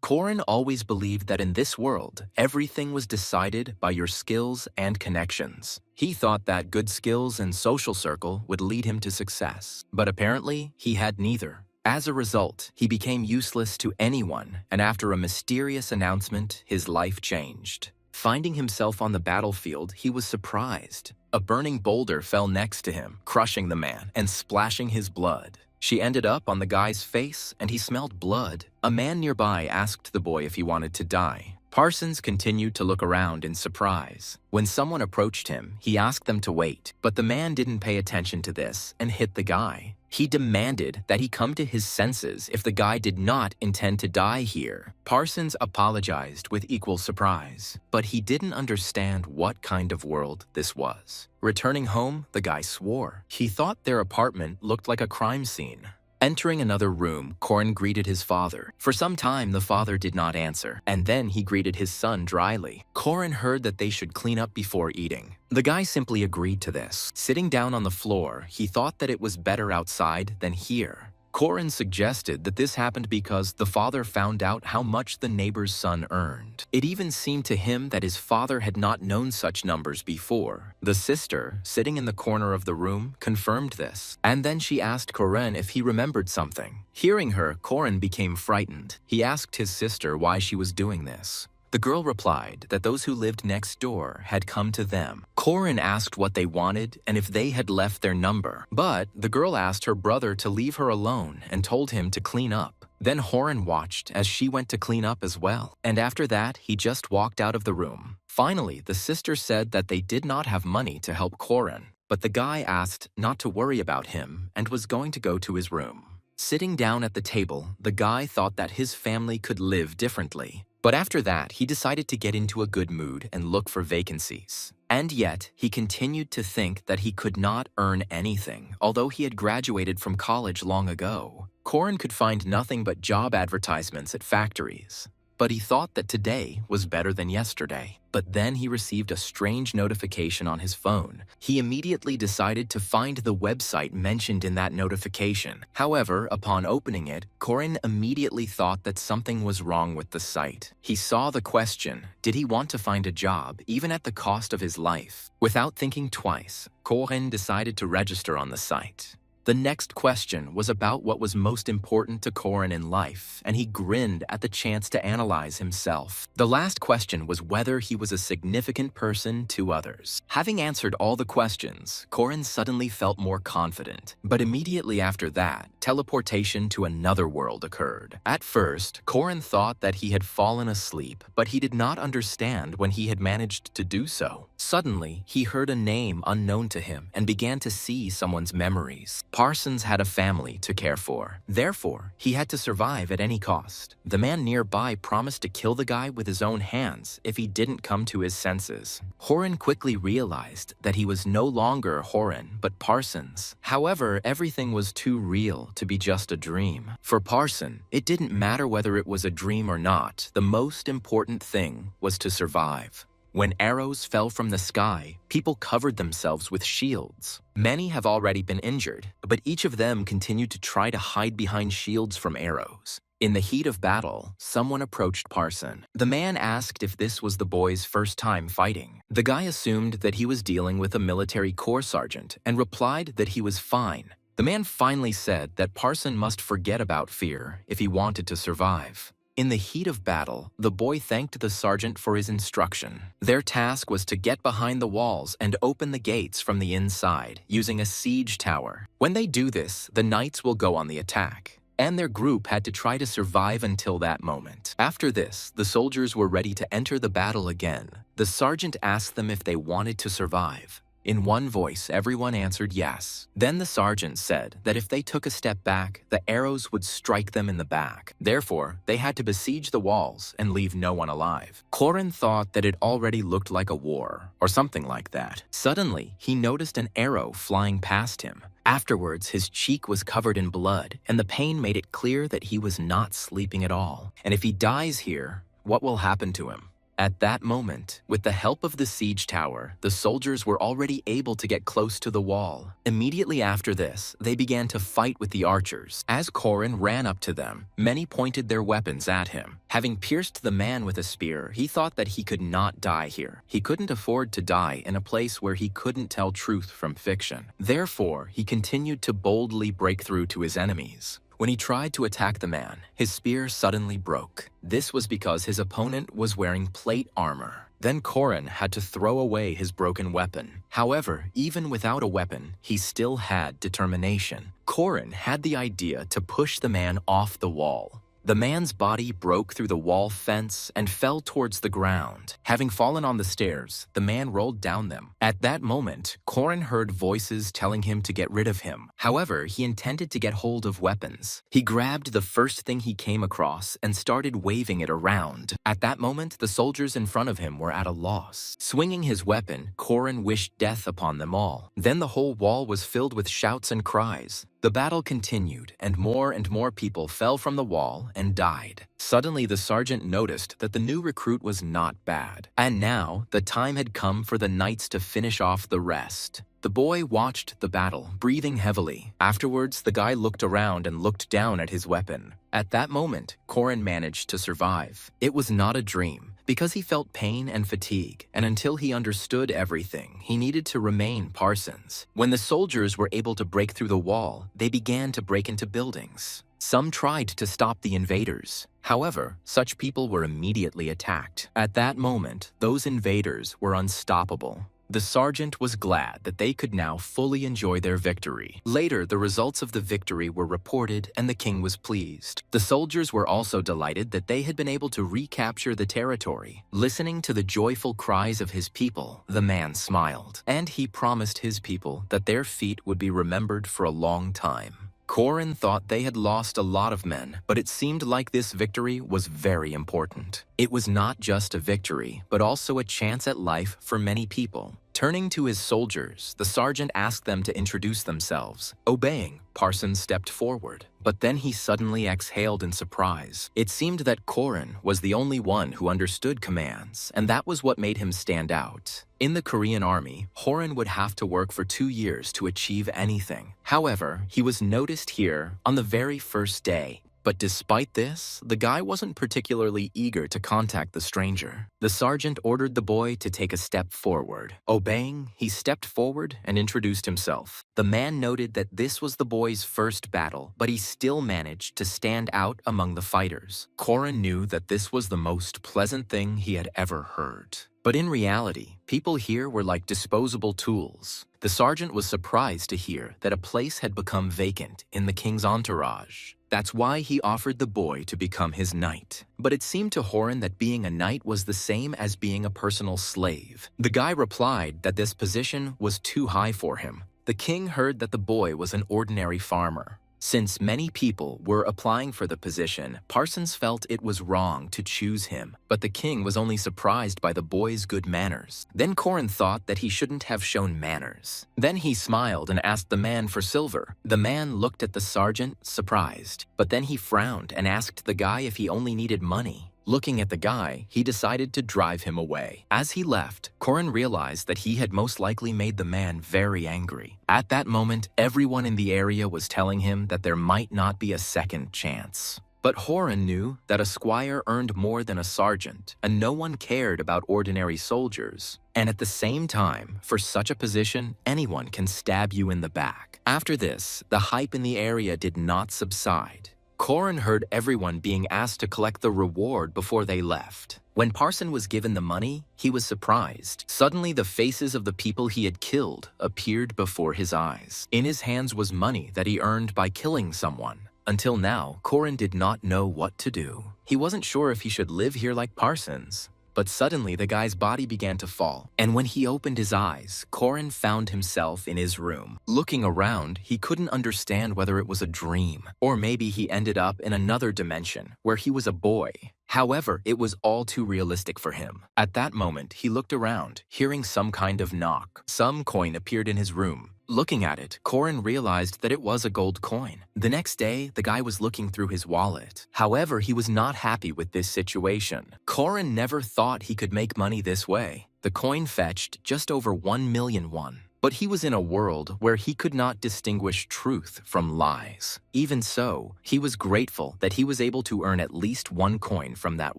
Korin always believed that in this world, everything was decided by your skills and connections. He thought that good skills and social circle would lead him to success, but apparently he had neither. As a result, he became useless to anyone, and after a mysterious announcement, his life changed. Finding himself on the battlefield, he was surprised. A burning boulder fell next to him, crushing the man and splashing his blood. She ended up on the guy's face, and he smelled blood. A man nearby asked the boy if he wanted to die. Parsons continued to look around in surprise. When someone approached him, he asked them to wait, but the man didn't pay attention to this and hit the guy. He demanded that he come to his senses if the guy did not intend to die here. Parsons apologized with equal surprise, but he didn't understand what kind of world this was. Returning home, the guy swore. He thought their apartment looked like a crime scene. Entering another room, Korin greeted his father. For some time, the father did not answer, and then he greeted his son dryly. Korin heard that they should clean up before eating. The guy simply agreed to this. Sitting down on the floor, he thought that it was better outside than here. Korin suggested that this happened because the father found out how much the neighbor's son earned. It even seemed to him that his father had not known such numbers before. The sister, sitting in the corner of the room, confirmed this, and then she asked Korin if he remembered something. Hearing her, Korin became frightened. He asked his sister why she was doing this. The girl replied that those who lived next door had come to them. Korin asked what they wanted and if they had left their number, but the girl asked her brother to leave her alone and told him to clean up. Then Horan watched as she went to clean up as well, and after that, he just walked out of the room. Finally, the sister said that they did not have money to help Korin, but the guy asked not to worry about him and was going to go to his room. Sitting down at the table, the guy thought that his family could live differently. But after that, he decided to get into a good mood and look for vacancies. And yet, he continued to think that he could not earn anything, although he had graduated from college long ago. Korin could find nothing but job advertisements at factories. But he thought that today was better than yesterday. But then he received a strange notification on his phone. He immediately decided to find the website mentioned in that notification. However, upon opening it, Korin immediately thought that something was wrong with the site. He saw the question, did he want to find a job, even at the cost of his life? Without thinking twice, Korin decided to register on the site. The next question was about what was most important to Korin in life, and he grinned at the chance to analyze himself. The last question was whether he was a significant person to others. Having answered all the questions, Korin suddenly felt more confident. But immediately after that, teleportation to another world occurred. At first, Korin thought that he had fallen asleep, but he did not understand when he had managed to do so. Suddenly, he heard a name unknown to him and began to see someone's memories. Parsons had a family to care for. Therefore, he had to survive at any cost. The man nearby promised to kill the guy with his own hands if he didn't come to his senses. Horan quickly realized that he was no longer Horan, but Parsons. However, everything was too real to be just a dream. For Parson, it didn't matter whether it was a dream or not. The most important thing was to survive. When arrows fell from the sky, people covered themselves with shields. Many have already been injured, but each of them continued to try to hide behind shields from arrows. In the heat of battle, someone approached Parson. The man asked if this was the boy's first time fighting. The guy assumed that he was dealing with a military corps sergeant and replied that he was fine. The man finally said that Parson must forget about fear if he wanted to survive. In the heat of battle, the boy thanked the sergeant for his instruction. Their task was to get behind the walls and open the gates from the inside, using a siege tower. When they do this, the knights will go on the attack, and their group had to try to survive until that moment. After this, the soldiers were ready to enter the battle again. The sergeant asked them if they wanted to survive. In one voice, everyone answered yes. Then the sergeant said that if they took a step back, the arrows would strike them in the back. Therefore, they had to besiege the walls and leave no one alive. Korin thought that it already looked like a war, or something like that. Suddenly, he noticed an arrow flying past him. Afterwards, his cheek was covered in blood, and the pain made it clear that he was not sleeping at all. And if he dies here, what will happen to him? At that moment, with the help of the siege tower, the soldiers were already able to get close to the wall. Immediately after this, they began to fight with the archers. As Corin ran up to them, many pointed their weapons at him. Having pierced the man with a spear, he thought that he could not die here. He couldn't afford to die in a place where he couldn't tell truth from fiction. Therefore, he continued to boldly break through to his enemies. When he tried to attack the man, his spear suddenly broke. This was because his opponent was wearing plate armor. Then Corin had to throw away his broken weapon. However, even without a weapon, he still had determination. Corin had the idea to push the man off the wall. The man's body broke through the wall fence and fell towards the ground. Having fallen on the stairs, the man rolled down them. At that moment, Corin heard voices telling him to get rid of him. However, he intended to get hold of weapons. He grabbed the first thing he came across and started waving it around. At that moment, the soldiers in front of him were at a loss. Swinging his weapon, Corin wished death upon them all. Then the whole wall was filled with shouts and cries. The battle continued, and more people fell from the wall and died. Suddenly, the sergeant noticed that the new recruit was not bad. And now, the time had come for the knights to finish off the rest. The boy watched the battle, breathing heavily. Afterwards, the guy looked around and looked down at his weapon. At that moment, Corin managed to survive. It was not a dream, because he felt pain and fatigue, and until he understood everything, he needed to remain Parsons. When the soldiers were able to break through the wall, they began to break into buildings. Some tried to stop the invaders. However, such people were immediately attacked. At that moment, those invaders were unstoppable. The sergeant was glad that they could now fully enjoy their victory. Later, the results of the victory were reported and the king was pleased. The soldiers were also delighted that they had been able to recapture the territory. Listening to the joyful cries of his people, the man smiled, and he promised his people that their feat would be remembered for a long time. Corin thought they had lost a lot of men, but it seemed like this victory was very important. It was not just a victory, but also a chance at life for many people. Turning to his soldiers, the sergeant asked them to introduce themselves. Obeying, Parsons stepped forward, but then he suddenly exhaled in surprise. It seemed that Corin was the only one who understood commands, and that was what made him stand out. In the Korean army, Horan would have to work for 2 years to achieve anything. However, he was noticed here on the very first day. But despite this, the guy wasn't particularly eager to contact the stranger. The sergeant ordered the boy to take a step forward. Obeying, he stepped forward and introduced himself. The man noted that this was the boy's first battle, but he still managed to stand out among the fighters. Corin knew that this was the most pleasant thing he had ever heard. But in reality, people here were like disposable tools. The sergeant was surprised to hear that a place had become vacant in the king's entourage. That's why he offered the boy to become his knight. But it seemed to Horan that being a knight was the same as being a personal slave. The guy replied that this position was too high for him. The king heard that the boy was an ordinary farmer. Since many people were applying for the position, Parsons felt it was wrong to choose him, but the king was only surprised by the boy's good manners. Then Corin thought that he shouldn't have shown manners. Then he smiled and asked the man for silver. The man looked at the sergeant, surprised, but then he frowned and asked the guy if he only needed money. Looking at the guy, he decided to drive him away. As he left, Corin realized that he had most likely made the man very angry. At that moment, everyone in the area was telling him that there might not be a second chance. But Horan knew that a squire earned more than a sergeant, and no one cared about ordinary soldiers. And at the same time, for such a position, anyone can stab you in the back. After this, the hype in the area did not subside. Corin heard everyone being asked to collect the reward before they left. When Parson was given the money, he was surprised. Suddenly, the faces of the people he had killed appeared before his eyes. In his hands was money that he earned by killing someone. Until now, Corin did not know what to do. He wasn't sure if he should live here like Parsons. But suddenly, the guy's body began to fall, and when he opened his eyes, Corin found himself in his room. Looking around, he couldn't understand whether it was a dream, or maybe he ended up in another dimension, where he was a boy. However, it was all too realistic for him. At that moment, he looked around, hearing some kind of knock. Some coin appeared in his room. Looking at it, Corin realized that it was a gold coin. The next day, the guy was looking through his wallet. However, he was not happy with this situation. Corin never thought he could make money this way. The coin fetched just over 1 million won. But he was in a world where he could not distinguish truth from lies. Even so, he was grateful that he was able to earn at least 1 coin from that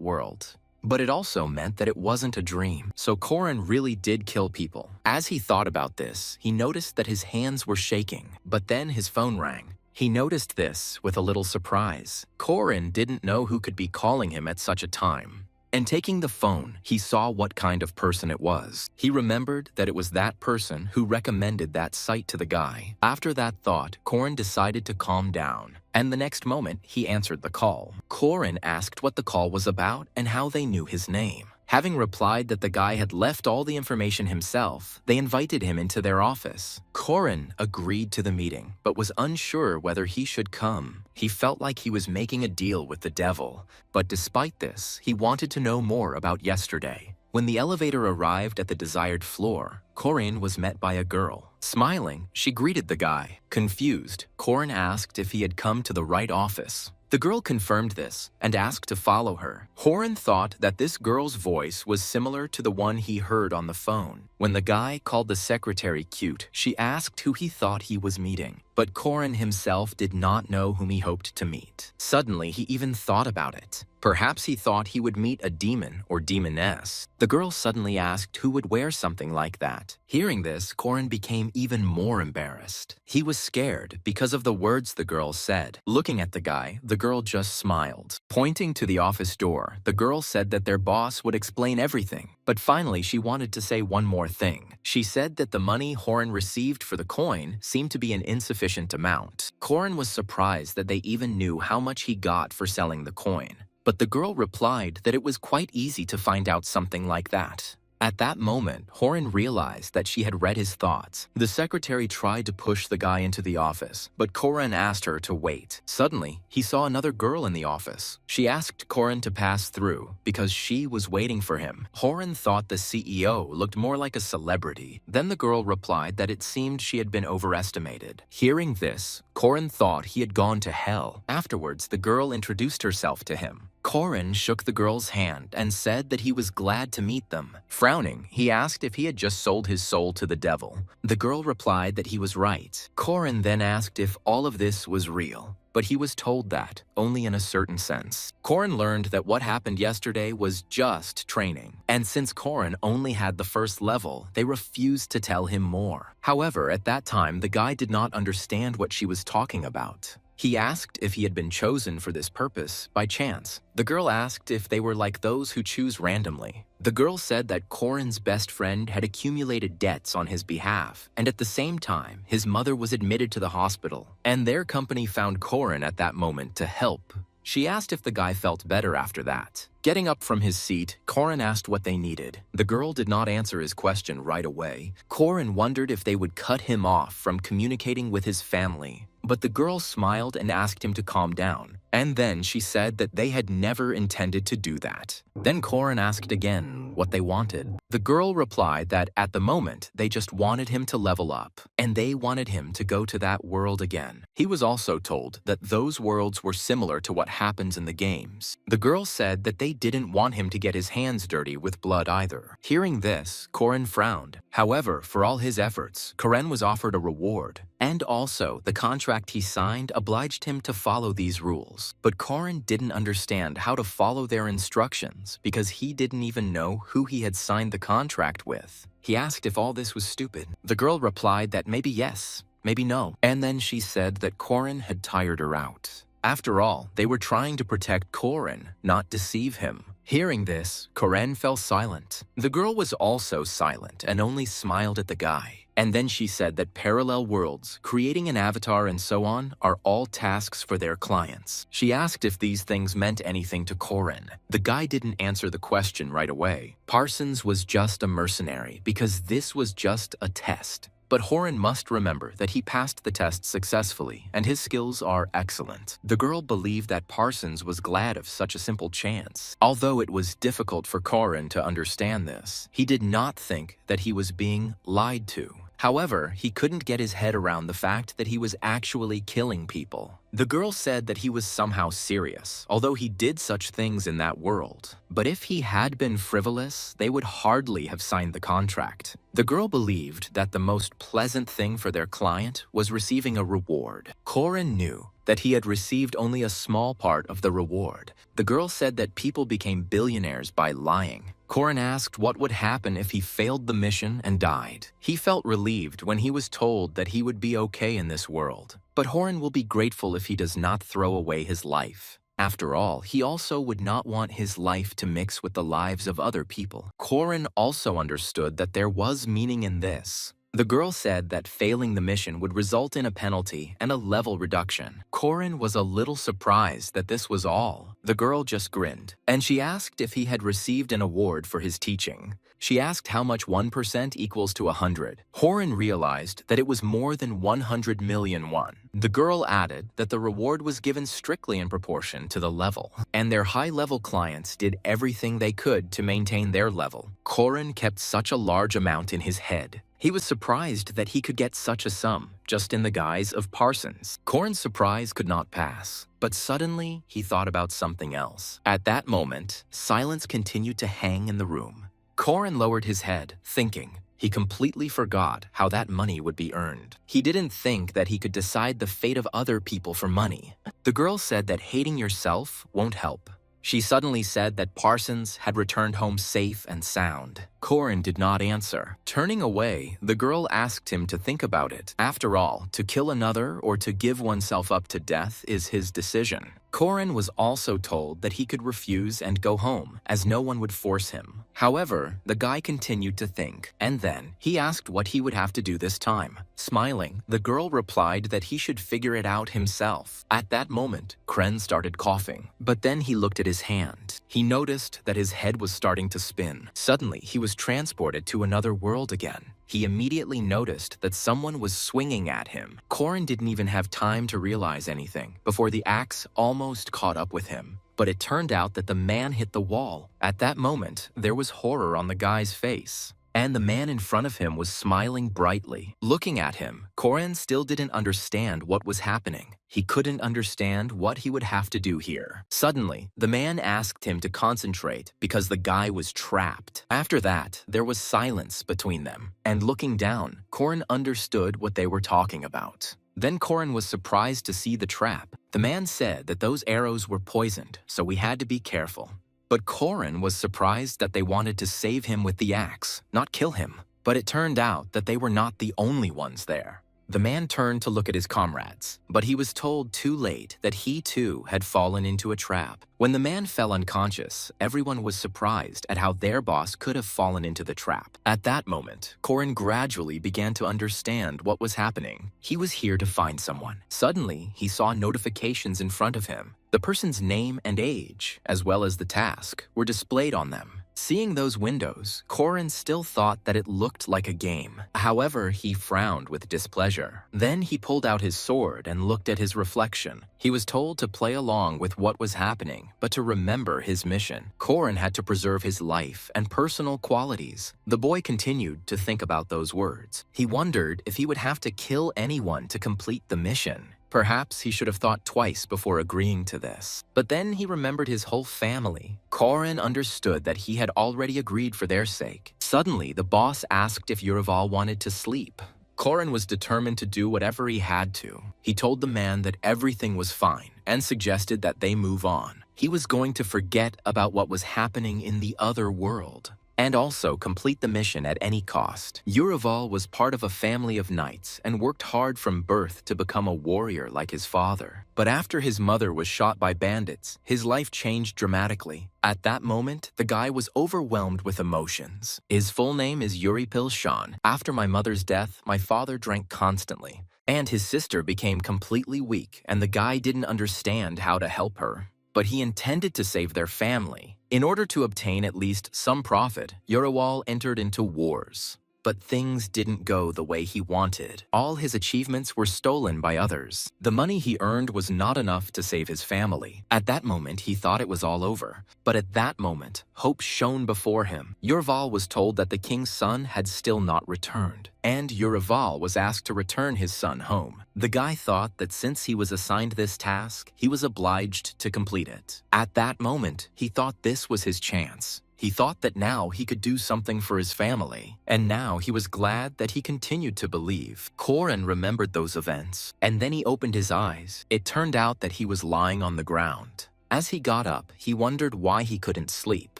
world. But it also meant that it wasn't a dream, so Corin really did kill people. As he thought about this, he noticed that his hands were shaking, but then his phone rang. He noticed this with a little surprise. Corin didn't know who could be calling him at such a time. And taking the phone, he saw what kind of person it was. He remembered that it was that person who recommended that site to the guy. After that thought, Corin decided to calm down. And the next moment, he answered the call. Corin asked what the call was about and how they knew his name. Having replied that the guy had left all the information himself, they invited him into their office. Corin agreed to the meeting, but was unsure whether he should come. He felt like he was making a deal with the devil. But despite this, he wanted to know more about yesterday. When the elevator arrived at the desired floor, Corin was met by a girl. Smiling, she greeted the guy. Confused, Corin asked if he had come to the right office. The girl confirmed this and asked to follow her. Corin thought that this girl's voice was similar to the one he heard on the phone. When the guy called the secretary cute, she asked who he thought he was meeting. But Corin himself did not know whom he hoped to meet. Suddenly, he even thought about it. Perhaps he thought he would meet a demon or demoness. The girl suddenly asked who would wear something like that. Hearing this, Corin became even more embarrassed. He was scared because of the words the girl said. Looking at the guy, the girl just smiled. Pointing to the office door, the girl said that their boss would explain everything. But finally, she wanted to say one more thing. She said that the money Corin received for the coin seemed to be an insufficient amount. Corin was surprised that they even knew how much he got for selling the coin. But the girl replied that it was quite easy to find out something like that. At that moment, Corin realized that she had read his thoughts. The secretary tried to push the guy into the office, but Corin asked her to wait. Suddenly, he saw another girl in the office. She asked Corin to pass through because she was waiting for him. Corin thought the CEO looked more like a celebrity. Then the girl replied that it seemed she had been overestimated. Hearing this, Corin thought he had gone to hell. Afterwards, the girl introduced herself to him. Corin shook the girl's hand and said that he was glad to meet them. Frowning, he asked if he had just sold his soul to the devil. The girl replied that he was right. Corin then asked if all of this was real, but he was told that, only in a certain sense. Corin learned that what happened yesterday was just training, and since Corin only had the first level, they refused to tell him more. However, at that time, the guy did not understand what she was talking about. He asked if he had been chosen for this purpose by chance. The girl asked if they were like those who choose randomly. The girl said that Corin's best friend had accumulated debts on his behalf, and at the same time, his mother was admitted to the hospital, and their company found Corin at that moment to help. She asked if the guy felt better after that. Getting up from his seat, Corin asked what they needed. The girl did not answer his question right away. Corin wondered if they would cut him off from communicating with his family. But the girl smiled and asked him to calm down. And then she said that they had never intended to do that. Then Corin asked again what they wanted. The girl replied that at the moment, they just wanted him to level up, and they wanted him to go to that world again. He was also told that those worlds were similar to what happens in the games. The girl said that they didn't want him to get his hands dirty with blood either. Hearing this, Corin frowned. However, for all his efforts, Corin was offered a reward. And also, the contract he signed obliged him to follow these rules. But Corin didn't understand how to follow their instructions because he didn't even know who he had signed the contract with. He asked if all this was stupid. The girl replied that maybe yes, maybe no. And then she said that Corin had tired her out. After all, they were trying to protect Corin, not deceive him. Hearing this, Corin fell silent. The girl was also silent and only smiled at the guy. And then she said that parallel worlds, creating an avatar and so on, are all tasks for their clients. She asked if these things meant anything to Corin. The guy didn't answer the question right away. Parsons was just a mercenary because this was just a test. But Corin must remember that he passed the test successfully, and his skills are excellent. The girl believed that Parsons was glad of such a simple chance. Although it was difficult for Corin to understand this, he did not think that he was being lied to. However, he couldn't get his head around the fact that he was actually killing people. The girl said that he was somehow serious, although he did such things in that world. But if he had been frivolous, they would hardly have signed the contract. The girl believed that the most pleasant thing for their client was receiving a reward. Corin knew that he had received only a small part of the reward. The girl said that people became billionaires by lying. Corin asked what would happen if he failed the mission and died. He felt relieved when he was told that he would be okay in this world. But Horan will be grateful if he does not throw away his life. After all, he also would not want his life to mix with the lives of other people. Corin also understood that there was meaning in this. The girl said that failing the mission would result in a penalty and a level reduction. Corin was a little surprised that this was all. The girl just grinned, and she asked if he had received an award for his teaching. She asked how much 1% equals to 100. Horan realized that it was more than 100 million won. The girl added that the reward was given strictly in proportion to the level, and their high-level clients did everything they could to maintain their level. Corin kept such a large amount in his head. He was surprised that he could get such a sum, just in the guise of Parsons. Corin's surprise could not pass, but suddenly he thought about something else. At that moment, silence continued to hang in the room. Corin lowered his head, thinking. He completely forgot how that money would be earned. He didn't think that he could decide the fate of other people for money. The girl said that hating yourself won't help. She suddenly said that Parsons had returned home safe and sound. Corin did not answer. Turning away, the girl asked him to think about it. After all, to kill another or to give oneself up to death is his decision. Corin was also told that he could refuse and go home, as no one would force him. However, the guy continued to think, and then he asked what he would have to do this time. Smiling, the girl replied that he should figure it out himself. At that moment, Kren started coughing, but then he looked at his hand. He noticed that his head was starting to spin. Suddenly, he was transported to another world again. He immediately noticed that someone was swinging at him. Corin didn't even have time to realize anything before the axe almost caught up with him. But it turned out that the man hit the wall. At that moment, there was horror on the guy's face. And the man in front of him was smiling brightly. Looking at him, Corin still didn't understand what was happening. He couldn't understand what he would have to do here. Suddenly, the man asked him to concentrate because the guy was trapped. After that, there was silence between them. And looking down, Corin understood what they were talking about. Then Corin was surprised to see the trap. The man said that those arrows were poisoned, so we had to be careful. But Corin was surprised that they wanted to save him with the axe, not kill him. But it turned out that they were not the only ones there. The man turned to look at his comrades, but he was told too late that he too had fallen into a trap. When the man fell unconscious, everyone was surprised at how their boss could have fallen into the trap. At that moment, Corin gradually began to understand what was happening. He was here to find someone. Suddenly, he saw notifications in front of him. The person's name and age, as well as the task, were displayed on them. Seeing those windows, Corin still thought that it looked like a game. However, he frowned with displeasure. Then he pulled out his sword and looked at his reflection. He was told to play along with what was happening, but to remember his mission. Corin had to preserve his life and personal qualities. The boy continued to think about those words. He wondered if he would have to kill anyone to complete the mission. Perhaps he should have thought twice before agreeing to this. But then he remembered his whole family. Corin understood that he had already agreed for their sake. Suddenly, the boss asked if Yuraval wanted to sleep. Corin was determined to do whatever he had to. He told the man that everything was fine and suggested that they move on. He was going to forget about what was happening in the other world, and also complete the mission at any cost. Yuraval was part of a family of knights and worked hard from birth to become a warrior like his father. But after his mother was shot by bandits, his life changed dramatically. At that moment, the guy was overwhelmed with emotions. His full name is Yuripil Shan. After my mother's death, my father drank constantly, and his sister became completely weak, and the guy didn't understand how to help her. But he intended to save their family. In order to obtain at least some profit, Yuraval entered into wars. But things didn't go the way he wanted. All his achievements were stolen by others. The money he earned was not enough to save his family. At that moment, he thought it was all over. But at that moment, hope shone before him. Yurival was told that the king's son had still not returned, and Yurival was asked to return his son home. The guy thought that since he was assigned this task, he was obliged to complete it. At that moment, he thought this was his chance. He thought that now he could do something for his family, and now he was glad that he continued to believe. Korin remembered those events, and then he opened his eyes. It turned out that he was lying on the ground. As he got up, he wondered why he couldn't sleep.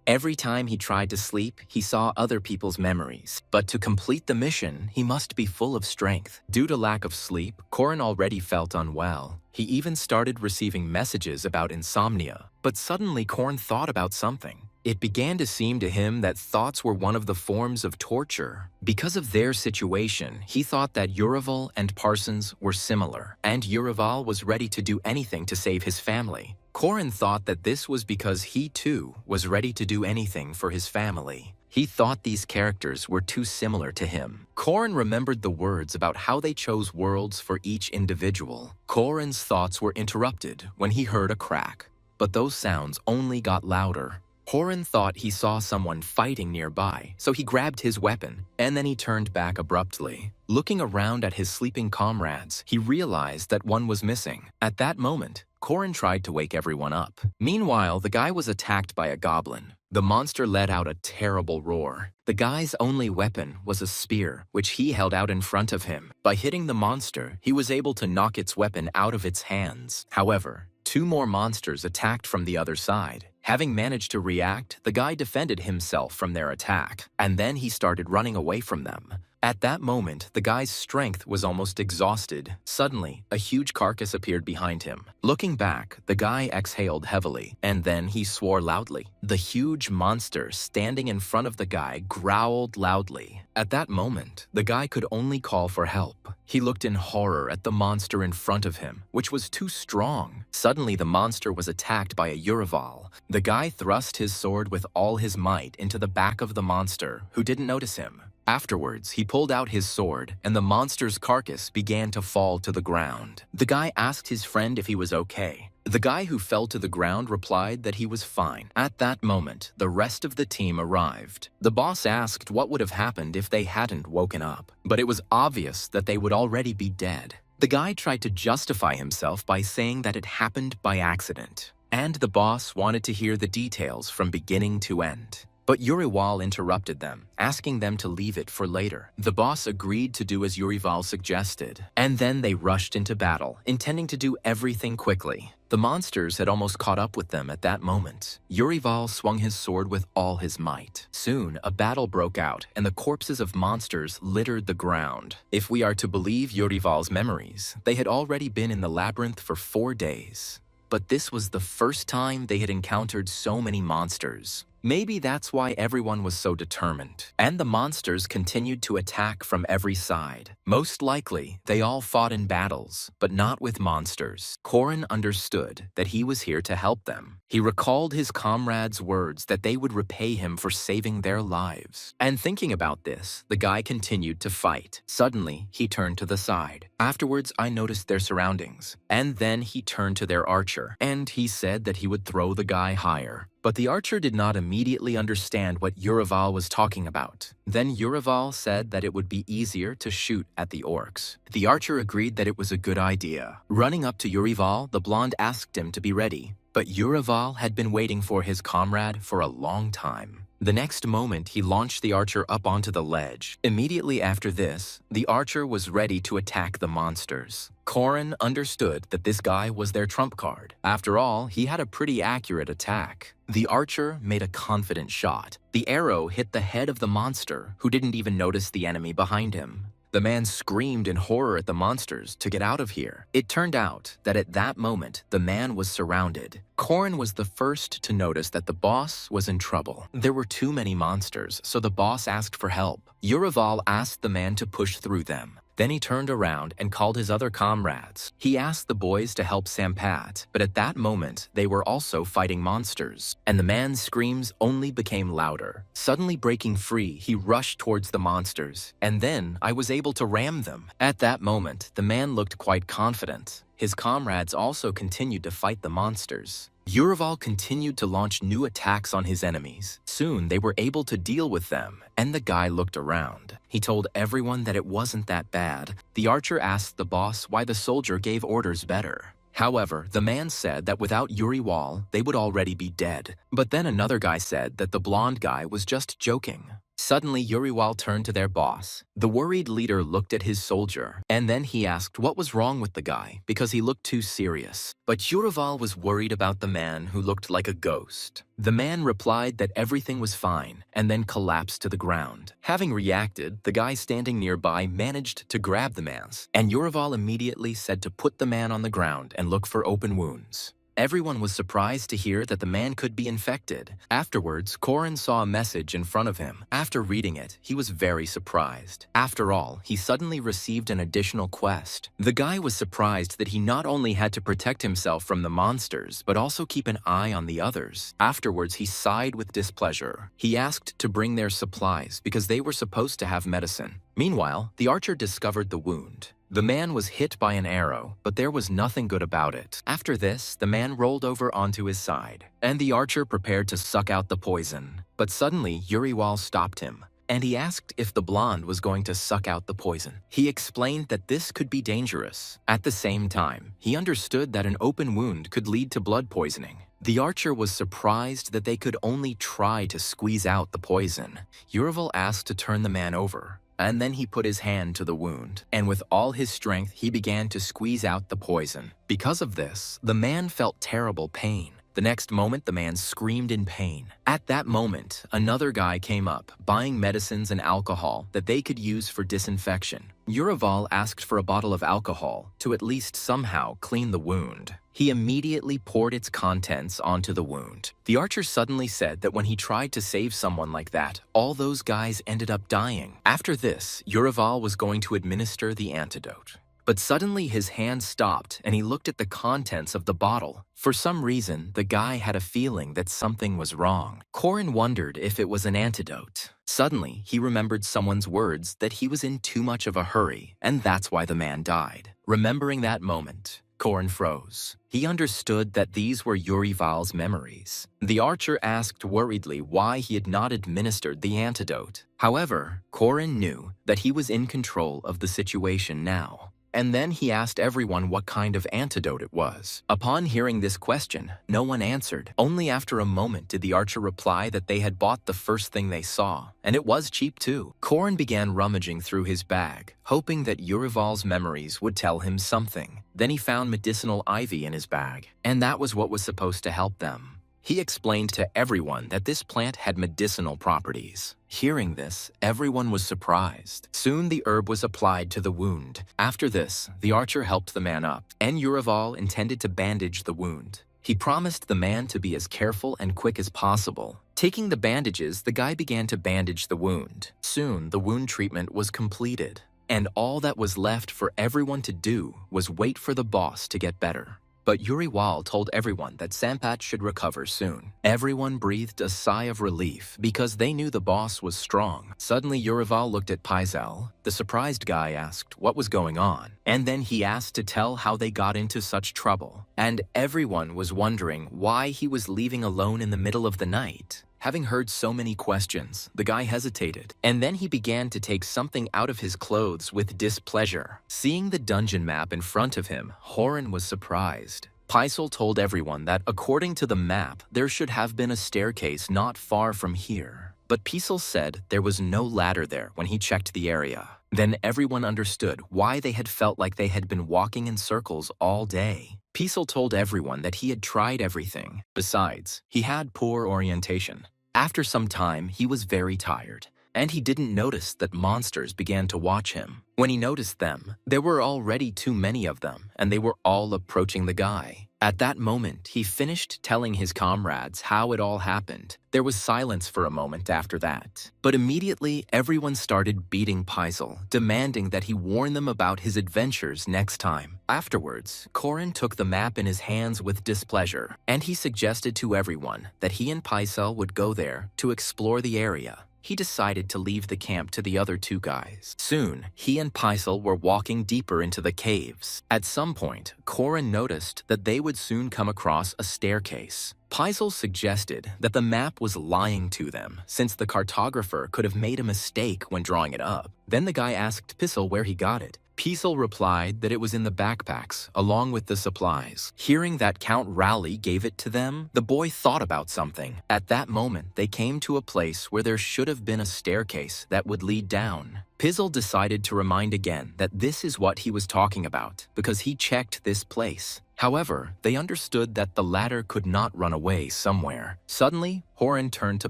Every time he tried to sleep, he saw other people's memories. But to complete the mission, he must be full of strength. Due to lack of sleep, Korin already felt unwell. He even started receiving messages about insomnia. But suddenly Korin thought about something. It began to seem to him that thoughts were one of the forms of torture. Because of their situation, he thought that Yurival and Parsons were similar, and Yurival was ready to do anything to save his family. Korin thought that this was because he too was ready to do anything for his family. He thought these characters were too similar to him. Korin remembered the words about how they chose worlds for each individual. Korin's thoughts were interrupted when he heard a crack, but those sounds only got louder. Korin thought he saw someone fighting nearby, so he grabbed his weapon, and then he turned back abruptly. Looking around at his sleeping comrades, he realized that one was missing. At that moment, Korin tried to wake everyone up. Meanwhile, the guy was attacked by a goblin. The monster let out a terrible roar. The guy's only weapon was a spear, which he held out in front of him. By hitting the monster, he was able to knock its weapon out of its hands. However, 2 more monsters attacked from the other side. Having managed to react, the guy defended himself from their attack, and then he started running away from them. At that moment, the guy's strength was almost exhausted. Suddenly, a huge carcass appeared behind him. Looking back, the guy exhaled heavily, and then he swore loudly. The huge monster standing in front of the guy growled loudly. At that moment, the guy could only call for help. He looked in horror at the monster in front of him, which was too strong. Suddenly, the monster was attacked by a Yurival. The guy thrust his sword with all his might into the back of the monster, who didn't notice him. Afterwards, he pulled out his sword, and the monster's carcass began to fall to the ground. The guy asked his friend if he was okay. The guy who fell to the ground replied that he was fine. At that moment, the rest of the team arrived. The boss asked what would have happened if they hadn't woken up, but it was obvious that they would already be dead. The guy tried to justify himself by saying that it happened by accident, and the boss wanted to hear the details from beginning to end. But Yurival interrupted them, asking them to leave it for later. The boss agreed to do as Yurival suggested, and then they rushed into battle, intending to do everything quickly. The monsters had almost caught up with them at that moment. Yurival swung his sword with all his might. Soon, a battle broke out, and the corpses of monsters littered the ground. If we are to believe Yurival's memories, they had already been in the labyrinth for 4 days. But this was the first time they had encountered so many monsters. Maybe that's why everyone was so determined. And the monsters continued to attack from every side. Most likely, they all fought in battles, but not with monsters. Korin understood that he was here to help them. He recalled his comrades' words that they would repay him for saving their lives. And thinking about this, the guy continued to fight. Suddenly, he turned to the side. Afterwards, I noticed their surroundings. And then he turned to their archer, and he said that he would throw the guy higher. But the archer did not immediately understand what Yurival was talking about. Then Yurival said that it would be easier to shoot at the orcs. The archer agreed that it was a good idea. Running up to Yurival, the blonde asked him to be ready. But Yurival had been waiting for his comrade for a long time. The next moment, he launched the archer up onto the ledge. Immediately after this, the archer was ready to attack the monsters. Korin understood that this guy was their trump card. After all, he had a pretty accurate attack. The archer made a confident shot. The arrow hit the head of the monster, who didn't even notice the enemy behind him. The man screamed in horror at the monsters to get out of here. It turned out that at that moment, the man was surrounded. Korin was the first to notice that the boss was in trouble. There were too many monsters, so the boss asked for help. Yurival asked the man to push through them. Then he turned around and called his other comrades. He asked the boys to help Sampat, but at that moment, they were also fighting monsters, and the man's screams only became louder. Suddenly breaking free, he rushed towards the monsters, and then I was able to ram them. At that moment, the man looked quite confident. His comrades also continued to fight the monsters. Yurival continued to launch new attacks on his enemies. Soon, they were able to deal with them, and the guy looked around. He told everyone that it wasn't that bad. The archer asked the boss why the soldier gave orders better. However, the man said that without Yurival, they would already be dead. But then another guy said that the blonde guy was just joking. Suddenly, Yurival turned to their boss. The worried leader looked at his soldier, and then he asked what was wrong with the guy because he looked too serious. But Yurival was worried about the man who looked like a ghost. The man replied that everything was fine and then collapsed to the ground. Having reacted, the guy standing nearby managed to grab the man's, and Yurival immediately said to put the man on the ground and look for open wounds. Everyone was surprised to hear that the man could be infected. Afterwards, Korin saw a message in front of him. After reading it, he was very surprised. After all, he suddenly received an additional quest. The guy was surprised that he not only had to protect himself from the monsters, but also keep an eye on the others. Afterwards, he sighed with displeasure. He asked to bring their supplies because they were supposed to have medicine. Meanwhile, the archer discovered the wound. The man was hit by an arrow, but there was nothing good about it. After this, the man rolled over onto his side, and the archer prepared to suck out the poison. But suddenly, Yurival stopped him, and he asked if the blonde was going to suck out the poison. He explained that this could be dangerous. At the same time, he understood that an open wound could lead to blood poisoning. The archer was surprised that they could only try to squeeze out the poison. Yurival asked to turn the man over, and then he put his hand to the wound, and with all his strength, he began to squeeze out the poison. Because of this, the man felt terrible pain. The next moment, the man screamed in pain. At that moment, another guy came up, buying medicines and alcohol that they could use for disinfection. Yurival asked for a bottle of alcohol to at least somehow clean the wound. He immediately poured its contents onto the wound. The archer suddenly said that when he tried to save someone like that, all those guys ended up dying. After this, Yurival was going to administer the antidote. But suddenly his hand stopped and he looked at the contents of the bottle. For some reason, the guy had a feeling that something was wrong. Korin wondered if it was an antidote. Suddenly, he remembered someone's words that he was in too much of a hurry, and that's why the man died. Remembering that moment, Korin froze. He understood that these were Yurival's memories. The archer asked worriedly why he had not administered the antidote. However, Korin knew that he was in control of the situation now. And then he asked everyone what kind of antidote it was. Upon hearing this question, no one answered. Only after a moment did the archer reply that they had bought the first thing they saw, and it was cheap too. Korin began rummaging through his bag, hoping that Yurival's memories would tell him something. Then he found medicinal ivy in his bag, and that was what was supposed to help them. He explained to everyone that this plant had medicinal properties. Hearing this, everyone was surprised. Soon the herb was applied to the wound. After this, the archer helped the man up, and Yurival intended to bandage the wound. He promised the man to be as careful and quick as possible. Taking the bandages, the guy began to bandage the wound. Soon, the wound treatment was completed, and all that was left for everyone to do was wait for the boss to get better. But Yurival told everyone that Sampat should recover soon. Everyone breathed a sigh of relief because they knew the boss was strong. Suddenly, Yurival looked at Paizel. The surprised guy asked what was going on, and then he asked to tell how they got into such trouble. And everyone was wondering why he was leaving alone in the middle of the night. Having heard so many questions, the guy hesitated, and then he began to take something out of his clothes with displeasure. Seeing the dungeon map in front of him, Horan was surprised. Paisel told everyone that according to the map, there should have been a staircase not far from here. But Paisel said there was no ladder there when he checked the area. Then everyone understood why they had felt like they had been walking in circles all day. Paisel told everyone that he had tried everything. Besides, he had poor orientation. After some time, he was very tired. and he didn't notice that monsters began to watch him. When he noticed them, there were already too many of them, and they were all approaching the guy. At that moment, he finished telling his comrades how it all happened. There was silence for a moment after that. But immediately, everyone started beating Paisel, demanding that he warn them about his adventures next time. Afterwards, Korin took the map in his hands with displeasure, and he suggested to everyone that he and Paisel would go there to explore the area. He decided to leave the camp to the other two guys. Soon, he and Paisel were walking deeper into the caves. At some point, Korin noticed that they would soon come across a staircase. Paisel suggested that the map was lying to them, since the cartographer could have made a mistake when drawing it up. Then the guy asked Paisel where he got it. Paisel replied that it was in the backpacks, along with the supplies. Hearing that Count Rowley gave it to them, the boy thought about something. At that moment, they came to a place where there should have been a staircase that would lead down. Paisel decided to remind again that this is what he was talking about, because he checked this place. However, they understood that the ladder could not run away somewhere. Suddenly, Korin turned to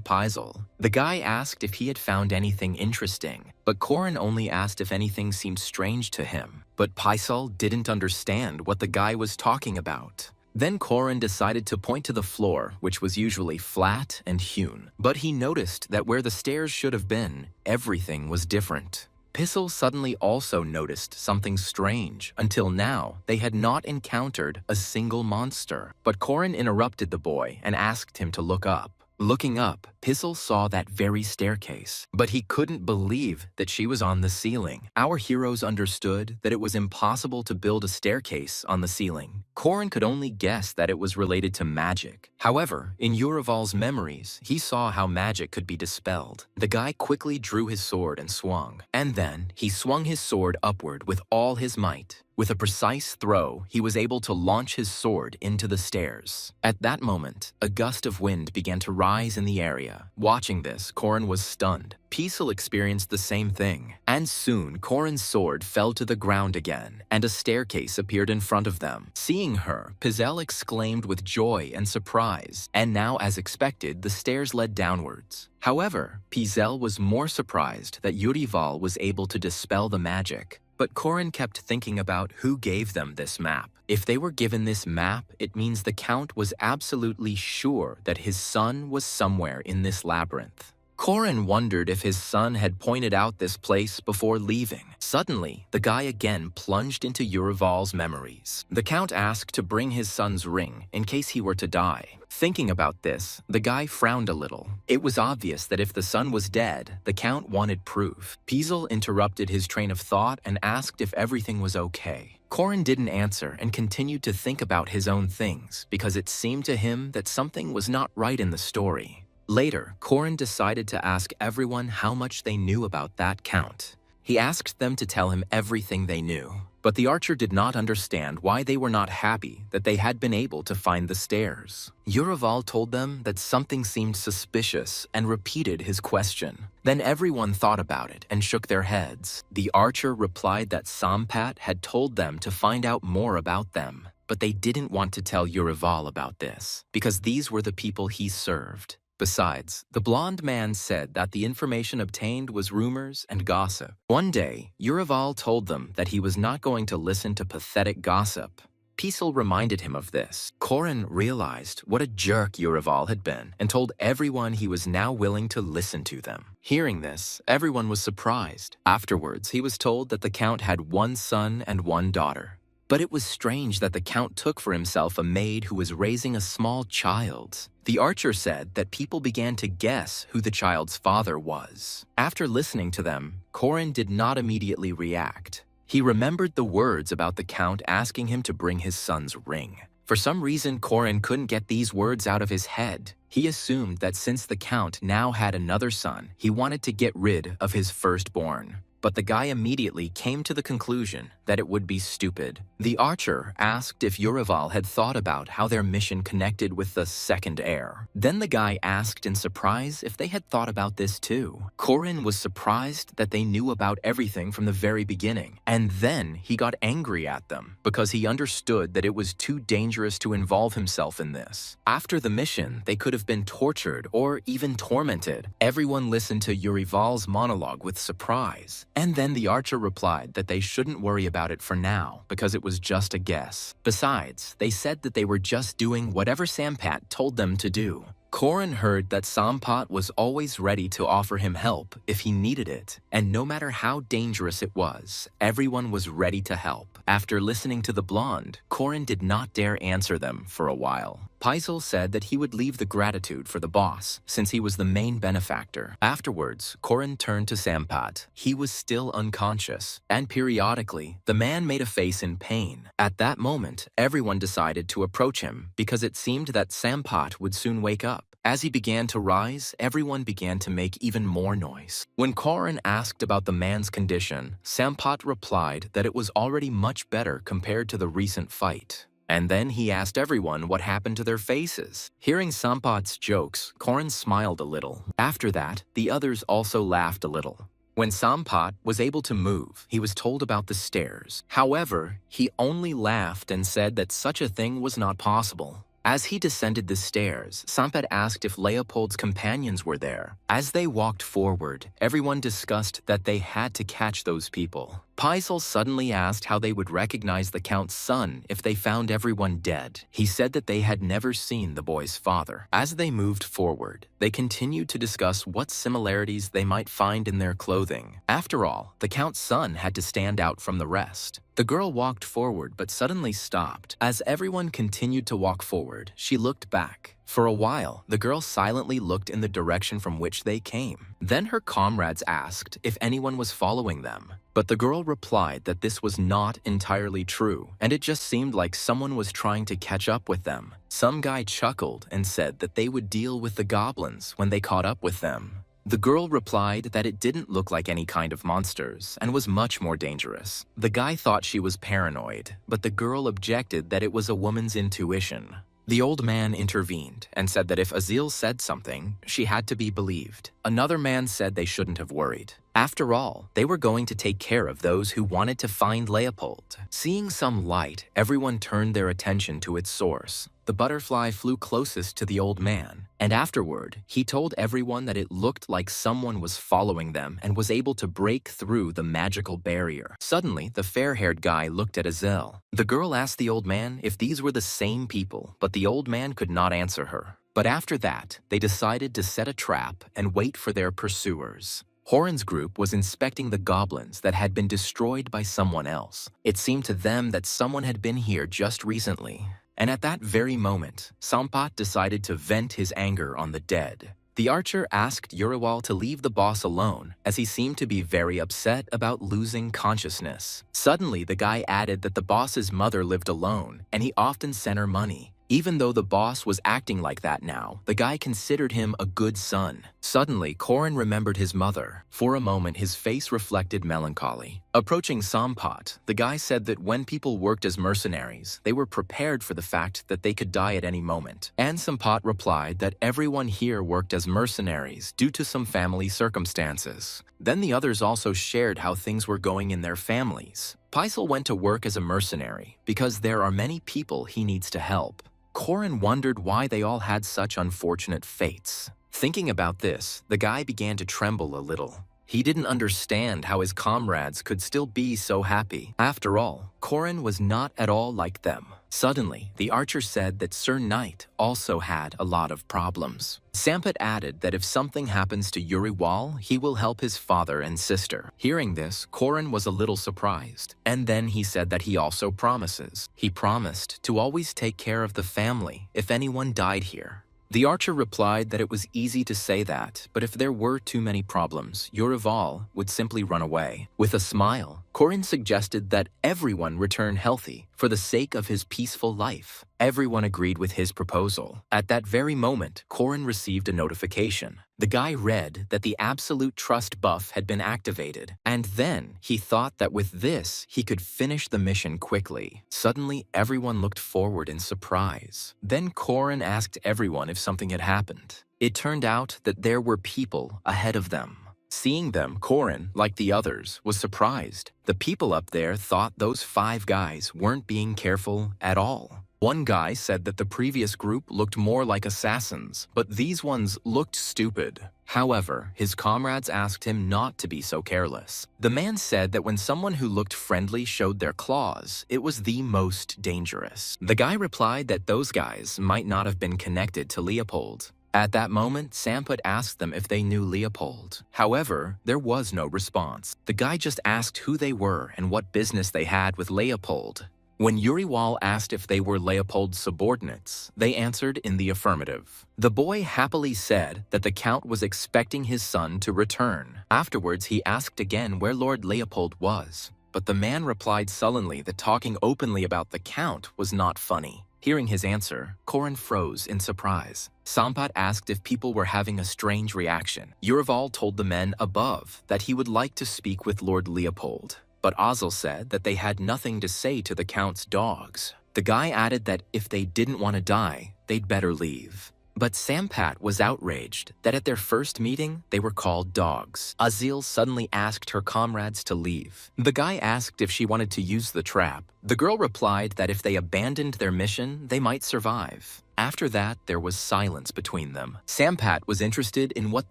Paisel. The guy asked if he had found anything interesting, but Korin only asked if anything seemed strange to him. But Paisel didn't understand what the guy was talking about. Then Korin decided to point to the floor, which was usually flat and hewn. But he noticed that where the stairs should have been, everything was different. Paisel suddenly also noticed something strange. Until now, they had not encountered a single monster. But Korin interrupted the boy and asked him to look up. Looking up, Paisel saw that very staircase, but he couldn't believe that she was on the ceiling. Our heroes understood that it was impossible to build a staircase on the ceiling. Korin could only guess that it was related to magic. However, in Urival's memories, he saw how magic could be dispelled. The guy quickly drew his sword and swung, and then he swung his sword upward with all his might. With a precise throw, he was able to launch his sword into the stairs. At that moment, a gust of wind began to rise in the area. Watching this, Korin was stunned. Paisel experienced the same thing. And soon, Korin's sword fell to the ground again, and a staircase appeared in front of them. Seeing her, Paisel exclaimed with joy and surprise. And now, as expected, the stairs led downwards. However, Paisel was more surprised that Urival was able to dispel the magic. But Korin kept thinking about who gave them this map. If they were given this map, it means the Count was absolutely sure that his son was somewhere in this labyrinth. Korin wondered if his son had pointed out this place before leaving. Suddenly, the guy again plunged into Urival's memories. The Count asked to bring his son's ring in case he were to die. Thinking about this, the guy frowned a little. It was obvious that if the son was dead, the Count wanted proof. Paisel interrupted his train of thought and asked if everything was okay. Korin didn't answer and continued to think about his own things because it seemed to him that something was not right in the story. Later, Korin decided to ask everyone how much they knew about that Count. He asked them to tell him everything they knew, but the archer did not understand why they were not happy that they had been able to find the stairs. Urival told them that something seemed suspicious and repeated his question. Then everyone thought about it and shook their heads. The archer replied that Sampat had told them to find out more about them, but they didn't want to tell Urival about this because these were the people he served. Besides, the blonde man said that the information obtained was rumors and gossip. One day, Urival told them that he was not going to listen to pathetic gossip. Paisel reminded him of this. Korin realized what a jerk Urival had been and told everyone he was now willing to listen to them. Hearing this, everyone was surprised. Afterwards, he was told that the Count had one son and one daughter. But it was strange that the Count took for himself a maid who was raising a small child. The archer said that people began to guess who the child's father was. After listening to them, Korin did not immediately react. He remembered the words about the Count asking him to bring his son's ring. For some reason, Korin couldn't get these words out of his head. He assumed that since the Count now had another son, he wanted to get rid of his firstborn. but the guy immediately came to the conclusion that it would be stupid. The archer asked if Yurival had thought about how their mission connected with the second heir. Then the guy asked in surprise if they had thought about this too. Korin was surprised that they knew about everything from the very beginning, and then he got angry at them because he understood that it was too dangerous to involve himself in this. After the mission, they could have been tortured or even tormented. Everyone listened to Yurival's monologue with surprise, and then the archer replied that they shouldn't worry about it for now because it was just a guess. Besides, they said that they were just doing whatever Sampat told them to do. Korin heard that Sampat was always ready to offer him help if he needed it, and no matter how dangerous it was, everyone was ready to help. After listening to the blonde, Korin did not dare answer them for a while. Paisel said that he would leave the gratitude for the boss, since he was the main benefactor. Afterwards, Korin turned to Sampat. He was still unconscious, and periodically, the man made a face in pain. At that moment, everyone decided to approach him because it seemed that Sampat would soon wake up. As he began to rise, everyone began to make even more noise. When Korin asked about the man's condition, Sampat replied that it was already much better compared to the recent fight. And then he asked everyone what happened to their faces. Hearing Sampat's jokes, Korin smiled a little. After that, the others also laughed a little. When Sampat was able to move, he was told about the stairs. However, he only laughed and said that such a thing was not possible. As he descended the stairs, Sampat asked if Leopold's companions were there. As they walked forward, everyone discussed that they had to catch those people. Paisel suddenly asked how they would recognize the Count's son if they found everyone dead. He said that they had never seen the boy's father. As they moved forward, they continued to discuss what similarities they might find in their clothing. After all, the Count's son had to stand out from the rest. The girl walked forward but suddenly stopped. As everyone continued to walk forward, she looked back. For a while, the girl silently looked in the direction from which they came. Then her comrades asked if anyone was following them. But the girl replied that this was not entirely true, and it just seemed like someone was trying to catch up with them. Some guy chuckled and said that they would deal with the goblins when they caught up with them. The girl replied that it didn't look like any kind of monsters and was much more dangerous. The guy thought she was paranoid, but the girl objected that it was a woman's intuition. The old man intervened and said that if Azil said something, she had to be believed. Another man said they shouldn't have worried. After all, they were going to take care of those who wanted to find Leopold. Seeing some light, everyone turned their attention to its source. The butterfly flew closest to the old man, and afterward, he told everyone that it looked like someone was following them and was able to break through the magical barrier. Suddenly, the fair-haired guy looked at Azil. The girl asked the old man if these were the same people, but the old man could not answer her. But after that, they decided to set a trap and wait for their pursuers. Horan's group was inspecting the goblins that had been destroyed by someone else. It seemed to them that someone had been here just recently. And at that very moment, Sampat decided to vent his anger on the dead. The archer asked Uriwal to leave the boss alone, as he seemed to be very upset about losing consciousness. Suddenly, the guy added that the boss's mother lived alone, and he often sent her money. Even though the boss was acting like that now, the guy considered him a good son. Suddenly, Korin remembered his mother. For a moment, his face reflected melancholy. Approaching Sampat, the guy said that when people worked as mercenaries, they were prepared for the fact that they could die at any moment. And Sampat replied that everyone here worked as mercenaries due to some family circumstances. Then the others also shared how things were going in their families. Paisel went to work as a mercenary because there are many people he needs to help. Korin wondered why they all had such unfortunate fates. Thinking about this, the guy began to tremble a little. He didn't understand how his comrades could still be so happy. After all, Korin was not at all like them. Suddenly, the archer said that Sir Knight also had a lot of problems. Sampat added that if something happens to Uriwal, he will help his father and sister. Hearing this, Korin was a little surprised. And then he said that he also promises. He promised to always take care of the family if anyone died here. The archer replied that it was easy to say that, but if there were too many problems, Urival would simply run away. With a smile, Korin suggested that everyone return healthy for the sake of his peaceful life. Everyone agreed with his proposal. At that very moment, Korin received a notification. The guy read that the absolute trust buff had been activated, and then he thought that with this, he could finish the mission quickly. Suddenly, everyone looked forward in surprise. Then Korin asked everyone if something had happened. It turned out that there were people ahead of them. Seeing them, Korin, like the others, was surprised. The people up there thought those 5 guys weren't being careful at all. One guy said that the previous group looked more like assassins, but these ones looked stupid. However, his comrades asked him not to be so careless. The man said that when someone who looked friendly showed their claws, it was the most dangerous. The guy replied that those guys might not have been connected to Leopold. At that moment, Samput asked them if they knew Leopold. However, there was no response. The guy just asked who they were and what business they had with Leopold. When Uriwal asked if they were Leopold's subordinates, they answered in the affirmative. The boy happily said that the Count was expecting his son to return. Afterwards, he asked again where Lord Leopold was, but the man replied sullenly that talking openly about the Count was not funny. Hearing his answer, Korin froze in surprise. Sampat asked if people were having a strange reaction. Urival told the men above that he would like to speak with Lord Leopold, but Azel said that they had nothing to say to the Count's dogs. The guy added that if they didn't want to die, they'd better leave. But Sampat was outraged that at their first meeting, they were called dogs. Azil suddenly asked her comrades to leave. The guy asked if she wanted to use the trap. The girl replied that if they abandoned their mission, they might survive. After that, there was silence between them. Sampat was interested in what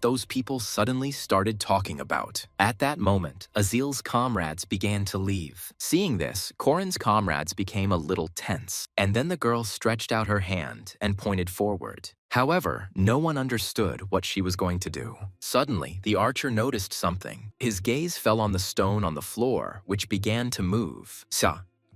those people suddenly started talking about. At that moment, Azil's comrades began to leave. Seeing this, Korin's comrades became a little tense, and then the girl stretched out her hand and pointed forward. However, no one understood what she was going to do. Suddenly, the archer noticed something. His gaze fell on the stone on the floor, which began to move.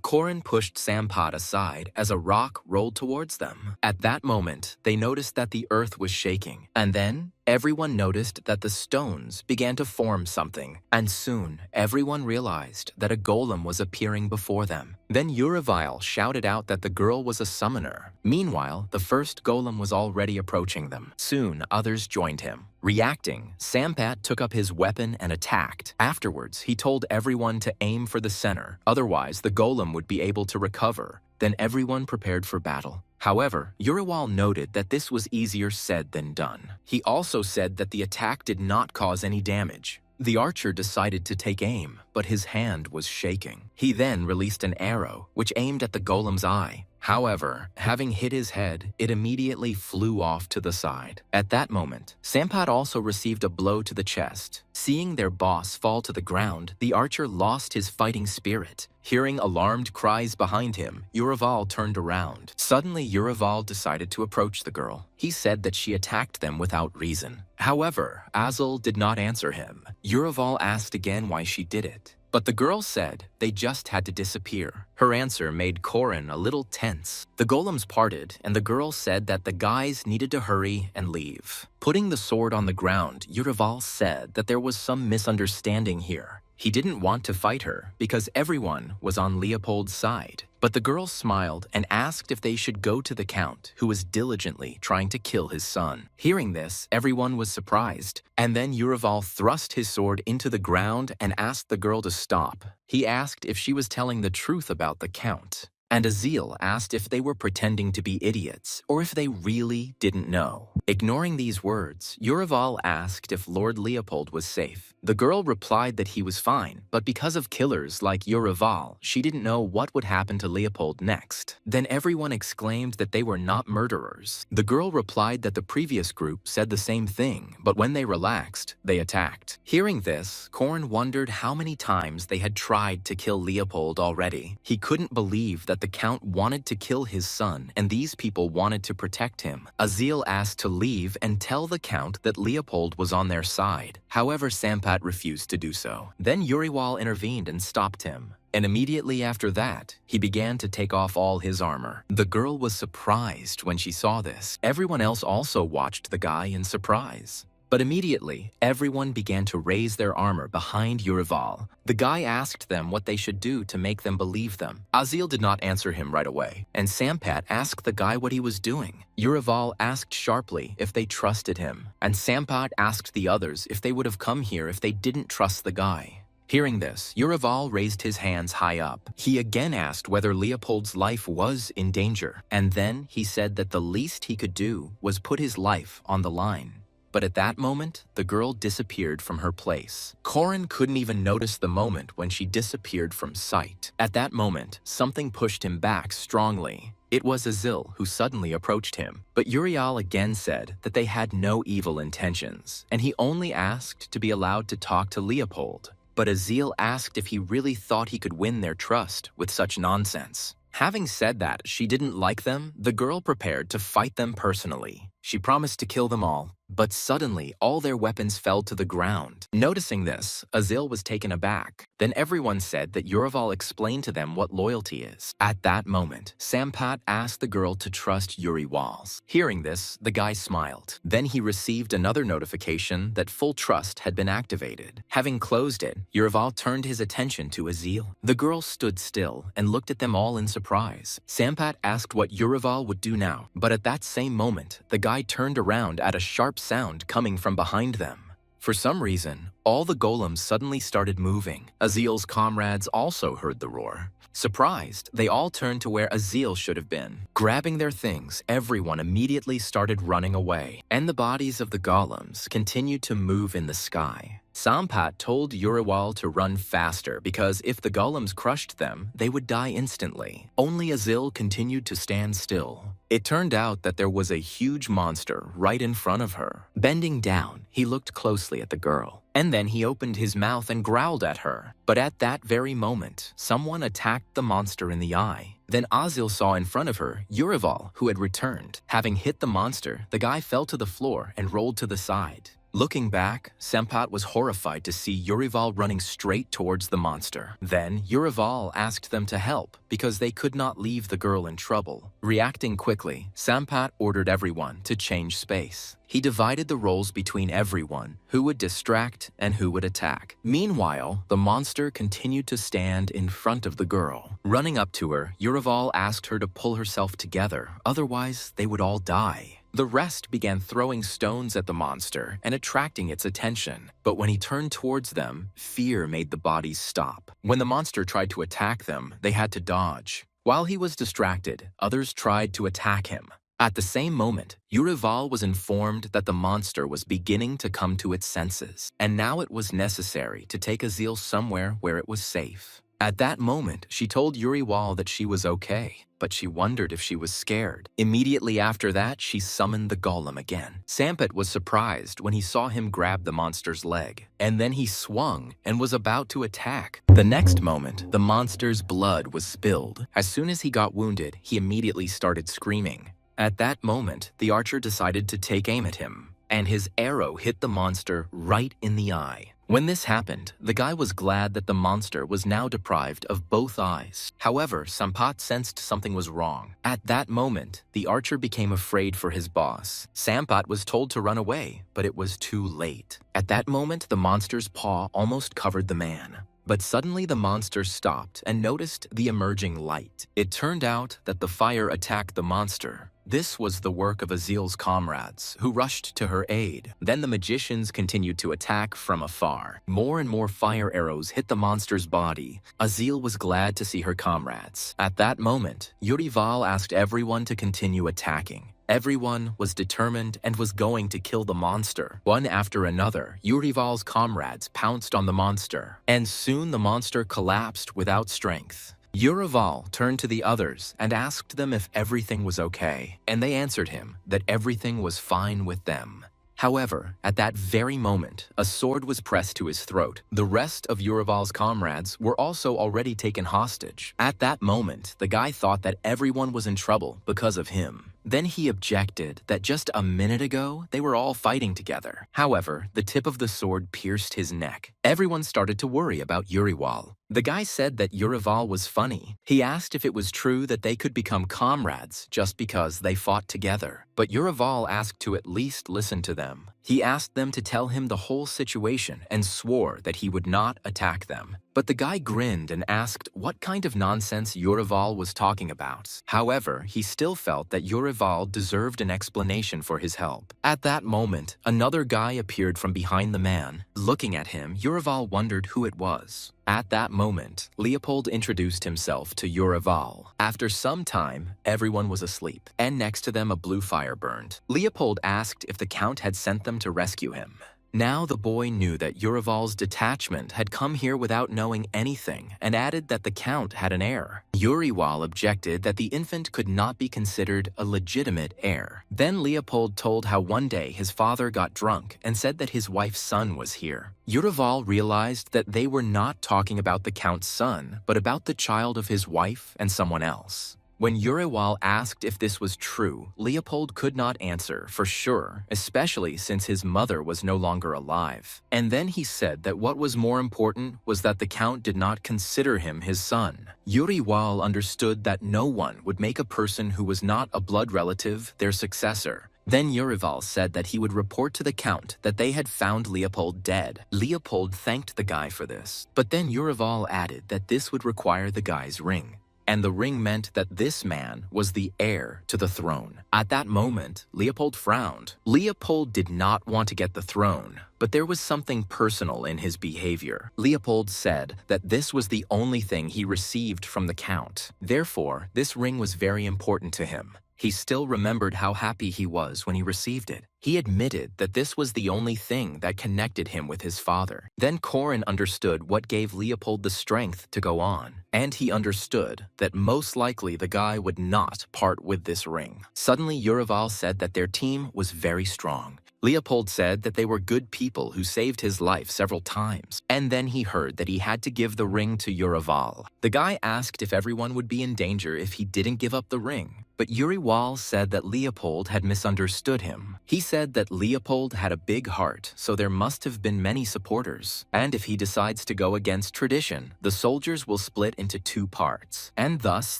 Korin pushed Sampat aside as a rock rolled towards them. At that moment, they noticed that the earth was shaking, and then everyone noticed that the stones began to form something, and soon everyone realized that a golem was appearing before them. Then Urival shouted out that the girl was a summoner. Meanwhile, the first golem was already approaching them. Soon, others joined him. Reacting, Sampat took up his weapon and attacked. Afterwards, he told everyone to aim for the center, otherwise the golem would be able to recover. Then everyone prepared for battle. However, Uriwal noted that this was easier said than done. He also said that the attack did not cause any damage. The archer decided to take aim, but his hand was shaking. He then released an arrow, which aimed at the golem's eye. However, having hit his head, it immediately flew off to the side. At that moment, Sampat also received a blow to the chest. Seeing their boss fall to the ground, the archer lost his fighting spirit. Hearing alarmed cries behind him, Urival turned around. Suddenly, Urival decided to approach the girl. He said that she attacked them without reason. However, Azel did not answer him. Urival asked again why she did it, but the girl said they just had to disappear. Her answer made Korin a little tense. The golems parted, and the girl said that the guys needed to hurry and leave. Putting the sword on the ground, Urival said that there was some misunderstanding here. He didn't want to fight her because everyone was on Leopold's side. But the girl smiled and asked if they should go to the Count, who was diligently trying to kill his son. Hearing this, everyone was surprised, and then Urival thrust his sword into the ground and asked the girl to stop. He asked if she was telling the truth about the Count, and Azil asked if they were pretending to be idiots or if they really didn't know. Ignoring these words, Urival asked if Lord Leopold was safe. The girl replied that he was fine, but because of killers like Urival, she didn't know what would happen to Leopold next. Then everyone exclaimed that they were not murderers. The girl replied that the previous group said the same thing, but when they relaxed, they attacked. Hearing this, Korin wondered how many times they had tried to kill Leopold already. He couldn't believe that the Count wanted to kill his son, and these people wanted to protect him. Azil asked to leave and tell the Count that Leopold was on their side. However, Sampat refused to do so. Then Uriwal intervened and stopped him. And immediately after that, he began to take off all his armor. The girl was surprised when she saw this. Everyone else also watched the guy in surprise. But immediately, everyone began to raise their armor behind Yurival. The guy asked them what they should do to make them believe them. Azil did not answer him right away, and Sampat asked the guy what he was doing. Yurival asked sharply if they trusted him, and Sampat asked the others if they would have come here if they didn't trust the guy. Hearing this, Yurival raised his hands high up. He again asked whether Leopold's life was in danger, and then he said that the least he could do was put his life on the line. But at that moment, the girl disappeared from her place. Corin couldn't even notice the moment when she disappeared from sight. At that moment, something pushed him back strongly. It was Azil who suddenly approached him, but Uriel again said that they had no evil intentions, and he only asked to be allowed to talk to Leopold. But Azil asked if he really thought he could win their trust with such nonsense. Having said that she didn't like them, the girl prepared to fight them personally. She promised to kill them all, but suddenly all their weapons fell to the ground. Noticing this, Azil was taken aback. Then everyone said that Yurival explained to them what loyalty is. At that moment, Sampat asked the girl to trust Yurival. Hearing this, the guy smiled. Then he received another notification that full trust had been activated. Having closed it, Yurival turned his attention to Azil. The girl stood still and looked at them all in surprise. Sampat asked what Yurival would do now, but at that same moment, the guy turned around at a sharp sound coming from behind them. For some reason, all the golems suddenly started moving. Azil's comrades also heard the roar. Surprised, they all turned to where Azil should have been. Grabbing their things, everyone immediately started running away, and the bodies of the golems continued to move in the sky. Sampat told Yurival to run faster because if the golems crushed them, they would die instantly. Only Azil continued to stand still. It turned out that there was a huge monster right in front of her. Bending down, he looked closely at the girl, and then he opened his mouth and growled at her. But at that very moment, someone attacked the monster in the eye. Then Azil saw in front of her Yurival, who had returned. Having hit the monster, the guy fell to the floor and rolled to the side. Looking back, Sampat was horrified to see Yurival running straight towards the monster. Then, Yurival asked them to help because they could not leave the girl in trouble. Reacting quickly, Sampat ordered everyone to change space. He divided the roles between everyone who would distract and who would attack. Meanwhile, the monster continued to stand in front of the girl. Running up to her, Yurival asked her to pull herself together, otherwise they would all die. The rest began throwing stones at the monster and attracting its attention. But when he turned towards them, fear made the bodies stop. When the monster tried to attack them, they had to dodge. While he was distracted, others tried to attack him. At the same moment, Yurival was informed that the monster was beginning to come to its senses, and now it was necessary to take Azil somewhere where it was safe. At that moment, she told Yurival that she was okay, but she wondered if she was scared. Immediately after that, she summoned the golem again. Sampat was surprised when he saw him grab the monster's leg, and then he swung and was about to attack. The next moment, the monster's blood was spilled. As soon as he got wounded, he immediately started screaming. At that moment, the archer decided to take aim at him, and his arrow hit the monster right in the eye. When this happened, the guy was glad that the monster was now deprived of both eyes. However, Sampat sensed something was wrong. At that moment, the archer became afraid for his boss. Sampat was told to run away, but it was too late. At that moment, the monster's paw almost covered the man. But suddenly the monster stopped and noticed the emerging light. It turned out that the fire attacked the monster. This was the work of Azil's comrades, who rushed to her aid. Then the magicians continued to attack from afar. More and more fire arrows hit the monster's body. Azil was glad to see her comrades. At that moment, Yurival asked everyone to continue attacking. Everyone was determined and was going to kill the monster. One after another, Yurival's comrades pounced on the monster, and soon the monster collapsed without strength. Yurival turned to the others and asked them if everything was okay, and they answered him that everything was fine with them. However, at that very moment, a sword was pressed to his throat. The rest of Yurival's comrades were also already taken hostage. At that moment, the guy thought that everyone was in trouble because of him. Then he objected that just a minute ago, they were all fighting together. However, the tip of the sword pierced his neck. Everyone started to worry about Yurival. The guy said that Yurival was funny. He asked if it was true that they could become comrades just because they fought together. But Yurival asked to at least listen to them. He asked them to tell him the whole situation and swore that he would not attack them. But the guy grinned and asked what kind of nonsense Yurival was talking about. However, he still felt that Yurival deserved an explanation for his help. At that moment, another guy appeared from behind the man. Looking at him, Yurival wondered who it was. At that moment, Leopold introduced himself to Yurival. After some time, everyone was asleep, and next to them a blue fire burned. Leopold asked if the Count had sent them to rescue him. Now the boy knew that Yurival's detachment had come here without knowing anything and added that the Count had an heir. Yurival objected that the infant could not be considered a legitimate heir. Then Leopold told how one day his father got drunk and said that his wife's son was here. Yurival realized that they were not talking about the Count's son, but about the child of his wife and someone else. When Yurival asked if this was true, Leopold could not answer for sure, especially since his mother was no longer alive. And then he said that what was more important was that the Count did not consider him his son. Yurival understood that no one would make a person who was not a blood relative their successor. Then Yurival said that he would report to the Count that they had found Leopold dead. Leopold thanked the guy for this, but then Yurival added that this would require the guy's ring. And the ring meant that this man was the heir to the throne. At that moment, Leopold frowned. Leopold did not want to get the throne, but there was something personal in his behavior. Leopold said that this was the only thing he received from the Count. Therefore, this ring was very important to him. He still remembered how happy he was when he received it. He admitted that this was the only thing that connected him with his father. Then Corin understood what gave Leopold the strength to go on, and he understood that most likely the guy would not part with this ring. Suddenly, Yurival said that their team was very strong. Leopold said that they were good people who saved his life several times, and then he heard that he had to give the ring to Yurival. The guy asked if everyone would be in danger if he didn't give up the ring, but Yurival said that Leopold had misunderstood him. He said that Leopold had a big heart, so there must have been many supporters, and if he decides to go against tradition, the soldiers will split into two parts, and thus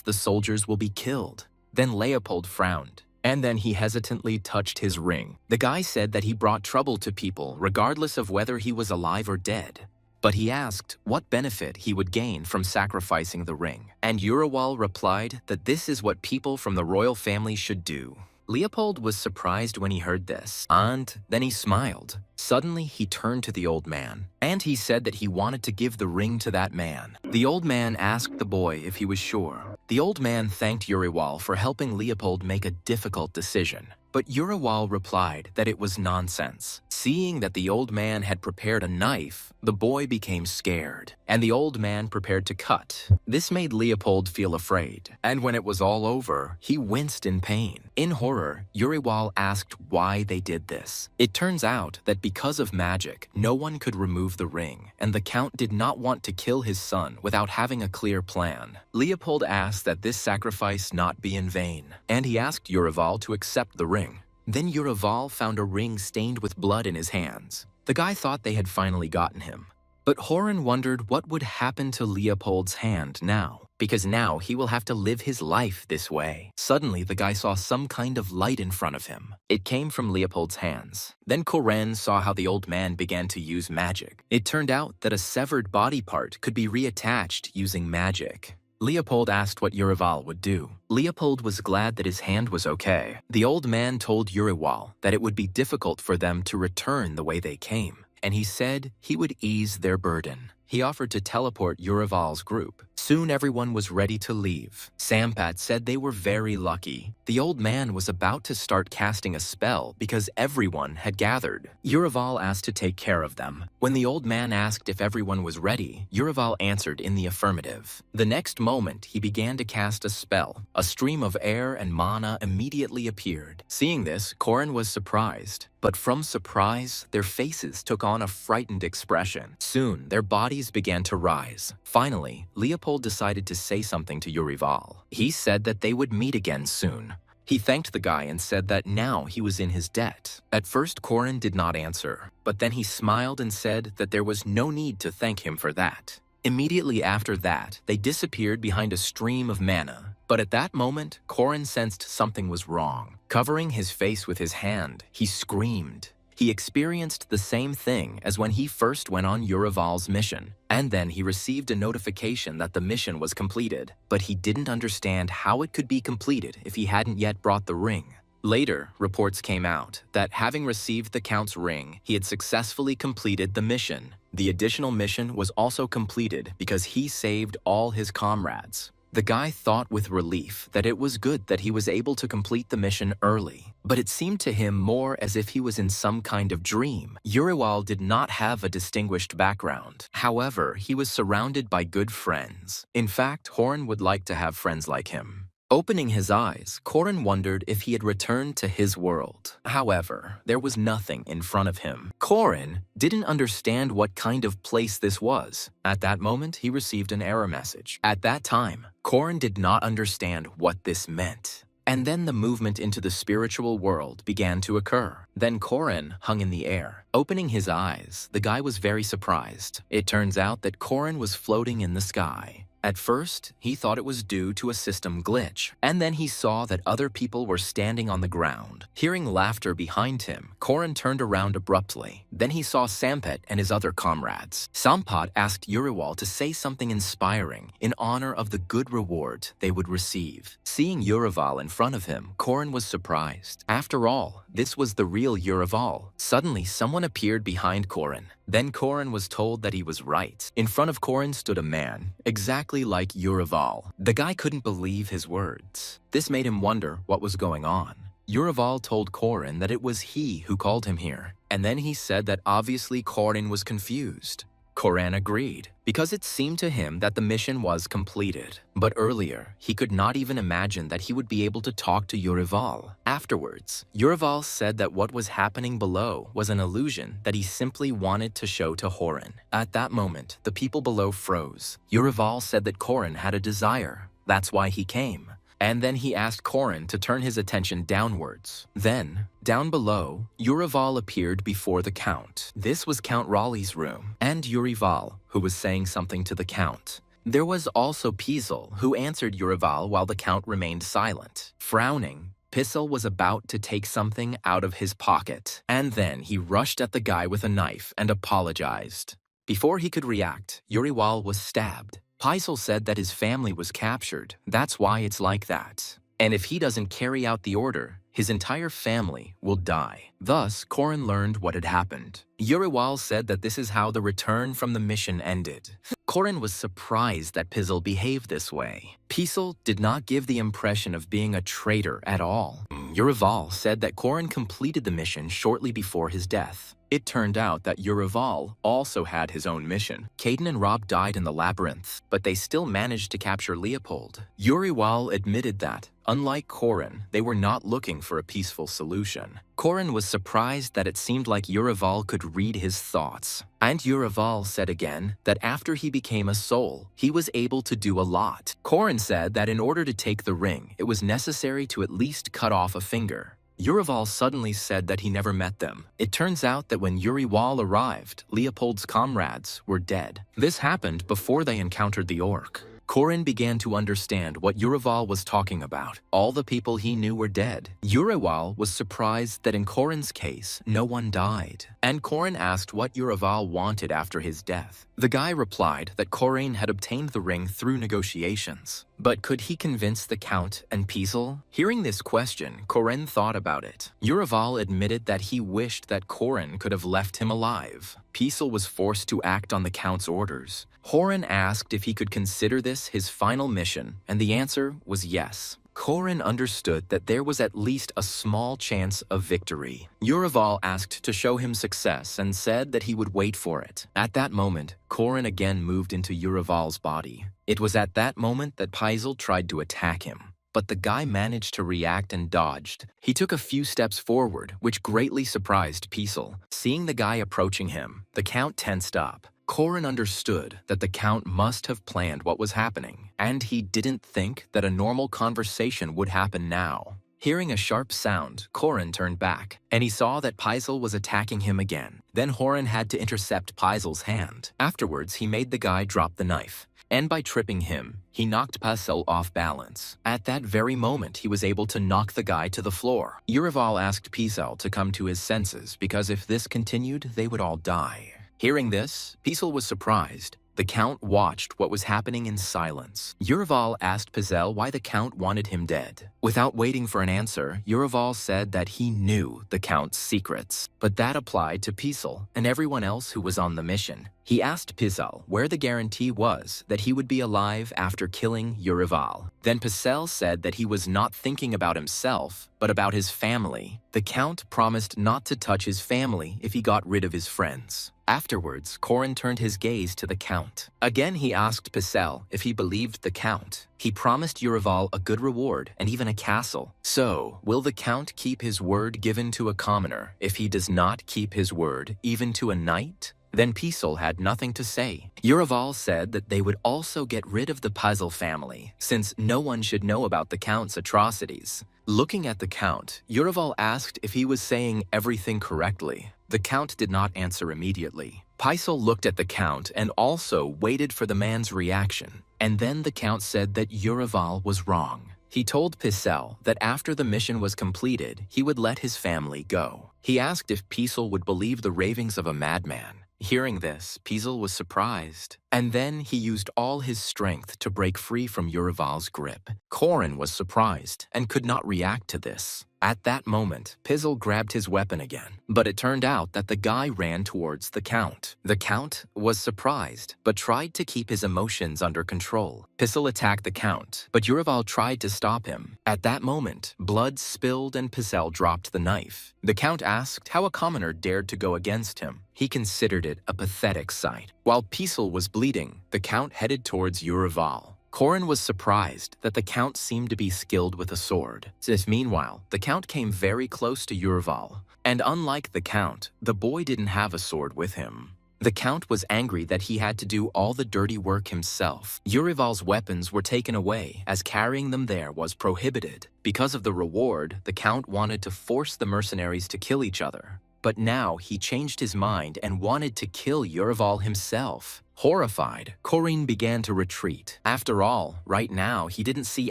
the soldiers will be killed. Then Leopold frowned. And then he hesitantly touched his ring. The guy said that he brought trouble to people regardless of whether he was alive or dead. But he asked what benefit he would gain from sacrificing the ring. And Yurival replied that this is what people from the royal family should do. Leopold was surprised when he heard this, and then he smiled. Suddenly, he turned to the old man, and he said that he wanted to give the ring to that man. The old man asked the boy if he was sure. The old man thanked Yurival for helping Leopold make a difficult decision. But Yurival replied that it was nonsense. Seeing that the old man had prepared a knife, the boy became scared, and the old man prepared to cut. This made Leopold feel afraid, and when it was all over, he winced in pain. In horror, Yurival asked why they did this. It turns out that because of magic, no one could remove the ring, and the Count did not want to kill his son without having a clear plan. Leopold asked that this sacrifice not be in vain, and he asked Yurival to accept the ring. Then Yurival found a ring stained with blood in his hands. The guy thought they had finally gotten him. But Horan wondered what would happen to Leopold's hand now, because now he will have to live his life this way. Suddenly, the guy saw some kind of light in front of him. It came from Leopold's hands. Then Koren saw how the old man began to use magic. It turned out that a severed body part could be reattached using magic. Leopold asked what Yurival would do. Leopold was glad that his hand was okay. The old man told Yurival that it would be difficult for them to return the way they came, and he said he would ease their burden. He offered to teleport Yurival's group. Soon everyone was ready to leave. Sampat said they were very lucky. The old man was about to start casting a spell because everyone had gathered. Yurival asked to take care of them. When the old man asked if everyone was ready, Yurival answered in the affirmative. The next moment, he began to cast a spell. A stream of air and mana immediately appeared. Seeing this, Korin was surprised. But from surprise, their faces took on a frightened expression. Soon, their bodies began to rise. Finally, Leopold decided to say something to Yurival. He said that they would meet again soon. He thanked the guy and said that now he was in his debt. At first, Korin did not answer, but then he smiled and said that there was no need to thank him for that. Immediately after that, they disappeared behind a stream of mana. But at that moment, Korin sensed something was wrong. Covering his face with his hand, he screamed. He experienced the same thing as when he first went on Urival's mission, and then he received a notification that the mission was completed, but he didn't understand how it could be completed if he hadn't yet brought the ring. Later, reports came out that having received the Count's ring, he had successfully completed the mission. The additional mission was also completed because he saved all his comrades. The guy thought with relief that it was good that he was able to complete the mission early, but it seemed to him more as if he was in some kind of dream. Urival did not have a distinguished background. However, he was surrounded by good friends. In fact, Horin would like to have friends like him. Opening his eyes, Korin wondered if he had returned to his world. However, there was nothing in front of him. Korin didn't understand what kind of place this was. At that moment, he received an error message. At that time, Korin did not understand what this meant. And then the movement into the spiritual world began to occur. Then Korin hung in the air. Opening his eyes, the guy was very surprised. It turns out that Korin was floating in the sky. At first, he thought it was due to a system glitch, and then he saw that other people were standing on the ground. Hearing laughter behind him, Korin turned around abruptly. Then he saw Sampet and his other comrades. Sampet asked Urival to say something inspiring in honor of the good reward they would receive. Seeing Urival in front of him, Korin was surprised. After all, this was the real Urival. Suddenly, someone appeared behind Korin. Then Korin was told that he was right. In front of Korin stood a man, exactly like Urival. The guy couldn't believe his words. This made him wonder what was going on. Urival told Korin that it was he who called him here, and then he said that obviously Korin was confused. Korin agreed, because it seemed to him that the mission was completed. But earlier, he could not even imagine that he would be able to talk to Urival. Afterwards, Urival said that what was happening below was an illusion that he simply wanted to show to Horin. At that moment, the people below froze. Urival said that Korin had a desire. That's why he came. And then he asked Korin to turn his attention downwards. Then, down below, Urival appeared before the Count. This was Count Raleigh's room, and Urival, who was saying something to the Count. There was also Pizel, who answered Urival while the Count remained silent. Frowning, Pizel was about to take something out of his pocket, and then he rushed at the guy with a knife and apologized. Before he could react, Urival was stabbed. Pizel said that his family was captured. That's why it's like that. And if he doesn't carry out the order, his entire family will die. Thus, Korin learned what had happened. Urival said that this is how the return from the mission ended. Korin was surprised that Pizel behaved this way. Pizel did not give the impression of being a traitor at all. Urival said that Korin completed the mission shortly before his death. It turned out that Urival also had his own mission. Caden and Rob died in the labyrinth, but they still managed to capture Leopold. Urival admitted that, unlike Korin, they were not looking for a peaceful solution. Korin was surprised that it seemed like Urival could read his thoughts. And Urival said again that after he became a soul, he was able to do a lot. Korin said that in order to take the ring, it was necessary to at least cut off a finger. Urival suddenly said that he never met them. It turns out that when Urival arrived, Leopold's comrades were dead. This happened before they encountered the orc. Korin began to understand what Urival was talking about. All the people he knew were dead. Urival was surprised that in Korin's case, no one died. And Korin asked what Urival wanted after his death. The guy replied that Korin had obtained the ring through negotiations. But could he convince the Count and Pizel? Hearing this question, Korin thought about it. Urival admitted that he wished that Korin could have left him alive. Pizel was forced to act on the Count's orders. Horin asked if he could consider this his final mission, and the answer was yes. Korin understood that there was at least a small chance of victory. Urival asked to show him success and said that he would wait for it. At that moment, Korin again moved into Urival's body. It was at that moment that Pizel tried to attack him. But the guy managed to react and dodged. He took a few steps forward, which greatly surprised Pizel. Seeing the guy approaching him, the Count tensed up. Korin understood that the Count must have planned what was happening, and he didn't think that a normal conversation would happen now. Hearing a sharp sound, Korin turned back, and he saw that Paisel was attacking him again. Then Horan had to intercept Paisel's hand. Afterwards, he made the guy drop the knife, and by tripping him, he knocked Paisel off balance. At that very moment, he was able to knock the guy to the floor. Urival asked Paisel to come to his senses because if this continued, they would all die. Hearing this, Paisel was surprised. The Count watched what was happening in silence. Urival asked Paisel why the Count wanted him dead. Without waiting for an answer, Urival said that he knew the Count's secrets. But that applied to Paisel and everyone else who was on the mission. He asked Paisel where the guarantee was that he would be alive after killing Urival. Then Paisel said that he was not thinking about himself, but about his family. The Count promised not to touch his family if he got rid of his friends. Afterwards, Korin turned his gaze to the Count. Again, he asked Paisel if he believed the Count. He promised Urival a good reward and even a castle. So, will the Count keep his word given to a commoner if he does not keep his word even to a knight? Then Paisel had nothing to say. Urival said that they would also get rid of the Paisel family, since no one should know about the Count's atrocities. Looking at the Count, Urival asked if he was saying everything correctly. The Count did not answer immediately. Paisel looked at the Count and also waited for the man's reaction. And then the Count said that Urival was wrong. He told Paisel that after the mission was completed, he would let his family go. He asked if Paisel would believe the ravings of a madman. Hearing this, Paisel was surprised, and then he used all his strength to break free from Urival's grip. Korin was surprised and could not react to this. At that moment, Paisel grabbed his weapon again, but it turned out that the guy ran towards the Count. The Count was surprised, but tried to keep his emotions under control. Paisel attacked the Count, but Urival tried to stop him. At that moment, blood spilled and Paisel dropped the knife. The Count asked how a commoner dared to go against him. He considered it a pathetic sight. While Paisel was bleeding, the Count headed towards Urival. Korin was surprised that the Count seemed to be skilled with a sword. Meanwhile, the Count came very close to Urival, and unlike the Count, the boy didn't have a sword with him. The Count was angry that he had to do all the dirty work himself. Urival's weapons were taken away, as carrying them there was prohibited. Because of the reward, the Count wanted to force the mercenaries to kill each other. But now he changed his mind and wanted to kill Urival himself. Horrified, Korin began to retreat. After all, right now he didn't see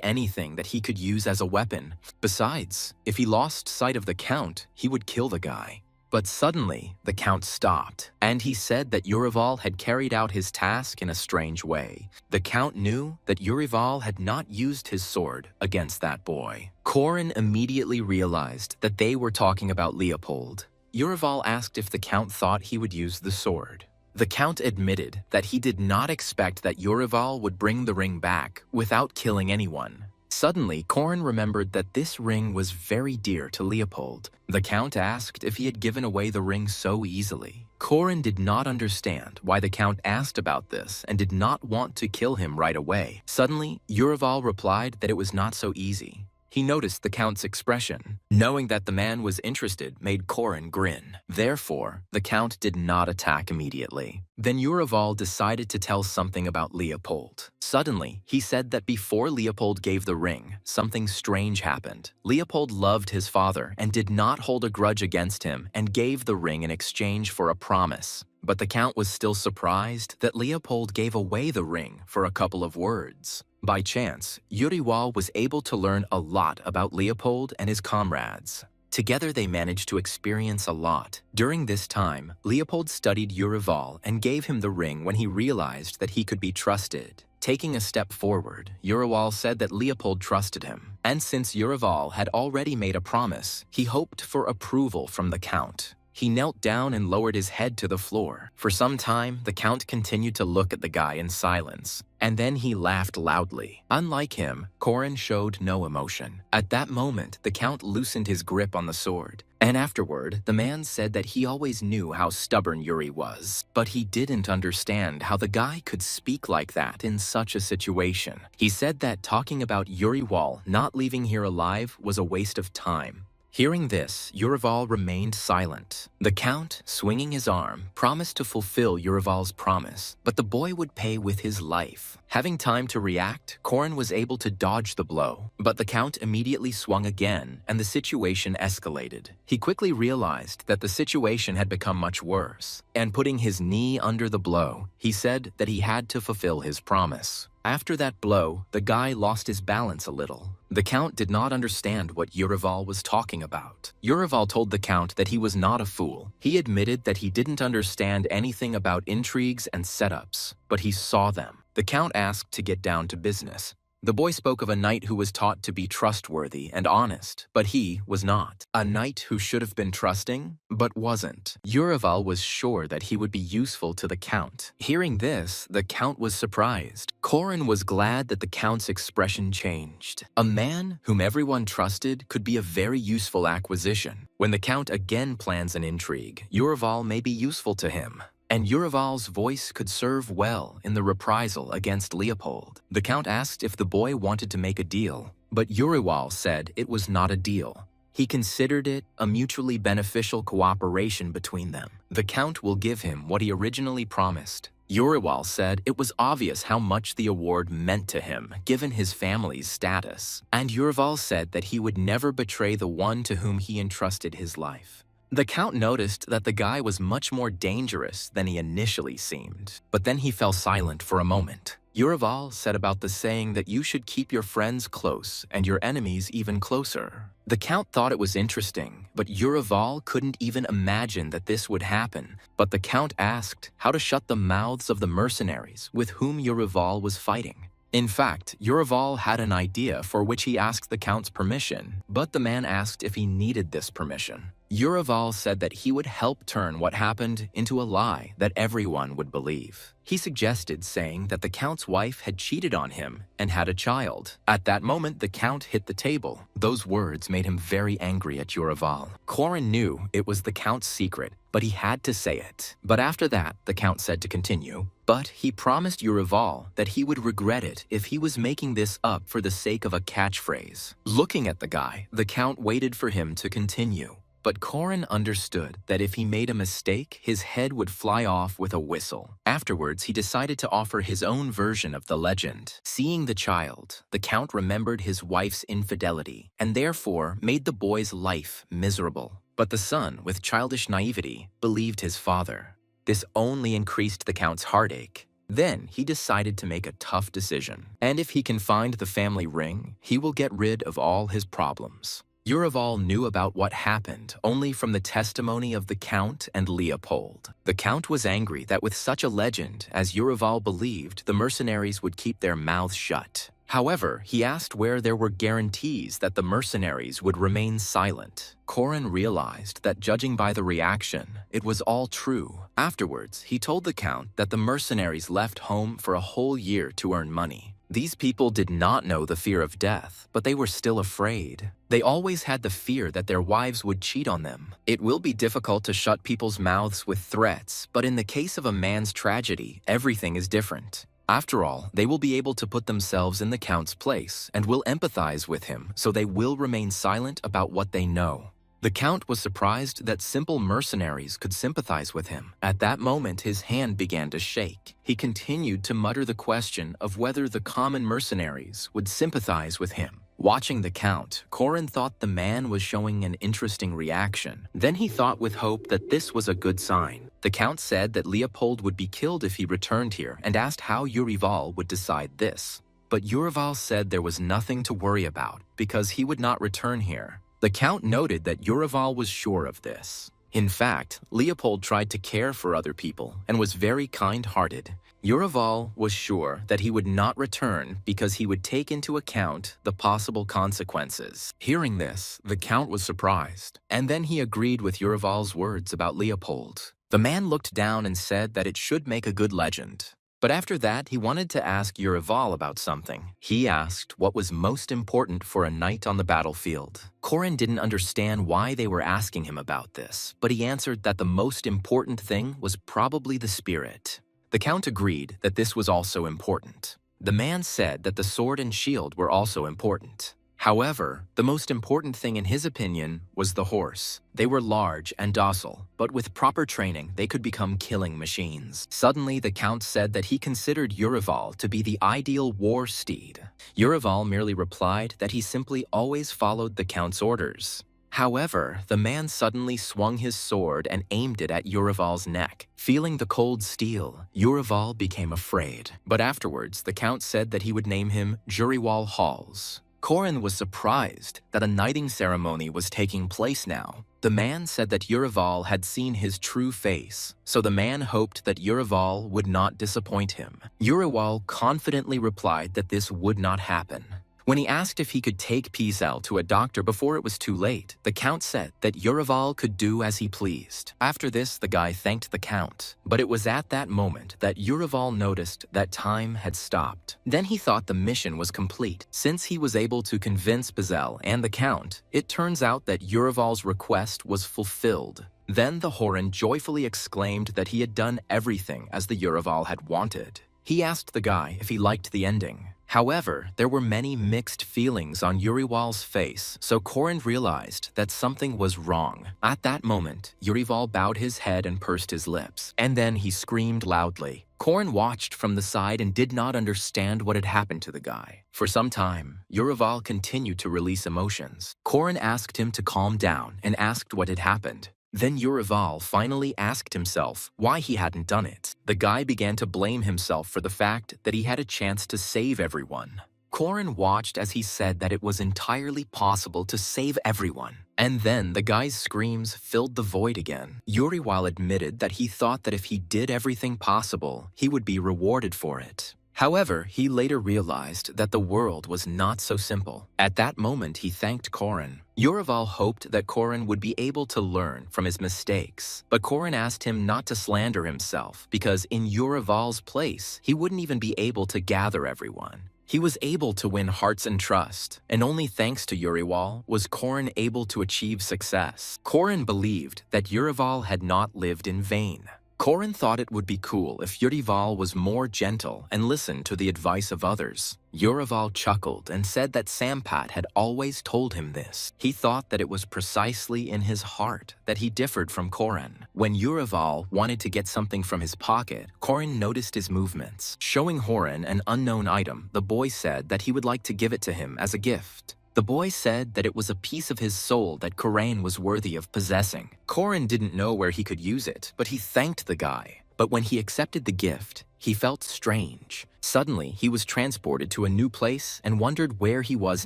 anything that he could use as a weapon. Besides, if he lost sight of the Count, he would kill the guy. But suddenly, the Count stopped, and he said that Urival had carried out his task in a strange way. The Count knew that Urival had not used his sword against that boy. Korin immediately realized that they were talking about Leopold. Urival asked if the Count thought he would use the sword. The Count admitted that he did not expect that Urival would bring the ring back without killing anyone. Suddenly, Korin remembered that this ring was very dear to Leopold. The Count asked if he had given away the ring so easily. Korin did not understand why the Count asked about this and did not want to kill him right away. Suddenly, Urival replied that it was not so easy. He noticed the Count's expression. Knowing that the man was interested made Korin grin. Therefore, the Count did not attack immediately. Then Urival decided to tell something about Leopold. Suddenly, he said that before Leopold gave the ring, something strange happened. Leopold loved his father and did not hold a grudge against him and gave the ring in exchange for a promise. But the Count was still surprised that Leopold gave away the ring for a couple of words. By chance, Urival was able to learn a lot about Leopold and his comrades. Together they managed to experience a lot. During this time, Leopold studied Urival and gave him the ring when he realized that he could be trusted. Taking a step forward, Urival said that Leopold trusted him. And since Urival had already made a promise, he hoped for approval from the Count. He knelt down and lowered his head to the floor. For some time, the Count continued to look at the guy in silence, and then he laughed loudly. Unlike him, Korin showed no emotion. At that moment, the Count loosened his grip on the sword, and afterward, the man said that he always knew how stubborn Yuri was, but he didn't understand how the guy could speak like that in such a situation. He said that talking about Urival not leaving here alive was a waste of time. Hearing this, Urival remained silent. The Count, swinging his arm, promised to fulfill Urival's promise, but the boy would pay with his life. Having time to react, Korin was able to dodge the blow, but the Count immediately swung again, and the situation escalated. He quickly realized that the situation had become much worse, and putting his knee under the blow, he said that he had to fulfill his promise. After that blow, the guy lost his balance a little. The Count did not understand what Urival was talking about. Urival told the Count that he was not a fool. He admitted that he didn't understand anything about intrigues and setups, but he saw them. The Count asked to get down to business. The boy spoke of a knight who was taught to be trustworthy and honest, but he was not. A knight who should have been trusting, but wasn't. Urival was sure that he would be useful to the Count. Hearing this, the Count was surprised. Korin was glad that the Count's expression changed. A man whom everyone trusted could be a very useful acquisition. When the Count again plans an intrigue, Urival may be useful to him. And Urival's voice could serve well in the reprisal against Leopold. The Count asked if the boy wanted to make a deal, but Urival said it was not a deal. He considered it a mutually beneficial cooperation between them. The Count will give him what he originally promised. Urival said it was obvious how much the award meant to him, given his family's status. And Urival said that he would never betray the one to whom he entrusted his life. The Count noticed that the guy was much more dangerous than he initially seemed, but then he fell silent for a moment. Urival said about the saying that you should keep your friends close and your enemies even closer. The Count thought it was interesting, but Urival couldn't even imagine that this would happen. But the Count asked how to shut the mouths of the mercenaries with whom Urival was fighting. In fact, Urival had an idea for which he asked the Count's permission, but the man asked if he needed this permission. Urival said that he would help turn what happened into a lie that everyone would believe. He suggested saying that the Count's wife had cheated on him and had a child. At that moment, the Count hit the table. Those words made him very angry at Urival. Korin knew it was the Count's secret, but he had to say it. But after that, the Count said to continue. But he promised Urival that he would regret it if he was making this up for the sake of a catchphrase. Looking at the guy, the Count waited for him to continue. But Korin understood that if he made a mistake, his head would fly off with a whistle. Afterwards, he decided to offer his own version of the legend. Seeing the child, the Count remembered his wife's infidelity and therefore made the boy's life miserable. But the son, with childish naivety, believed his father. This only increased the Count's heartache. Then he decided to make a tough decision. And if he can find the family ring, he will get rid of all his problems. Urival knew about what happened only from the testimony of the Count and Leopold. The Count was angry that with such a legend as Urival believed, the mercenaries would keep their mouths shut. However, he asked where there were guarantees that the mercenaries would remain silent. Korin realized that judging by the reaction, it was all true. Afterwards, he told the Count that the mercenaries left home for a whole year to earn money. These people did not know the fear of death, but they were still afraid. They always had the fear that their wives would cheat on them. It will be difficult to shut people's mouths with threats, but in the case of a man's tragedy, everything is different. After all, they will be able to put themselves in the Count's place and will empathize with him, so they will remain silent about what they know. The Count was surprised that simple mercenaries could sympathize with him. At that moment, his hand began to shake. He continued to mutter the question of whether the common mercenaries would sympathize with him. Watching the Count, Korin thought the man was showing an interesting reaction. Then he thought with hope that this was a good sign. The Count said that Leopold would be killed if he returned here and asked how Urival would decide this. But Urival said there was nothing to worry about because he would not return here. The Count noted that Urival was sure of this. In fact, Leopold tried to care for other people and was very kind-hearted. Urival was sure that he would not return because he would take into account the possible consequences. Hearing this, the Count was surprised, and then he agreed with Urival's words about Leopold. The man looked down and said that it should make a good legend. But after that, he wanted to ask Urival about something. He asked what was most important for a knight on the battlefield. Korin didn't understand why they were asking him about this, but he answered that the most important thing was probably the spirit. The Count agreed that this was also important. The man said that the sword and shield were also important. However, the most important thing in his opinion was the horse. They were large and docile, but with proper training, they could become killing machines. Suddenly, the Count said that he considered Urival to be the ideal war steed. Urival merely replied that he simply always followed the Count's orders. However, the man suddenly swung his sword and aimed it at Urival's neck. Feeling the cold steel, Urival became afraid. But afterwards, the Count said that he would name him Juriwal Halls. Korin was surprised that a knighting ceremony was taking place now. The man said that Urival had seen his true face, so the man hoped that Urival would not disappoint him. Urival confidently replied that this would not happen. When he asked if he could take Pizel to a doctor before it was too late, the Count said that Urival could do as he pleased. After this, the guy thanked the Count, but it was at that moment that Urival noticed that time had stopped. Then he thought the mission was complete. Since he was able to convince Pizel and the Count, it turns out that Urival's request was fulfilled. Then the Horan joyfully exclaimed that he had done everything as the Urival had wanted. He asked the guy if he liked the ending. However, there were many mixed feelings on Urival's face, so Korin realized that something was wrong. At that moment, Urival bowed his head and pursed his lips, and then he screamed loudly. Korin watched from the side and did not understand what had happened to the guy. For some time, Urival continued to release emotions. Korin asked him to calm down and asked what had happened. Then Urival finally asked himself why he hadn't done it. The guy began to blame himself for the fact that he had a chance to save everyone. Korin watched as he said that it was entirely possible to save everyone. And then the guy's screams filled the void again. Urival admitted that he thought that if he did everything possible, he would be rewarded for it. However, he later realized that the world was not so simple. At that moment, he thanked Korin. Urival hoped that Korin would be able to learn from his mistakes, but Korin asked him not to slander himself because in Urival's place, he wouldn't even be able to gather everyone. He was able to win hearts and trust, and only thanks to Urival was Korin able to achieve success. Korin believed that Urival had not lived in vain. Korin thought it would be cool if Urival was more gentle and listened to the advice of others. Urival chuckled and said that Sampat had always told him this. He thought that it was precisely in his heart that he differed from Korin. When Urival wanted to get something from his pocket, Korin noticed his movements. Showing Horan an unknown item, the boy said that he would like to give it to him as a gift. The boy said that it was a piece of his soul that Korin was worthy of possessing. Korin didn't know where he could use it, but he thanked the guy. But when he accepted the gift, he felt strange. Suddenly, he was transported to a new place and wondered where he was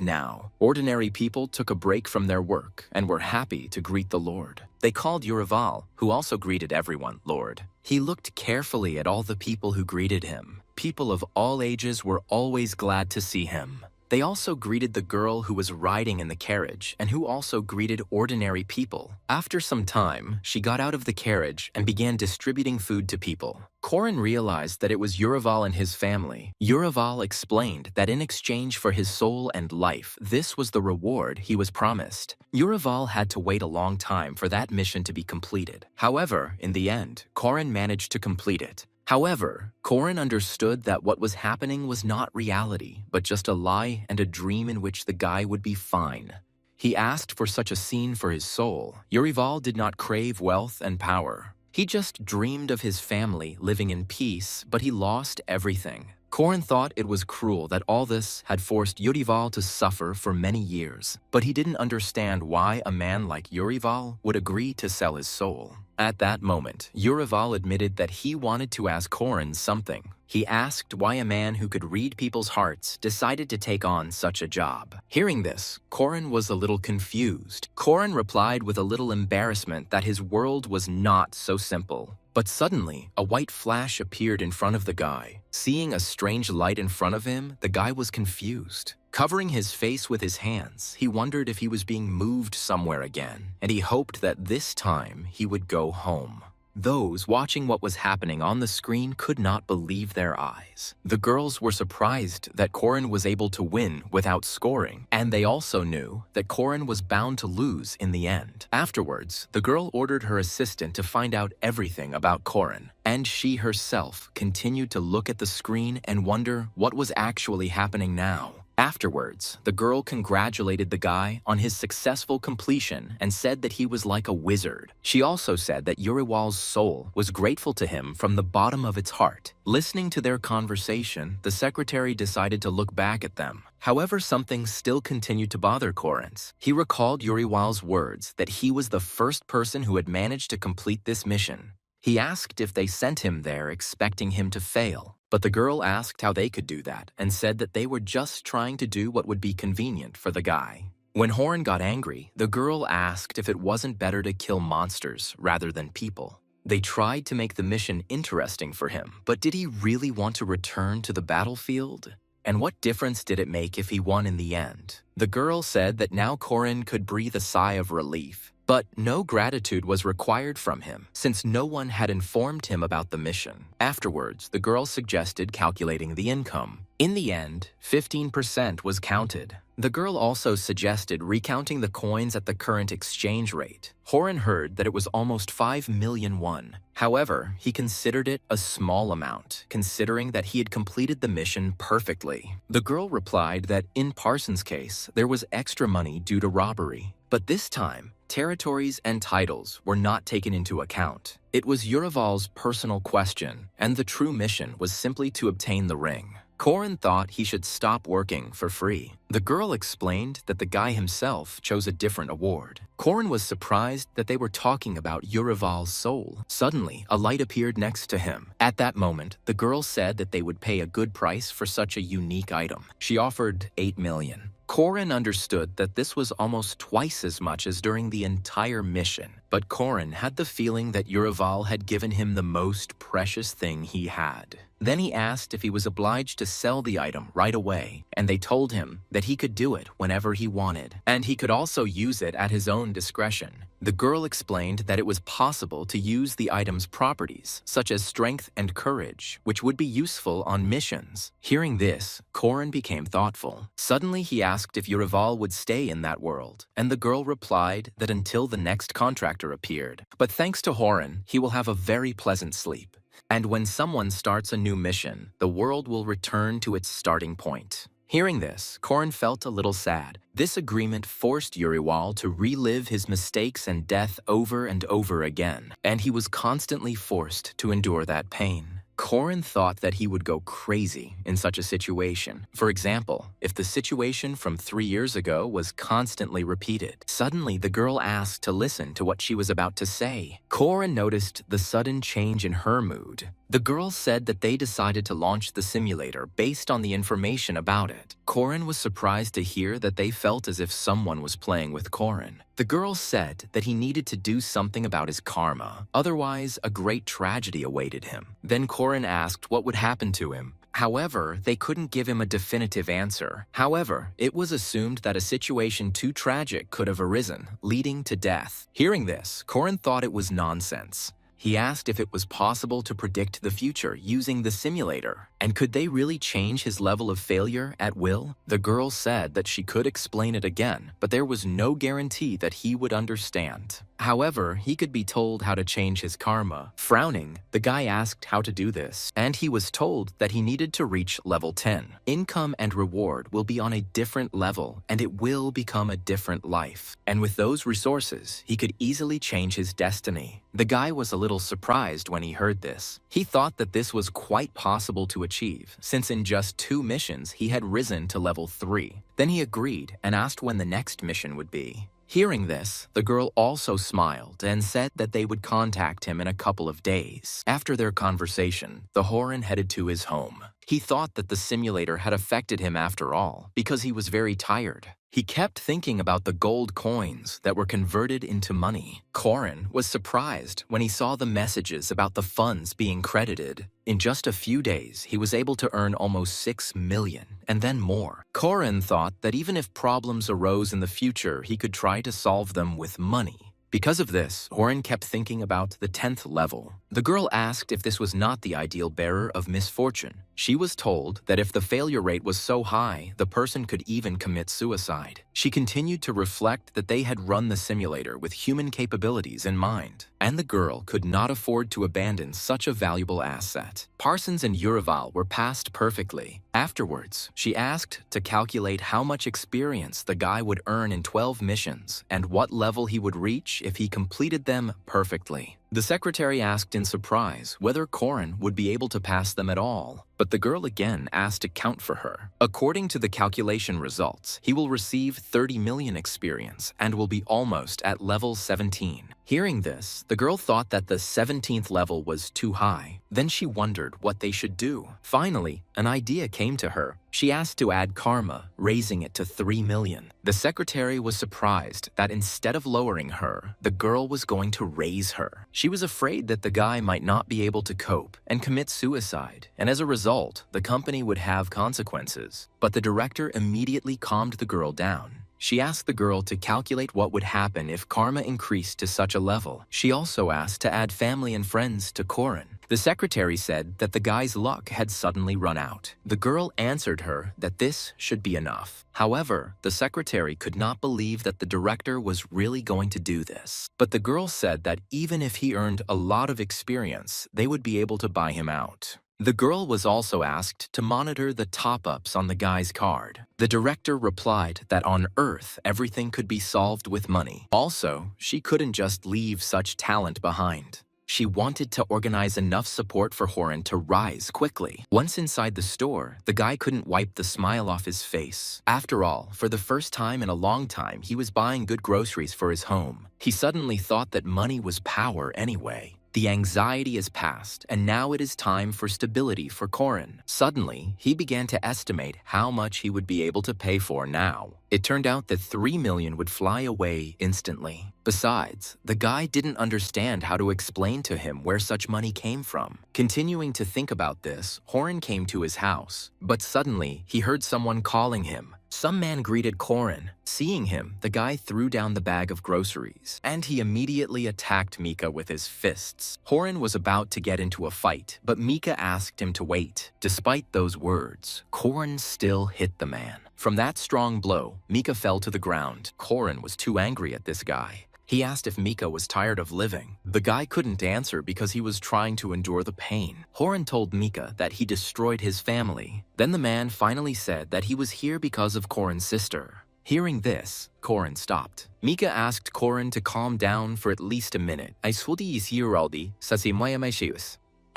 now. Ordinary people took a break from their work and were happy to greet the Lord. They called Urival, who also greeted everyone, Lord. He looked carefully at all the people who greeted him. People of all ages were always glad to see him. They also greeted the girl who was riding in the carriage and who also greeted ordinary people. After some time, she got out of the carriage and began distributing food to people. Korin realized that it was Urival and his family. Urival explained that in exchange for his soul and life, this was the reward he was promised. Urival had to wait a long time for that mission to be completed. However, in the end, Korin managed to complete it. However, Korin understood that what was happening was not reality, but just a lie and a dream in which the guy would be fine. He asked for such a scene for his soul. Urival did not crave wealth and power. He just dreamed of his family living in peace, but he lost everything. Korin thought it was cruel that all this had forced Urival to suffer for many years, but he didn't understand why a man like Urival would agree to sell his soul. At that moment, Urival admitted that he wanted to ask Korin something. He asked why a man who could read people's hearts decided to take on such a job. Hearing this, Korin was a little confused. Korin replied with a little embarrassment that his world was not so simple. But suddenly, a white flash appeared in front of the guy. Seeing a strange light in front of him, the guy was confused. Covering his face with his hands, he wondered if he was being moved somewhere again, and he hoped that this time he would go home. Those watching what was happening on the screen could not believe their eyes. The girls were surprised that Korin was able to win without scoring, and they also knew that Korin was bound to lose in the end. Afterwards, the girl ordered her assistant to find out everything about Korin, and she herself continued to look at the screen and wonder what was actually happening now. Afterwards, the girl congratulated the guy on his successful completion and said that he was like a wizard. She also said that Uriwal's soul was grateful to him from the bottom of its heart. Listening to their conversation, the secretary decided to look back at them. However, something still continued to bother Korens. He recalled Uriwal's words that he was the first person who had managed to complete this mission. He asked if they sent him there expecting him to fail, but the girl asked how they could do that and said that they were just trying to do what would be convenient for the guy. When Horan got angry, the girl asked if it wasn't better to kill monsters rather than people. They tried to make the mission interesting for him, but did he really want to return to the battlefield? And what difference did it make if he won in the end? The girl said that now Korin could breathe a sigh of relief. But no gratitude was required from him, since no one had informed him about the mission. Afterwards, the girl suggested calculating the income. In the end, 15% was counted. The girl also suggested recounting the coins at the current exchange rate. Horan heard that it was almost 5 million won. However, he considered it a small amount, considering that he had completed the mission perfectly. The girl replied that in Parsons' case, there was extra money due to robbery. But this time, territories and titles were not taken into account. It was Urival's personal question, and the true mission was simply to obtain the ring. Korin thought he should stop working for free. The girl explained that the guy himself chose a different award. Korin was surprised that they were talking about Urival's soul. Suddenly, a light appeared next to him. At that moment, the girl said that they would pay a good price for such a unique item. She offered 8 million. Korin understood that this was almost twice as much as during the entire mission, but Korin had the feeling that Urival had given him the most precious thing he had. Then he asked if he was obliged to sell the item right away, and they told him that he could do it whenever he wanted, and he could also use it at his own discretion. The girl explained that it was possible to use the item's properties, such as strength and courage, which would be useful on missions. Hearing this, Korin became thoughtful. Suddenly he asked if Urival would stay in that world, and the girl replied that until the next contractor appeared. But thanks to Horan, he will have a very pleasant sleep. And when someone starts a new mission, the world will return to its starting point. Hearing this, Korin felt a little sad. This agreement forced Uriwal to relive his mistakes and death over and over again, and he was constantly forced to endure that pain. Korin thought that he would go crazy in such a situation. For example, if the situation from 3 years ago was constantly repeated. Suddenly, the girl asked to listen to what she was about to say. Korin noticed the sudden change in her mood. The girl said that they decided to launch the simulator based on the information about it. Korin was surprised to hear that they felt as if someone was playing with Korin. The girl said that he needed to do something about his karma, otherwise a great tragedy awaited him. Then Korin asked what would happen to him. However, they couldn't give him a definitive answer. However, it was assumed that a situation too tragic could have arisen, leading to death. Hearing this, Korin thought it was nonsense. He asked if it was possible to predict the future using the simulator, and could they really change his level of failure at will? The girl said that she could explain it again, but there was no guarantee that he would understand. However, he could be told how to change his karma. Frowning, the guy asked how to do this, and he was told that he needed to reach level 10. Income and reward will be on a different level, and it will become a different life. And with those resources, he could easily change his destiny. The guy was a little surprised when he heard this. He thought that this was quite possible to achieve, since in just 2 missions he had risen to level 3. Then he agreed and asked when the next mission would be. Hearing this, the girl also smiled and said that they would contact him in a couple of days. After their conversation, the Horan headed to his home. He thought that the simulator had affected him after all, because he was very tired. He kept thinking about the gold coins that were converted into money. Korin was surprised when he saw the messages about the funds being credited. In just a few days, he was able to earn almost 6 million, and then more. Korin thought that even if problems arose in the future, he could try to solve them with money. Because of this, Horan kept thinking about the 10th level. The girl asked if this was not the ideal bearer of misfortune. She was told that if the failure rate was so high, the person could even commit suicide. She continued to reflect that they had run the simulator with human capabilities in mind, and the girl could not afford to abandon such a valuable asset. Parsons and Urival were passed perfectly. Afterwards, she asked to calculate how much experience the guy would earn in 12 missions and what level he would reach if he completed them perfectly. The secretary asked in surprise whether Corin would be able to pass them at all, but the girl again asked to count for her. According to the calculation results, he will receive 30 million experience and will be almost at level 17. Hearing this, the girl thought that the 17th level was too high. Then she wondered what they should do. Finally, an idea came to her. She asked to add karma, raising it to 3 million. The secretary was surprised that instead of lowering her, the girl was going to raise her. She was afraid that the guy might not be able to cope and commit suicide, and as a result, the company would have consequences. But the director immediately calmed the girl down. She asked the girl to calculate what would happen if karma increased to such a level. She also asked to add family and friends to Corin. The secretary said that the guy's luck had suddenly run out. The girl answered her that this should be enough. However, the secretary could not believe that the director was really going to do this. But the girl said that even if he earned a lot of experience, they would be able to buy him out. The girl was also asked to monitor the top-ups on the guy's card. The director replied that on Earth, everything could be solved with money. Also, she couldn't just leave such talent behind. She wanted to organize enough support for Horan to rise quickly. Once inside the store, the guy couldn't wipe the smile off his face. After all, for the first time in a long time, he was buying good groceries for his home. He suddenly thought that money was power anyway. The anxiety is past, and now it is time for stability for Corin. Suddenly, he began to estimate how much he would be able to pay for now. It turned out that 3 million would fly away instantly. Besides, the guy didn't understand how to explain to him where such money came from. Continuing to think about this, Horan came to his house, but suddenly he heard someone calling him. Some man greeted Corin. Seeing him, the guy threw down the bag of groceries, and he immediately attacked Mika with his fists. Horan was about to get into a fight, but Mika asked him to wait. Despite those words, Corin still hit the man. From that strong blow, Mika fell to the ground. Corin was too angry at this guy. He asked if Mika was tired of living. The guy couldn't answer because he was trying to endure the pain. Horan told Mika that he destroyed his family. Then the man finally said that he was here because of Corin's sister. Hearing this, Corin stopped. Mika asked Corin to calm down for at least a minute.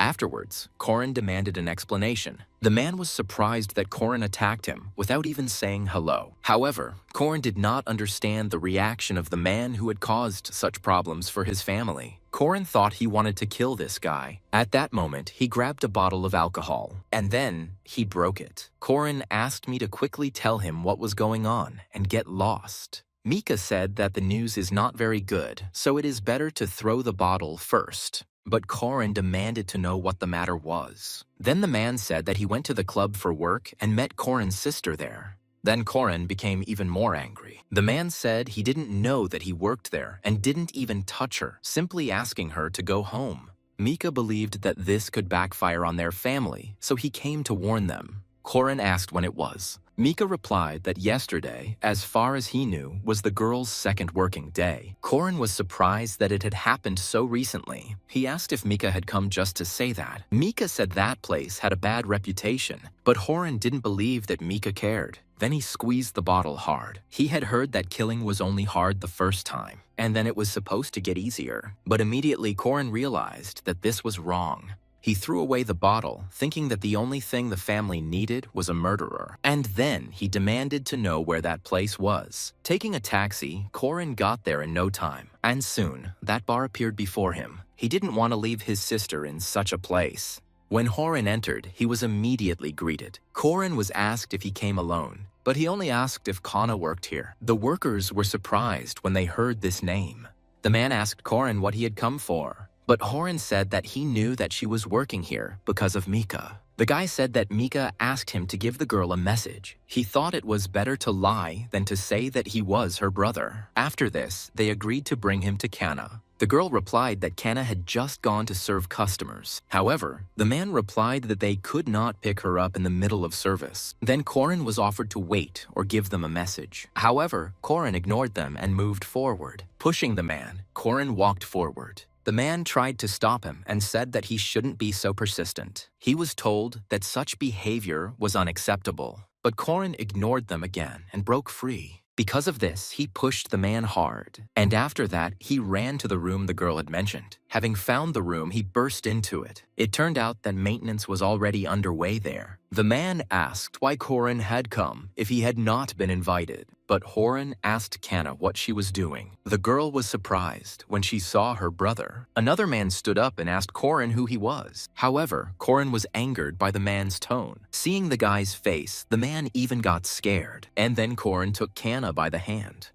Afterwards, Corin demanded an explanation. The man was surprised that Corin attacked him without even saying hello. However, Corin did not understand the reaction of the man who had caused such problems for his family. Corin thought he wanted to kill this guy. At that moment, he grabbed a bottle of alcohol, and then he broke it. Corin asked me to quickly tell him what was going on and get lost. Mika said that the news is not very good, so it is better to throw the bottle first. But Corin demanded to know what the matter was. Then the man said that he went to the club for work and met Corin's sister there. Then Corin became even more angry. The man said he didn't know that he worked there and didn't even touch her, simply asking her to go home. Mika believed that this could backfire on their family, so he came to warn them. Corin asked when it was. Mika replied that yesterday, as far as he knew, was the girl's second working day. Corin was surprised that it had happened so recently. He asked if Mika had come just to say that. Mika said that place had a bad reputation, but Horan didn't believe that Mika cared. Then he squeezed the bottle hard. He had heard that killing was only hard the first time, and then it was supposed to get easier. But immediately Corin realized that this was wrong. He threw away the bottle, thinking that the only thing the family needed was a murderer. And then he demanded to know where that place was. Taking a taxi, Corin got there in no time. And soon, that bar appeared before him. He didn't want to leave his sister in such a place. When Horan entered, he was immediately greeted. Corin was asked if he came alone, but he only asked if Kana worked here. The workers were surprised when they heard this name. The man asked Corin what he had come for. But Horan said that he knew that she was working here because of Mika. The guy said that Mika asked him to give the girl a message. He thought it was better to lie than to say that he was her brother. After this, they agreed to bring him to Kana. The girl replied that Kana had just gone to serve customers. However, the man replied that they could not pick her up in the middle of service. Then Korin was offered to wait or give them a message. However, Korin ignored them and moved forward. Pushing the man, Korin walked forward. The man tried to stop him and said that he shouldn't be so persistent. He was told that such behavior was unacceptable, but Korin ignored them again and broke free. Because of this, he pushed the man hard, and after that, he ran to the room the girl had mentioned. Having found the room, he burst into it. It turned out that maintenance was already underway there. The man asked why Korin had come if he had not been invited, but Horan asked Kana what she was doing. The girl was surprised when she saw her brother. Another man stood up and asked Korin who he was. However, Korin was angered by the man's tone. Seeing the guy's face, the man even got scared, and then Korin took Kana by the hand.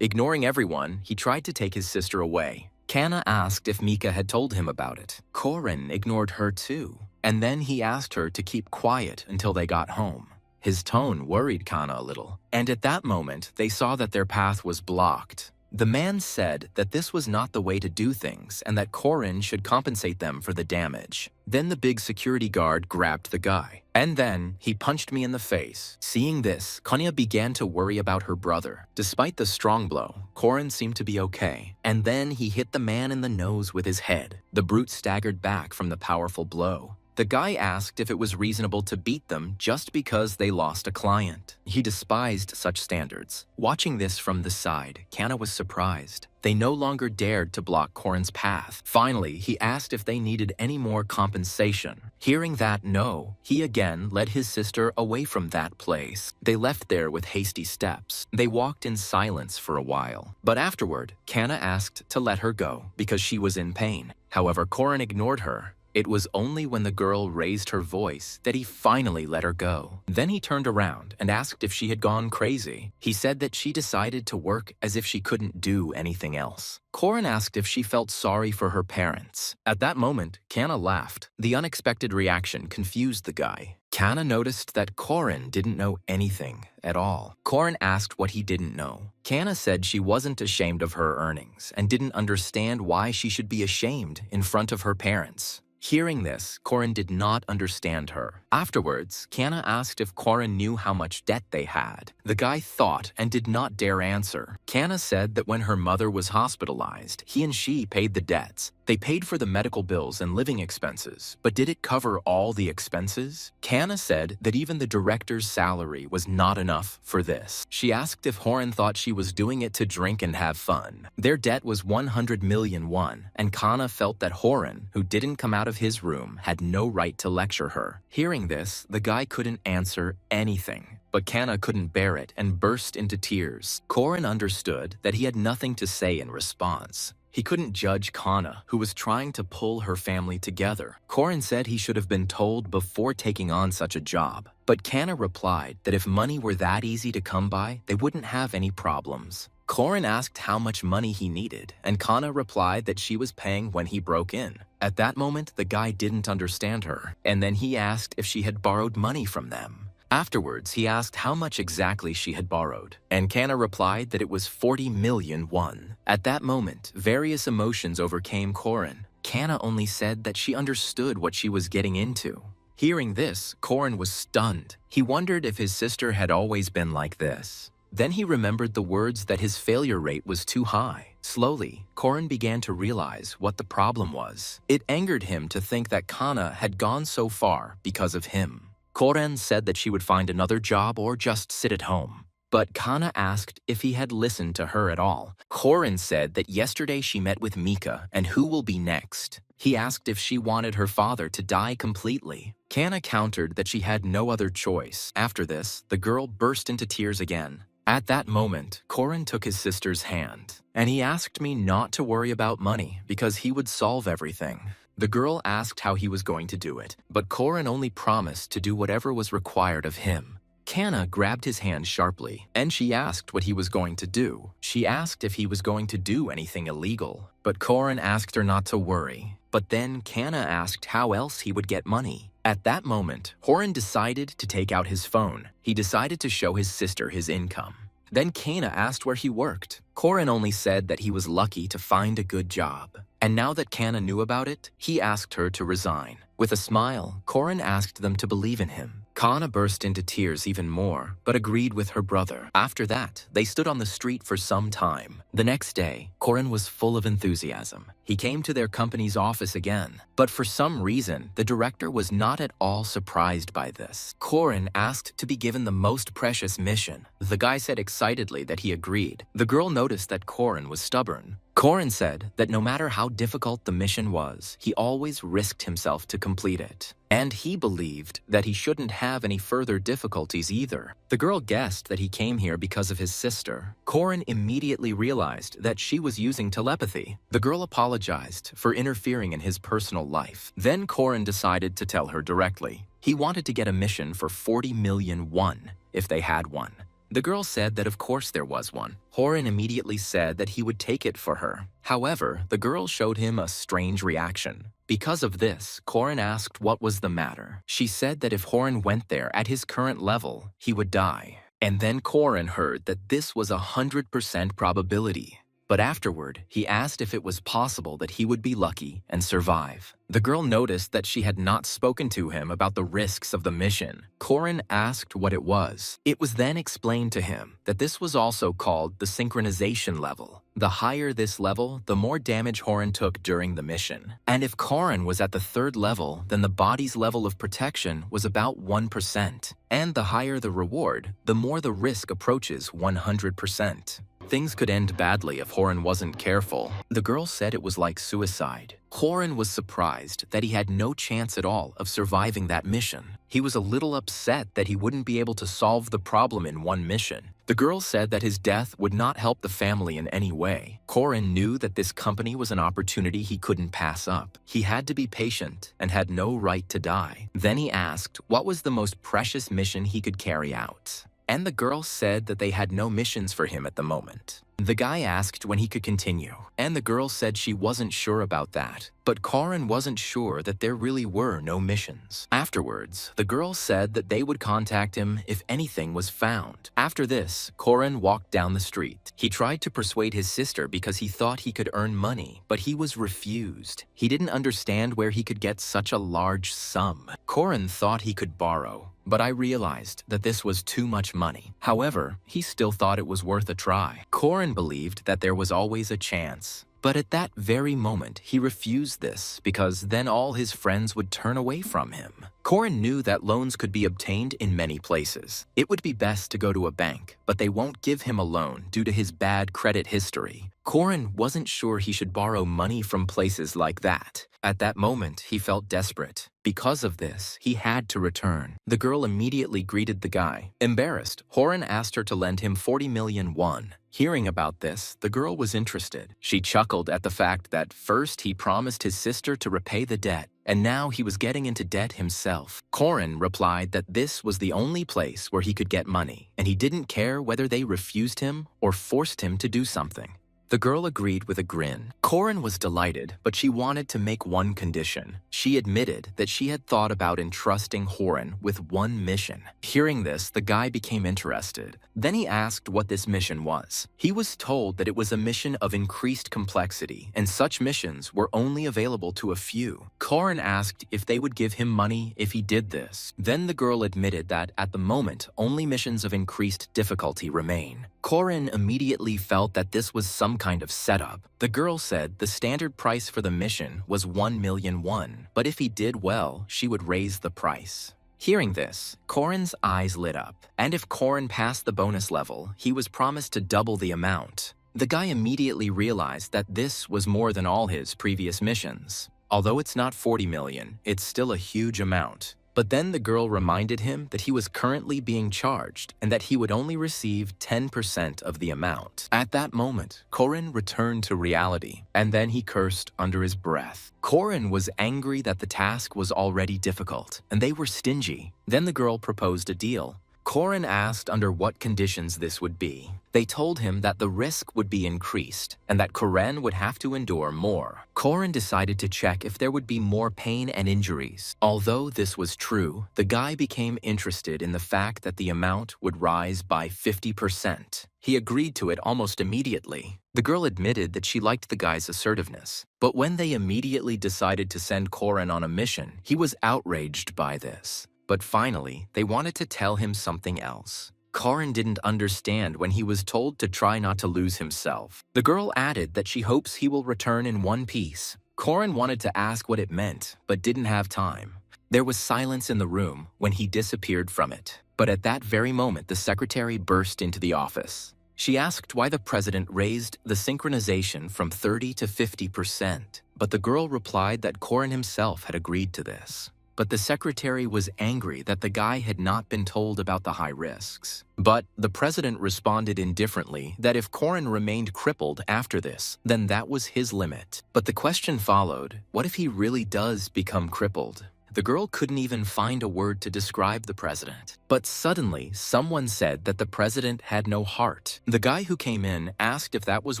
Ignoring everyone, he tried to take his sister away. Kana asked if Mika had told him about it. Korin ignored her too, and then he asked her to keep quiet until they got home. His tone worried Kana a little, and at that moment, they saw that their path was blocked. The man said that this was not the way to do things and that Korin should compensate them for the damage. Then the big security guard grabbed the guy, and then he punched me in the face. Seeing this, Konya began to worry about her brother. Despite the strong blow, Korin seemed to be okay, and then he hit the man in the nose with his head. The brute staggered back from the powerful blow. The guy asked if it was reasonable to beat them just because they lost a client. He despised such standards. Watching this from the side, Kana was surprised. They no longer dared to block Korin's path. Finally, he asked if they needed any more compensation. Hearing that no, he again led his sister away from that place. They left there with hasty steps. They walked in silence for a while. But afterward, Kana asked to let her go because she was in pain. However, Korin ignored her. It was only when the girl raised her voice that he finally let her go. Then he turned around and asked if she had gone crazy. He said that she decided to work as if she couldn't do anything else. Korin asked if she felt sorry for her parents. At that moment, Kana laughed. The unexpected reaction confused the guy. Kana noticed that Korin didn't know anything at all. Korin asked what he didn't know. Kana said she wasn't ashamed of her earnings and didn't understand why she should be ashamed in front of her parents. Hearing this, Korin did not understand her. Afterwards, Kana asked if Korin knew how much debt they had. The guy thought and did not dare answer. Kana said that when her mother was hospitalized, he and she paid the debts. They paid for the medical bills and living expenses, but did it cover all the expenses? Kana said that even the director's salary was not enough for this. She asked if Horan thought she was doing it to drink and have fun. Their debt was 100 million won, and Kana felt that Horan, who didn't come out of his room, had no right to lecture her. Hearing this, the guy couldn't answer anything. But Kana couldn't bear it and burst into tears. Korin understood that he had nothing to say in response. He couldn't judge Kana, who was trying to pull her family together. Korin said he should have been told before taking on such a job. But Kana replied that if money were that easy to come by, they wouldn't have any problems. Korin asked how much money he needed, and Kana replied that she was paying when he broke in. At that moment, the guy didn't understand her, and then he asked if she had borrowed money from them. Afterwards, he asked how much exactly she had borrowed, and Kana replied that it was 40 million won. At that moment, various emotions overcame Korin. Kana only said that she understood what she was getting into. Hearing this, Korin was stunned. He wondered if his sister had always been like this. Then he remembered the words that his failure rate was too high. Slowly, Korin began to realize what the problem was. It angered him to think that Kana had gone so far because of him. Koren said that she would find another job or just sit at home. But Kana asked if he had listened to her at all. Koren said that yesterday she met with Mika and who will be next. He asked if she wanted her father to die completely. Kana countered that she had no other choice. After this, the girl burst into tears again. At that moment, Koren took his sister's hand, and he asked me not to worry about money because he would solve everything. The girl asked how he was going to do it, but Korin only promised to do whatever was required of him. Kana grabbed his hand sharply, and she asked what he was going to do. She asked if he was going to do anything illegal, but Korin asked her not to worry. But then Kana asked how else he would get money. At that moment, Horan decided to take out his phone. He decided to show his sister his income. Then Kana asked where he worked. Korin only said that he was lucky to find a good job. And now that Kana knew about it, he asked her to resign. With a smile, Korin asked them to believe in him. Kana burst into tears even more, but agreed with her brother. After that, they stood on the street for some time. The next day, Korin was full of enthusiasm. He came to their company's office again, but for some reason, the director was not at all surprised by this. Korin asked to be given the most precious mission. The guy said excitedly that he agreed. The girl noticed that Korin was stubborn. Korin said that no matter how difficult the mission was, he always risked himself to complete it. And he believed that he shouldn't have any further difficulties either. The girl guessed that he came here because of his sister. Korin immediately realized that she was using telepathy. The girl apologized for interfering in his personal life. Then Korin decided to tell her directly. He wanted to get a mission for 40 million won, if they had one. The girl said that of course there was one. Korin immediately said that he would take it for her. However, the girl showed him a strange reaction. Because of this, Korin asked what was the matter. She said that if Korin went there at his current level, he would die. And then Korin heard that this was 100% probability. But afterward, he asked if it was possible that he would be lucky and survive. The girl noticed that she had not spoken to him about the risks of the mission. Korin asked what it was. It was then explained to him that this was also called the synchronization level. The higher this level, the more damage Korin took during the mission. And if Korin was at the 3rd level, then the body's level of protection was about 1%. And the higher the reward, the more the risk approaches 100%. Things could end badly if Korin wasn't careful. The girl said it was like suicide. Korin was surprised that he had no chance at all of surviving that mission. He was a little upset that he wouldn't be able to solve the problem in one mission. The girl said that his death would not help the family in any way. Korin knew that this company was an opportunity he couldn't pass up. He had to be patient and had no right to die. Then he asked what was the most precious mission he could carry out. And the girl said that they had no missions for him at the moment. The guy asked when he could continue, and the girl said she wasn't sure about that. But Korin wasn't sure that there really were no missions. Afterwards, the girl said that they would contact him if anything was found. After this, Korin walked down the street. He tried to persuade his sister because he thought he could earn money, but he was refused. He didn't understand where he could get such a large sum. Korin thought he could borrow, but I realized that this was too much money. However, he still thought it was worth a try. Korin believed that there was always a chance. But at that very moment, he refused this because then all his friends would turn away from him. Korin knew that loans could be obtained in many places. It would be best to go to a bank, but they won't give him a loan due to his bad credit history. Korin wasn't sure he should borrow money from places like that. At that moment, he felt desperate. Because of this, he had to return. The girl immediately greeted the guy. Embarrassed, Korin asked her to lend him 40 million won. Hearing about this, the girl was interested. She chuckled at the fact that first he promised his sister to repay the debt, and now he was getting into debt himself. Korin replied that this was the only place where he could get money, and he didn't care whether they refused him or forced him to do something. The girl agreed with a grin. Korin was delighted, but she wanted to make one condition. She admitted that she had thought about entrusting Korin with one mission. Hearing this, the guy became interested. Then he asked what this mission was. He was told that it was a mission of increased complexity, and such missions were only available to a few. Korin asked if they would give him money if he did this. Then the girl admitted that at the moment, only missions of increased difficulty remain. Korin immediately felt that this was some kind of setup. The girl said the standard price for the mission was 1 million won, but if he did well, she would raise the price. Hearing this, Korin's eyes lit up, and if Korin passed the bonus level, he was promised to double the amount. The guy immediately realized that this was more than all his previous missions. Although it's not 40 million, it's still a huge amount. But then the girl reminded him that he was currently being charged and that he would only receive 10% of the amount. At that moment, Korin returned to reality, and then he cursed under his breath. Korin was angry that the task was already difficult, and they were stingy. Then the girl proposed a deal. Korin asked under what conditions this would be. They told him that the risk would be increased and that Koren would have to endure more. Korin decided to check if there would be more pain and injuries. Although this was true, the guy became interested in the fact that the amount would rise by 50%. He agreed to it almost immediately. The girl admitted that she liked the guy's assertiveness. But when they immediately decided to send Korin on a mission, he was outraged by this. But finally, they wanted to tell him something else. Korin didn't understand when he was told to try not to lose himself. The girl added that she hopes he will return in one piece. Korin wanted to ask what it meant, but didn't have time. There was silence in the room when he disappeared from it. But at that very moment, the secretary burst into the office. She asked why the president raised the synchronization from 30 to 50%, but the girl replied that Korin himself had agreed to this. But the secretary was angry that the guy had not been told about the high risks. But the president responded indifferently that if Korin remained crippled after this, then that was his limit. But the question followed, what if he really does become crippled? The girl couldn't even find a word to describe the president. But suddenly, someone said that the president had no heart. The guy who came in asked if that was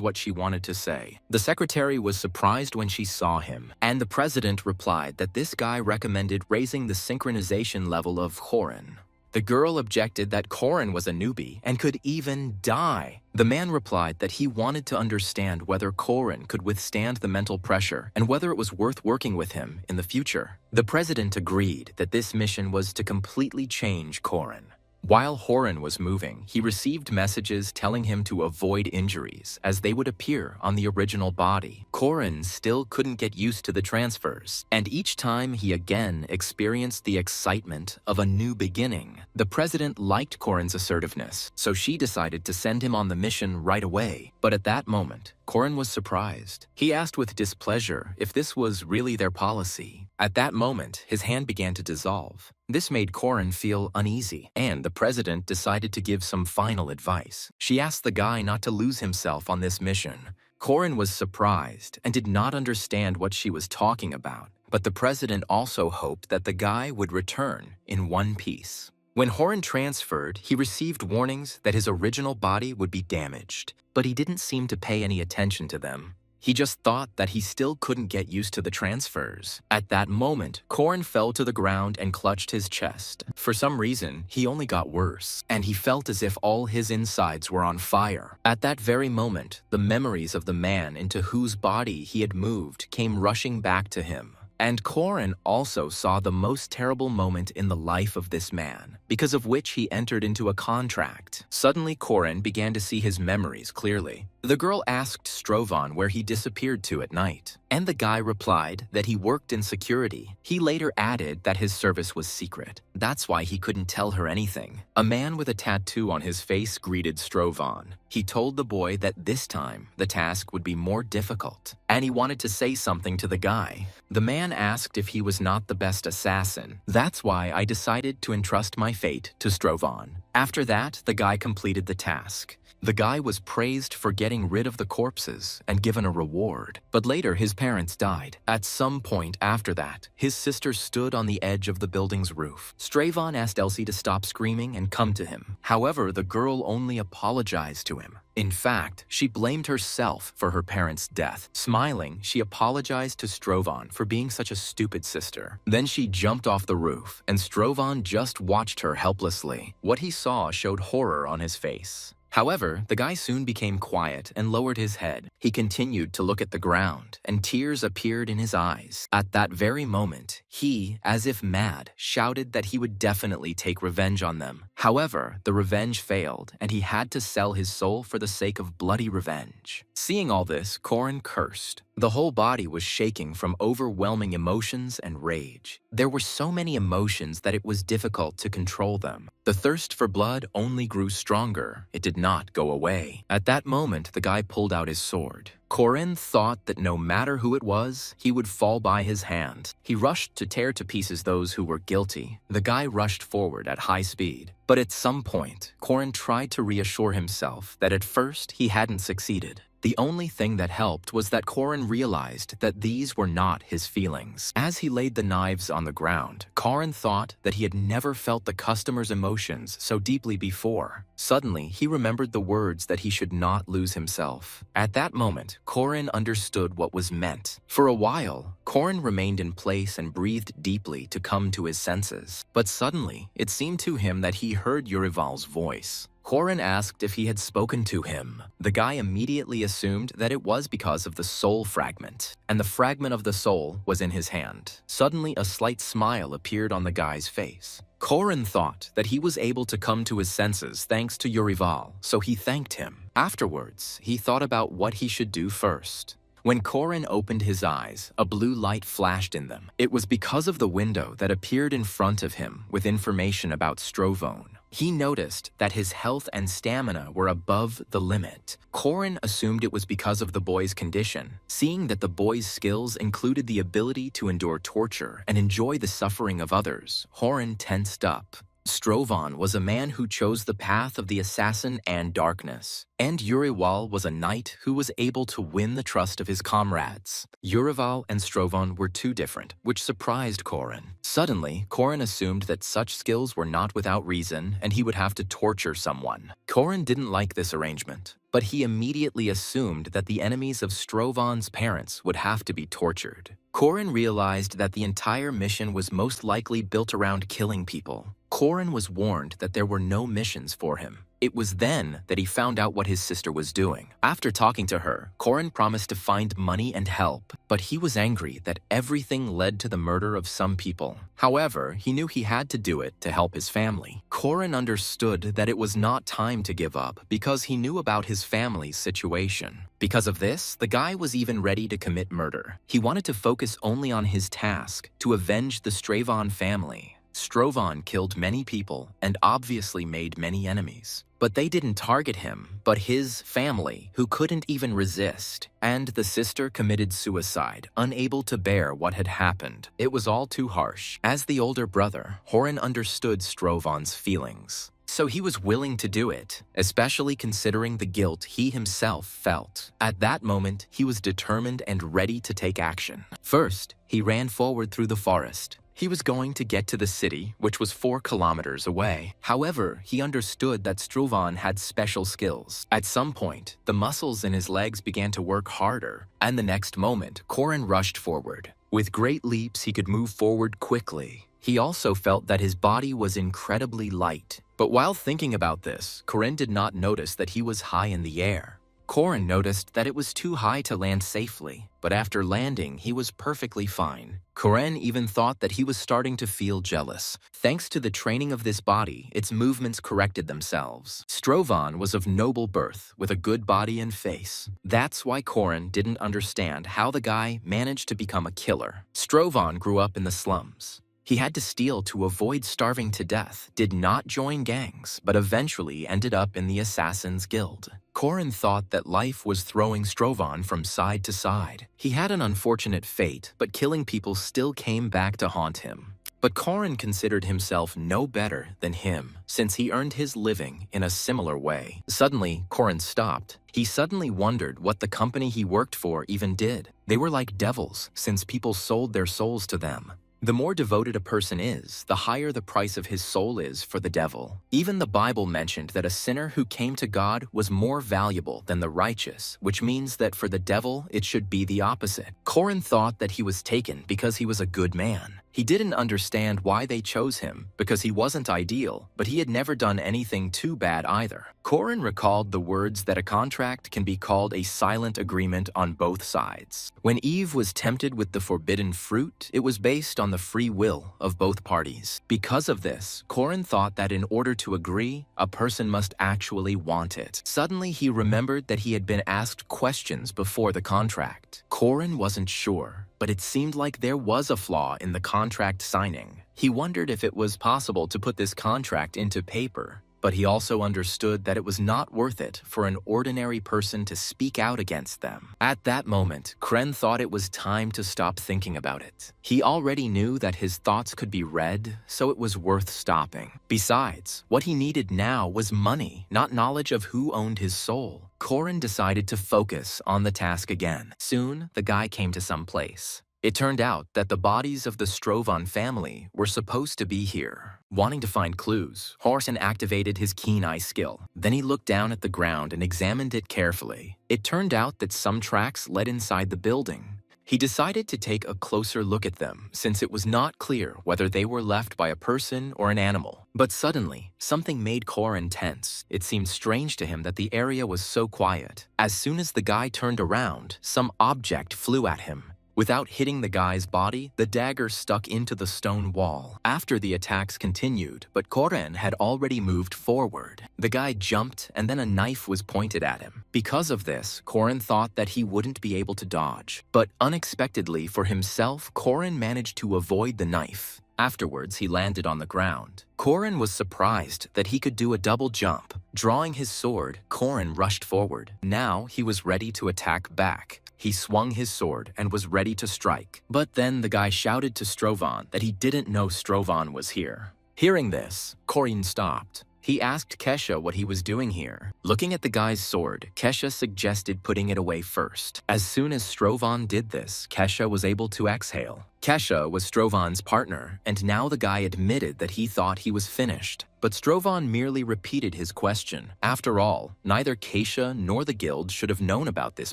what she wanted to say. The secretary was surprised when she saw him, and the president replied that this guy recommended raising the synchronization level of Korin. The girl objected that Korin was a newbie and could even die. The man replied that he wanted to understand whether Korin could withstand the mental pressure and whether it was worth working with him in the future. The president agreed that this mission was to completely change Korin. While Horan was moving, he received messages telling him to avoid injuries as they would appear on the original body. Korin still couldn't get used to the transfers, and each time he again experienced the excitement of a new beginning. The president liked Korin's assertiveness, so she decided to send him on the mission right away. But at that moment, Korin was surprised. He asked with displeasure if this was really their policy. At that moment, his hand began to dissolve. This made Korin feel uneasy, and the president decided to give some final advice. She asked the guy not to lose himself on this mission. Korin was surprised and did not understand what she was talking about, but the president also hoped that the guy would return in one piece. When Horan transferred, he received warnings that his original body would be damaged, but he didn't seem to pay any attention to them. He just thought that he still couldn't get used to the transfers. At that moment, Korin fell to the ground and clutched his chest. For some reason, he only got worse, and he felt as if all his insides were on fire. At that very moment, the memories of the man into whose body he had moved came rushing back to him. And Korin also saw the most terrible moment in the life of this man, because of which he entered into a contract. Suddenly, Korin began to see his memories clearly. The girl asked Strovan where he disappeared to at night, and the guy replied that he worked in security. He later added that his service was secret. That's why he couldn't tell her anything. A man with a tattoo on his face greeted Strovan. He told the boy that this time, the task would be more difficult, and he wanted to say something to the guy. The man asked if he was not the best assassin. That's why I decided to entrust my fate to Strovan. After that, the guy completed the task. The guy was praised for getting rid of the corpses and given a reward. But later, his parents died. At some point after that, his sister stood on the edge of the building's roof. Stravan asked Elsie to stop screaming and come to him. However, the girl only apologized to him. In fact, she blamed herself for her parents' death. Smiling, she apologized to Strovan for being such a stupid sister. Then she jumped off the roof, and Strovan just watched her helplessly. What he saw showed horror on his face. However, the guy soon became quiet and lowered his head. He continued to look at the ground, and tears appeared in his eyes. At that very moment, he, as if mad, shouted that he would definitely take revenge on them. However, the revenge failed, and he had to sell his soul for the sake of bloody revenge. Seeing all this, Korin cursed. The whole body was shaking from overwhelming emotions and rage. There were so many emotions that it was difficult to control them. The thirst for blood only grew stronger. It did not go away. At that moment, the guy pulled out his sword. Korin thought that no matter who it was, he would fall by his hand. He rushed to tear to pieces those who were guilty. The guy rushed forward at high speed. But at some point, Korin tried to reassure himself that at first he hadn't succeeded. The only thing that helped was that Korin realized that these were not his feelings. As he laid the knives on the ground, Korin thought that he had never felt the customer's emotions so deeply before. Suddenly, he remembered the words that he should not lose himself. At that moment, Korin understood what was meant. For a while, Korin remained in place and breathed deeply to come to his senses. But suddenly, it seemed to him that he heard Yurival's voice. Korin asked if he had spoken to him. The guy immediately assumed that it was because of the soul fragment, and the fragment of the soul was in his hand. Suddenly, a slight smile appeared on the guy's face. Korin thought that he was able to come to his senses thanks to Yurival, so he thanked him. Afterwards, he thought about what he should do first. When Korin opened his eyes, a blue light flashed in them. It was because of the window that appeared in front of him with information about Strovone. He noticed that his health and stamina were above the limit. Korin assumed it was because of the boy's condition. Seeing that the boy's skills included the ability to endure torture and enjoy the suffering of others, Korin tensed up. Strovon was a man who chose the path of the assassin and darkness, and Yurival was a knight who was able to win the trust of his comrades. Yurival and Strovon were too different, which surprised Korin. Suddenly, Korin assumed that such skills were not without reason and he would have to torture someone. Korin didn't like this arrangement, but he immediately assumed that the enemies of Strovon's parents would have to be tortured. Korin realized that the entire mission was most likely built around killing people. Korin was warned that there were no missions for him. It was then that he found out what his sister was doing. After talking to her, Korin promised to find money and help, but he was angry that everything led to the murder of some people. However, he knew he had to do it to help his family. Korin understood that it was not time to give up because he knew about his family's situation. Because of this, the guy was even ready to commit murder. He wanted to focus only on his task, to avenge the Stravon family. Strovon killed many people and obviously made many enemies. But they didn't target him, but his family, who couldn't even resist. And the sister committed suicide, unable to bear what had happened. It was all too harsh. As the older brother, Korin understood Strovon's feelings. So he was willing to do it, especially considering the guilt he himself felt. At that moment, he was determined and ready to take action. First, he ran forward through the forest. He was going to get to the city, which was 4 kilometers away. However, he understood that Strovon had special skills. At some point, the muscles in his legs began to work harder, and the next moment, Korin rushed forward. With great leaps, he could move forward quickly. He also felt that his body was incredibly light. But while thinking about this, Korin did not notice that he was high in the air. Korin noticed that it was too high to land safely, but after landing, he was perfectly fine. Korin even thought that he was starting to feel jealous. Thanks to the training of this body, its movements corrected themselves. Strovon was of noble birth, with a good body and face. That's why Korin didn't understand how the guy managed to become a killer. Strovon grew up in the slums. He had to steal to avoid starving to death, did not join gangs, but eventually ended up in the Assassin's Guild. Korin thought that life was throwing Strovon from side to side. He had an unfortunate fate, but killing people still came back to haunt him. But Korin considered himself no better than him, since he earned his living in a similar way. Suddenly, Korin stopped. He suddenly wondered what the company he worked for even did. They were like devils, since people sold their souls to them. The more devoted a person is, the higher the price of his soul is for the devil. Even the Bible mentioned that a sinner who came to God was more valuable than the righteous, which means that for the devil, it should be the opposite. Korin thought that he was taken because he was a good man. He didn't understand why they chose him, because he wasn't ideal, but he had never done anything too bad either. Korin recalled the words that a contract can be called a silent agreement on both sides. When Eve was tempted with the forbidden fruit, it was based on the free will of both parties. Because of this, Korin thought that in order to agree, a person must actually want it. Suddenly, he remembered that he had been asked questions before the contract. Korin wasn't sure, but it seemed like there was a flaw in the contract signing. He wondered if it was possible to put this contract into paper, but he also understood that it was not worth it for an ordinary person to speak out against them. At that moment, Kren thought it was time to stop thinking about it. He already knew that his thoughts could be read, so it was worth stopping. Besides, what he needed now was money, not knowledge of who owned his soul. Korin decided to focus on the task again. Soon, the guy came to some place. It turned out that the bodies of the Strovan family were supposed to be here. Wanting to find clues, Horson activated his keen eye skill. Then he looked down at the ground and examined it carefully. It turned out that some tracks led inside the building. He decided to take a closer look at them since it was not clear whether they were left by a person or an animal. But suddenly, something made Korin tense. It seemed strange to him that the area was so quiet. As soon as the guy turned around, some object flew at him. Without hitting the guy's body, the dagger stuck into the stone wall. After the attacks continued, but Koren had already moved forward. The guy jumped and then a knife was pointed at him. Because of this, Koren thought that he wouldn't be able to dodge. But unexpectedly for himself, Koren managed to avoid the knife. Afterwards, he landed on the ground. Koren was surprised that he could do a double jump. Drawing his sword, Koren rushed forward. Now he was ready to attack back. He swung his sword and was ready to strike. But then the guy shouted to Strovan that he didn't know Strovan was here. Hearing this, Korin stopped. He asked Kesha what he was doing here. Looking at the guy's sword, Kesha suggested putting it away first. As soon as Strovan did this, Kesha was able to exhale. Kesha was Strovan's partner, and now the guy admitted that he thought he was finished. But Strovan merely repeated his question. After all, neither Kesha nor the guild should have known about this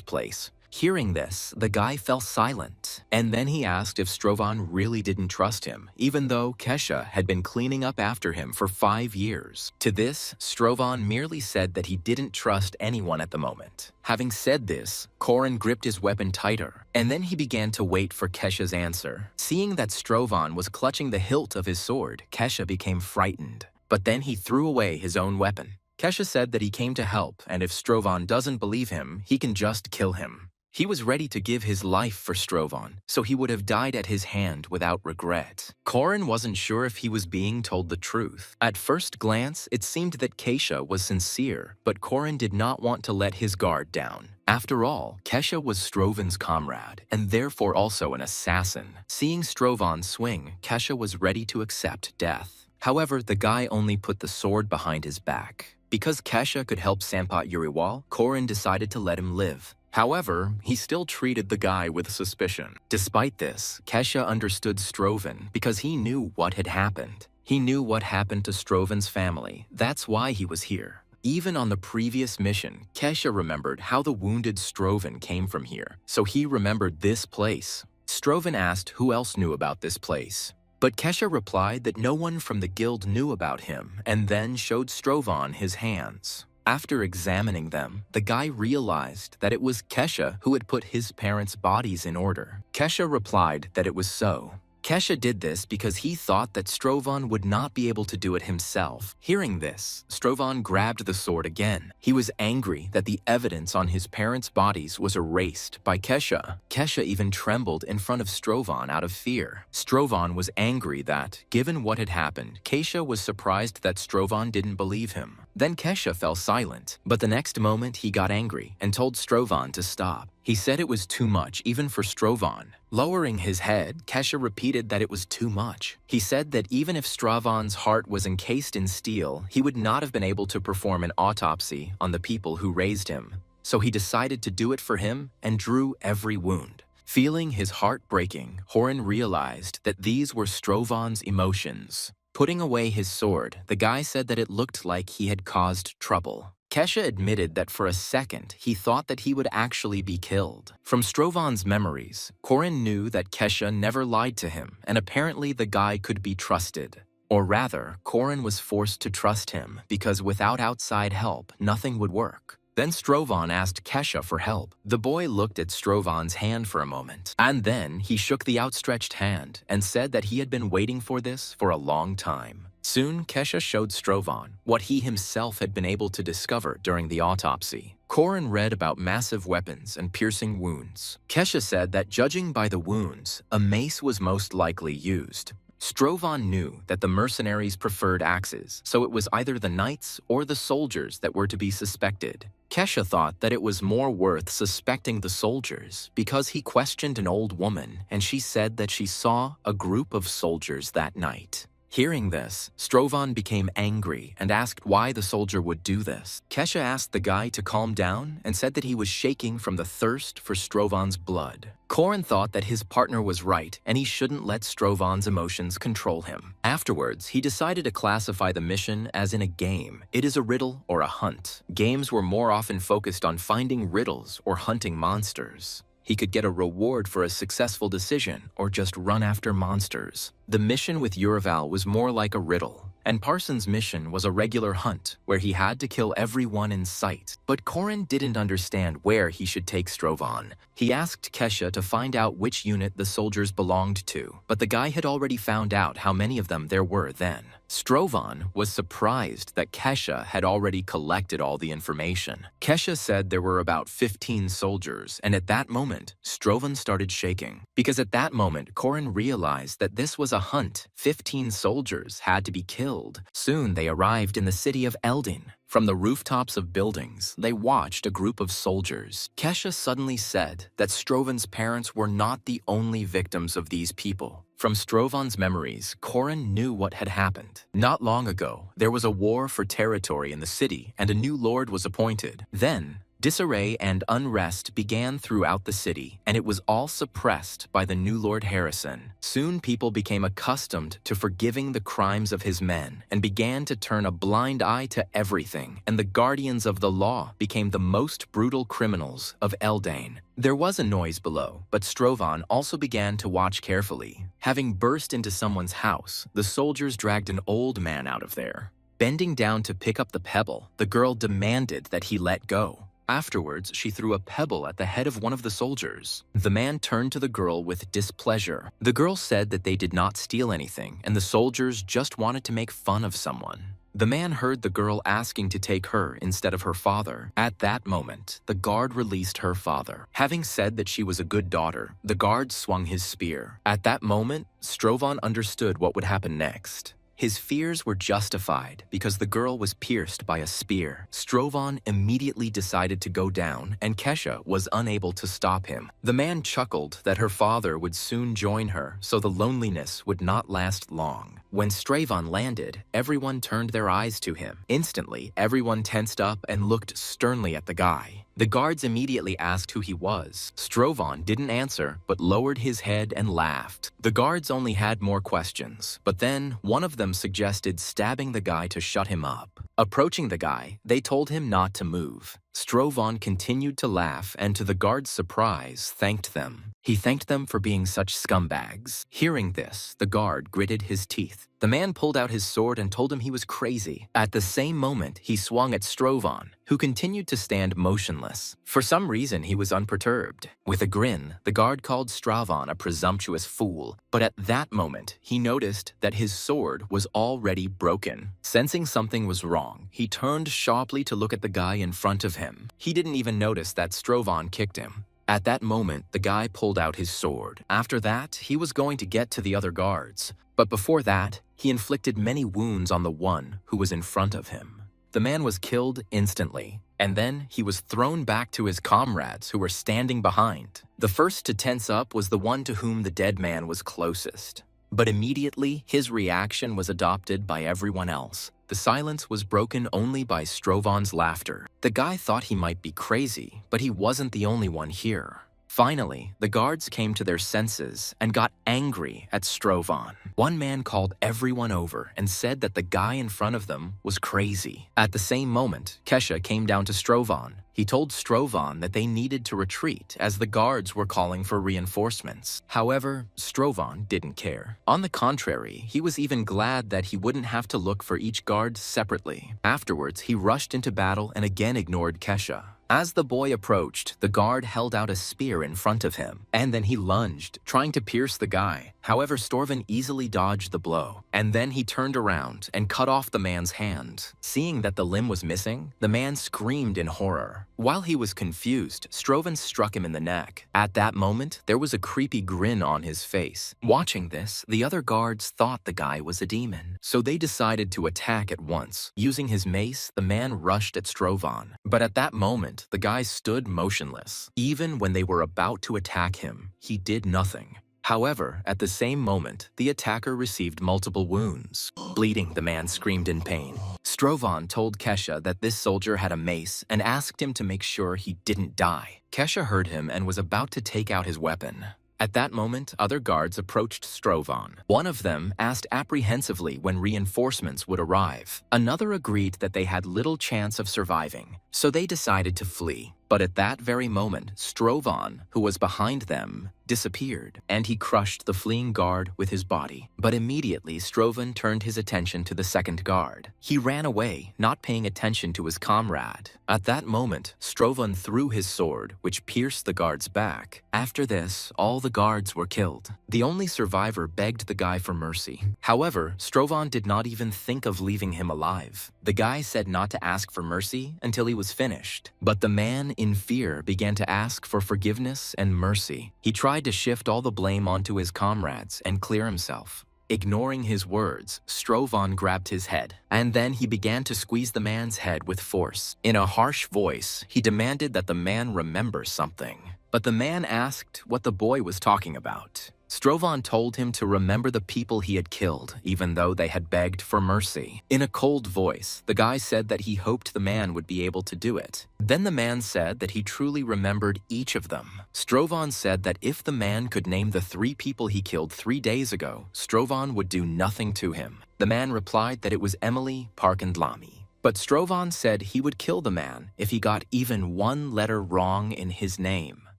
place. Hearing this, the guy fell silent, and then he asked if Strovan really didn't trust him, even though Kesha had been cleaning up after him for 5 years. To this, Strovan merely said that he didn't trust anyone at the moment. Having said this, Koren gripped his weapon tighter, and then he began to wait for Kesha's answer. Seeing that Strovan was clutching the hilt of his sword, Kesha became frightened. But then he threw away his own weapon. Kesha said that he came to help, and if Strovan doesn't believe him, he can just kill him. He was ready to give his life for Strovan, so he would have died at his hand without regret. Koren wasn't sure if he was being told the truth. At first glance, it seemed that Kesha was sincere, but Koren did not want to let his guard down. After all, Kesha was Strovan's comrade, and therefore also an assassin. Seeing Strovan swing, Kesha was ready to accept death. However, the guy only put the sword behind his back. Because Kesha could help Sampat Uriwal, Koren decided to let him live. However, he still treated the guy with suspicion. Despite this, Kesha understood Strovan because he knew what had happened. He knew what happened to Strovan's family. That's why he was here. Even on the previous mission, Kesha remembered how the wounded Strovan came from here, so he remembered this place. Strovan asked who else knew about this place. But Kesha replied that no one from the guild knew about him, and then showed Strovan his hands. After examining them, the guy realized that it was Kesha who had put his parents' bodies in order. Kesha replied that it was so. Kesha did this because he thought that Strovan would not be able to do it himself. Hearing this, Strovan grabbed the sword again. He was angry that the evidence on his parents' bodies was erased by Kesha. Kesha even trembled in front of Strovan out of fear. Strovan was angry that, given what had happened, Kesha was surprised that Strovan didn't believe him. Then Kesha fell silent, but the next moment he got angry and told Strovan to stop. He said it was too much even for Strovan. Lowering his head, Kesha repeated that it was too much. He said that even if Strovan's heart was encased in steel, he would not have been able to perform an autopsy on the people who raised him. So he decided to do it for him and drew every wound. Feeling his heart breaking, Horan realized that these were Strovan's emotions. Putting away his sword, the guy said that it looked like he had caused trouble. Kesha admitted that for a second he thought that he would actually be killed. From Strovan's memories, Korin knew that Kesha never lied to him, and apparently the guy could be trusted. Or rather, Korin was forced to trust him because without outside help, nothing would work. Then Strovan asked Kesha for help. The boy looked at Strovan's hand for a moment, and then he shook the outstretched hand and said that he had been waiting for this for a long time. Soon, Kesha showed Strovan what he himself had been able to discover during the autopsy. Korin read about massive weapons and piercing wounds. Kesha said that judging by the wounds, a mace was most likely used. Strovan knew that the mercenaries preferred axes, so it was either the knights or the soldiers that were to be suspected. Kesha thought that it was more worth suspecting the soldiers because he questioned an old woman and she said that she saw a group of soldiers that night. Hearing this, Strovan became angry and asked why the soldier would do this. Kesha asked the guy to calm down and said that he was shaking from the thirst for Strovan's blood. Korin thought that his partner was right and he shouldn't let Strovan's emotions control him. Afterwards, he decided to classify the mission as in a game. It is a riddle or a hunt. Games were more often focused on finding riddles or hunting monsters. He could get a reward for a successful decision or just run after monsters. The mission with Urival was more like a riddle, and Parsons' mission was a regular hunt where he had to kill everyone in sight. But Korin didn't understand where he should take Strovan. He asked Kesha to find out which unit the soldiers belonged to, but the guy had already found out how many of them there were then. Strovan was surprised that Kesha had already collected all the information. Kesha said there were about 15 soldiers, and at that moment, Strovan started shaking. Because at that moment, Korin realized that this was a hunt. 15 soldiers had to be killed. Soon they arrived in the city of Eldin. From the rooftops of buildings, they watched a group of soldiers. Kesha suddenly said that Strovan's parents were not the only victims of these people. From Strovan's memories, Korin knew what had happened. Not long ago, there was a war for territory in the city and a new lord was appointed. Then, disarray and unrest began throughout the city, and it was all suppressed by the new Lord Harrison. Soon people became accustomed to forgiving the crimes of his men and began to turn a blind eye to everything, and the guardians of the law became the most brutal criminals of Eldane. There was a noise below, but Strovan also began to watch carefully. Having burst into someone's house, the soldiers dragged an old man out of there. Bending down to pick up the pebble, the girl demanded that he let go. Afterwards, she threw a pebble at the head of one of the soldiers. The man turned to the girl with displeasure. The girl said that they did not steal anything, and the soldiers just wanted to make fun of someone. The man heard the girl asking to take her instead of her father. At that moment, the guard released her father. Having said that she was a good daughter, the guard swung his spear. At that moment, Strovan understood what would happen next. His fears were justified because the girl was pierced by a spear. Strovan immediately decided to go down, and Kesha was unable to stop him. The man chuckled that her father would soon join her, so the loneliness would not last long. When Strovan landed, everyone turned their eyes to him. Instantly, everyone tensed up and looked sternly at the guy. The guards immediately asked who he was. Strovan didn't answer, but lowered his head and laughed. The guards only had more questions, but then one of them suggested stabbing the guy to shut him up. Approaching the guy, they told him not to move. Strovan continued to laugh and, to the guards' surprise, thanked them. He thanked them for being such scumbags. Hearing this, the guard gritted his teeth. The man pulled out his sword and told him he was crazy. At the same moment, he swung at Strovan, who continued to stand motionless. For some reason, he was unperturbed. With a grin, the guard called Strovan a presumptuous fool, but at that moment, he noticed that his sword was already broken. Sensing something was wrong, he turned sharply to look at the guy in front of him. He didn't even notice that Strovan kicked him. At that moment, the guy pulled out his sword. After that, he was going to get to the other guards. But before that, he inflicted many wounds on the one who was in front of him. The man was killed instantly, and then he was thrown back to his comrades who were standing behind. The first to tense up was the one to whom the dead man was closest. But immediately, his reaction was adopted by everyone else. The silence was broken only by Strovan's laughter. The guy thought he might be crazy, but he wasn't the only one here. Finally, the guards came to their senses and got angry at Strovan. One man called everyone over and said that the guy in front of them was crazy. At the same moment, Kesha came down to Strovan. He told Strovan that they needed to retreat as the guards were calling for reinforcements. However, Strovan didn't care. On the contrary, he was even glad that he wouldn't have to look for each guard separately. Afterwards, he rushed into battle and again ignored Kesha. As the boy approached, the guard held out a spear in front of him, and then he lunged, trying to pierce the guy. However, Strovan easily dodged the blow, and then he turned around and cut off the man's hand. Seeing that the limb was missing, the man screamed in horror. While he was confused, Strovan struck him in the neck. At that moment, there was a creepy grin on his face. Watching this, the other guards thought the guy was a demon, so they decided to attack at once. Using his mace, the man rushed at Strovan. But at that moment, the guy stood motionless. Even when they were about to attack him, he did nothing. However, at the same moment, the attacker received multiple wounds. Bleeding, the man screamed in pain. Strovan told Kesha that this soldier had a mace and asked him to make sure he didn't die. Kesha heard him and was about to take out his weapon. At that moment, other guards approached Strovan. One of them asked apprehensively when reinforcements would arrive. Another agreed that they had little chance of surviving, so they decided to flee. But at that very moment, Strovan, who was behind them, disappeared, and he crushed the fleeing guard with his body. But immediately, Strovan turned his attention to the second guard. He ran away, not paying attention to his comrade. At that moment, Strovan threw his sword, which pierced the guard's back. After this, all the guards were killed. The only survivor begged the guy for mercy. However, Strovan did not even think of leaving him alive. The guy said not to ask for mercy until he was finished. But the man, in fear, began to ask for forgiveness and mercy. He tried to shift all the blame onto his comrades and clear himself. Ignoring his words, Strovan grabbed his head, and then he began to squeeze the man's head with force. In a harsh voice, he demanded that the man remember something. But the man asked what the boy was talking about. Strovan told him to remember the people he had killed, even though they had begged for mercy. In a cold voice, the guy said that he hoped the man would be able to do it. Then the man said that he truly remembered each of them. Strovan said that if the man could name the 3 people he killed 3 days ago, Strovan would do nothing to him. The man replied that it was Emily, Park, and Lamy. But Strovan said he would kill the man if he got even 1 letter wrong in his name.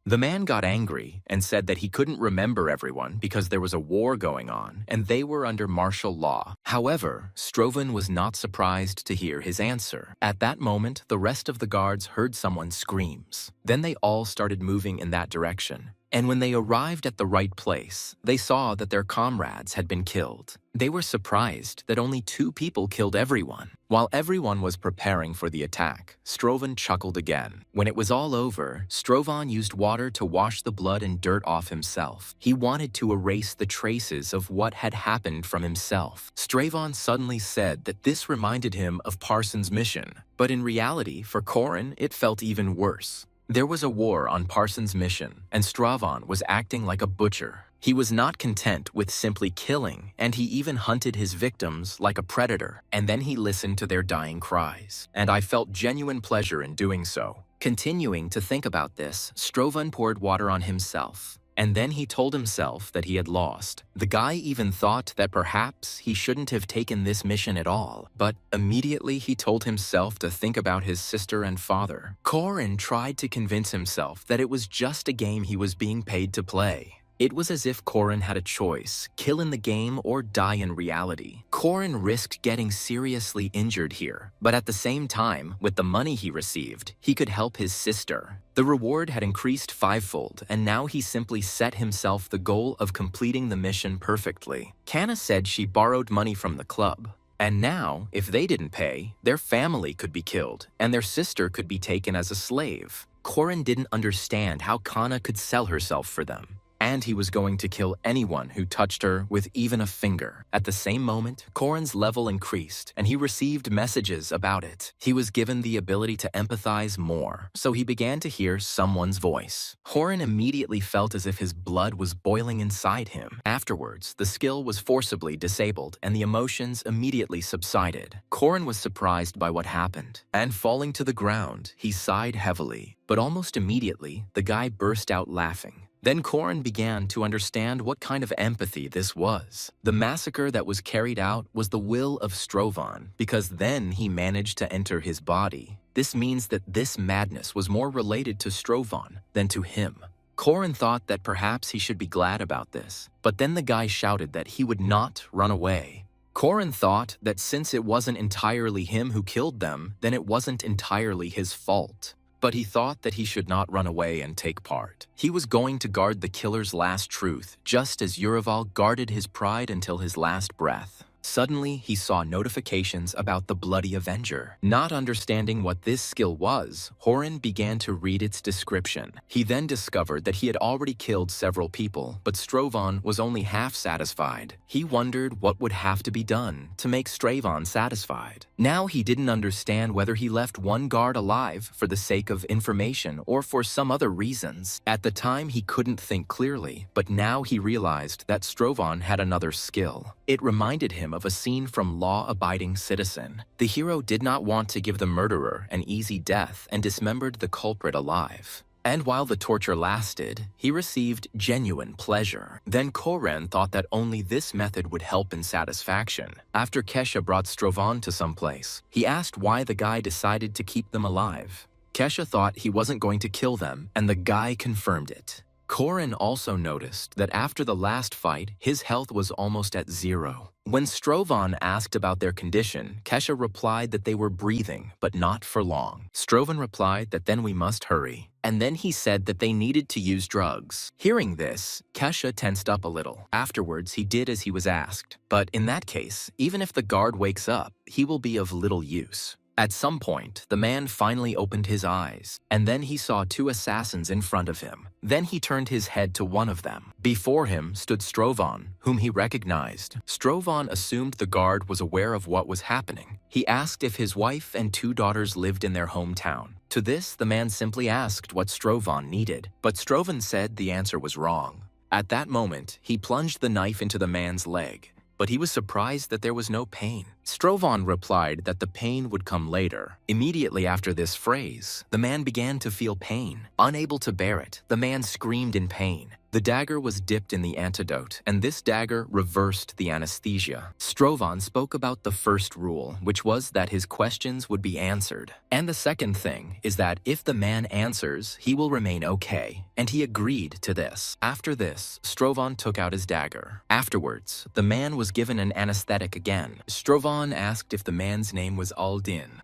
The man got angry and said that he couldn't remember everyone because there was a war going on and they were under martial law. However, Strovan was not surprised to hear his answer. At that moment, the rest of the guards heard someone's screams. Then they all started moving in that direction. And when they arrived at the right place, they saw that their comrades had been killed. They were surprised that only 2 people killed everyone. While everyone was preparing for the attack, Strovan chuckled again. When it was all over, Strovan used water to wash the blood and dirt off himself. He wanted to erase the traces of what had happened from himself. Strovan suddenly said that this reminded him of Parsons' mission, but in reality, for Corin, it felt even worse. There was a war on Parsons' mission, and Strovan was acting like a butcher. He was not content with simply killing, and he even hunted his victims like a predator, and then he listened to their dying cries. And I felt genuine pleasure in doing so. Continuing to think about this, Strovan poured water on himself. And then he told himself that he had lost. The guy even thought that perhaps he shouldn't have taken this mission at all, but immediately he told himself to think about his sister and father. Corin tried to convince himself that it was just a game he was being paid to play. It was as if Corin had a choice, kill in the game or die in reality. Corin risked getting seriously injured here, but at the same time, with the money he received, he could help his sister. The reward had increased 5-fold, and now he simply set himself the goal of completing the mission perfectly. Kana said she borrowed money from the club. And now, if they didn't pay, their family could be killed, and their sister could be taken as a slave. Corin didn't understand how Kana could sell herself for them. And he was going to kill anyone who touched her with even a finger. At the same moment, Corin's level increased, and he received messages about it. He was given the ability to empathize more, so he began to hear someone's voice. Corin immediately felt as if his blood was boiling inside him. Afterwards, the skill was forcibly disabled, and the emotions immediately subsided. Corin was surprised by what happened, and falling to the ground, he sighed heavily. But almost immediately, the guy burst out laughing. Then Corin began to understand what kind of empathy this was. The massacre that was carried out was the will of Strovan, because then he managed to enter his body. This means that this madness was more related to Strovan than to him. Corin thought that perhaps he should be glad about this, but then the guy shouted that he would not run away. Corin thought that since it wasn't entirely him who killed them, then it wasn't entirely his fault. But he thought that he should not run away and take part. He was going to guard the killer's last truth, just as Urival guarded his pride until his last breath. Suddenly, he saw notifications about the Bloody Avenger. Not understanding what this skill was, Horan began to read its description. He then discovered that he had already killed several people, but Strovan was only half satisfied. He wondered what would have to be done to make Stravan satisfied. Now he didn't understand whether he left one guard alive for the sake of information or for some other reasons. At the time, he couldn't think clearly, but now he realized that Strovan had another skill. It reminded him of a scene from Law-Abiding Citizen. The hero did not want to give the murderer an easy death and dismembered the culprit alive. And while the torture lasted, he received genuine pleasure. Then Koren thought that only this method would help in satisfaction. After Kesha brought Strovan to some place, he asked why the guy decided to keep them alive. Kesha thought he wasn't going to kill them, and the guy confirmed it. Koren also noticed that after the last fight, his health was almost at 0. When Strovan asked about their condition, Kesha replied that they were breathing, but not for long. Strovan replied that then we must hurry. And then he said that they needed to use drugs. Hearing this, Kesha tensed up a little. Afterwards, he did as he was asked. But in that case, even if the guard wakes up, he will be of little use. At some point, the man finally opened his eyes, and then he saw 2 assassins in front of him. Then he turned his head to one of them. Before him stood Strovan, whom he recognized. Strovan assumed the guard was aware of what was happening. He asked if his wife and 2 daughters lived in their hometown. To this, the man simply asked what Strovan needed, but Strovan said the answer was wrong. At that moment, he plunged the knife into the man's leg, but he was surprised that there was no pain. Strovan replied that the pain would come later. Immediately after this phrase, the man began to feel pain. Unable to bear it, the man screamed in pain. The dagger was dipped in the antidote, and this dagger reversed the anesthesia. Strovan spoke about the first rule, which was that his questions would be answered. And the second thing is that if the man answers, he will remain okay, and he agreed to this. After this, Strovan took out his dagger. Afterwards, the man was given an anesthetic again. Strovan asked if the man's name was Aldin.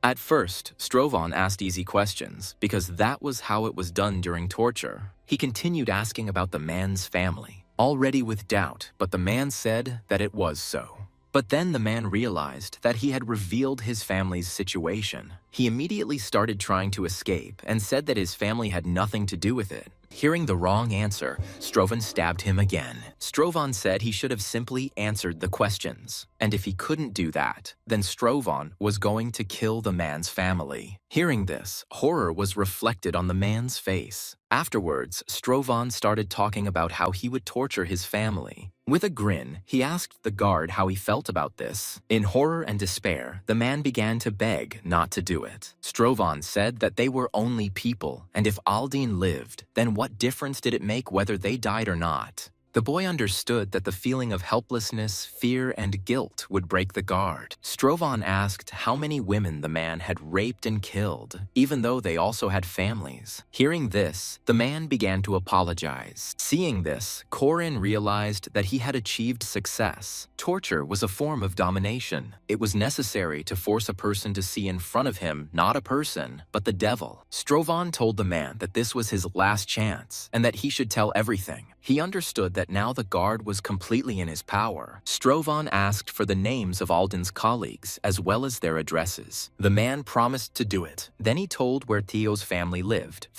At first, Strovan asked easy questions, because that was how it was done during torture. He continued asking about the man's family, already with doubt, but the man said that it was so. But then the man realized that he had revealed his family's situation. He immediately started trying to escape and said that his family had nothing to do with it. Hearing the wrong answer, Strovan stabbed him again. Strovan said he should have simply answered the questions, and if he couldn't do that, then Strovan was going to kill the man's family. Hearing this, horror was reflected on the man's face. Afterwards, Strovan started talking about how he would torture his family. With a grin, he asked the guard how he felt about this. In horror and despair, the man began to beg not to do it. Strovan said that they were only people, and if Aldin lived, then what difference did it make whether they died or not? The boy understood that the feeling of helplessness, fear, and guilt would break the guard. Strovan asked how many women the man had raped and killed, even though they also had families. Hearing this, the man began to apologize. Seeing this, Koren realized that he had achieved success. Torture was a form of domination. It was necessary to force a person to see in front of him not a person, but the devil. Strovan told the man that this was his last chance, and that he should tell everything. He understood that now the guard was completely in his power. Strovan asked for the names of Aldin's colleagues, as well as their addresses. The man promised to do it. Then he told where Theo's family lived,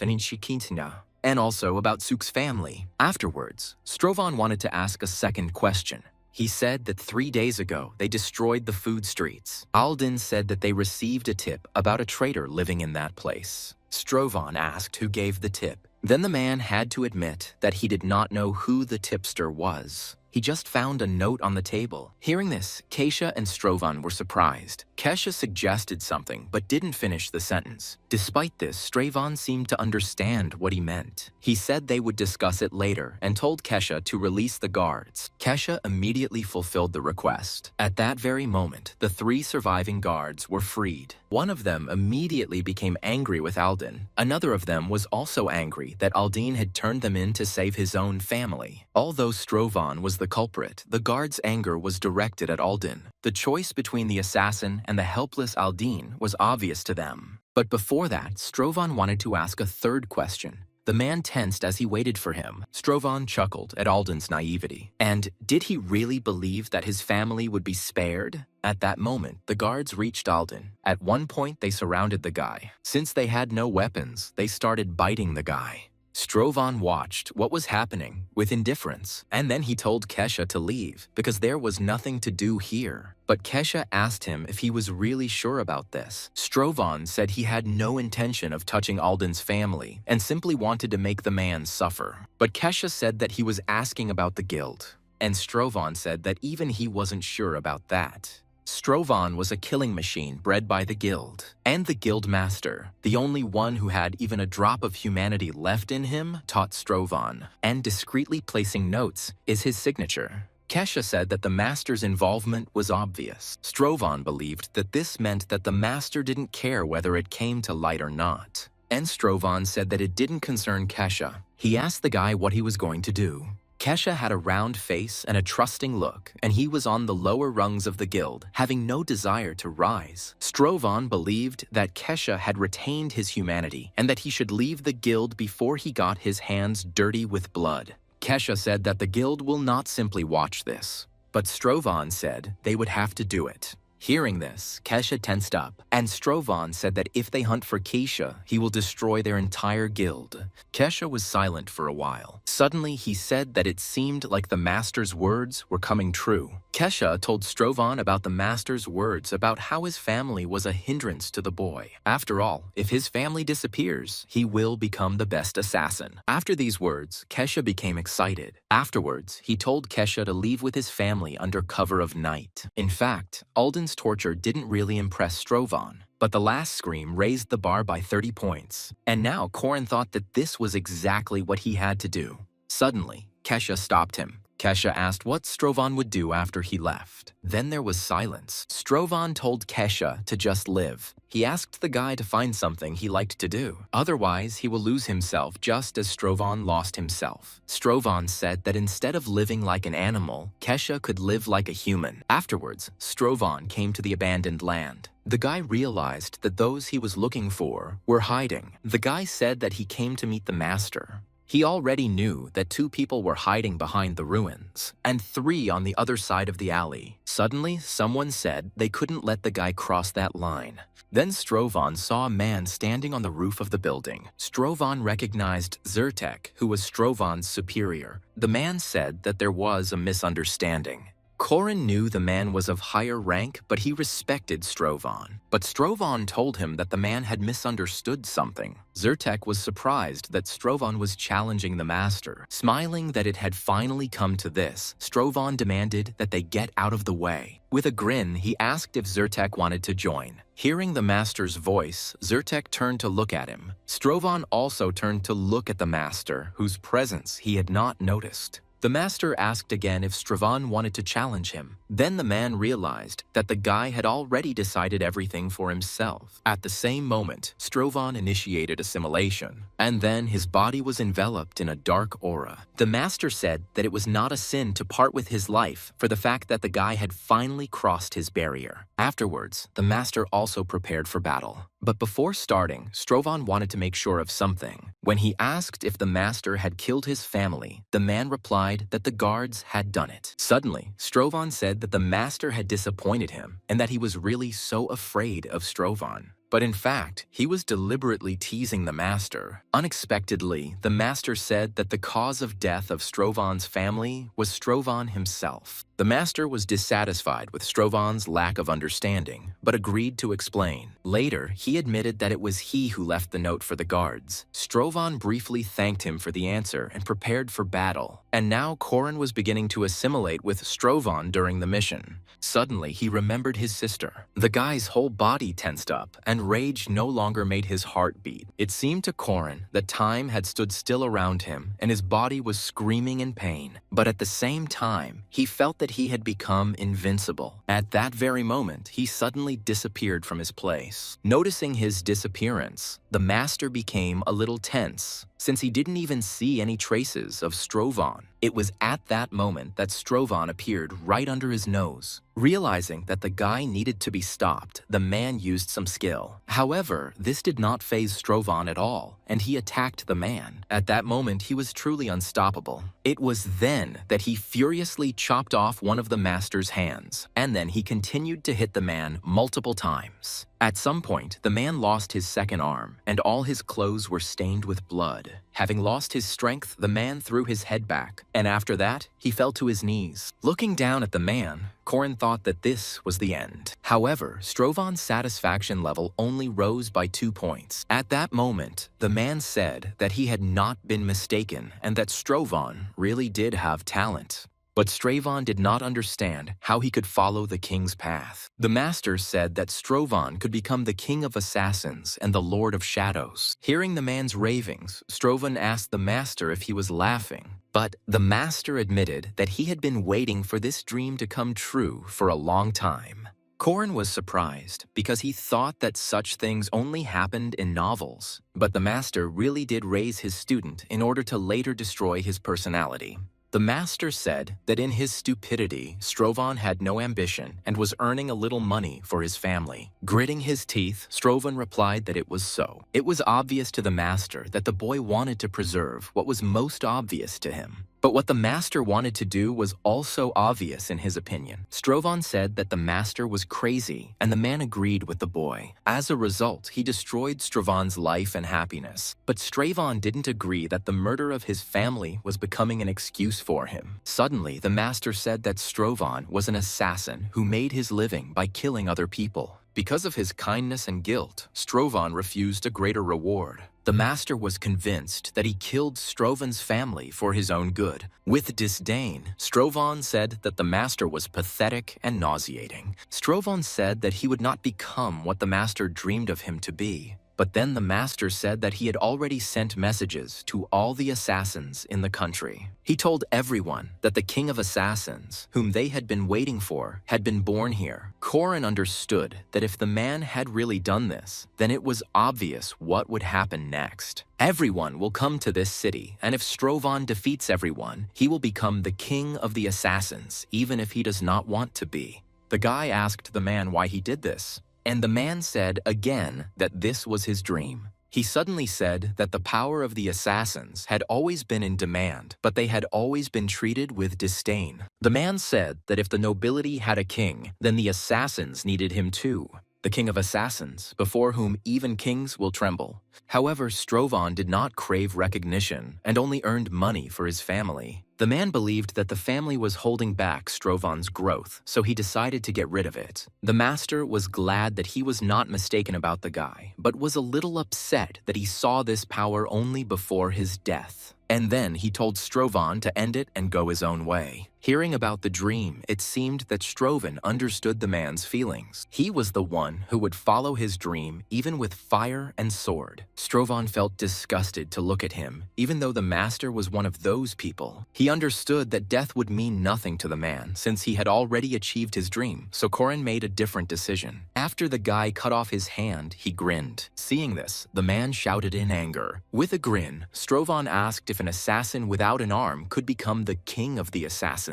and also about Suk's family. Afterwards, Strovan wanted to ask a second question. He said that 3 days ago, they destroyed the food streets. Aldin said that they received a tip about a traitor living in that place. Strovan asked who gave the tip. Then the man had to admit that he did not know who the tipster was. He just found a note on the table. Hearing this, Keisha and Strovan were surprised. Kesha suggested something but didn't finish the sentence. Despite this, Stravan seemed to understand what he meant. He said they would discuss it later and told Kesha to release the guards. Kesha immediately fulfilled the request. At that very moment, the 3 surviving guards were freed. One of them immediately became angry with Aldin. Another of them was also angry that Aldin had turned them in to save his own family. Although Stravan was the culprit, the guards' anger was directed at Aldin. The choice between the assassin and the helpless Aldin was obvious to them. But before that, Stravan wanted to ask a third question. The man tensed as he waited for him. Stravan chuckled at Aldin's naivety. And did he really believe that his family would be spared? At that moment, the guards reached Aldin. At one point, they surrounded the guy. Since they had no weapons, they started biting the guy. Stravan watched what was happening with indifference, and then he told Kesha to leave because there was nothing to do here. But Kesha asked him if he was really sure about this. Stravan said he had no intention of touching Aldin's family and simply wanted to make the man suffer. But Kesha said that he was asking about the guild, and Stravan said that even he wasn't sure about that. Stravan was a killing machine bred by the guild, and the guild master, the only one who had even a drop of humanity left in him, taught Stravan, and discreetly placing notes is his signature. Kesha said that the master's involvement was obvious. Stravan believed that this meant that the master didn't care whether it came to light or not. And Stravan said that it didn't concern Kesha. He asked the guy what he was going to do. Kesha had a round face and a trusting look, and he was on the lower rungs of the guild, having no desire to rise. Stravan believed that Kesha had retained his humanity and that he should leave the guild before he got his hands dirty with blood. Kesha said that the guild will not simply watch this, but Stravan said they would have to do it. Hearing this, Kesha tensed up, and Stravan said that if they hunt for Kesha, he will destroy their entire guild. Kesha was silent for a while. Suddenly, he said that it seemed like the master's words were coming true. Kesha told Stravan about the master's words about how his family was a hindrance to the boy. After all, if his family disappears, he will become the best assassin. After these words, Kesha became excited. Afterwards, he told Kesha to leave with his family under cover of night. In fact, Alden's torture didn't really impress Stravan, but the last scream raised the bar by 30 points. And now Korin thought that this was exactly what he had to do. Suddenly, Kesha stopped him. Kesha asked what Stravan would do after he left. Then there was silence. Stravan told Kesha to just live. He asked the guy to find something he liked to do. Otherwise, he will lose himself just as Stravan lost himself. Stravan said that instead of living like an animal, Kesha could live like a human. Afterwards, Stravan came to the abandoned land. The guy realized that those he was looking for were hiding. The guy said that he came to meet the master. He already knew that 2 people were hiding behind the ruins, and 3 on the other side of the alley. Suddenly, someone said they couldn't let the guy cross that line. Then Stravan saw a man standing on the roof of the building. Stravan recognized Zyrtek, who was Stravan's superior. The man said that there was a misunderstanding. Korin knew the man was of higher rank, but he respected Stravan. But Stravan told him that the man had misunderstood something. Zyrtek was surprised that Stravan was challenging the master. Smiling that it had finally come to this, Stravan demanded that they get out of the way. With a grin, he asked if Zyrtek wanted to join. Hearing the master's voice, Zyrtek turned to look at him. Stravan also turned to look at the master, whose presence he had not noticed. The master asked again if Stravan wanted to challenge him. Then the man realized that the guy had already decided everything for himself. At the same moment, Stravan initiated assimilation, and then his body was enveloped in a dark aura. The master said that it was not a sin to part with his life for the fact that the guy had finally crossed his barrier. Afterwards, the master also prepared for battle. But before starting, Stravan wanted to make sure of something. When he asked if the master had killed his family, the man replied that the guards had done it. Suddenly, Stravan said that the master had disappointed him and that he was really so afraid of Stravan. But in fact, he was deliberately teasing the master. Unexpectedly, the master said that the cause of death of Strovan's family was Strovan himself. The master was dissatisfied with Strovan's lack of understanding, but agreed to explain. Later, he admitted that it was he who left the note for the guards. Strovan briefly thanked him for the answer and prepared for battle. And now Corin was beginning to assimilate with Strovan during the mission. Suddenly, he remembered his sister. The guy's whole body tensed up, and rage no longer made his heart beat. It seemed to Corin that time had stood still around him, and his body was screaming in pain. But at the same time, he felt that he had become invincible. At that very moment, he suddenly disappeared from his place. Noticing his disappearance, the master became a little tense, since he didn't even see any traces of Strovan. It was at that moment that Strovan appeared right under his nose. Realizing that the guy needed to be stopped, the man used some skill. However, this did not faze Strovan at all, and he attacked the man. At that moment, he was truly unstoppable. It was then that he furiously chopped off one of the master's hands, and then he continued to hit the man multiple times. At some point, the man lost his second arm, and all his clothes were stained with blood. Having lost his strength, the man threw his head back, and after that, he fell to his knees. Looking down at the man, Corin thought that this was the end. However, Strovan's satisfaction level only rose by 2 points. At that moment, the man said that he had not been mistaken and that Strovan really did have talent. But Strovan did not understand how he could follow the king's path. The master said that Strovan could become the king of assassins and the lord of shadows. Hearing the man's ravings, Strovan asked the master if he was laughing. But the master admitted that he had been waiting for this dream to come true for a long time. Corin was surprised because he thought that such things only happened in novels. But the master really did raise his student in order to later destroy his personality. The master said that in his stupidity, Strovan had no ambition and was earning a little money for his family. Gritting his teeth, Strovan replied that it was so. It was obvious to the master that the boy wanted to preserve what was most obvious to him. But what the master wanted to do was also obvious in his opinion. Strovan said that the master was crazy, and the man agreed with the boy. As a result, he destroyed Strovan's life and happiness. But Strovan didn't agree that the murder of his family was becoming an excuse for him. Suddenly, the master said that Strovan was an assassin who made his living by killing other people. Because of his kindness and guilt, Strovan refused a greater reward. The master was convinced that he killed Strovan's family for his own good. With disdain, Strovan said that the master was pathetic and nauseating. Strovan said that he would not become what the master dreamed of him to be. But then the master said that he had already sent messages to all the assassins in the country. He told everyone that the king of assassins, whom they had been waiting for, had been born here. Corin understood that if the man had really done this, then it was obvious what would happen next. Everyone will come to this city, and if Strovan defeats everyone, he will become the king of the assassins, even if he does not want to be. The guy asked the man why he did this. And the man said again that this was his dream. He suddenly said that the power of the assassins had always been in demand, but they had always been treated with disdain. The man said that if the nobility had a king, then the assassins needed him too. The king of assassins, before whom even kings will tremble. However, Strovan did not crave recognition and only earned money for his family. The man believed that the family was holding back Strovan's growth, so he decided to get rid of it. The master was glad that he was not mistaken about the guy, but was a little upset that he saw this power only before his death. And then he told Strovan to end it and go his own way. Hearing about the dream, it seemed that Strovan understood the man's feelings. He was the one who would follow his dream even with fire and sword. Strovan felt disgusted to look at him, even though the master was one of those people. He understood that death would mean nothing to the man since he had already achieved his dream, so Corin made a different decision. After the guy cut off his hand, he grinned. Seeing this, the man shouted in anger. With a grin, Strovan asked if an assassin without an arm could become the king of the assassins.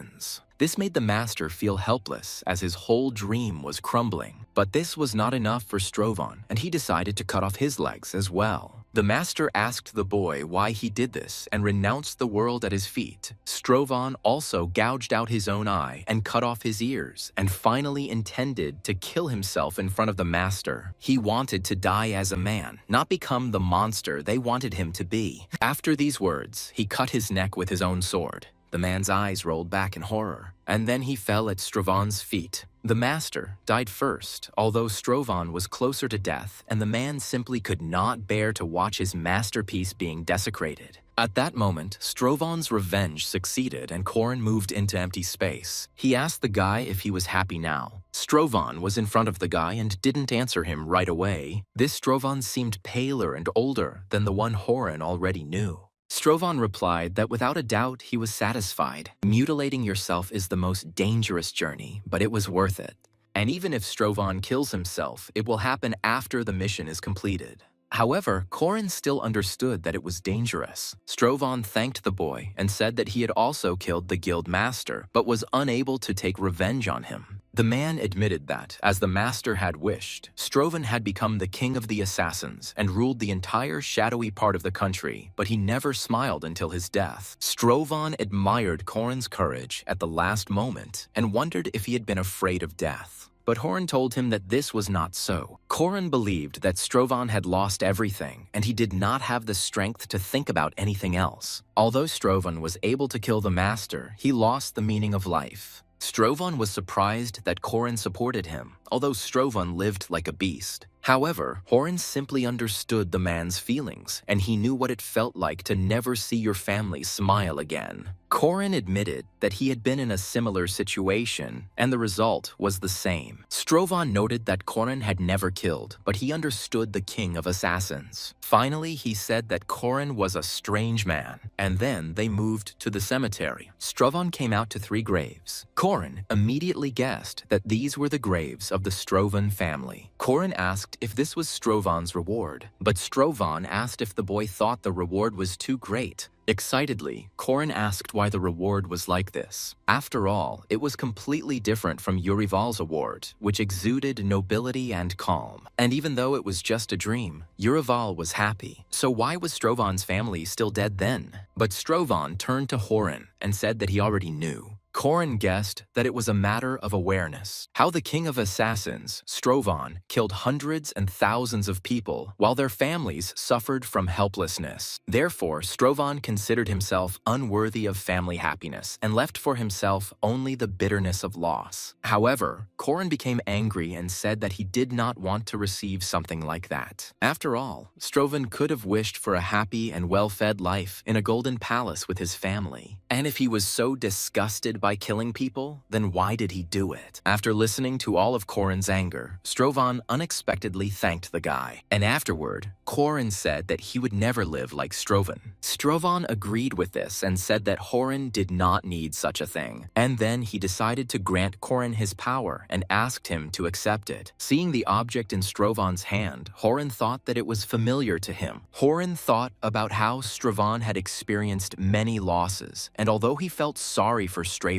This made the master feel helpless as his whole dream was crumbling. But this was not enough for Strovan, and he decided to cut off his legs as well. The master asked the boy why he did this and renounced the world at his feet. Strovan also gouged out his own eye and cut off his ears, and finally intended to kill himself in front of the master. He wanted to die as a man, not become the monster they wanted him to be. After these words, he cut his neck with his own sword. The man's eyes rolled back in horror, and then he fell at Strovan's feet. The master died first, although Strovan was closer to death, and the man simply could not bear to watch his masterpiece being desecrated. At that moment, Strovan's revenge succeeded and Corin moved into empty space. He asked the guy if he was happy now. Strovan was in front of the guy and didn't answer him right away. This Strovan seemed paler and older than the one Horin already knew. Strovan replied that without a doubt he was satisfied. Mutilating yourself is the most dangerous journey, but it was worth it. And even if Strovan kills himself, it will happen after the mission is completed. However, Corin still understood that it was dangerous. Strovan thanked the boy and said that he had also killed the guild master, but was unable to take revenge on him. The man admitted that, as the master had wished, Strovan had become the king of the assassins and ruled the entire shadowy part of the country, but he never smiled until his death. Strovan admired Corin's courage at the last moment and wondered if he had been afraid of death. But Horin told him that this was not so. Corin believed that Strovan had lost everything, and he did not have the strength to think about anything else. Although Strovan was able to kill the master, he lost the meaning of life. Strovan was surprised that Corin supported him, although Strovan lived like a beast. However, Horin simply understood the man's feelings, and he knew what it felt like to never see your family smile again. Corin admitted that he had been in a similar situation, and the result was the same. Strovan noted that Corin had never killed, but he understood the king of assassins. Finally, he said that Corin was a strange man, and then they moved to the cemetery. Strovan came out to 3 graves. Corin immediately guessed that these were the graves of the Strovan family. Corin asked if this was Strovan's reward, but Strovan asked if the boy thought the reward was too great. Excitedly, Corin asked why the reward was like this. After all, it was completely different from Urival's award, which exuded nobility and calm. And even though it was just a dream, Urival was happy. So why was Strovan's family still dead then? But Strovan turned to Horin and said that he already knew. Corin guessed that it was a matter of awareness. How the king of assassins, Strovan, killed hundreds and thousands of people while their families suffered from helplessness. Therefore, Strovan considered himself unworthy of family happiness and left for himself only the bitterness of loss. However, Corin became angry and said that he did not want to receive something like that. After all, Strovan could have wished for a happy and well-fed life in a golden palace with his family. And if he was so disgusted by killing people, then why did he do it? After listening to all of Corin's anger, Strovan unexpectedly thanked the guy. And afterward, Corin said that he would never live like Strovan. Strovan agreed with this and said that Horin did not need such a thing. And then he decided to grant Corin his power and asked him to accept it. Seeing the object in Strovan's hand, Horin thought that it was familiar to him. Horin thought about how Strovan had experienced many losses, and although he felt sorry for Strovan,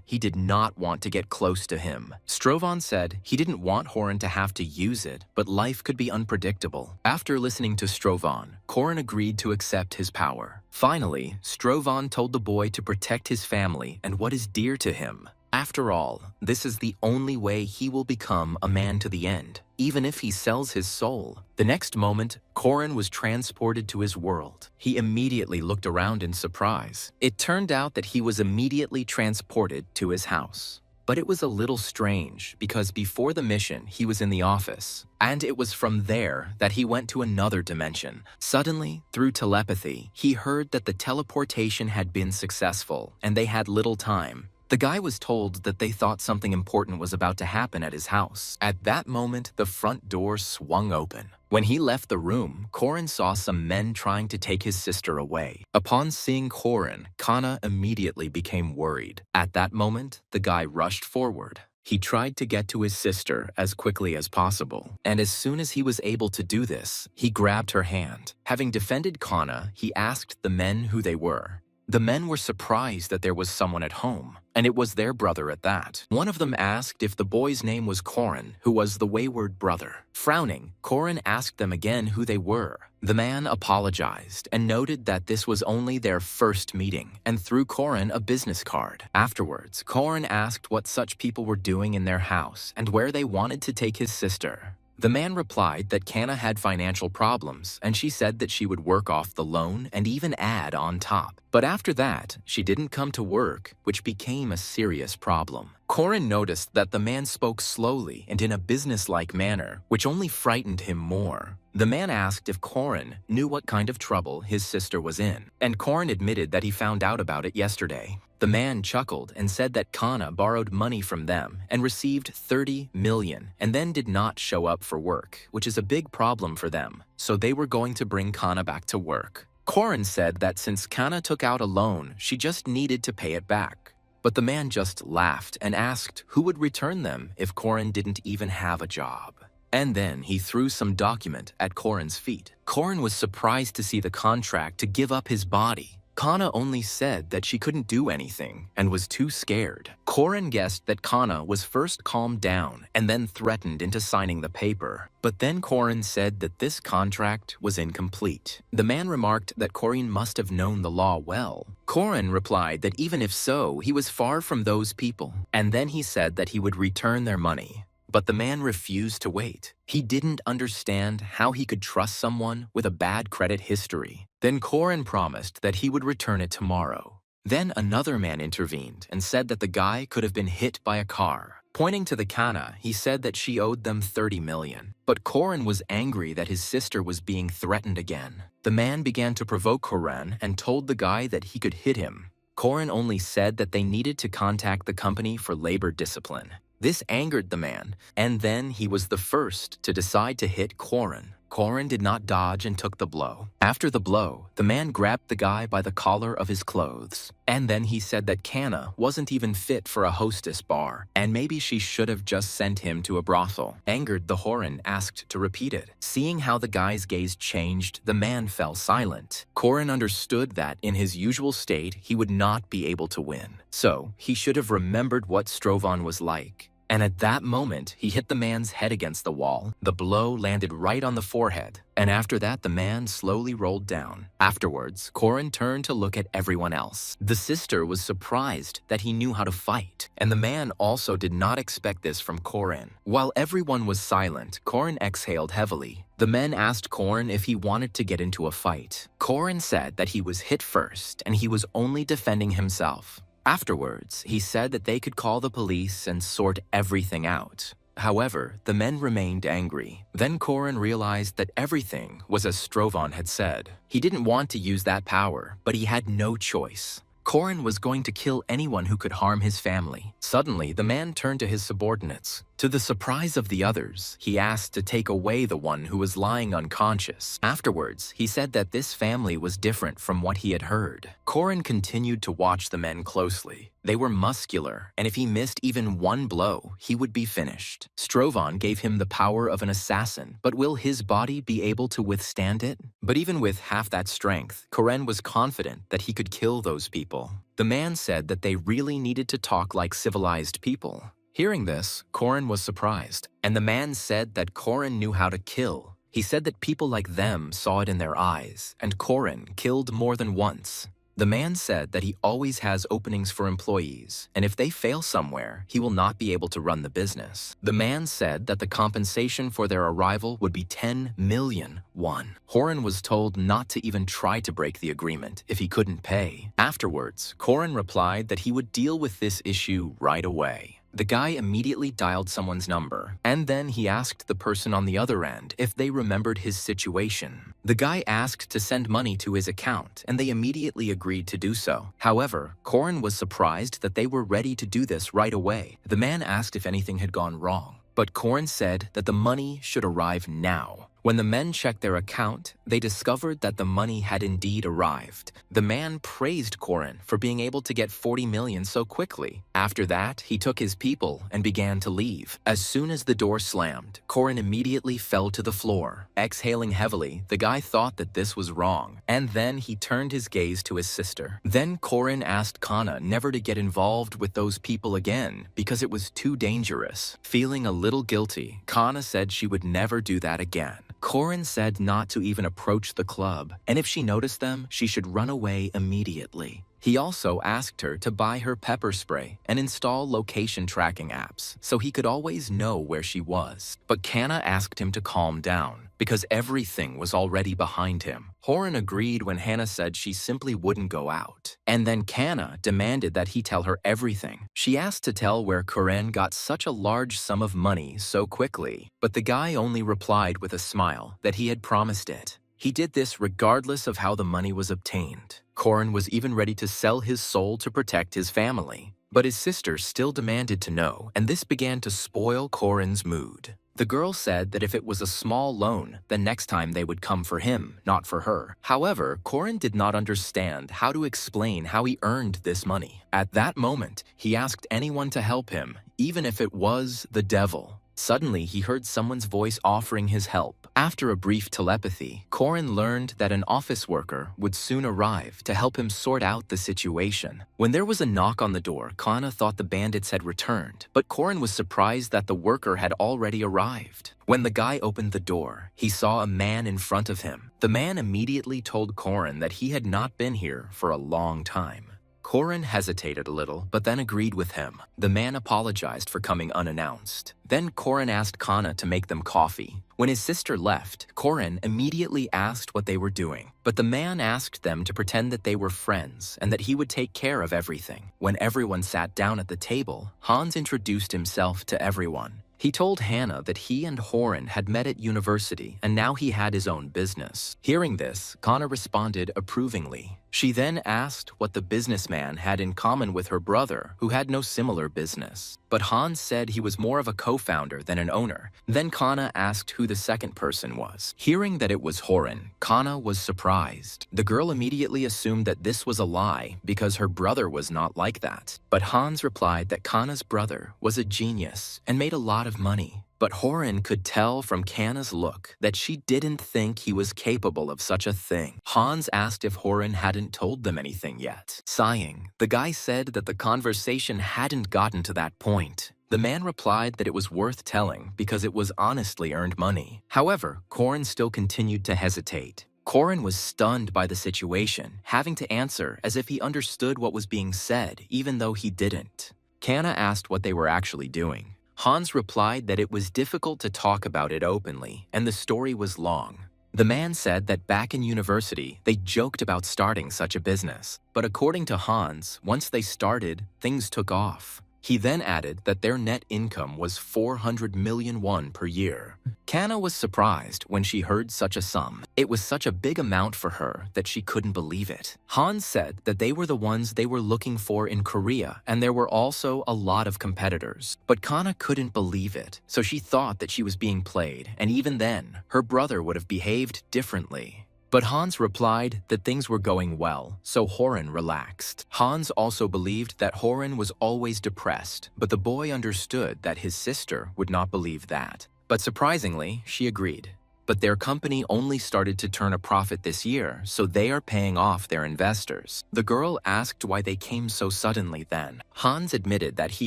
he did not want to get close to him. Strovan said he didn't want Horin to have to use it, but life could be unpredictable. After listening to Strovan, Corin agreed to accept his power. Finally, Strovan told the boy to protect his family and what is dear to him. After all, this is the only way he will become a man to the end, even if he sells his soul. The next moment, Corin was transported to his world. He immediately looked around in surprise. It turned out that he was immediately transported to his house. But it was a little strange because before the mission, he was in the office, and it was from there that he went to another dimension. Suddenly, through telepathy, he heard that the teleportation had been successful, and they had little time. The guy was told that they thought something important was about to happen at his house. At that moment, the front door swung open. When he left the room, Corin saw some men trying to take his sister away. Upon seeing Corin, Kana immediately became worried. At that moment, the guy rushed forward. He tried to get to his sister as quickly as possible, and as soon as he was able to do this, he grabbed her hand. Having defended Kana, he asked the men who they were. The men were surprised that there was someone at home, and it was their brother at that. One of them asked if the boy's name was Korin, who was the wayward brother. Frowning, Korin asked them again who they were. The man apologized and noted that this was only their first meeting and threw Korin a business card. Afterwards, Korin asked what such people were doing in their house and where they wanted to take his sister. The man replied that Kana had financial problems, and she said that she would work off the loan and even add on top. But after that, she didn't come to work, which became a serious problem. Korin noticed that the man spoke slowly and in a businesslike manner, which only frightened him more. The man asked if Korin knew what kind of trouble his sister was in, and Korin admitted that he found out about it yesterday. The man chuckled and said that Kana borrowed money from them and received 30 million and then did not show up for work, which is a big problem for them, so they were going to bring Kana back to work. Korin said that since Kana took out a loan, she just needed to pay it back. But the man just laughed and asked who would return them if Korin didn't even have a job. And then he threw some document at Korin's feet. Korin was surprised to see the contract to give up his body. Kana only said that she couldn't do anything and was too scared. Korin guessed that Kana was first calmed down and then threatened into signing the paper. But then Korin said that this contract was incomplete. The man remarked that Korin must have known the law well. Korin replied that even if so, he was far from those people. And then he said that he would return their money. But the man refused to wait. He didn't understand how he could trust someone with a bad credit history. Then Korin promised that he would return it tomorrow. Then another man intervened and said that the guy could have been hit by a car. Pointing to the Kana, he said that she owed them 30 million. But Korin was angry that his sister was being threatened again. The man began to provoke Korin and told the guy that he could hit him. Korin only said that they needed to contact the company for labor discipline. This angered the man, and then he was the first to decide to hit Korin. Korin did not dodge and took the blow. After the blow, the man grabbed the guy by the collar of his clothes. And then he said that Kana wasn't even fit for a hostess bar, and maybe she should have just sent him to a brothel. Angered, the Horin asked to repeat it. Seeing how the guy's gaze changed, the man fell silent. Korin understood that in his usual state, he would not be able to win. So, he should have remembered what Strovan was like. And at that moment, he hit the man's head against the wall. The blow landed right on the forehead, and after that, the man slowly rolled down. Afterwards, Korin turned to look at everyone else. The sister was surprised that he knew how to fight, and the man also did not expect this from Korin. While everyone was silent, Korin exhaled heavily. The men asked Korin if he wanted to get into a fight. Korin said that he was hit first, and he was only defending himself. Afterwards, he said that they could call the police and sort everything out. However, the men remained angry. Then Korin realized that everything was as Strovan had said. He didn't want to use that power, but he had no choice. Korin was going to kill anyone who could harm his family. Suddenly, the man turned to his subordinates. To the surprise of the others, he asked to take away the one who was lying unconscious. Afterwards, he said that this family was different from what he had heard. Korin continued to watch the men closely. They were muscular, and if he missed even one blow, he would be finished. Strovan gave him the power of an assassin, but will his body be able to withstand it? But even with half that strength, Korin was confident that he could kill those people. The man said that they really needed to talk like civilized people. Hearing this, Korin was surprised, and the man said that Korin knew how to kill. He said that people like them saw it in their eyes, and Korin killed more than once. The man said that he always has openings for employees, and if they fail somewhere, he will not be able to run the business. The man said that the compensation for their arrival would be 10 million won. Horin was told not to even try to break the agreement if he couldn't pay. Afterwards, Korin replied that he would deal with this issue right away. The guy immediately dialed someone's number, and then he asked the person on the other end if they remembered his situation. The guy asked to send money to his account, and they immediately agreed to do so. However, Korin was surprised that they were ready to do this right away. The man asked if anything had gone wrong, but Korin said that the money should arrive now. When the men checked their account, they discovered that the money had indeed arrived. The man praised Korin for being able to get 40 million so quickly. After that, he took his people and began to leave. As soon as the door slammed, Korin immediately fell to the floor. Exhaling heavily, the guy thought that this was wrong, and then he turned his gaze to his sister. Then Korin asked Kana never to get involved with those people again because it was too dangerous. Feeling a little guilty, Kana said she would never do that again. Korin said not to even approach the club, and if she noticed them, she should run away immediately. He also asked her to buy her pepper spray and install location tracking apps so he could always know where she was. But Kana asked him to calm down because everything was already behind him. Horan agreed when Hannah said she simply wouldn't go out. And then Kana demanded that he tell her everything. She asked to tell where Koren got such a large sum of money so quickly, but the guy only replied with a smile that he had promised it. He did this regardless of how the money was obtained. Koren was even ready to sell his soul to protect his family. But his sister still demanded to know, and this began to spoil Koren's mood. The girl said that if it was a small loan, then next time they would come for him, not for her. However, Koren did not understand how to explain how he earned this money. At that moment, he asked anyone to help him, even if it was the devil. Suddenly, he heard someone's voice offering his help. After a brief telepathy, Koren learned that an office worker would soon arrive to help him sort out the situation. When there was a knock on the door, Kana thought the bandits had returned, but Koren was surprised that the worker had already arrived. When the guy opened the door, he saw a man in front of him. The man immediately told Koren that he had not been here for a long time. Koren hesitated a little, but then agreed with him. The man apologized for coming unannounced. Then Koren asked Kana to make them coffee. When his sister left, Koren immediately asked what they were doing. But the man asked them to pretend that they were friends and that he would take care of everything. When everyone sat down at the table, Hans introduced himself to everyone. He told Hannah that he and Horan had met at university and now he had his own business. Hearing this, Kana responded approvingly. She then asked what the businessman had in common with her brother, who had no similar business. But Hans said he was more of a co-founder than an owner. Then Kana asked who the second person was. Hearing that it was Horan, Kana was surprised. The girl immediately assumed that this was a lie because her brother was not like that. But Hans replied that Kana's brother was a genius and made a lot of money. But Horan could tell from Kana's look that she didn't think he was capable of such a thing. Hans asked if Horan hadn't told them anything yet. Sighing, the guy said that the conversation hadn't gotten to that point. The man replied that it was worth telling because it was honestly earned money. However, Koren still continued to hesitate. Koren was stunned by the situation, having to answer as if he understood what was being said, even though he didn't. Kana asked what they were actually doing. Hans replied that it was difficult to talk about it openly, and the story was long. The man said that back in university, they joked about starting such a business. But according to Hans, once they started, things took off. He then added that their net income was 400 million won per year. Kana was surprised when she heard such a sum. It was such a big amount for her that she couldn't believe it. Hans said that they were the ones they were looking for in Korea, and there were also a lot of competitors. But Kana couldn't believe it, so she thought that she was being played, and even then, her brother would have behaved differently. But Hans replied that things were going well, so Horan relaxed. Hans also believed that Horan was always depressed, but the boy understood that his sister would not believe that. But surprisingly, she agreed. But their company only started to turn a profit this year, so they are paying off their investors. The girl asked why they came so suddenly then. Hans admitted that he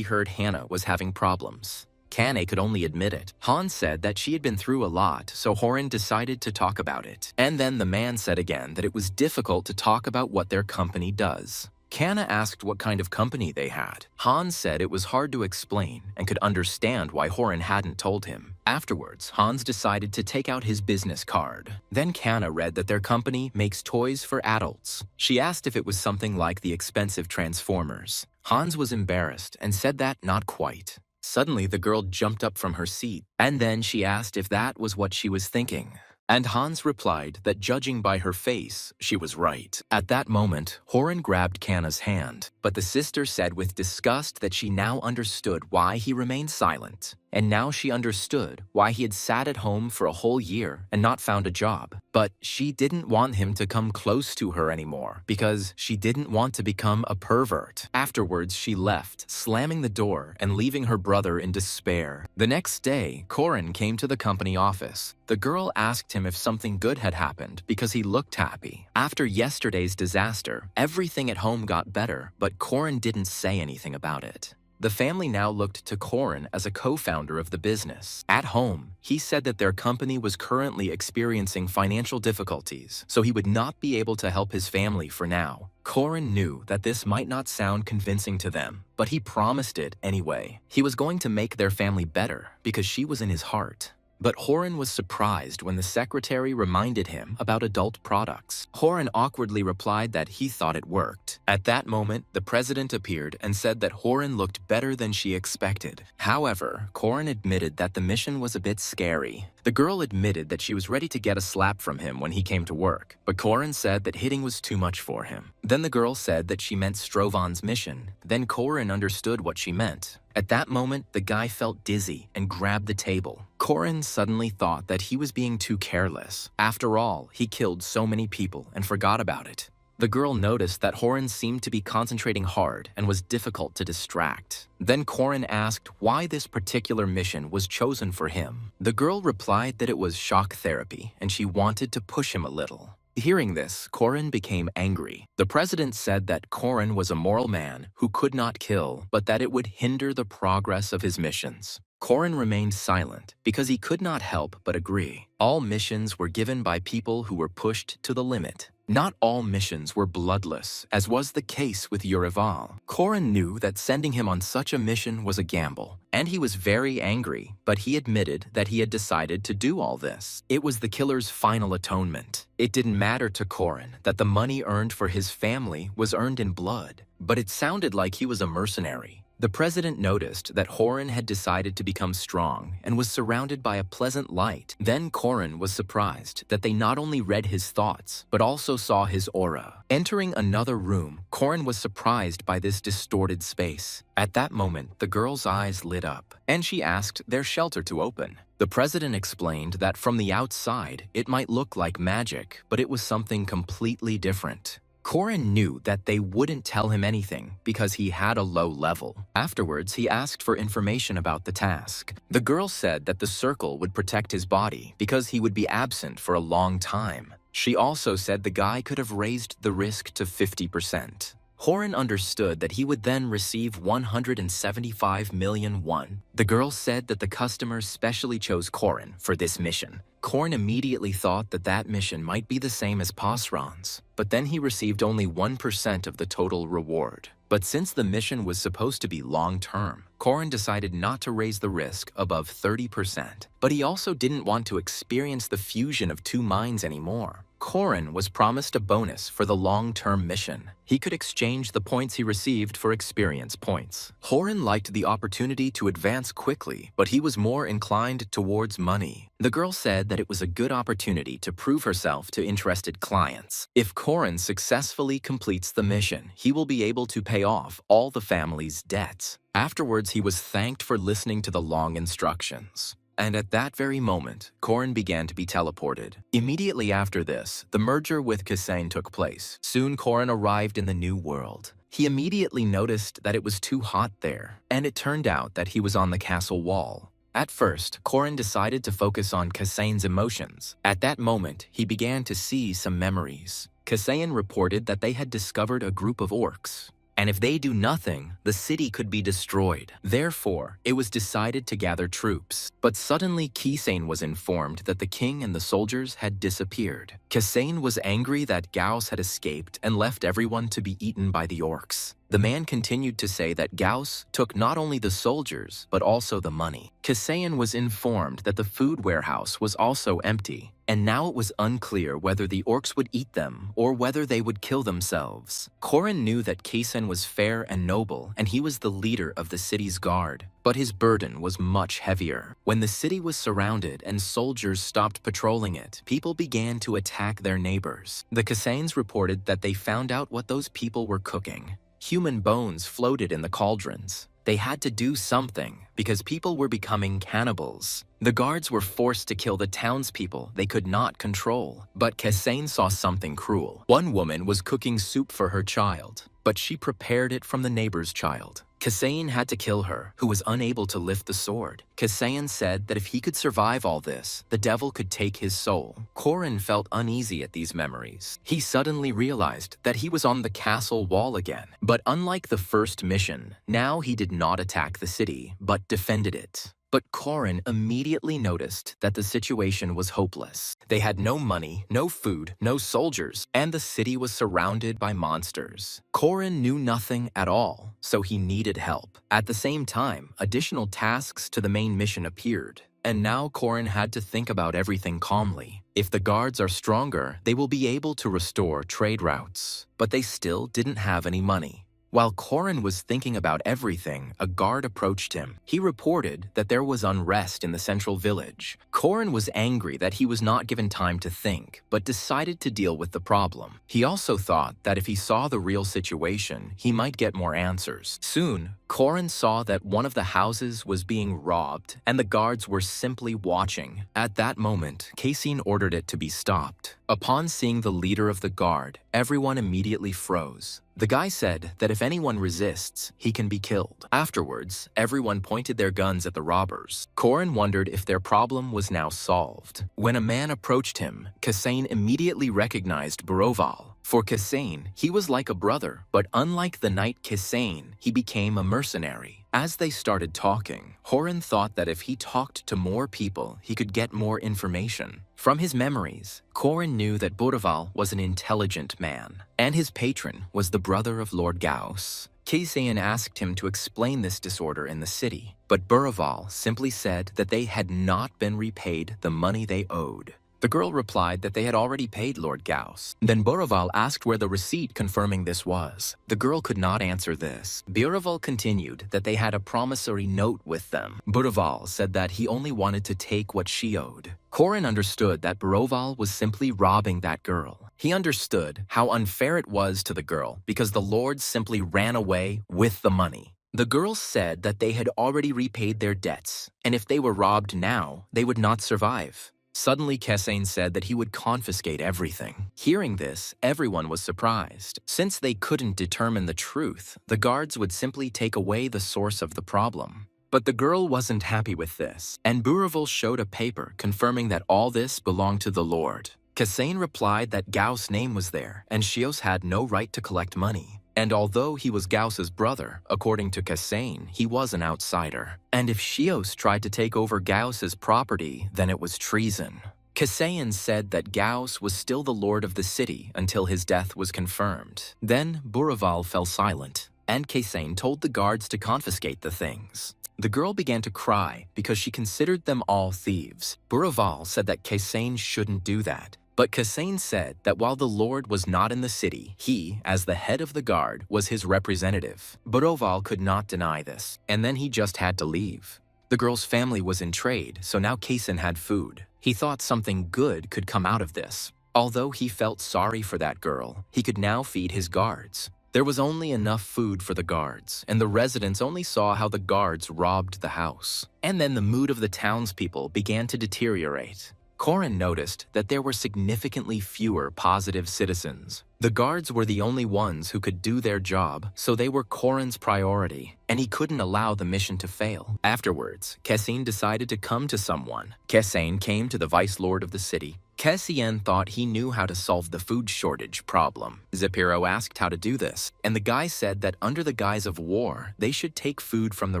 heard Hannah was having problems. Kane could only admit it. Hans said that she had been through a lot, so Horan decided to talk about it. And then the man said again that it was difficult to talk about what their company does. Kana asked what kind of company they had. Hans said it was hard to explain and could understand why Horan hadn't told him. Afterwards, Hans decided to take out his business card. Then Kana read that their company makes toys for adults. She asked if it was something like the expensive Transformers. Hans was embarrassed and said that not quite. Suddenly, the girl jumped up from her seat, and then she asked if that was what she was thinking. And Hans replied that judging by her face, she was right. At that moment, Horan grabbed Kana's hand, but the sister said with disgust that she now understood why he remained silent. and now she understood why he had sat at home for a whole year and not found a job. But she didn't want him to come close to her anymore because she didn't want to become a pervert. Afterwards, she left, slamming the door and leaving her brother in despair. The next day, Corin came to the company office. The girl asked him if something good had happened because he looked happy. After yesterday's disaster, everything at home got better, but Corin didn't say anything about it. The family now looked to Corin as a co-founder of the business. At home, he said that their company was currently experiencing financial difficulties, so he would not be able to help his family for now. Corin knew that this might not sound convincing to them, but he promised it anyway. He was going to make their family better because she was in his heart. But Horan was surprised when the secretary reminded him about adult products. Horan awkwardly replied that he thought it worked. At that moment, the president appeared and said that Horan looked better than she expected. However, Corin admitted that the mission was a bit scary. The girl admitted that she was ready to get a slap from him when he came to work, but Corin said that hitting was too much for him. Then the girl said that she meant Strovan's mission. Then Corin understood what she meant. At that moment, the guy felt dizzy and grabbed the table. Corin suddenly thought that he was being too careless. After all, he killed so many people and forgot about it. The girl noticed that Horan seemed to be concentrating hard and was difficult to distract. Then Corin asked why this particular mission was chosen for him. The girl replied that it was shock therapy and she wanted to push him a little. Hearing this, Corin became angry. The president said that Corin was a moral man who could not kill, but that it would hinder the progress of his missions. Corin remained silent because he could not help but agree. All missions were given by people who were pushed to the limit. Not all missions were bloodless, as was the case with Urival. Corin knew that sending him on such a mission was a gamble, and he was very angry, but he admitted that he had decided to do all this. It was the killer's final atonement. It didn't matter to Corin that the money earned for his family was earned in blood, but it sounded like he was a mercenary. The president noticed that Horan had decided to become strong and was surrounded by a pleasant light. Then Corin was surprised that they not only read his thoughts, but also saw his aura. Entering another room, Corin was surprised by this distorted space. At that moment, the girl's eyes lit up, and she asked their shelter to open. The president explained that from the outside, it might look like magic, but it was something completely different. Corin knew that they wouldn't tell him anything because he had a low level. Afterwards, he asked for information about the task. The girl said that the circle would protect his body because he would be absent for a long time. She also said the guy could have raised the risk to 50%. Horan understood that he would then receive 175 million won. The girl said that the customers specially chose Corin for this mission. Corin immediately thought that that mission might be the same as Pasran's, but then he received only 1% of the total reward. But since the mission was supposed to be long-term, Corin decided not to raise the risk above 30%. But he also didn't want to experience the fusion of two minds anymore. Corin was promised a bonus for the long-term mission. He could exchange the points he received for experience points. Horan liked the opportunity to advance quickly, but he was more inclined towards money. The girl said that it was a good opportunity to prove herself to interested clients. If Corin successfully completes the mission, he will be able to pay off all the family's debts. Afterwards, he was thanked for listening to the long instructions. And at that very moment, Corin began to be teleported. Immediately after this, the merger with Kasain took place. Soon Corin arrived in the new world. He immediately noticed that it was too hot there, and it turned out that he was on the castle wall. At first, Corin decided to focus on Kasain's emotions. At that moment, he began to see some memories. Kasain reported that they had discovered a group of orcs, and if they do nothing, the city could be destroyed. Therefore, it was decided to gather troops. But suddenly, Kasain was informed that the king and the soldiers had disappeared. Kasain was angry that Gauss had escaped and left everyone to be eaten by the orcs. The man continued to say that Gauss took not only the soldiers, but also the money. Kasain was informed that the food warehouse was also empty, and now it was unclear whether the orcs would eat them or whether they would kill themselves. Corin knew that Kasain was fair and noble, and he was the leader of the city's guard. But his burden was much heavier. When the city was surrounded and soldiers stopped patrolling it, people began to attack their neighbors. The Kasains reported that they found out what those people were cooking. Human bones floated in the cauldrons. They had to do something because people were becoming cannibals. The guards were forced to kill the townspeople they could not control. But Kesane saw something cruel. One woman was cooking soup for her child, but she prepared it from the neighbor's child. Kesane had to kill her, who was unable to lift the sword. Kesane said that if he could survive all this, the devil could take his soul. Korin felt uneasy at these memories. He suddenly realized that he was on the castle wall again. But unlike the first mission, now he did not attack the city, but defended it. But Korin immediately noticed that the situation was hopeless. They had no money, no food, no soldiers, and the city was surrounded by monsters. Korin knew nothing at all, so he needed help. At the same time, additional tasks to the main mission appeared. And now Korin had to think about everything calmly. If the guards are stronger, they will be able to restore trade routes. But they still didn't have any money. While Korin was thinking about everything, a guard approached him. He reported that there was unrest in the central village. Korin was angry that he was not given time to think, but decided to deal with the problem. He also thought that if he saw the real situation, he might get more answers. Soon, Korin saw that one of the houses was being robbed, and the guards were simply watching. At that moment, Kesane ordered it to be stopped. Upon seeing the leader of the guard, everyone immediately froze. The guy said that if anyone resists, he can be killed. Afterwards, everyone pointed their guns at the robbers. Korin wondered if their problem was now solved. When a man approached him, Kesane immediately recognized Boroval. For Kesane, he was like a brother, but unlike the knight Kesane, he became a mercenary. As they started talking, Horin thought that if he talked to more people, he could get more information. From his memories, Korin knew that Boroval was an intelligent man, and his patron was the brother of Lord Gauss. Kesane asked him to explain this disorder in the city, but Boroval simply said that they had not been repaid the money they owed. The girl replied that they had already paid Lord Gauss. Then Boroval asked where the receipt confirming this was. The girl could not answer this. Boroval continued that they had a promissory note with them. Boroval said that he only wanted to take what she owed. Korin understood that Boroval was simply robbing that girl. He understood how unfair it was to the girl because the lord simply ran away with the money. The girls said that they had already repaid their debts, and if they were robbed now, they would not survive. Suddenly, Kesane said that he would confiscate everything. Hearing this, everyone was surprised. Since they couldn't determine the truth, the guards would simply take away the source of the problem. But the girl wasn't happy with this, and Boroval showed a paper confirming that all this belonged to the lord. Kesane replied that Gauss' name was there, and Shios had no right to collect money. And although he was Gauss's brother, according to Kesane, he was an outsider. And if Shios tried to take over Gauss's property, then it was treason. Kesane said that Gauss was still the lord of the city until his death was confirmed. Then Boroval fell silent, and Kesane told the guards to confiscate the things. The girl began to cry because she considered them all thieves. Boroval said that Kesane shouldn't do that. But Kesane said that while the lord was not in the city, he, as the head of the guard, was his representative. Boroval could not deny this, and then he just had to leave. The girl's family was in trade, so now Kesane had food. He thought something good could come out of this. Although he felt sorry for that girl, he could now feed his guards. There was only enough food for the guards, and the residents only saw how the guards robbed the house. And then the mood of the townspeople began to deteriorate. Korin noticed that there were significantly fewer positive citizens. The guards were the only ones who could do their job, so they were Korin's priority, and he couldn't allow the mission to fail. Afterwards, Kesane decided to come to someone. Kesane came to the vice lord of the city. Kesane thought he knew how to solve the food shortage problem. Zepiro asked how to do this, and the guy said that under the guise of war, they should take food from the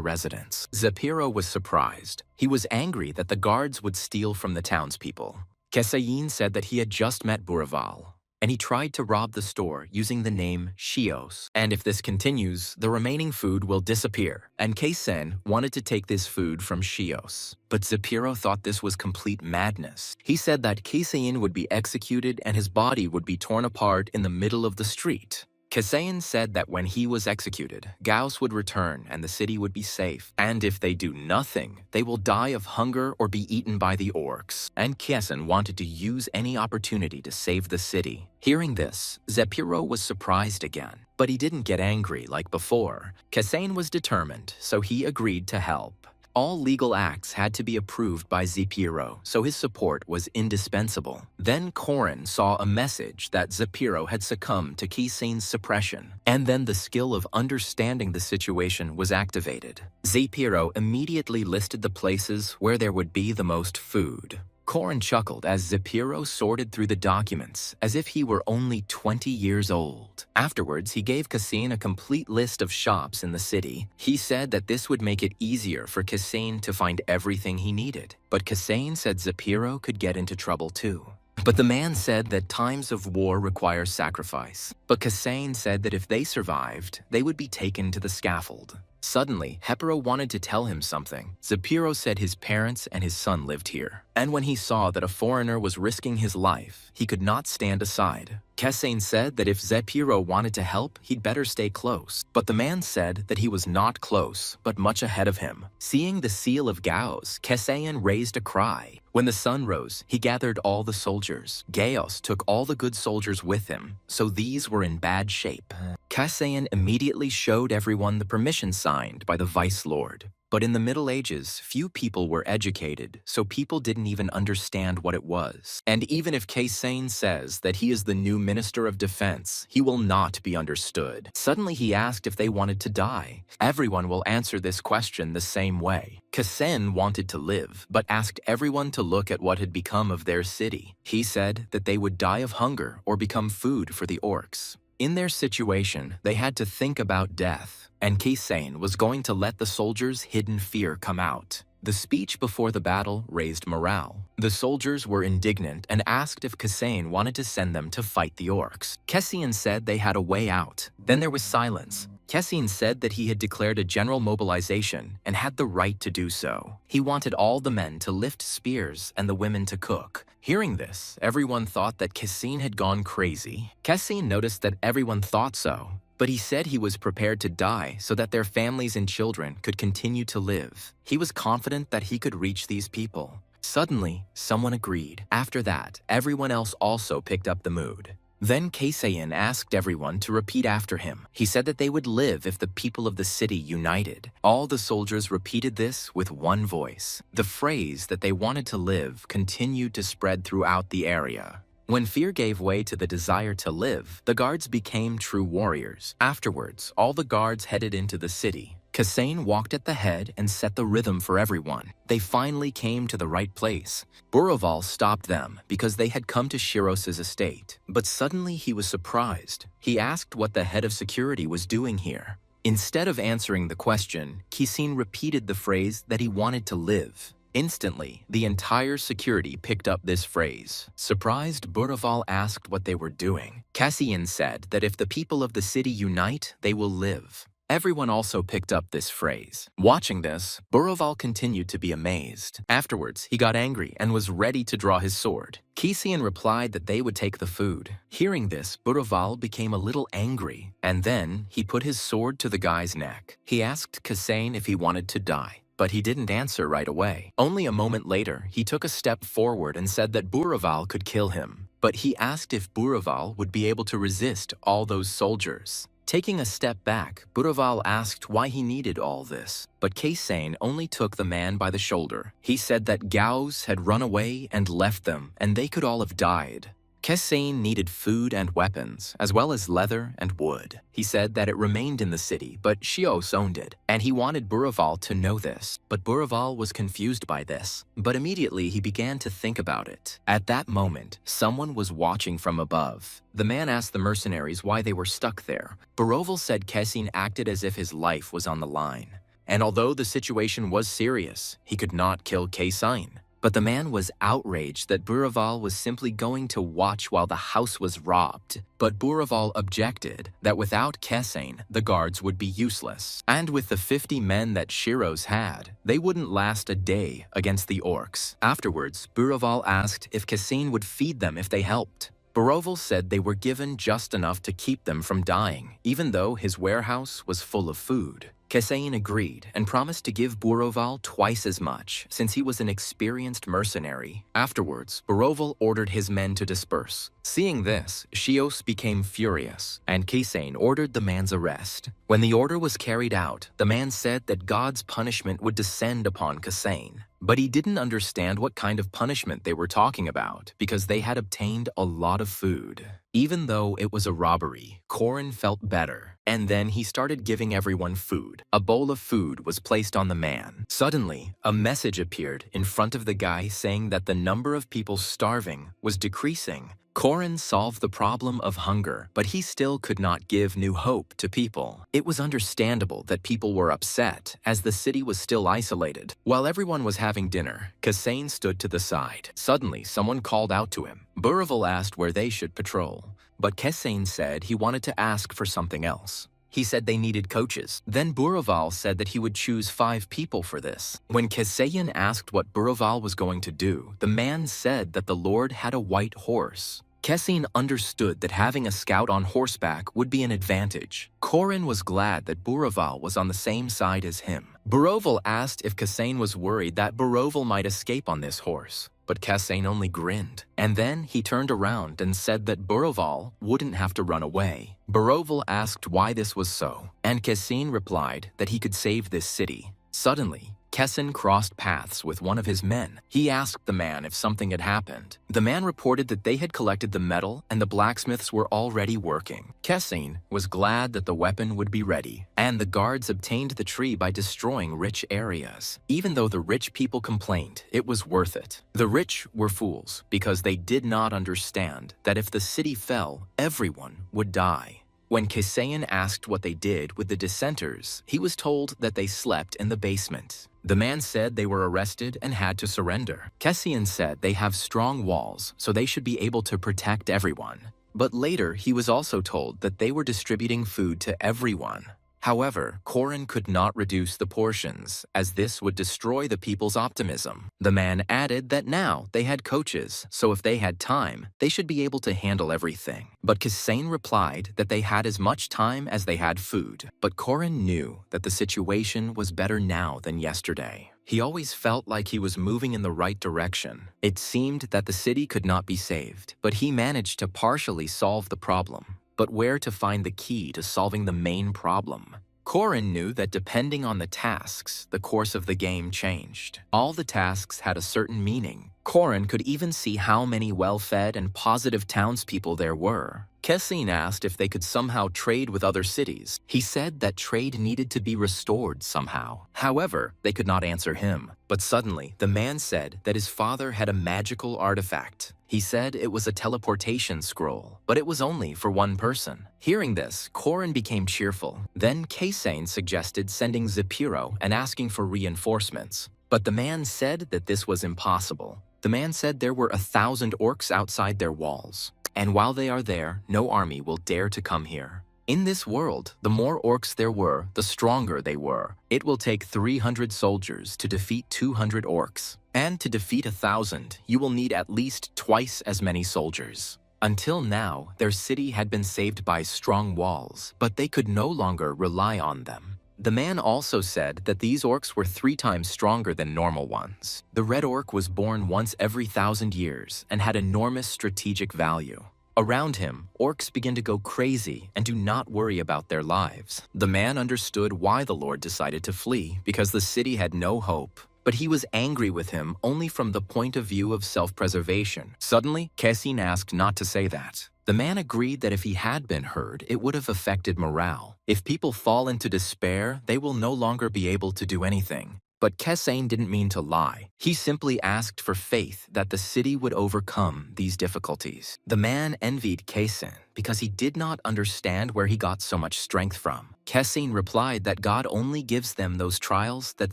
residents. Zepiro was surprised. He was angry that the guards would steal from the townspeople. Kesane said that he had just met Boroval, and he tried to rob the store using the name Shios. And if this continues, the remaining food will disappear. And Kesane wanted to take this food from Shios. But Zepiro thought this was complete madness. He said that Kesane would be executed and his body would be torn apart in the middle of the street. Kasayan said that when he was executed, Gauss would return and the city would be safe. And if they do nothing, they will die of hunger or be eaten by the orcs. And Kasayan wanted to use any opportunity to save the city. Hearing this, Zepiro was surprised again. But he didn't get angry like before. Kasayan was determined, so he agreed to help. All legal acts had to be approved by Zepiro, so his support was indispensable. Then Korin saw a message that Zepiro had succumbed to Kisane's suppression, and then the skill of understanding the situation was activated. Zepiro immediately listed the places where there would be the most food. Korin chuckled as Zepiro sorted through the documents as if he were only 20 years old. Afterwards, he gave Kasane a complete list of shops in the city. He said that this would make it easier for Kasane to find everything he needed. But Kasane said Zepiro could get into trouble too. But the man said that times of war require sacrifice. But Kasane said that if they survived, they would be taken to the scaffold. Suddenly, Hepero wanted to tell him something. Zepiro said his parents and his son lived here. And when he saw that a foreigner was risking his life, he could not stand aside. Kasane said that if Zepiro wanted to help, he'd better stay close. But the man said that he was not close, but much ahead of him. Seeing the seal of Gauss, Kasane raised a cry. When the sun rose, he gathered all the soldiers. Gaius took all the good soldiers with him, so these were in bad shape. Kasane immediately showed everyone the permission signed by the Vice Lord. But in the Middle Ages, few people were educated, so people didn't even understand what it was. And even if Kasane says that he is the new Minister of Defense, he will not be understood. Suddenly he asked if they wanted to die. Everyone will answer this question the same way. Kasane wanted to live, but asked everyone to look at what had become of their city. He said that they would die of hunger or become food for the orcs. In their situation, they had to think about death, and Kasane was going to let the soldiers' hidden fear come out. The speech before the battle raised morale. The soldiers were indignant and asked if Kasane wanted to send them to fight the orcs. Kasane said they had a way out. Then there was silence. Kasane said that he had declared a general mobilization and had the right to do so. He wanted all the men to lift spears and the women to cook. Hearing this, everyone thought that Kasane had gone crazy. Kasane noticed that everyone thought so, but he said he was prepared to die so that their families and children could continue to live. He was confident that he could reach these people. Suddenly, someone agreed. After that, everyone else also picked up the mood. Then Kasane asked everyone to repeat after him. He said that they would live if the people of the city united. All the soldiers repeated this with one voice. The phrase that they wanted to live continued to spread throughout the area. When fear gave way to the desire to live, the guards became true warriors. Afterwards, all the guards headed into the city. Kasane walked at the head and set the rhythm for everyone. They finally came to the right place. Buraval stopped them because they had come to Shiros's estate. But suddenly he was surprised. He asked what the head of security was doing here. Instead of answering the question, Kasane repeated the phrase that he wanted to live. Instantly, the entire security picked up this phrase. Surprised, Buraval asked what they were doing. Kasane said that if the people of the city unite, they will live. Everyone also picked up this phrase. Watching this, Buraval continued to be amazed. Afterwards, he got angry and was ready to draw his sword. Kasane replied that they would take the food. Hearing this, Buraval became a little angry, and then he put his sword to the guy's neck. He asked Kasane if he wanted to die, but he didn't answer right away. Only a moment later, he took a step forward and said that Buraval could kill him. But he asked if Buraval would be able to resist all those soldiers. Taking a step back, Buraval asked why he needed all this, but Kasane only took the man by the shoulder. He said that Gauss had run away and left them, and they could all have died. Kasane needed food and weapons, as well as leather and wood. He said that it remained in the city, but Shios owned it, and he wanted Buraval to know this. But Buraval was confused by this, but immediately he began to think about it. At that moment, someone was watching from above. The man asked the mercenaries why they were stuck there. Buraval said Kasane acted as if his life was on the line. And although the situation was serious, he could not kill Kasane. But the man was outraged that Buraval was simply going to watch while the house was robbed. But Buraval objected that without Kasane, the guards would be useless. And with the 50 men that Shiros had, they wouldn't last a day against the orcs. Afterwards, Buraval asked if Kasane would feed them if they helped. Boroval said they were given just enough to keep them from dying, even though his warehouse was full of food. Kesein agreed and promised to give Boroval twice as much, since he was an experienced mercenary. Afterwards, Boroval ordered his men to disperse. Seeing this, Shios became furious, and Kesein ordered the man's arrest. When the order was carried out, the man said that God's punishment would descend upon Kesein. But he didn't understand what kind of punishment they were talking about, because they had obtained a lot of food. Even though it was a robbery, Korin felt better, and then he started giving everyone food. A bowl of food was placed on the man. Suddenly, a message appeared in front of the guy saying that the number of people starving was decreasing. Korin solved the problem of hunger, but he still could not give new hope to people. It was understandable that people were upset, as the city was still isolated. While everyone was having dinner, Kesein stood to the side. Suddenly, someone called out to him. Boroval asked where they should patrol, but Kesein said he wanted to ask for something else. He said they needed coaches. Then Boroval said that he would choose 5 people for this. When Kesein asked what Boroval was going to do, the man said that the Lord had a white horse. Kesein understood that having a scout on horseback would be an advantage. Korin was glad that Boroval was on the same side as him. Boroval asked if Kesein was worried that Boroval might escape on this horse, but Kesein only grinned. And then he turned around and said that Boroval wouldn't have to run away. Boroval asked why this was so, and Kesein replied that he could save this city. Suddenly, Kesein crossed paths with one of his men. He asked the man if something had happened. The man reported that they had collected the metal and the blacksmiths were already working. Kesein was glad that the weapon would be ready, and the guards obtained the tree by destroying rich areas. Even though the rich people complained, it was worth it. The rich were fools because they did not understand that if the city fell, everyone would die. When Kesein asked what they did with the dissenters, he was told that they slept in the basement. The man said they were arrested and had to surrender. Kesein said they have strong walls, so they should be able to protect everyone. But later, he was also told that they were distributing food to everyone. However, Korin could not reduce the portions, as this would destroy the people's optimism. The man added that now they had coaches, so if they had time, they should be able to handle everything. But Kesein replied that they had as much time as they had food. But Korin knew that the situation was better now than yesterday. He always felt like he was moving in the right direction. It seemed that the city could not be saved, but he managed to partially solve the problem. But where to find the key to solving the main problem? Korin knew that depending on the tasks, the course of the game changed. All the tasks had a certain meaning. Korin could even see how many well-fed and positive townspeople there were. Kesein asked if they could somehow trade with other cities. He said that trade needed to be restored somehow. However, they could not answer him. But suddenly, the man said that his father had a magical artifact. He said it was a teleportation scroll, but it was only for one person. Hearing this, Korin became cheerful. Then Kesein suggested sending Zepiro and asking for reinforcements. But the man said that this was impossible. The man said there were 1,000 orcs outside their walls, and while they are there, no army will dare to come here. In this world, the more orcs there were, the stronger they were. It will take 300 soldiers to defeat 200 orcs. And to defeat 1,000, you will need at least twice as many soldiers. Until now, their city had been saved by strong walls, but they could no longer rely on them. The man also said that these orcs were 3 times stronger than normal ones. The red orc was born once every 1,000 years and had enormous strategic value. Around him, orcs begin to go crazy and do not worry about their lives. The man understood why the Lord decided to flee, because the city had no hope. But he was angry with him only from the point of view of self-preservation. Suddenly, Kesein asked not to say that. The man agreed that if he had been heard, it would have affected morale. If people fall into despair, they will no longer be able to do anything. But Kesein didn't mean to lie. He simply asked for faith that the city would overcome these difficulties. The man envied Kesein because he did not understand where he got so much strength from. Kesein replied that God only gives them those trials that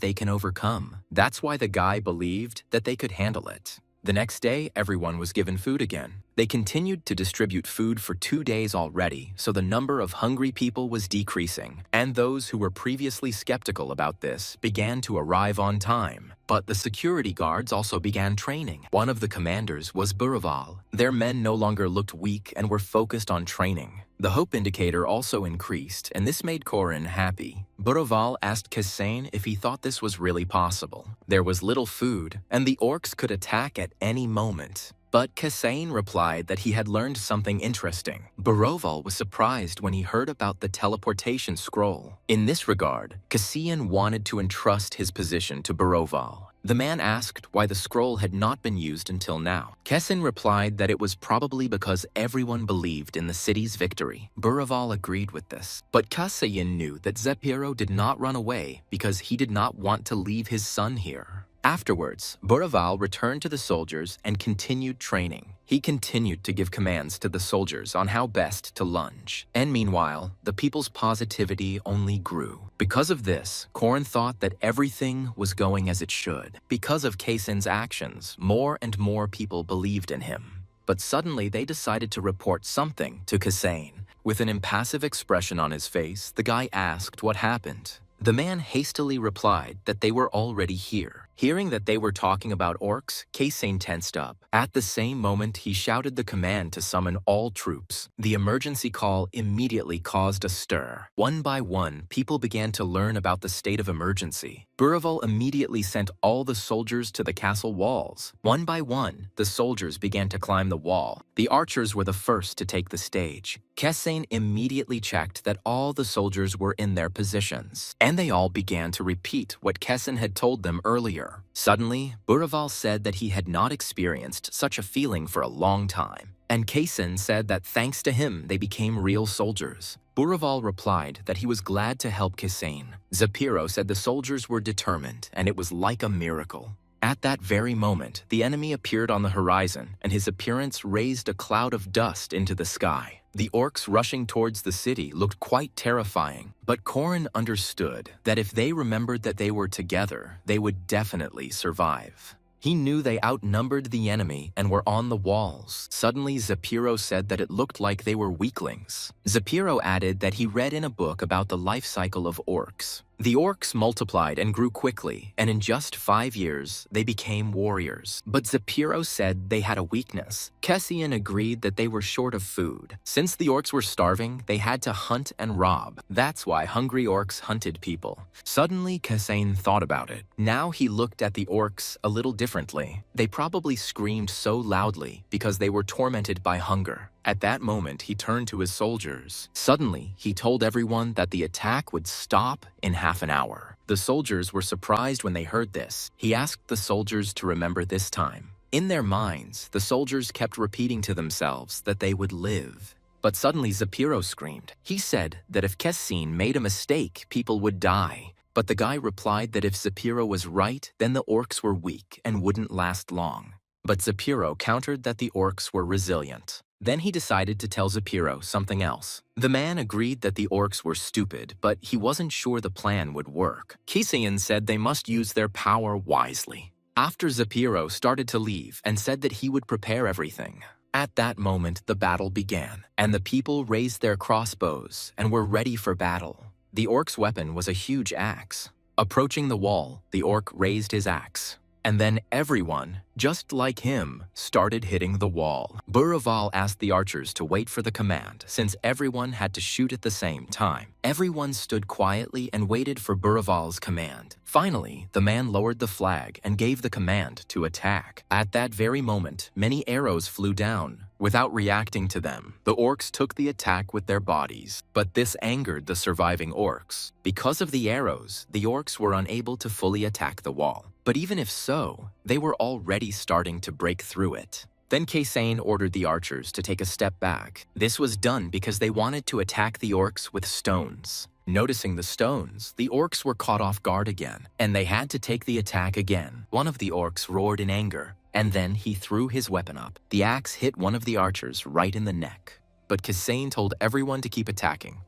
they can overcome. That's why the guy believed that they could handle it. The next day, everyone was given food again. They continued to distribute food for 2 days already, so the number of hungry people was decreasing, and those who were previously skeptical about this began to arrive on time. But the security guards also began training. One of the commanders was Buraval. Their men no longer looked weak and were focused on training. The hope indicator also increased, and this made Corin happy. Buraval asked Kassane if he thought this was really possible. There was little food, and the orcs could attack at any moment. But Kassane replied that he had learned something interesting. Buraval was surprised when he heard about the teleportation scroll. In this regard, Kassian wanted to entrust his position to Buraval. The man asked why the scroll had not been used until now. Kessin replied that it was probably because everyone believed in the city's victory. Buraval agreed with this, but Kasayin knew that Zepiro did not run away because he did not want to leave his son here. Afterwards, Buraval returned to the soldiers and continued training. He continued to give commands to the soldiers on how best to lunge. And meanwhile, the people's positivity only grew. Because of this, Corin thought that everything was going as it should. Because of Kaysen's actions, more and more people believed in him. But suddenly they decided to report something to Kassane. With an impassive expression on his face, the guy asked what happened. The man hastily replied that they were already here. Hearing that they were talking about orcs, Kassane tensed up. At the same moment, he shouted the command to summon all troops. The emergency call immediately caused a stir. One by one, people began to learn about the state of emergency. Buraval immediately sent all the soldiers to the castle walls. One by one, the soldiers began to climb the wall. The archers were the first to take the stage. Kassane immediately checked that all the soldiers were in their positions, and they all began to repeat what Kassane had told them earlier. Suddenly, Buraval said that he had not experienced such a feeling for a long time, and Kassane said that thanks to him they became real soldiers. Buraval replied that he was glad to help Kassane. Zepiro said the soldiers were determined, and it was like a miracle. At that very moment, the enemy appeared on the horizon, and his appearance raised a cloud of dust into the sky. The orcs rushing towards the city looked quite terrifying, but Corin understood that if they remembered that they were together, they would definitely survive. He knew they outnumbered the enemy and were on the walls. Suddenly, Zepiro said that it looked like they were weaklings. Zepiro added that he read in a book about the life cycle of orcs. The orcs multiplied and grew quickly, and in just 5 years, they became warriors. But Zepiro said they had a weakness. Kessian agreed that they were short of food. Since the orcs were starving, they had to hunt and rob. That's why hungry orcs hunted people. Suddenly, Kassane thought about it. Now he looked at the orcs a little differently. They probably screamed so loudly because they were tormented by hunger. At that moment, he turned to his soldiers. Suddenly, he told everyone that the attack would stop in half an hour. The soldiers were surprised when they heard this. He asked the soldiers to remember this time. In their minds, the soldiers kept repeating to themselves that they would live. But suddenly, Zepiro screamed. He said that if Kessine made a mistake, people would die. But the guy replied that if Zepiro was right, then the orcs were weak and wouldn't last long. But Zepiro countered that the orcs were resilient. Then he decided to tell Zepiro something else. The man agreed that the orcs were stupid, but he wasn't sure the plan would work. Kisayan said they must use their power wisely. After Zepiro started to leave and said that he would prepare everything. At that moment, the battle began, and the people raised their crossbows and were ready for battle. The orc's weapon was a huge axe. Approaching the wall, the orc raised his axe. And then everyone, just like him, started hitting the wall. Buraval asked the archers to wait for the command, since everyone had to shoot at the same time. Everyone stood quietly and waited for Buraval's command. Finally, the man lowered the flag and gave the command to attack. At that very moment, many arrows flew down. Without reacting to them, the orcs took the attack with their bodies. But this angered the surviving orcs. Because of the arrows, the orcs were unable to fully attack the wall. But even if so, they were already starting to break through it. Then Kaysane ordered the archers to take a step back. This was done because they wanted to attack the orcs with stones. Noticing the stones, the orcs were caught off guard again, and they had to take the attack again. One of the orcs roared in anger, and then he threw his weapon up. The axe hit one of the archers right in the neck. But Kaysane told everyone to keep attacking.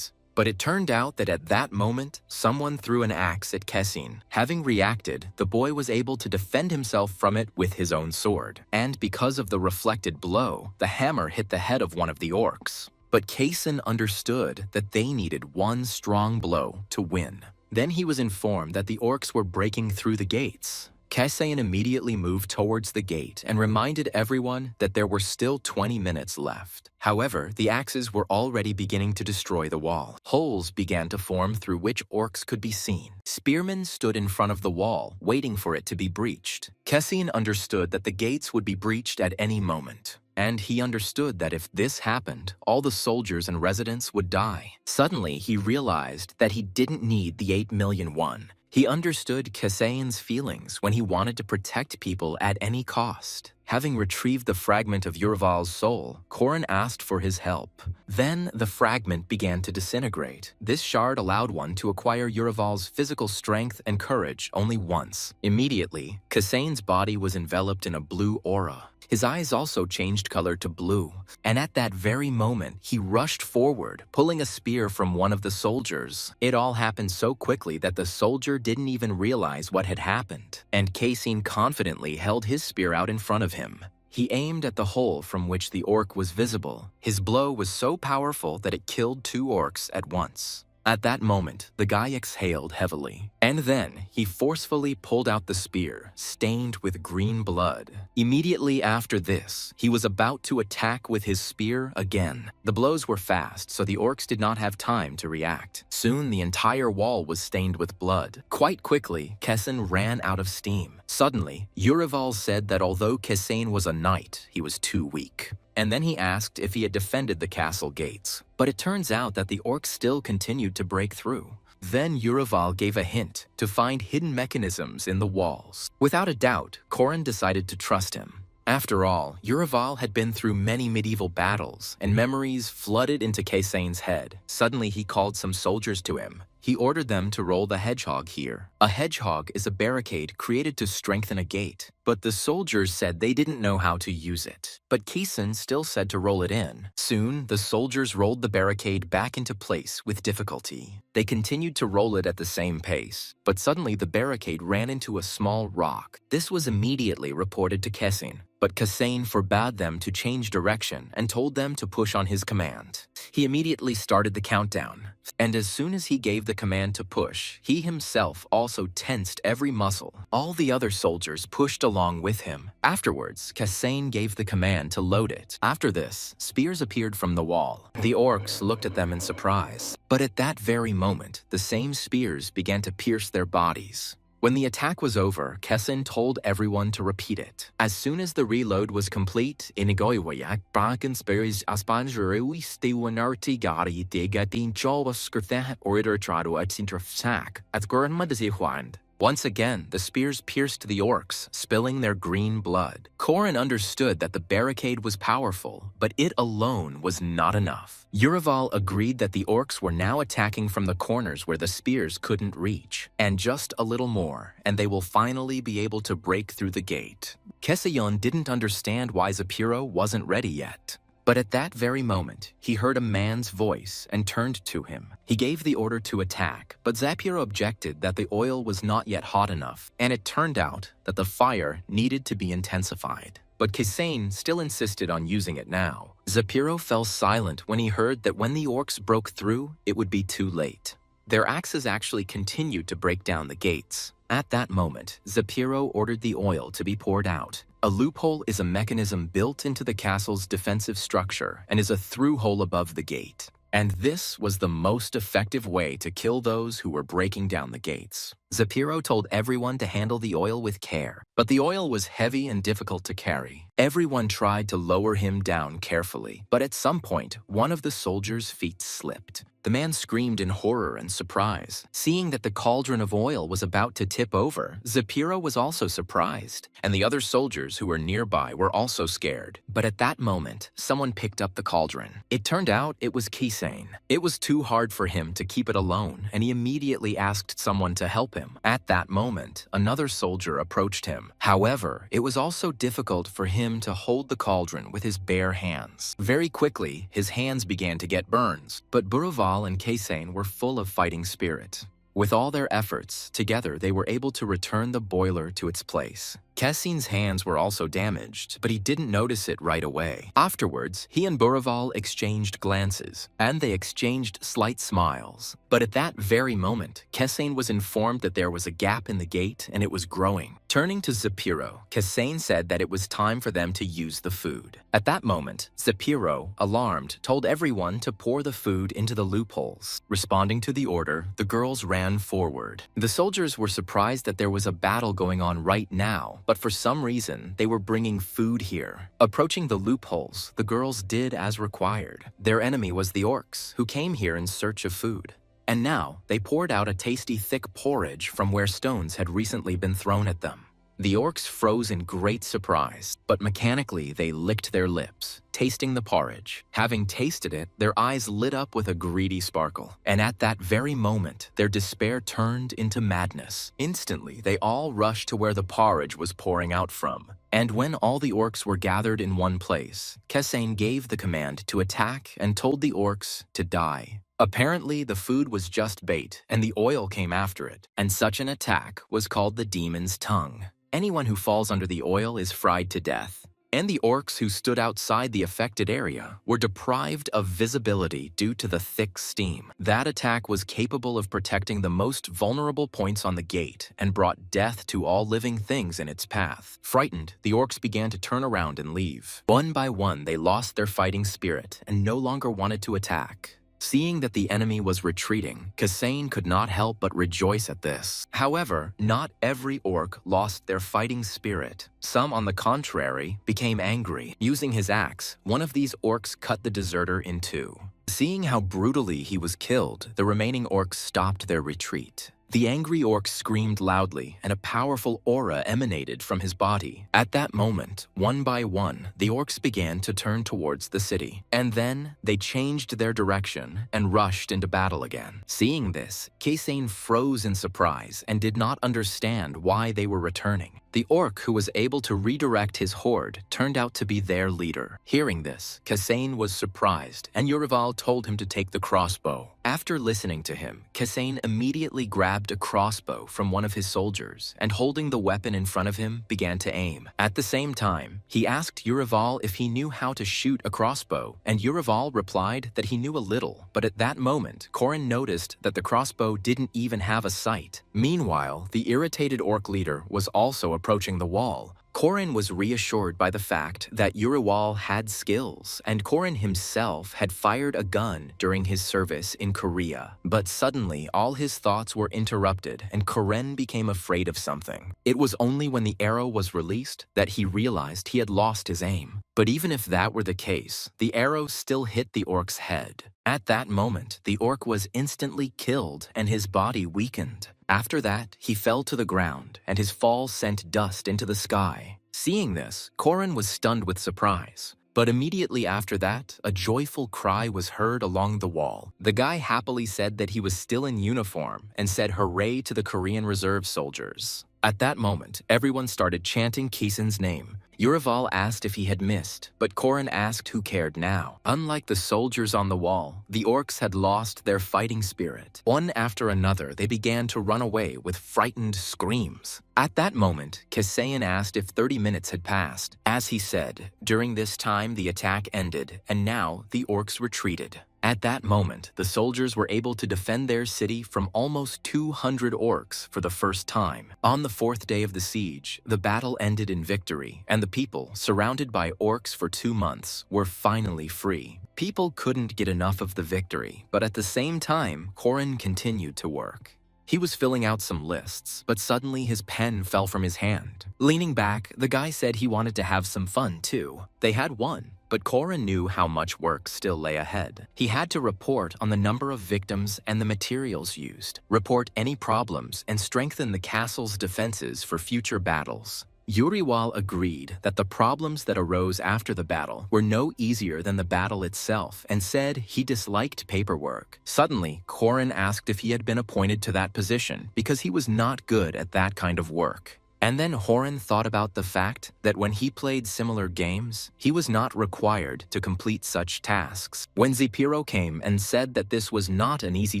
But it turned out that at that moment, someone threw an axe at Kessin. Having reacted, the boy was able to defend himself from it with his own sword. And because of the reflected blow, the hammer hit the head of one of the orcs. But Kessin understood that they needed one strong blow to win. Then he was informed that the orcs were breaking through the gates. Kessin immediately moved towards the gate and reminded everyone that there were still 20 minutes left. However, the axes were already beginning to destroy the wall. Holes began to form through which orcs could be seen. Spearmen stood in front of the wall, waiting for it to be breached. Kessin understood that the gates would be breached at any moment. And he understood that if this happened, all the soldiers and residents would die. Suddenly, he realized that he didn't need the 8 million won. He understood Kessin's feelings when he wanted to protect people at any cost. Having retrieved the fragment of Yuraval's soul, Korin asked for his help. Then the fragment began to disintegrate. This shard allowed one to acquire Yuraval's physical strength and courage only once. Immediately, Kessin's body was enveloped in a blue aura. His eyes also changed color to blue, and at that very moment, he rushed forward, pulling a spear from one of the soldiers. It all happened so quickly that the soldier didn't even realize what had happened, and Kessin confidently held his spear out in front of him. He aimed at the hole from which the orc was visible. His blow was so powerful that it killed 2 orcs at once. At that moment, the guy exhaled heavily, and then he forcefully pulled out the spear, stained with green blood. Immediately after this, he was about to attack with his spear again. The blows were fast, so the orcs did not have time to react. Soon, the entire wall was stained with blood. Quite quickly, Kessin ran out of steam. Suddenly, Yuraval said that although Kessin was a knight, he was too weak. And then he asked if he had defended the castle gates. But it turns out that the orcs still continued to break through. Then Yuraval gave a hint to find hidden mechanisms in the walls. Without a doubt, Korin decided to trust him. After all, Yuraval had been through many medieval battles, and memories flooded into Kessin's head. Suddenly he called some soldiers to him. He ordered them to roll the hedgehog here. A hedgehog is a barricade created to strengthen a gate, but the soldiers said they didn't know how to use it. But Kessin still said to roll it in. Soon, the soldiers rolled the barricade back into place with difficulty. They continued to roll it at the same pace, but suddenly the barricade ran into a small rock. This was immediately reported to Kessin, but Kessin forbade them to change direction and told them to push on his command. He immediately started the countdown, and as soon as he gave the command to push, he himself also tensed every muscle. All the other soldiers pushed along with him. Afterwards, Kessin gave the command to load it. After this, spears appeared from the wall. The orcs looked at them in surprise, but at that very moment, the same spears began to pierce their bodies. When the attack was over, Kessin told everyone to repeat it. As soon as the reload was complete, inigoiwayak braken spears aspanjuri stiwanarti gari digatin jolwaskurtha order trado at sintrafsak at gurnmadasihuand. Once again, the spears pierced the orcs, spilling their green blood. Korin understood that the barricade was powerful, but it alone was not enough. Yuraval agreed that the orcs were now attacking from the corners where the spears couldn't reach. And just a little more, and they will finally be able to break through the gate. Kessin didn't understand why Zapiro wasn't ready yet. But at that very moment, he heard a man's voice and turned to him. He gave the order to attack, but Zapiro objected that the oil was not yet hot enough, and it turned out that the fire needed to be intensified. But Kessin still insisted on using it now. Zapiro fell silent when he heard that when the orcs broke through, it would be too late. Their axes actually continued to break down the gates. At that moment, Zapiro ordered the oil to be poured out. A loophole is a mechanism built into the castle's defensive structure and is a through hole above the gate. And this was the most effective way to kill those who were breaking down the gates. Zapiro told everyone to handle the oil with care, but the oil was heavy and difficult to carry. Everyone tried to lower him down carefully, but at some point, one of the soldiers' feet slipped. The man screamed in horror and surprise. Seeing that the cauldron of oil was about to tip over, Zapiro was also surprised, and the other soldiers who were nearby were also scared. But at that moment, someone picked up the cauldron. It turned out it was Kessin. It was too hard for him to keep it alone, and he immediately asked someone to help him. him. At that moment, another soldier approached him. However, it was also difficult for him to hold the cauldron with his bare hands. Very quickly, his hands began to get burns, but Buraval and Kaysane were full of fighting spirit. With all their efforts, together they were able to return the boiler to its place. Kaysane's hands were also damaged, but he didn't notice it right away. Afterwards, he and Buraval exchanged glances, and they exchanged slight smiles. But at that very moment, Kaysane was informed that there was a gap in the gate and it was growing. Turning to Zapiro, Kaysane said that it was time for them to use the food. At that moment, Zapiro, alarmed, told everyone to pour the food into the loopholes. Responding to the order, the girls ran forward. The soldiers were surprised that there was a battle going on right now, but for some reason, they were bringing food here. Approaching the loopholes, the girls did as required. Their enemy was the orcs, who came here in search of food. And now, they poured out a tasty thick porridge from where stones had recently been thrown at them. The orcs froze in great surprise, but mechanically they licked their lips, tasting the porridge. Having tasted it, their eyes lit up with a greedy sparkle. And at that very moment, their despair turned into madness. Instantly, they all rushed to where the porridge was pouring out from. And when all the orcs were gathered in one place, Kaysane gave the command to attack and told the orcs to die. Apparently, the food was just bait, and the oil came after it, and such an attack was called the demon's tongue. Anyone who falls under the oil is fried to death. And the orcs who stood outside the affected area were deprived of visibility due to the thick steam. That attack was capable of protecting the most vulnerable points on the gate and brought death to all living things in its path. Frightened, the orcs began to turn around and leave. One by one, they lost their fighting spirit and no longer wanted to attack. Seeing that the enemy was retreating, Kaysane could not help but rejoice at this. However, not every orc lost their fighting spirit. Some, on the contrary, became angry. Using his axe, one of these orcs cut the deserter in two. Seeing how brutally he was killed, the remaining orcs stopped their retreat. The angry orc screamed loudly, and a powerful aura emanated from his body. At that moment, one by one, the orcs began to turn towards the city. And then, they changed their direction and rushed into battle again. Seeing this, Kaysane froze in surprise and did not understand why they were returning. The orc who was able to redirect his horde turned out to be their leader. Hearing this, Kaysane was surprised, and Urival told him to take the crossbow. After listening to him, Kaysane immediately grabbed a crossbow from one of his soldiers and, holding the weapon in front of him, began to aim. At the same time, he asked Urival if he knew how to shoot a crossbow, and Urival replied that he knew a little, but at that moment, Corin noticed that the crossbow didn't even have a sight. Meanwhile, the irritated orc leader was also approaching the wall. Corin was reassured by the fact that Urival had skills, and Corin himself had fired a gun during his service in Korea. But suddenly, all his thoughts were interrupted, and Corin became afraid of something. It was only when the arrow was released that he realized he had lost his aim. But even if that were the case, the arrow still hit the orc's head. At that moment, the orc was instantly killed and his body weakened. After that, he fell to the ground, and his fall sent dust into the sky. Seeing this, Corin was stunned with surprise. But immediately after that, a joyful cry was heard along the wall. The guy happily said that he was still in uniform and said hooray to the Korean reserve soldiers. At that moment, everyone started chanting Kaysane's name. Urival asked if he had missed, but Corin asked who cared now. Unlike the soldiers on the wall, the orcs had lost their fighting spirit. One after another, they began to run away with frightened screams. At that moment, Kaysane asked if 30 minutes had passed. As he said, during this time the attack ended, and now the orcs retreated. At that moment, the soldiers were able to defend their city from almost 200 orcs for the first time. On the fourth day of the siege, the battle ended in victory, and the people, surrounded by orcs for 2 months, were finally free. People couldn't get enough of the victory, but at the same time, Corin continued to work. He was filling out some lists, but suddenly his pen fell from his hand. Leaning back, the guy said he wanted to have some fun too. They had won, but Corin knew how much work still lay ahead. He had to report on the number of victims and the materials used, report any problems, and strengthen the castle's defenses for future battles. Uriwal agreed that the problems that arose after the battle were no easier than the battle itself and said he disliked paperwork. Suddenly, Korin asked if he had been appointed to that position because he was not good at that kind of work. And then Horan thought about the fact that when he played similar games, he was not required to complete such tasks. When Zepiro came and said that this was not an easy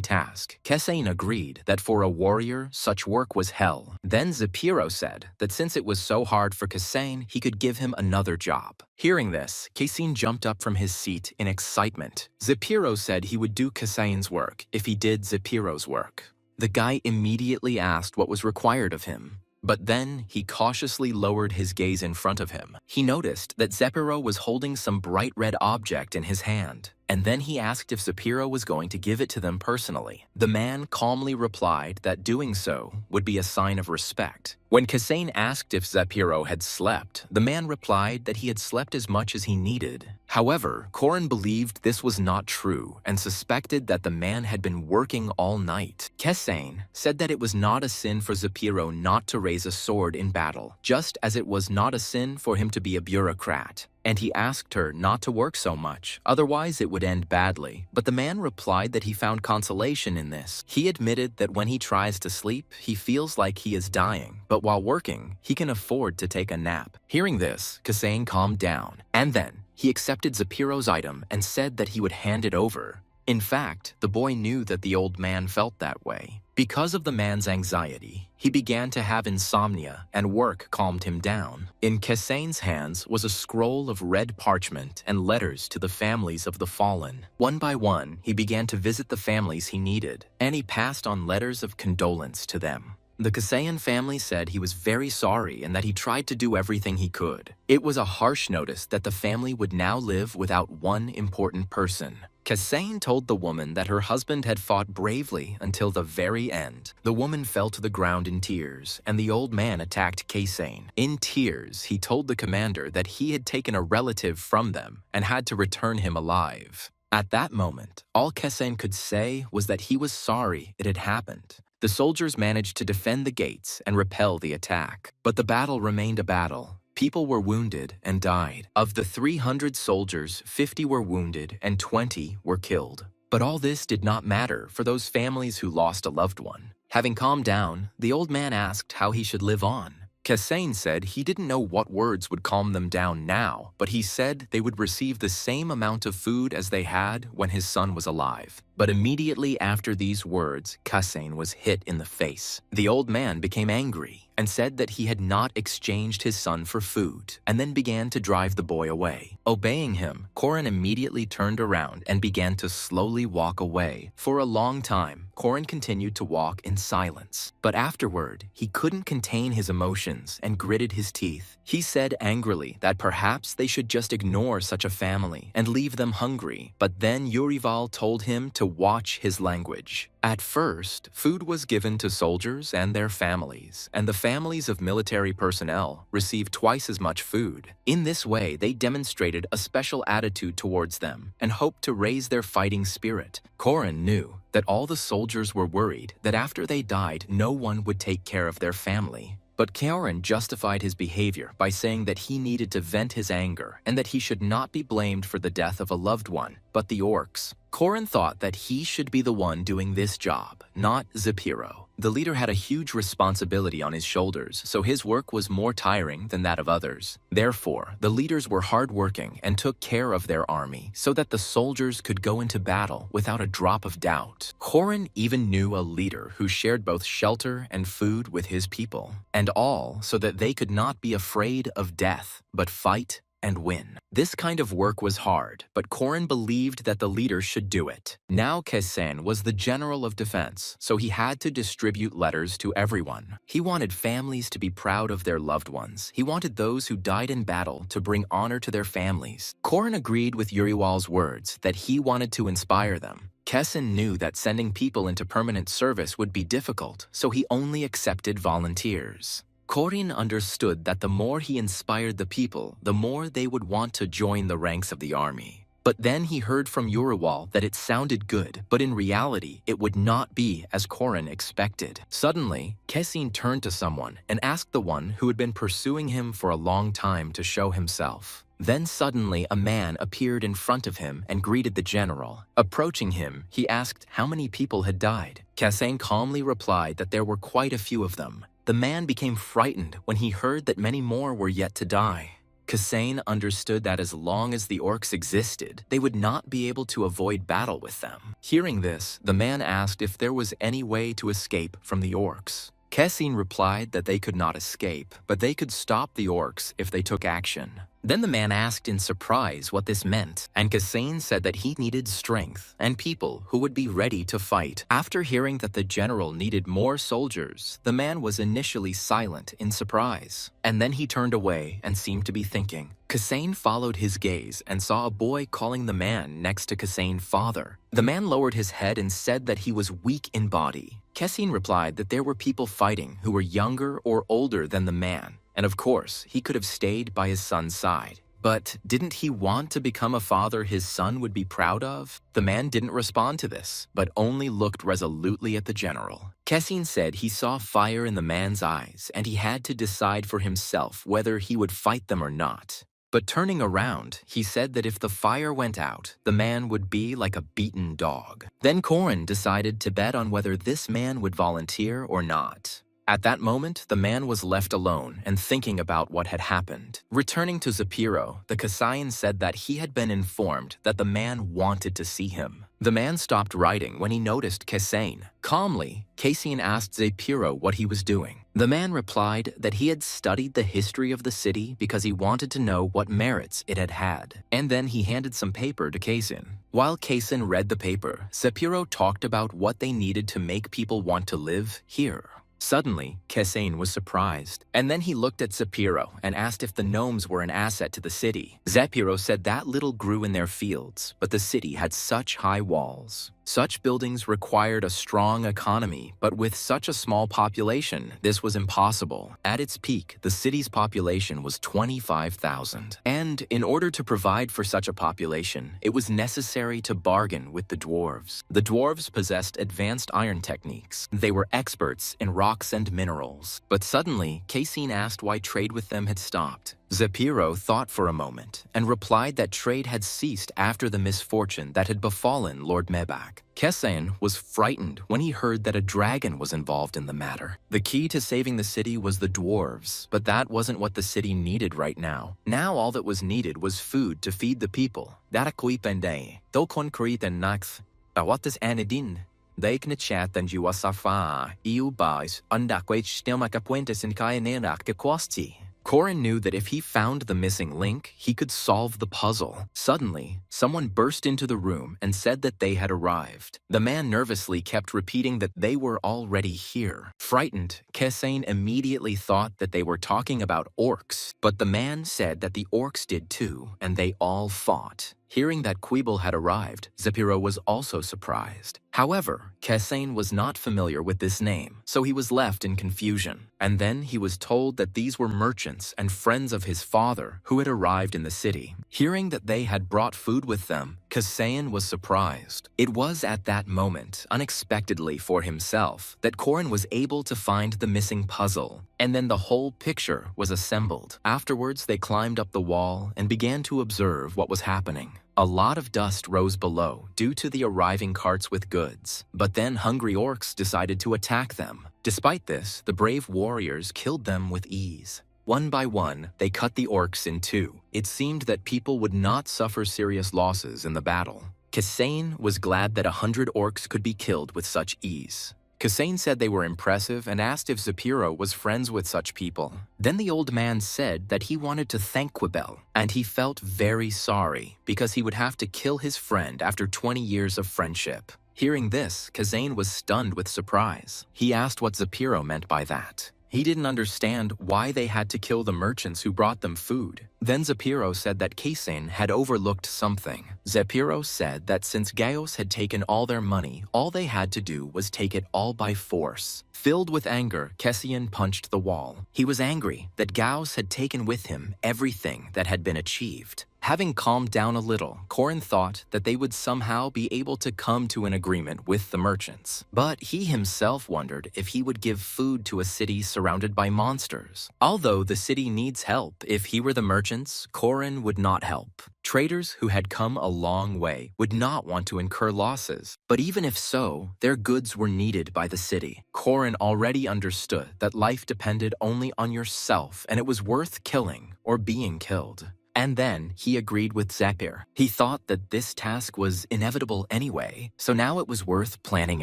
task, Kesain agreed that for a warrior, such work was hell. Then Zepiro said that since it was so hard for Kesain, he could give him another job. Hearing this, Kesain jumped up from his seat in excitement. Zepiro said he would do Kesain's work if he did Zepiro's work. The guy immediately asked what was required of him. But then he cautiously lowered his gaze in front of him. He noticed that Zepiro was holding some bright red object in his hand, and then he asked if Zepiro was going to give it to them personally. The man calmly replied that doing so would be a sign of respect. When Kesain asked if Zepiro had slept, the man replied that he had slept as much as he needed. However, Korin believed this was not true and suspected that the man had been working all night. Kesain said that it was not a sin for Zepiro not to raise a sword in battle, just as it was not a sin for him to be a bureaucrat. And he asked her not to work so much, otherwise it would end badly. But the man replied that he found consolation in this. He admitted that when he tries to sleep, he feels like he is dying, but while working, he can afford to take a nap. Hearing this, Kesain calmed down, and then he accepted Zepiro's item and said that he would hand it over. In fact, the boy knew that the old man felt that way. Because of the man's anxiety, he began to have insomnia, and work calmed him down. In Kesain's hands was a scroll of red parchment and letters to the families of the fallen. One by one, he began to visit the families he needed, and he passed on letters of condolence to them. The Kesain family said he was very sorry and that he tried to do everything he could. It was a harsh notice that the family would now live without one important person. Kesain told the woman that her husband had fought bravely until the very end. The woman fell to the ground in tears, and the old man attacked Kesain. In tears, he told the commander that he had taken a relative from them and had to return him alive. At that moment, all Kesain could say was that he was sorry it had happened. The soldiers managed to defend the gates and repel the attack. But the battle remained a battle. People were wounded and died. Of the 300 soldiers, 50 were wounded and 20 were killed. But all this did not matter for those families who lost a loved one. Having calmed down, the old man asked how he should live on. Kesain said he didn't know what words would calm them down now, but he said they would receive the same amount of food as they had when his son was alive. But immediately after these words, Kesain was hit in the face. The old man became angry and said that he had not exchanged his son for food, and then began to drive the boy away. Obeying him, Korin immediately turned around and began to slowly walk away. For a long time, Korin continued to walk in silence. But afterward, he couldn't contain his emotions and gritted his teeth. He said angrily that perhaps they should just ignore such a family and leave them hungry. But then Urival told him to watch his language. At first, food was given to soldiers and their families, and the families of military personnel received twice as much food. In this way, they demonstrated a special attitude towards them and hoped to raise their fighting spirit. Korin knew that all the soldiers were worried that after they died, no one would take care of their family. But Korin justified his behavior by saying that he needed to vent his anger and that he should not be blamed for the death of a loved one, but the orcs. Korin thought that he should be the one doing this job, not Zepiro. The leader had a huge responsibility on his shoulders, so his work was more tiring than that of others. Therefore, the leaders were hardworking and took care of their army so that the soldiers could go into battle without a drop of doubt. Korin even knew a leader who shared both shelter and food with his people, and all so that they could not be afraid of death, but fight and win. This kind of work was hard, but Korin believed that the leader should do it. Now Kesain was the general of defense, so he had to distribute letters to everyone. He wanted families to be proud of their loved ones. He wanted those who died in battle to bring honor to their families. Korin agreed with Uriwal's words that he wanted to inspire them. Kesain knew that sending people into permanent service would be difficult, so he only accepted volunteers. Korin understood that the more he inspired the people, the more they would want to join the ranks of the army. But then he heard from Uriwal that it sounded good, but in reality, it would not be as Korin expected. Suddenly, Kesin turned to someone and asked the one who had been pursuing him for a long time to show himself. Then suddenly a man appeared in front of him and greeted the general. Approaching him, he asked how many people had died. Kesin calmly replied that there were quite a few of them. The man became frightened when he heard that many more were yet to die. Kesin understood that as long as the orcs existed, they would not be able to avoid battle with them. Hearing this, the man asked if there was any way to escape from the orcs. Kesin replied that they could not escape, but they could stop the orcs if they took action. Then the man asked in surprise what this meant, and Kesin said that he needed strength and people who would be ready to fight. After hearing that the general needed more soldiers, the man was initially silent in surprise, and then he turned away and seemed to be thinking. Kesin followed his gaze and saw a boy calling the man next to Kesin father. The man lowered his head and said that he was weak in body. Kesin replied that there were people fighting who were younger or older than the man, and of course, he could have stayed by his son's side. But didn't he want to become a father his son would be proud of? The man didn't respond to this, but only looked resolutely at the general. Kesin said he saw fire in the man's eyes, and he had to decide for himself whether he would fight them or not. But turning around, he said that if the fire went out, the man would be like a beaten dog. Then Korin decided to bet on whether this man would volunteer or not. At that moment, the man was left alone and thinking about what had happened. Returning to Zapiro, the Kasayan said that he had been informed that the man wanted to see him. The man stopped writing when he noticed Kesin. Calmly, Kesin asked Zapiro what he was doing. The man replied that he had studied the history of the city because he wanted to know what merits it had had. And then he handed some paper to Kesin. While Kesin read the paper, Zapiro talked about what they needed to make people want to live here. Suddenly, Kesin was surprised, and then he looked at Zapiro and asked if the gnomes were an asset to the city. Zapiro said that little grew in their fields, but the city had such high walls. Such buildings required a strong economy, but with such a small population, this was impossible. At its peak, the city's population was 25,000. And in order to provide for such a population, it was necessary to bargain with the dwarves. The dwarves possessed advanced iron techniques. They were experts in rocks and minerals. But suddenly, Kesin asked why trade with them had stopped. Zapiro thought for a moment and replied that trade had ceased after the misfortune that had befallen Lord Mebach. Kesin was frightened when he heard that a dragon was involved in the matter. The key to saving the city was the dwarves, but that wasn't what the city needed right now. Now all that was needed was food to feed the people. Darakuipende, Dokon Nax, Awatas Anidin. They can chat and you asafa, eu buys, undakwage stilmakapuentes in kayanenak quasti. Korin knew that if he found the missing link, he could solve the puzzle. Suddenly, someone burst into the room and said that they had arrived. The man nervously kept repeating that they were already here. Frightened, Kesin immediately thought that they were talking about orcs, but the man said that the orcs did too, and they all fought. Hearing that Quibble had arrived, Zapiro was also surprised. However, Kesin was not familiar with this name, so he was left in confusion. And then he was told that these were merchants and friends of his father who had arrived in the city. Hearing that they had brought food with them, Kesin was surprised. It was at that moment, unexpectedly for himself, that Korin was able to find the missing puzzle, and then the whole picture was assembled. Afterwards, they climbed up the wall and began to observe what was happening. A lot of dust rose below due to the arriving carts with goods, but then hungry orcs decided to attack them. Despite this, the brave warriors killed them with ease. One by one, they cut the orcs in two. It seemed that people would not suffer serious losses in the battle. Kesin was glad that 100 orcs could be killed with such ease. Kesin said they were impressive and asked if Zapiro was friends with such people. Then the old man said that he wanted to thank Quibble, and he felt very sorry because he would have to kill his friend after 20 years of friendship. Hearing this, Kesin was stunned with surprise. He asked what Zapiro meant by that. He didn't understand why they had to kill the merchants who brought them food. Then Zapiro said that Kesin had overlooked something. Zapiro said that since Gaios had taken all their money, all they had to do was take it all by force. Filled with anger, Kesin punched the wall. He was angry that Gaios had taken with him everything that had been achieved. Having calmed down a little, Corin thought that they would somehow be able to come to an agreement with the merchants. But he himself wondered if he would give food to a city surrounded by monsters. Although the city needs help, if he were the merchants, Corin would not help. Traders who had come a long way would not want to incur losses. But even if so, their goods were needed by the city. Corin already understood that life depended only on yourself and it was worth killing or being killed. And then he agreed with Zephyr. He thought that this task was inevitable anyway, so now it was worth planning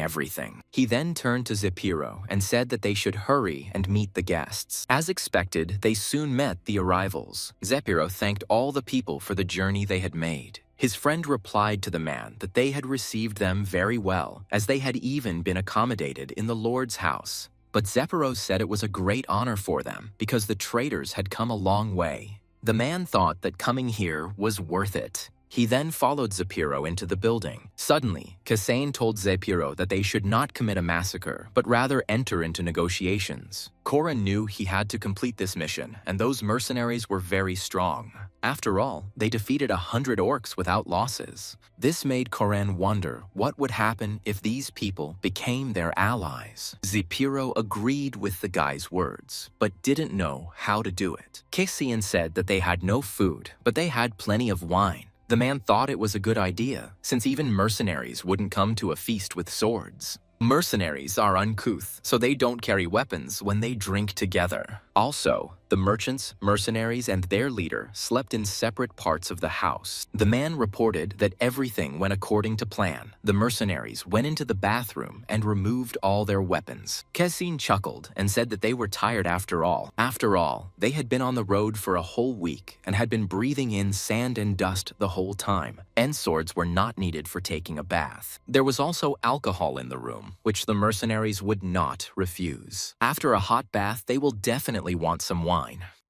everything. He then turned to Zephyro and said that they should hurry and meet the guests. As expected, they soon met the arrivals. Zephyro thanked all the people for the journey they had made. His friend replied to the man that they had received them very well, as they had even been accommodated in the Lord's house. But Zephyro said it was a great honor for them because the traders had come a long way. The man thought that coming here was worth it. He then followed Zephyro into the building. Suddenly, Kasane told Zephyro that they should not commit a massacre, but rather enter into negotiations. Corin knew he had to complete this mission, and those mercenaries were very strong. After all, they defeated 100 orcs without losses. This made Corin wonder what would happen if these people became their allies. Zephyro agreed with the guy's words, but didn't know how to do it. Kasane said that they had no food, but they had plenty of wine. The man thought it was a good idea, since even mercenaries wouldn't come to a feast with swords. Mercenaries are uncouth, so they don't carry weapons when they drink together. Also, the merchants, mercenaries, and their leader slept in separate parts of the house. The man reported that everything went according to plan. The mercenaries went into the bathroom and removed all their weapons. Kessin chuckled and said that they were tired after all. After all, they had been on the road for a whole week and had been breathing in sand and dust the whole time, and swords were not needed for taking a bath. There was also alcohol in the room, which the mercenaries would not refuse. After a hot bath, they will definitely want some wine.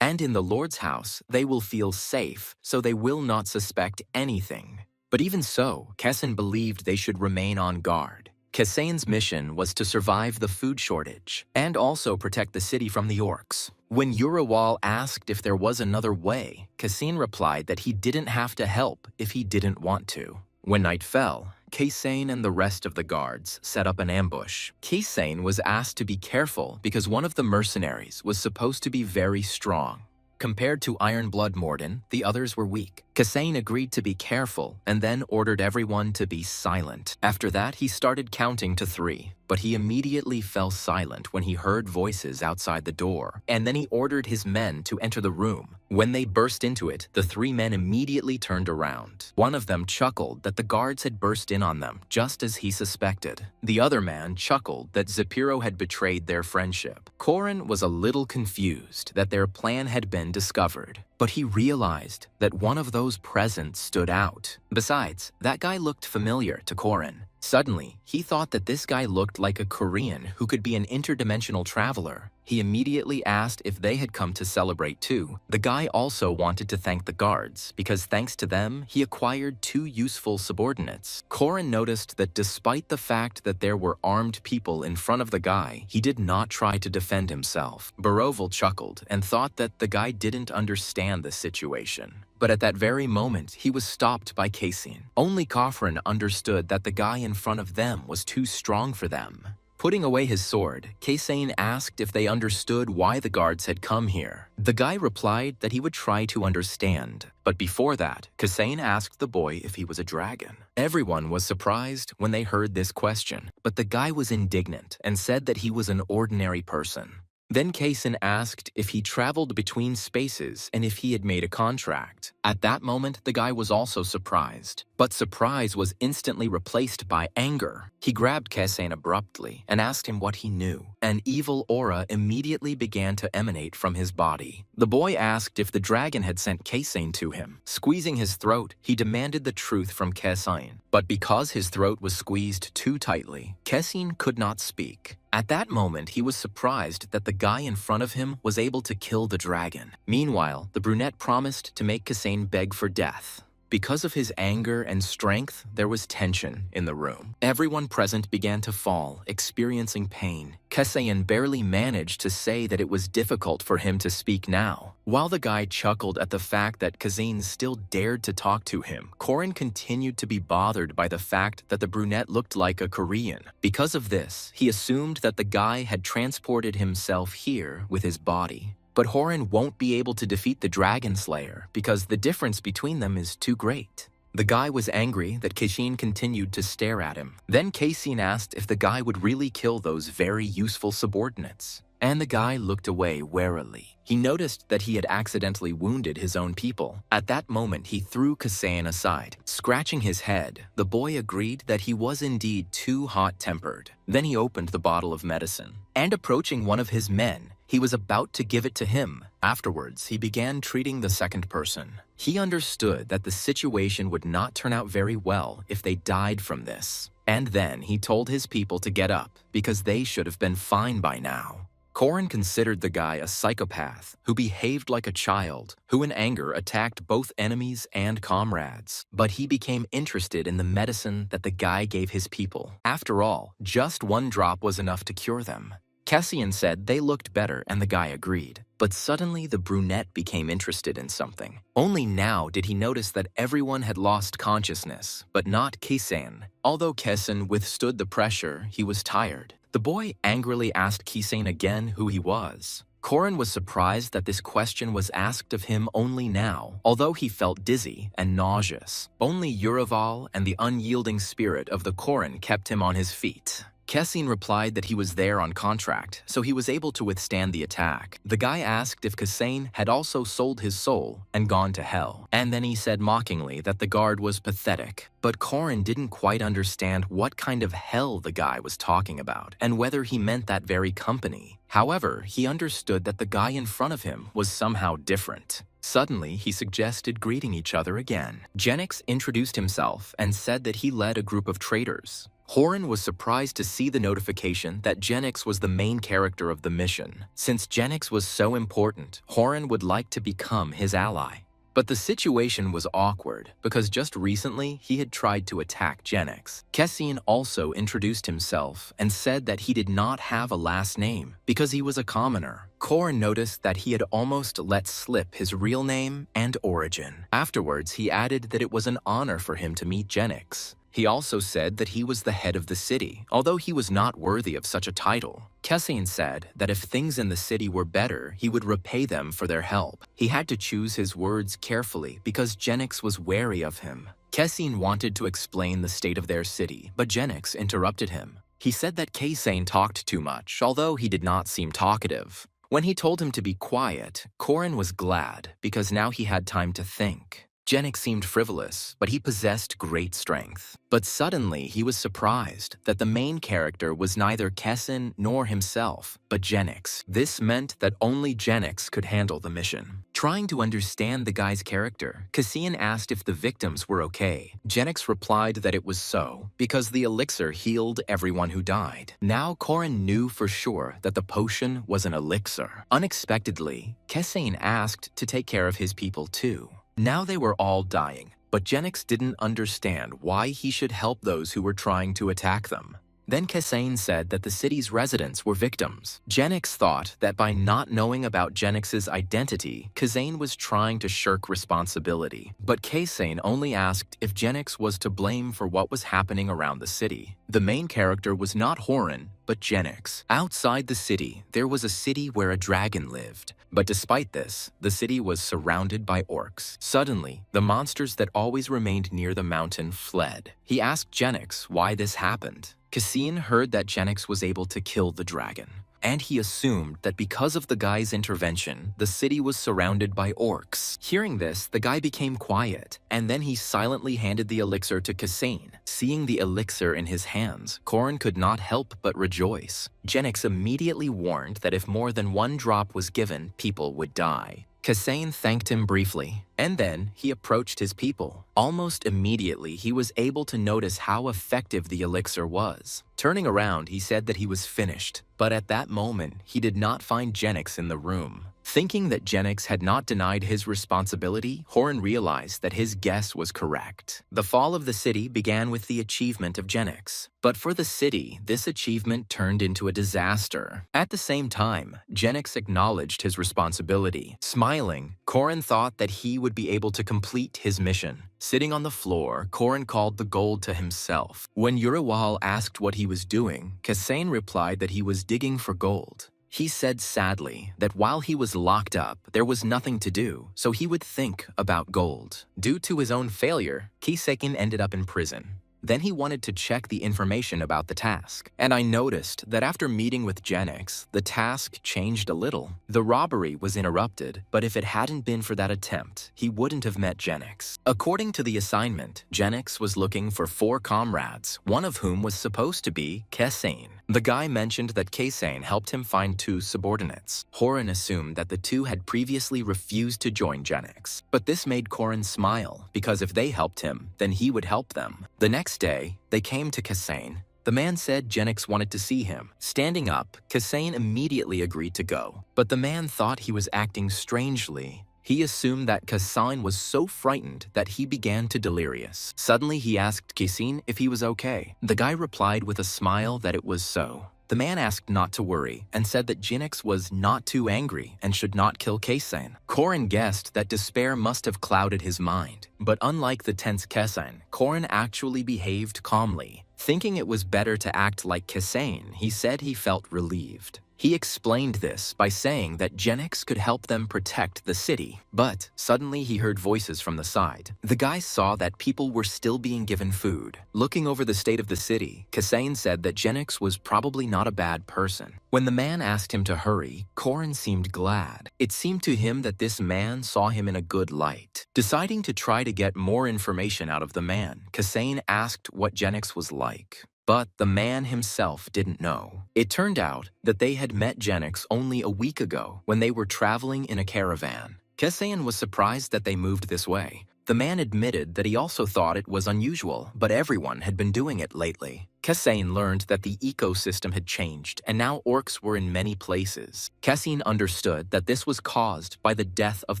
And in the Lord's house, they will feel safe, so they will not suspect anything. But even so, Kessin believed they should remain on guard. Kesane's mission was to survive the food shortage, and also protect the city from the orcs. When Urawal asked if there was another way, Kessin replied that he didn't have to help if he didn't want to. When night fell, Kasane and the rest of the guards set up an ambush. Kasane was asked to be careful because one of the mercenaries was supposed to be very strong. Compared to Ironblood Morden, the others were weak. Kasane agreed to be careful and then ordered everyone to be silent. After that, he started counting to 3, but he immediately fell silent when he heard voices outside the door, and then he ordered his men to enter the room. When they burst into it, the 3 men immediately turned around. One of them chuckled that the guards had burst in on them, just as he suspected. The other man chuckled that Zephyro had betrayed their friendship. Corin was a little confused that their plan had been discovered, but he realized that one of those present stood out. Besides, that guy looked familiar to Corin. Suddenly, he thought that this guy looked like a Korean who could be an interdimensional traveler. He immediately asked if they had come to celebrate too. The guy also wanted to thank the guards, because thanks to them, he acquired 2 useful subordinates. Corin noticed that despite the fact that there were armed people in front of the guy, he did not try to defend himself. Barovel chuckled and thought that the guy didn't understand the situation. But at that very moment, he was stopped by Kasane. Only Khafren understood that the guy in front of them was too strong for them. Putting away his sword, Kasane asked if they understood why the guards had come here. The guy replied that he would try to understand. But before that, Kasane asked the boy if he was a dragon. Everyone was surprised when they heard this question, but the guy was indignant and said that he was an ordinary person. Then Kasane asked if he traveled between spaces and if he had made a contract. At that moment, the guy was also surprised. But surprise was instantly replaced by anger. He grabbed Kasane abruptly and asked him what he knew. An evil aura immediately began to emanate from his body. The boy asked if the dragon had sent Kasane to him. Squeezing his throat, he demanded the truth from Kasane. But because his throat was squeezed too tightly, Kasane could not speak. At that moment, he was surprised that the guy in front of him was able to kill the dragon. Meanwhile, the brunette promised to make Kasane beg for death. Because of his anger and strength, there was tension in the room. Everyone present began to fall, experiencing pain. Kasayan barely managed to say that it was difficult for him to speak now. While the guy chuckled at the fact that Kasayan still dared to talk to him, Korin continued to be bothered by the fact that the brunette looked like a Korean. Because of this, he assumed that the guy had transported himself here with his body. But Horin won't be able to defeat the Dragon Slayer because the difference between them is too great. The guy was angry that Kishin continued to stare at him. Then Kasin asked if the guy would really kill those very useful subordinates. And the guy looked away warily. He noticed that he had accidentally wounded his own people. At that moment, he threw Kasayan aside. Scratching his head, the boy agreed that he was indeed too hot-tempered. Then he opened the bottle of medicine. And approaching one of his men, he was about to give it to him. Afterwards, he began treating the second person. He understood that the situation would not turn out very well if they died from this. And then he told his people to get up because they should have been fine by now. Korin considered the guy a psychopath who behaved like a child, who in anger attacked both enemies and comrades. But he became interested in the medicine that the guy gave his people. After all, just one drop was enough to cure them. Cassian said they looked better and the guy agreed. But suddenly the brunette became interested in something. Only now did he notice that everyone had lost consciousness, but not Kisain. Although Kessen withstood the pressure, he was tired. The boy angrily asked Kisain again who he was. Korin was surprised that this question was asked of him only now, although he felt dizzy and nauseous. Only Uraval and the unyielding spirit of the Korin kept him on his feet. Kessin replied that he was there on contract, so he was able to withstand the attack. The guy asked if Kasain had also sold his soul and gone to hell, and then he said mockingly that the guard was pathetic. But Korin didn't quite understand what kind of hell the guy was talking about, and whether he meant that very company. However, he understood that the guy in front of him was somehow different. Suddenly, he suggested greeting each other again. Genix introduced himself and said that he led a group of traders. Horin was surprised to see the notification that Genix was the main character of the mission. Since Genix was so important, Horin would like to become his ally. But the situation was awkward because just recently he had tried to attack Genix. Kessin also introduced himself and said that he did not have a last name because he was a commoner. Korin noticed that he had almost let slip his real name and origin. Afterwards, he added that it was an honor for him to meet Genix. He also said that he was the head of the city, although he was not worthy of such a title. Kessin said that if things in the city were better, he would repay them for their help. He had to choose his words carefully because Genix was wary of him. Kessin wanted to explain the state of their city, but Genix interrupted him. He said that Kasain talked too much, although he did not seem talkative. When he told him to be quiet, Korin was glad because now he had time to think. Genix seemed frivolous, but he possessed great strength. But suddenly, he was surprised that the main character was neither Kessin nor himself, but Genix. This meant that only Genix could handle the mission. Trying to understand the guy's character, Cassian asked if the victims were okay. Genix replied that it was so, because the elixir healed everyone who died. Now Korin knew for sure that the potion was an elixir. Unexpectedly, Kessin asked to take care of his people too. Now they were all dying, but Genix didn't understand why he should help those who were trying to attack them. Then Kessin said that the city's residents were victims. Genix thought that by not knowing about Genix's identity, Kessin was trying to shirk responsibility. But Kessin only asked if Genix was to blame for what was happening around the city. The main character was not Horin, but Genix. Outside the city, there was a city where a dragon lived. But despite this, the city was surrounded by orcs. Suddenly, the monsters that always remained near the mountain fled. He asked Genix why this happened. Cassine heard that Genix was able to kill the dragon, and he assumed that because of the guy's intervention, the city was surrounded by orcs. Hearing this, the guy became quiet, and then he silently handed the elixir to Cassine. Seeing the elixir in his hands, Korin could not help but rejoice. Genix immediately warned that if more than one drop was given, people would die. Cassine thanked him briefly, and then he approached his people. Almost immediately, he was able to notice how effective the elixir was. Turning around, he said that he was finished, but at that moment, he did not find Genix in the room. Thinking that Genix had not denied his responsibility, Horan realized that his guess was correct. The fall of the city began with the achievement of Genix. But for the city, this achievement turned into a disaster. At the same time, Genix acknowledged his responsibility. Smiling, Korin thought that he would be able to complete his mission. Sitting on the floor, Korin called the gold to himself. When Uriwal asked what he was doing, Kasane replied that he was digging for gold. He said sadly that while he was locked up, there was nothing to do, so he would think about gold. Due to his own failure, Kisekin ended up in prison. Then he wanted to check the information about the task. And I noticed that after meeting with Genix, the task changed a little. The robbery was interrupted, but if it hadn't been for that attempt, he wouldn't have met Genix. According to the assignment, Genix was looking for 4 comrades, one of whom was supposed to be Kesane. The guy mentioned that Kesane helped him find 2 subordinates. Horan assumed that the 2 had previously refused to join Genix. But this made Korin smile, because if they helped him, then he would help them. The next day, they came to Kasane. The man said Genix wanted to see him. Standing up, Kasane immediately agreed to go. But the man thought he was acting strangely. He assumed that Kasane was so frightened that he began to delirious. Suddenly, he asked Kasane if he was okay. The guy replied with a smile that it was so. The man asked not to worry and said that Genix was not too angry and should not kill Kasane. Korin guessed that despair must have clouded his mind. But unlike the tense Kasane, Korin actually behaved calmly. Thinking it was better to act like Kasane, he said he felt relieved. He explained this by saying that Genix could help them protect the city. But suddenly he heard voices from the side. The guy saw that people were still being given food. Looking over the state of the city, Kasane said that Genix was probably not a bad person. When the man asked him to hurry, Korin seemed glad. It seemed to him that this man saw him in a good light. Deciding to try to get more information out of the man, Kasane asked what Genix was like. But the man himself didn't know. It turned out that they had met Genix only a week ago when they were traveling in a caravan. Kasane was surprised that they moved this way. The man admitted that he also thought it was unusual, but everyone had been doing it lately. Kasane learned that the ecosystem had changed, and now orcs were in many places. Kasane understood that this was caused by the death of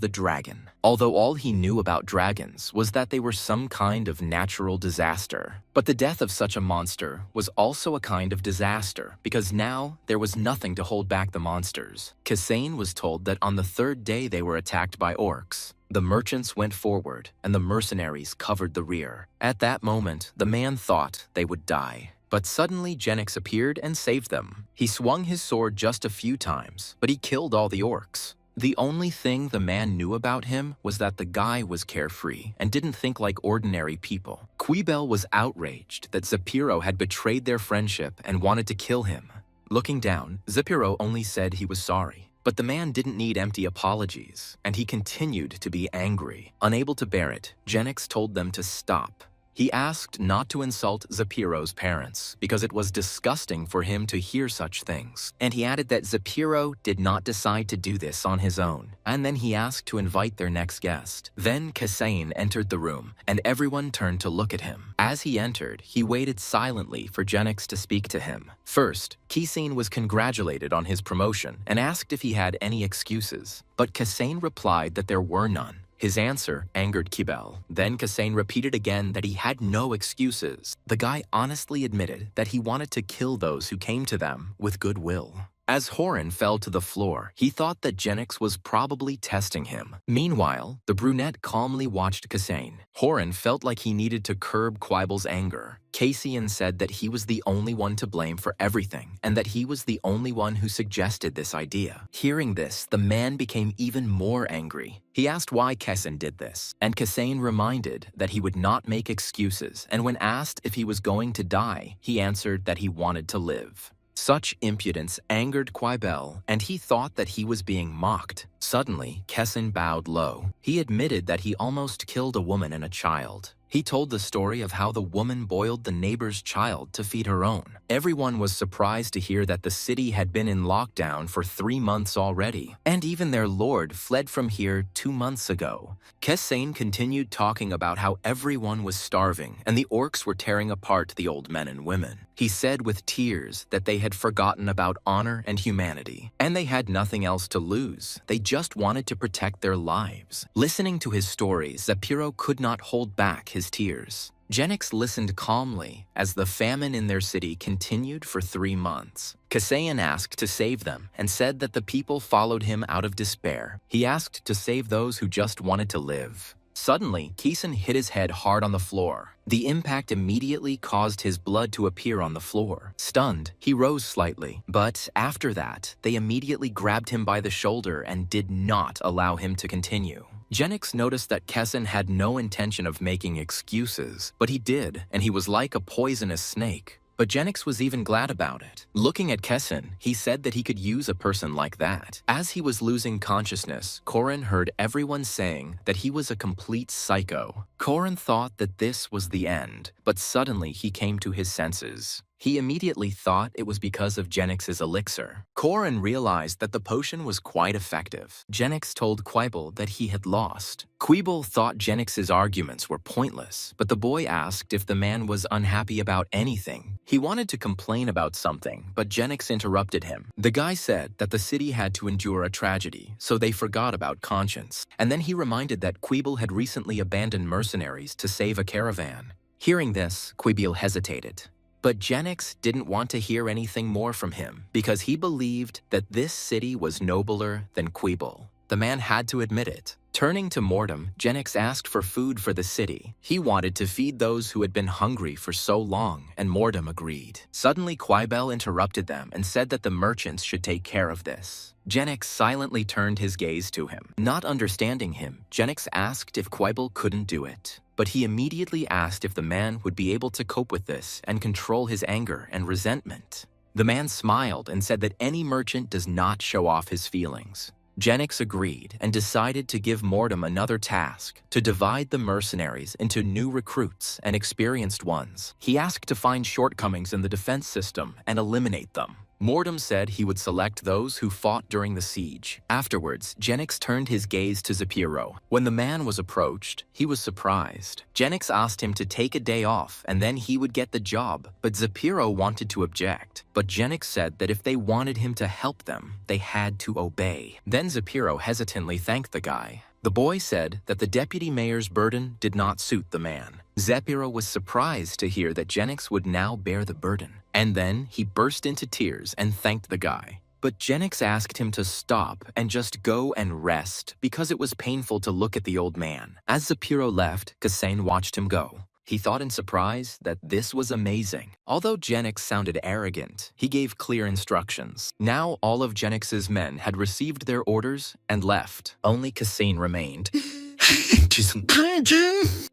the dragon. Although all he knew about dragons was that they were some kind of natural disaster. But the death of such a monster was also a kind of disaster, because now there was nothing to hold back the monsters. Kasane was told that on the 3rd day they were attacked by orcs. The merchants went forward, and the mercenaries covered the rear. At that moment, the man thought they would die. But suddenly Genix appeared and saved them. He swung his sword just a few times, but he killed all the orcs. The only thing the man knew about him was that the guy was carefree and didn't think like ordinary people. Quibel was outraged that Zapiro had betrayed their friendship and wanted to kill him. Looking down, Zapiro only said he was sorry. But the man didn't need empty apologies, and he continued to be angry. Unable to bear it, Genix told them to stop. He asked not to insult Zapiro's parents, because it was disgusting for him to hear such things. And he added that Zapiro did not decide to do this on his own. And then he asked to invite their next guest. Then Kasane entered the room, and everyone turned to look at him. As he entered, he waited silently for Genix to speak to him. First, Kasane was congratulated on his promotion and asked if he had any excuses. But Kasane replied that there were none. His answer angered Quibel. Then Kasane repeated again that he had no excuses. The guy honestly admitted that he wanted to kill those who came to them with goodwill. As Horan fell to the floor, he thought that Genix was probably testing him. Meanwhile, the brunette calmly watched Kasane. Horan felt like he needed to curb Quibel's anger. Cassian said that he was the only one to blame for everything, and that he was the only one who suggested this idea. Hearing this, the man became even more angry. He asked why Kessin did this, and Kasane reminded that he would not make excuses, and when asked if he was going to die, he answered that he wanted to live. Such impudence angered Quibel, and he thought that he was being mocked. Suddenly, Kessin bowed low. He admitted that he almost killed a woman and a child. He told the story of how the woman boiled the neighbor's child to feed her own. Everyone was surprised to hear that the city had been in lockdown for 3 months already, and even their lord fled from here 2 months ago. Kesane continued talking about how everyone was starving and the orcs were tearing apart the old men and women. He said with tears that they had forgotten about honor and humanity, and they had nothing else to lose. They just wanted to protect their lives. Listening to his stories, Zepiro could not hold back his tears. Genix listened calmly as the famine in their city continued for 3 months. Kasayan asked to save them and said that the people followed him out of despair. He asked to save those who just wanted to live. Suddenly, Kisan hit his head hard on the floor. The impact immediately caused his blood to appear on the floor. Stunned, he rose slightly, but after that, they immediately grabbed him by the shoulder and did not allow him to continue. Genix noticed that Kessen had no intention of making excuses, but he did, and he was like a poisonous snake. But Genix was even glad about it. Looking at Kessen, he said that he could use a person like that. As he was losing consciousness, Korin heard everyone saying that he was a complete psycho. Korin thought that this was the end, but suddenly he came to his senses. He immediately thought it was because of Genix's elixir. Korin realized that the potion was quite effective. Genix told Quibble that he had lost. Quibble thought Genix's arguments were pointless, but the boy asked if the man was unhappy about anything. He wanted to complain about something, but Genix interrupted him. The guy said that the city had to endure a tragedy, so they forgot about conscience. And then he reminded that Quibble had recently abandoned mercenaries to save a caravan. Hearing this, Quibble hesitated. But Genix didn't want to hear anything more from him because he believed that this city was nobler than Quibble. The man had to admit it. Turning to Mortem, Genix asked for food for the city. He wanted to feed those who had been hungry for so long, and Mortem agreed. Suddenly, Quibble interrupted them and said that the merchants should take care of this. Genix silently turned his gaze to him. Not understanding him, Genix asked if Quibble couldn't do it. But he immediately asked if the man would be able to cope with this and control his anger and resentment. The man smiled and said that any merchant does not show off his feelings. Genix agreed and decided to give Mortem another task, to divide the mercenaries into new recruits and experienced ones. He asked to find shortcomings in the defense system and eliminate them. Mortem said he would select those who fought during the siege. Afterwards, Genix turned his gaze to Zepiro. When the man was approached, he was surprised. Genix asked him to take a day off and then he would get the job, but Zepiro wanted to object. But Genix said that if they wanted him to help them, they had to obey. Then Zepiro hesitantly thanked the guy. The boy said that the deputy mayor's burden did not suit the man. Zepiro was surprised to hear that Genix would now bear the burden. And then he burst into tears and thanked the guy. But Genix asked him to stop and just go and rest because it was painful to look at the old man. As Zepiro left, Kasane watched him go. He thought in surprise that this was amazing. Although Genix sounded arrogant, he gave clear instructions. Now all of Genix's men had received their orders and left. Only Kasane remained.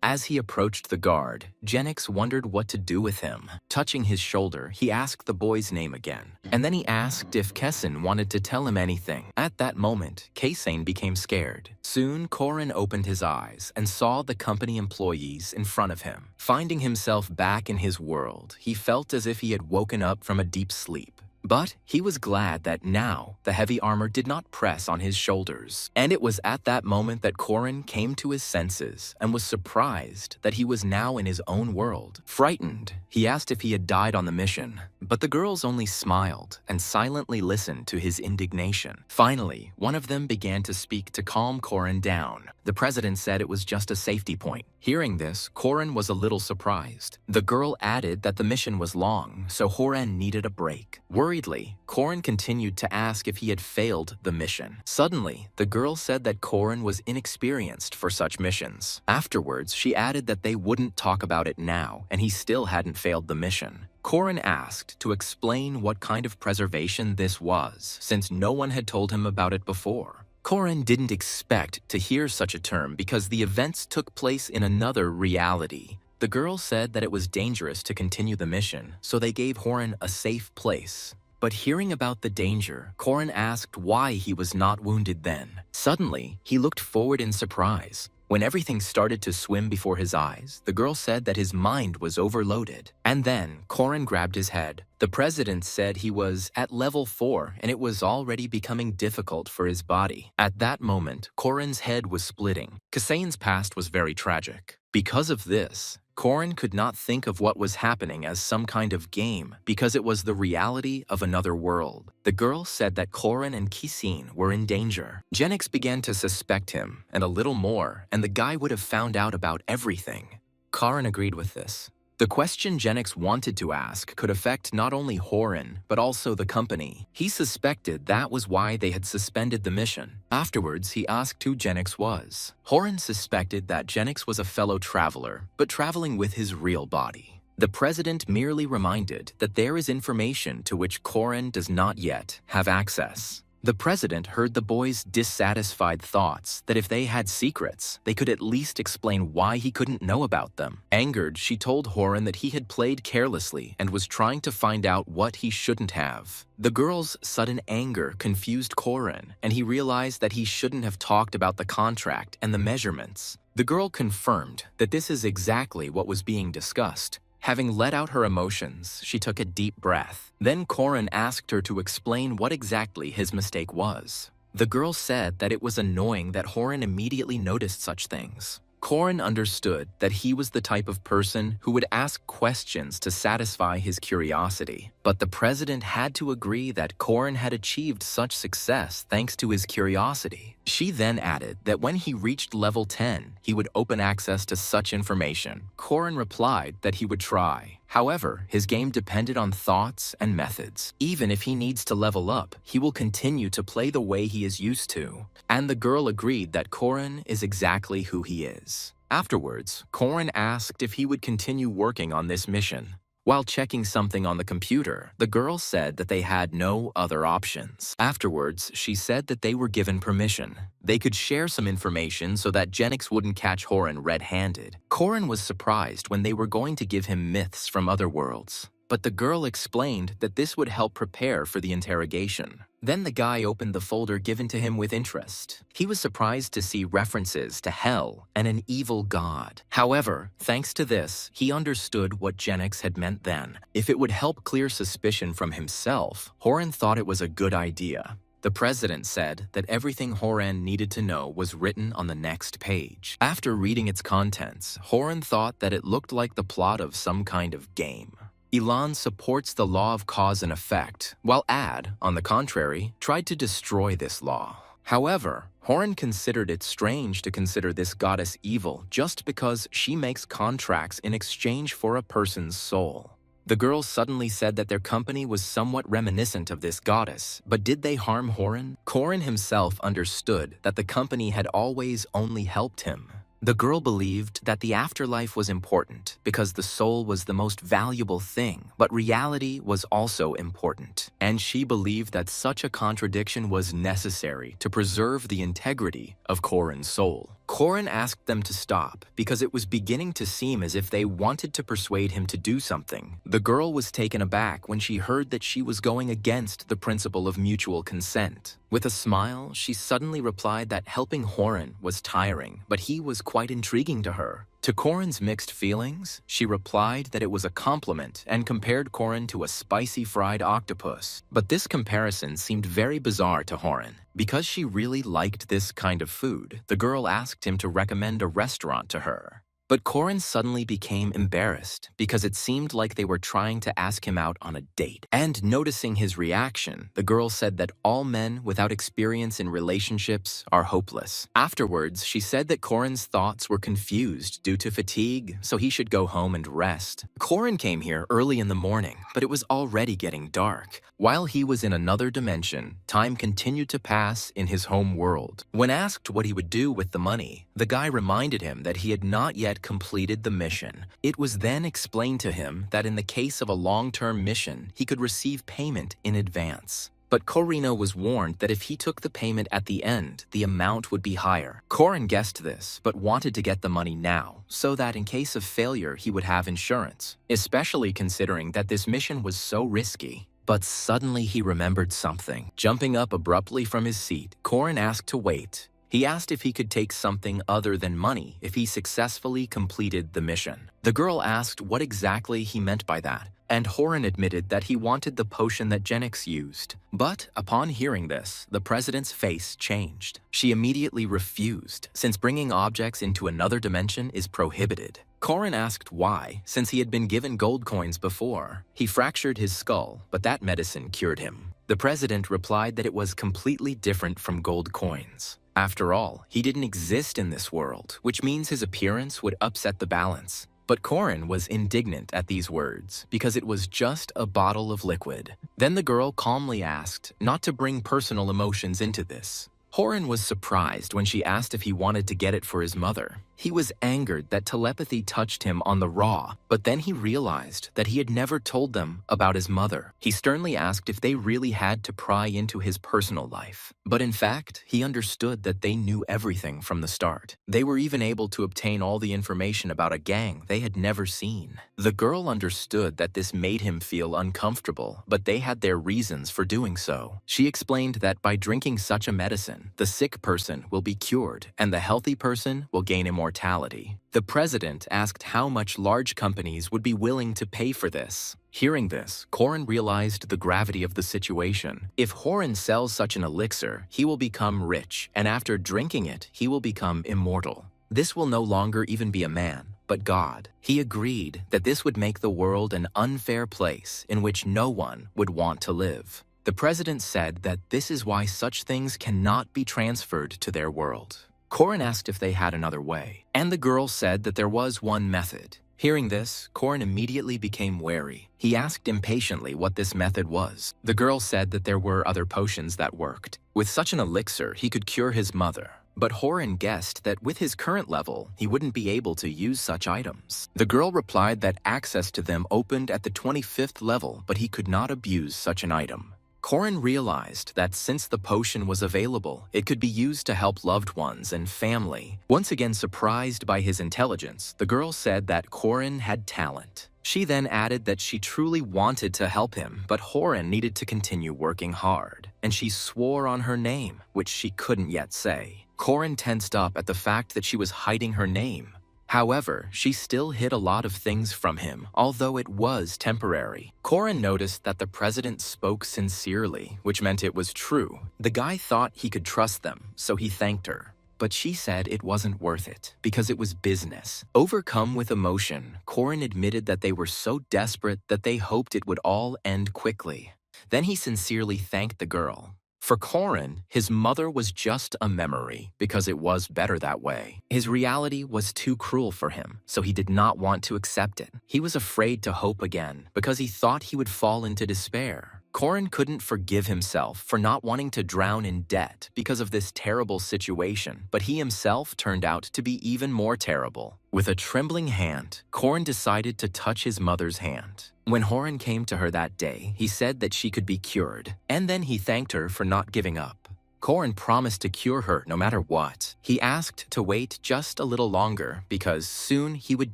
As he approached the guard, Genix wondered what to do with him. Touching his shoulder, he asked the boy's name again. And then he asked if Kessen wanted to tell him anything. At that moment, Kasane became scared. Soon, Korin opened his eyes and saw the company employees in front of him. Finding himself back in his world, he felt as if he had woken up from a deep sleep. But he was glad that now the heavy armor did not press on his shoulders. And it was at that moment that Korin came to his senses and was surprised that he was now in his own world. Frightened, he asked if he had died on the mission. But the girls only smiled and silently listened to his indignation. Finally, one of them began to speak to calm Korin down. The president said it was just a safety point. Hearing this, Korin was a little surprised. The girl added that the mission was long, so Horan needed a break. Worriedly, Korin continued to ask if he had failed the mission. Suddenly, the girl said that Korin was inexperienced for such missions. Afterwards, she added that they wouldn't talk about it now, and he still hadn't failed the mission. Korin asked to explain what kind of preservation this was, since no one had told him about it before. Korin didn't expect to hear such a term because the events took place in another reality. The girl said that it was dangerous to continue the mission, so they gave Horan a safe place. But hearing about the danger, Korin asked why he was not wounded then. Suddenly, he looked forward in surprise. When everything started to swim before his eyes, the girl said that his mind was overloaded. And then Koren grabbed his head. The president said he was at level 4 and it was already becoming difficult for his body. At that moment, Koren's head was splitting. Kasayan's past was very tragic. Because of this, Koren could not think of what was happening as some kind of game because it was the reality of another world. The girl said that Koren and Kisin were in danger. Genix began to suspect him, and a little more, and the guy would have found out about everything. Koren agreed with this. The question Genix wanted to ask could affect not only Horan, but also the company. He suspected that was why they had suspended the mission. Afterwards, he asked who Genix was. Horan suspected that Genix was a fellow traveler, but traveling with his real body. The president merely reminded that there is information to which Koren does not yet have access. The president heard the boys' dissatisfied thoughts that if they had secrets, they could at least explain why he couldn't know about them. Angered, she told Horan that he had played carelessly and was trying to find out what he shouldn't have. The girl's sudden anger confused Koren, and he realized that he shouldn't have talked about the contract and the measurements. The girl confirmed that this is exactly what was being discussed. Having let out her emotions, she took a deep breath. Then Koren asked her to explain what exactly his mistake was. The girl said that it was annoying that Horan immediately noticed such things. Koren understood that he was the type of person who would ask questions to satisfy his curiosity. But the president had to agree that Koren had achieved such success thanks to his curiosity. She then added that when he reached level 10, he would open access to such information. Koren replied that he would try. However, his game depended on thoughts and methods. Even if he needs to level up, he will continue to play the way he is used to. And the girl agreed that Koren is exactly who he is. Afterwards, Koren asked if he would continue working on this mission. While checking something on the computer, the girl said that they had no other options. Afterwards, she said that they were given permission. They could share some information so that Genix wouldn't catch Horan red-handed. Koren was surprised when they were going to give him myths from other worlds. But the girl explained that this would help prepare for the interrogation. Then the guy opened the folder given to him with interest. He was surprised to see references to hell and an evil god. However, thanks to this, he understood what Genix had meant then. If it would help clear suspicion from himself, Horan thought it was a good idea. The president said that everything Horan needed to know was written on the next page. After reading its contents, Horan thought that it looked like the plot of some kind of game. Elan supports the law of cause and effect, while Ad, on the contrary, tried to destroy this law. However, Horan considered it strange to consider this goddess evil just because she makes contracts in exchange for a person's soul. The girl suddenly said that their company was somewhat reminiscent of this goddess, but did they harm Horan? Koren himself understood that the company had always only helped him. The girl believed that the afterlife was important because the soul was the most valuable thing, but reality was also important. And she believed that such a contradiction was necessary to preserve the integrity of Koren's soul. Koren asked them to stop because it was beginning to seem as if they wanted to persuade him to do something. The girl was taken aback when she heard that she was going against the principle of mutual consent. With a smile, she suddenly replied that helping Horan was tiring, but he was quite intriguing to her. To Koren's mixed feelings, she replied that it was a compliment and compared Koren to a spicy fried octopus. But this comparison seemed very bizarre to Horan. Because she really liked this kind of food, the girl asked him to recommend a restaurant to her. But Koren suddenly became embarrassed because it seemed like they were trying to ask him out on a date. And noticing his reaction, the girl said that all men without experience in relationships are hopeless. Afterwards, she said that Koren's thoughts were confused due to fatigue, so he should go home and rest. Koren came here early in the morning, but it was already getting dark. While he was in another dimension, time continued to pass in his home world. When asked what he would do with the money, the guy reminded him that he had not yet completed the mission. It was then explained to him that in the case of a long-term mission, he could receive payment in advance. But Korino was warned that if he took the payment at the end, the amount would be higher. Koren guessed this, but wanted to get the money now, so that in case of failure, he would have insurance, especially considering that this mission was so risky. But suddenly he remembered something. Jumping up abruptly from his seat, Koren asked to wait. He asked if he could take something other than money if he successfully completed the mission. The girl asked what exactly he meant by that, and Horan admitted that he wanted the potion that Genix used. But upon hearing this, the president's face changed. She immediately refused, since bringing objects into another dimension is prohibited. Corin asked why, since he had been given gold coins before. He fractured his skull, but that medicine cured him. The president replied that it was completely different from gold coins. After all, he didn't exist in this world, which means his appearance would upset the balance. But Corin was indignant at these words because it was just a bottle of liquid. Then the girl calmly asked not to bring personal emotions into this. Horan was surprised when she asked if he wanted to get it for his mother. He was angered that telepathy touched him on the raw, but then he realized that he had never told them about his mother. He sternly asked if they really had to pry into his personal life. But in fact, he understood that they knew everything from the start. They were even able to obtain all the information about a gang they had never seen. The girl understood that this made him feel uncomfortable, but they had their reasons for doing so. She explained that by drinking such a medicine, the sick person will be cured and the healthy person will gain immortality. The president asked how much large companies would be willing to pay for this. Hearing this, Corin realized the gravity of the situation. If Horan sells such an elixir, he will become rich, and after drinking it, he will become immortal. This will no longer even be a man, but God. He agreed that this would make the world an unfair place in which no one would want to live. The president said that this is why such things cannot be transferred to their world. Corin asked if they had another way, and the girl said that there was one method. Hearing this, Corin immediately became wary. He asked impatiently what this method was. The girl said that there were other potions that worked. With such an elixir, he could cure his mother. But Horan guessed that with his current level, he wouldn't be able to use such items. The girl replied that access to them opened at the 25th level, but he could not abuse such an item. Corin realized that since the potion was available, it could be used to help loved ones and family. Once again surprised by his intelligence, the girl said that Corin had talent. She then added that she truly wanted to help him, but Horan needed to continue working hard, and she swore on her name, which she couldn't yet say. Corin tensed up at the fact that she was hiding her name. However, she still hid a lot of things from him, although it was temporary. Corin noticed that the president spoke sincerely, which meant it was true. The guy thought he could trust them, so he thanked her. But she said it wasn't worth it, because it was business. Overcome with emotion, Corin admitted that they were so desperate that they hoped it would all end quickly. Then he sincerely thanked the girl. For Corin, his mother was just a memory because it was better that way. His reality was too cruel for him, so he did not want to accept it. He was afraid to hope again because he thought he would fall into despair. Corin couldn't forgive himself for not wanting to drown in debt because of this terrible situation, but he himself turned out to be even more terrible. With a trembling hand, Corin decided to touch his mother's hand. When Horan came to her that day, he said that she could be cured, and then he thanked her for not giving up. Corin promised to cure her no matter what. He asked to wait just a little longer because soon he would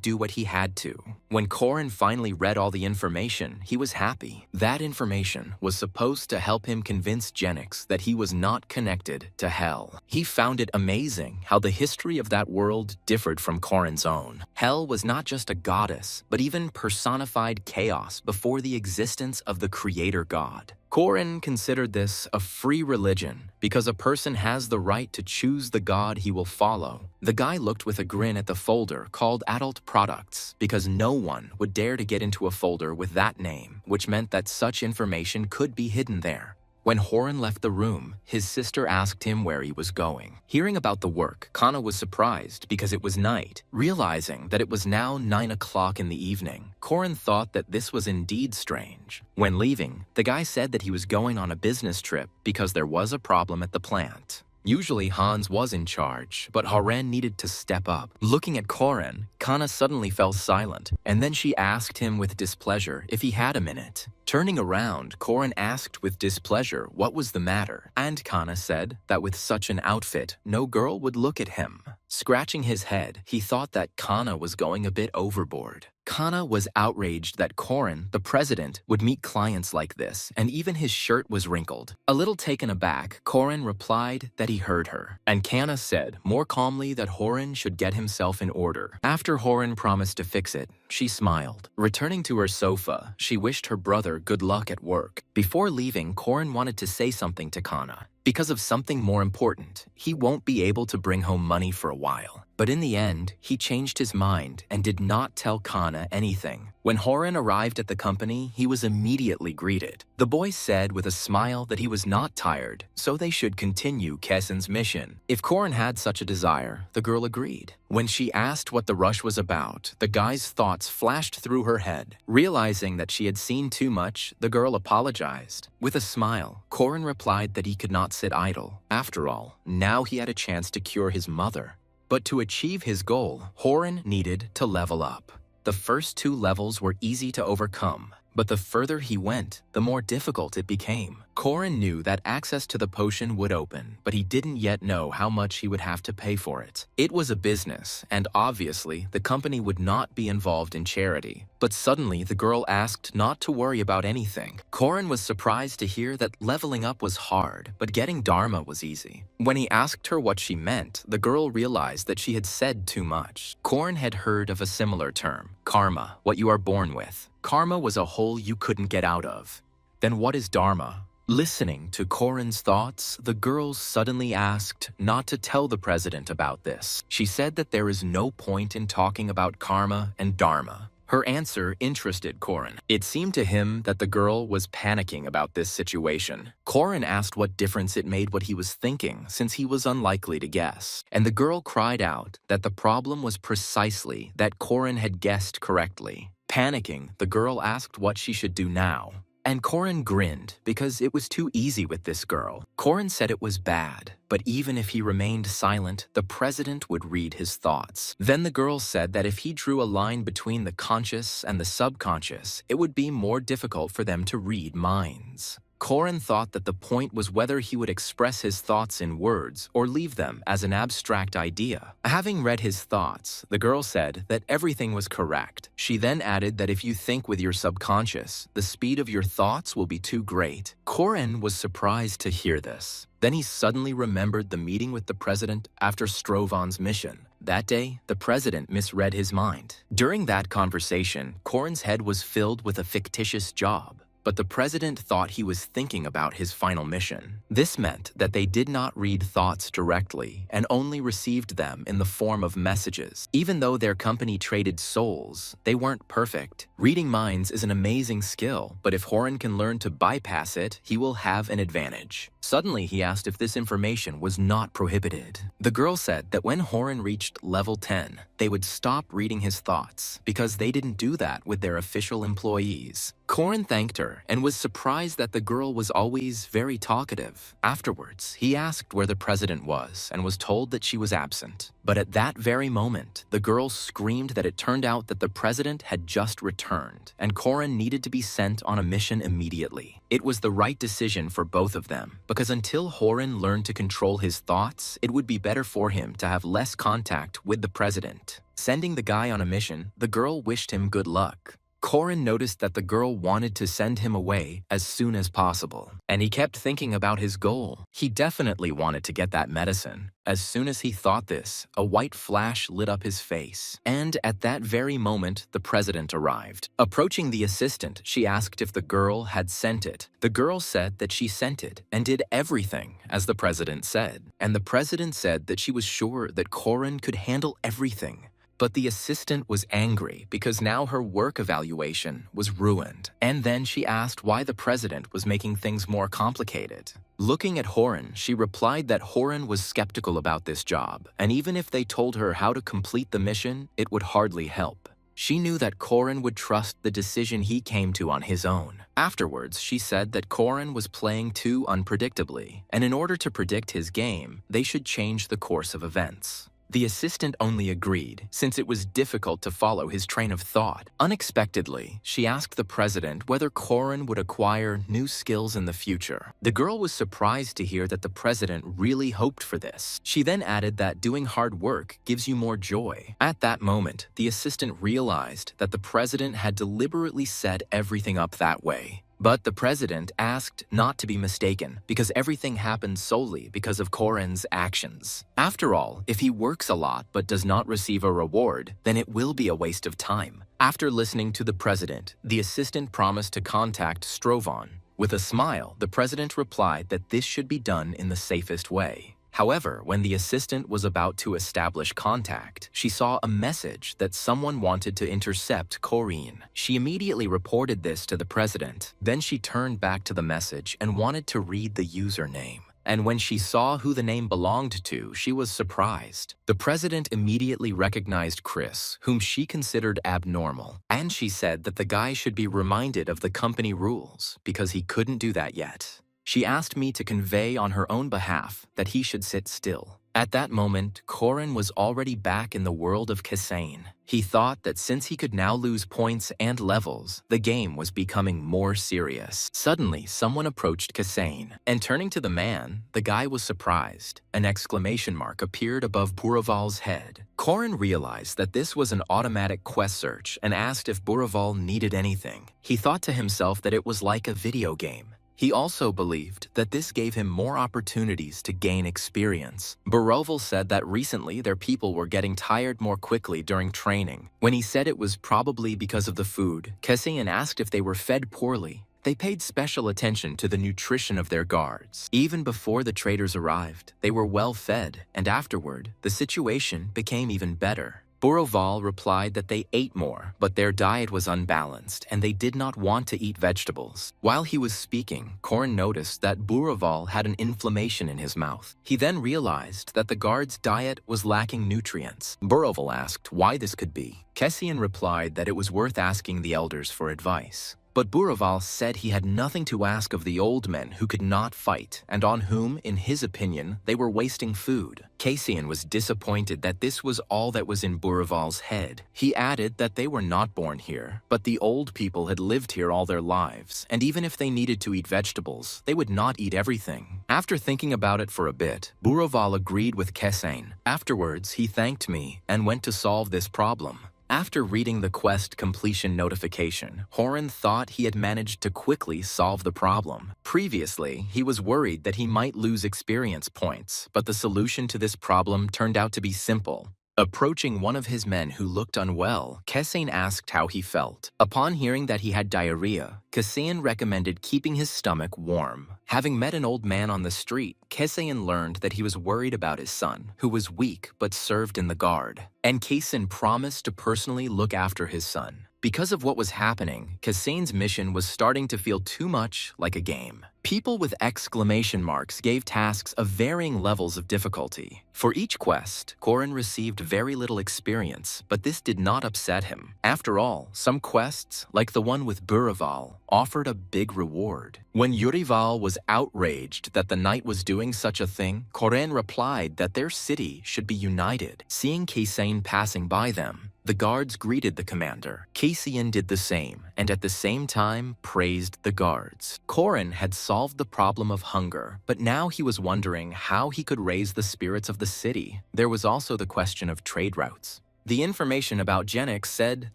do what he had to. When Corin finally read all the information, he was happy. That information was supposed to help him convince Genix that he was not connected to Hell. He found it amazing how the history of that world differed from Corin's own. Hell was not just a goddess, but even personified chaos before the existence of the creator god. Corin considered this a free religion because a person has the right to choose the god he will follow. The guy looked with a grin at the folder called Adult Products because no one would dare to get into a folder with that name, which meant that such information could be hidden there. When Horan left the room, his sister asked him where he was going. Hearing about the work, Kana was surprised because it was night. Realizing that it was now 9 o'clock in the evening, Corin thought that this was indeed strange. When leaving, the guy said that he was going on a business trip because there was a problem at the plant. Usually Hans was in charge, but Horan needed to step up. Looking at Corin, Kana suddenly fell silent, and then she asked him with displeasure if he had a minute. Turning around, Korin asked with displeasure what was the matter, and Kana said that with such an outfit, no girl would look at him. Scratching his head, he thought that Kana was going a bit overboard. Kana was outraged that Korin, the president, would meet clients like this, and even his shirt was wrinkled. A little taken aback, Korin replied that he heard her, and Kana said more calmly that Horin should get himself in order. After Horin promised to fix it, she smiled. Returning to her sofa, she wished her brother good luck at work. Before leaving, Korin wanted to say something to Kana. Because of something more important, he won't be able to bring home money for a while. But in the end, he changed his mind and did not tell Kana anything. When Horin arrived at the company, he was immediately greeted. The boy said with a smile that he was not tired, so they should continue Kessen's mission. If Korin had such a desire, the girl agreed. When she asked what the rush was about, the guy's thoughts flashed through her head. Realizing that she had seen too much, the girl apologized. With a smile, Korin replied that he could not sit idle. After all, now he had a chance to cure his mother. But to achieve his goal, Horin needed to level up. The first 2 levels were easy to overcome, but the further he went, the more difficult it became. Korin knew that access to the potion would open, but he didn't yet know how much he would have to pay for it. It was a business, and obviously, the company would not be involved in charity. But suddenly, the girl asked not to worry about anything. Korin was surprised to hear that leveling up was hard, but getting Dharma was easy. When he asked her what she meant, the girl realized that she had said too much. Korin had heard of a similar term, karma, what you are born with. Karma was a hole you couldn't get out of. Then what is Dharma? Listening to Korin's thoughts, the girl suddenly asked not to tell the president about this. She said that there is no point in talking about karma and dharma. Her answer interested Korin. It seemed to him that the girl was panicking about this situation. Korin asked what difference it made what he was thinking, since he was unlikely to guess. And the girl cried out that the problem was precisely that Korin had guessed correctly. Panicking, the girl asked what she should do now. And Korin grinned because it was too easy with this girl. Korin said it was bad, but even if he remained silent, the president would read his thoughts. Then the girl said that if he drew a line between the conscious and the subconscious, it would be more difficult for them to read minds. Korin thought that the point was whether he would express his thoughts in words or leave them as an abstract idea. Having read his thoughts, the girl said that everything was correct. She then added that if you think with your subconscious, the speed of your thoughts will be too great. Korin was surprised to hear this. Then he suddenly remembered the meeting with the president after Strovan's mission. That day, the president misread his mind. During that conversation, Korin's head was filled with a fictitious job. But the president thought he was thinking about his final mission. This meant that they did not read thoughts directly and only received them in the form of messages. Even though their company traded souls, they weren't perfect. Reading minds is an amazing skill, but if Horin can learn to bypass it, he will have an advantage. Suddenly, he asked if this information was not prohibited. The girl said that when Horin reached level 10, they would stop reading his thoughts because they didn't do that with their official employees. Korin thanked her and was surprised that the girl was always very talkative. Afterwards, he asked where the president was and was told that she was absent. But at that very moment, the girl screamed that it turned out that the president had just returned, and Korin needed to be sent on a mission immediately. It was the right decision for both of them, because until Horin learned to control his thoughts, it would be better for him to have less contact with the president. Sending the guy on a mission, the girl wished him good luck. Korin noticed that the girl wanted to send him away as soon as possible, and he kept thinking about his goal. He definitely wanted to get that medicine. As soon as he thought this, a white flash lit up his face, and at that very moment, the president arrived. Approaching the assistant, she asked if the girl had sent it. The girl said that she sent it and did everything as the president said, and the president said that she was sure that Korin could handle everything. But the assistant was angry because now her work evaluation was ruined. And then she asked why the president was making things more complicated. Looking at Horin, she replied that Horin was skeptical about this job, and even if they told her how to complete the mission, it would hardly help. She knew that Korin would trust the decision he came to on his own. Afterwards, she said that Korin was playing too unpredictably, and in order to predict his game, they should change the course of events. The assistant only agreed, since it was difficult to follow his train of thought. Unexpectedly, she asked the president whether Korin would acquire new skills in the future. The girl was surprised to hear that the president really hoped for this. She then added that doing hard work gives you more joy. At that moment, the assistant realized that the president had deliberately set everything up that way. But the president asked not to be mistaken, because everything happened solely because of Korin's actions. After all, if he works a lot but does not receive a reward, then it will be a waste of time. After listening to the president, the assistant promised to contact Strovan. With a smile, the president replied that this should be done in the safest way. However, when the assistant was about to establish contact, she saw a message that someone wanted to intercept Korin. She immediately reported this to the president. Then she turned back to the message and wanted to read the username. And when she saw who the name belonged to, she was surprised. The president immediately recognized Chris, whom she considered abnormal, and she said that the guy should be reminded of the company rules because he couldn't do that yet. She asked me to convey on her own behalf that he should sit still. At that moment, Korin was already back in the world of Kasain. He thought that since he could now lose points and levels, the game was becoming more serious. Suddenly, someone approached Kasain, and turning to the man, the guy was surprised. An exclamation mark appeared above Buraval's head. Korin realized that this was an automatic quest search and asked if Buraval needed anything. He thought to himself that it was like a video game. He also believed that this gave him more opportunities to gain experience. Buraval said that recently their people were getting tired more quickly during training. When he said it was probably because of the food, Kessian asked if they were fed poorly. They paid special attention to the nutrition of their guards. Even before the traders arrived, they were well fed, and afterward, the situation became even better. Buraval replied that they ate more, but their diet was unbalanced and they did not want to eat vegetables. While he was speaking, Korin noticed that Buraval had an inflammation in his mouth. He then realized that the guard's diet was lacking nutrients. Buraval asked why this could be. Kessian replied that it was worth asking the elders for advice. But Buraval said he had nothing to ask of the old men who could not fight and on whom, in his opinion, they were wasting food. Kessian was disappointed that this was all that was in Buraval's head. He added that they were not born here, but the old people had lived here all their lives, and even if they needed to eat vegetables, they would not eat everything. After thinking about it for a bit, Buraval agreed with Kessian. Afterwards, he thanked me and went to solve this problem. After reading the quest completion notification, Horan thought he had managed to quickly solve the problem. Previously, he was worried that he might lose experience points, but the solution to this problem turned out to be simple. Approaching one of his men who looked unwell, Kessian asked how he felt. Upon hearing that he had diarrhea, Kessian recommended keeping his stomach warm. Having met an old man on the street, Kessian learned that he was worried about his son, who was weak but served in the guard. And Kessian promised to personally look after his son. Because of what was happening, Kessian's mission was starting to feel too much like a game. People with exclamation marks gave tasks of varying levels of difficulty. For each quest, Korin received very little experience, but this did not upset him. After all, some quests, like the one with Buraval, offered a big reward. When Yurival was outraged that the knight was doing such a thing, Korin replied that their city should be united. Seeing Kessian passing by them, the guards greeted the commander. Kessian did the same, and at the same time praised the guards. Korin had solved the problem of hunger, but now he was wondering how he could raise the spirits of the city. There was also the question of trade routes. The information about Genix said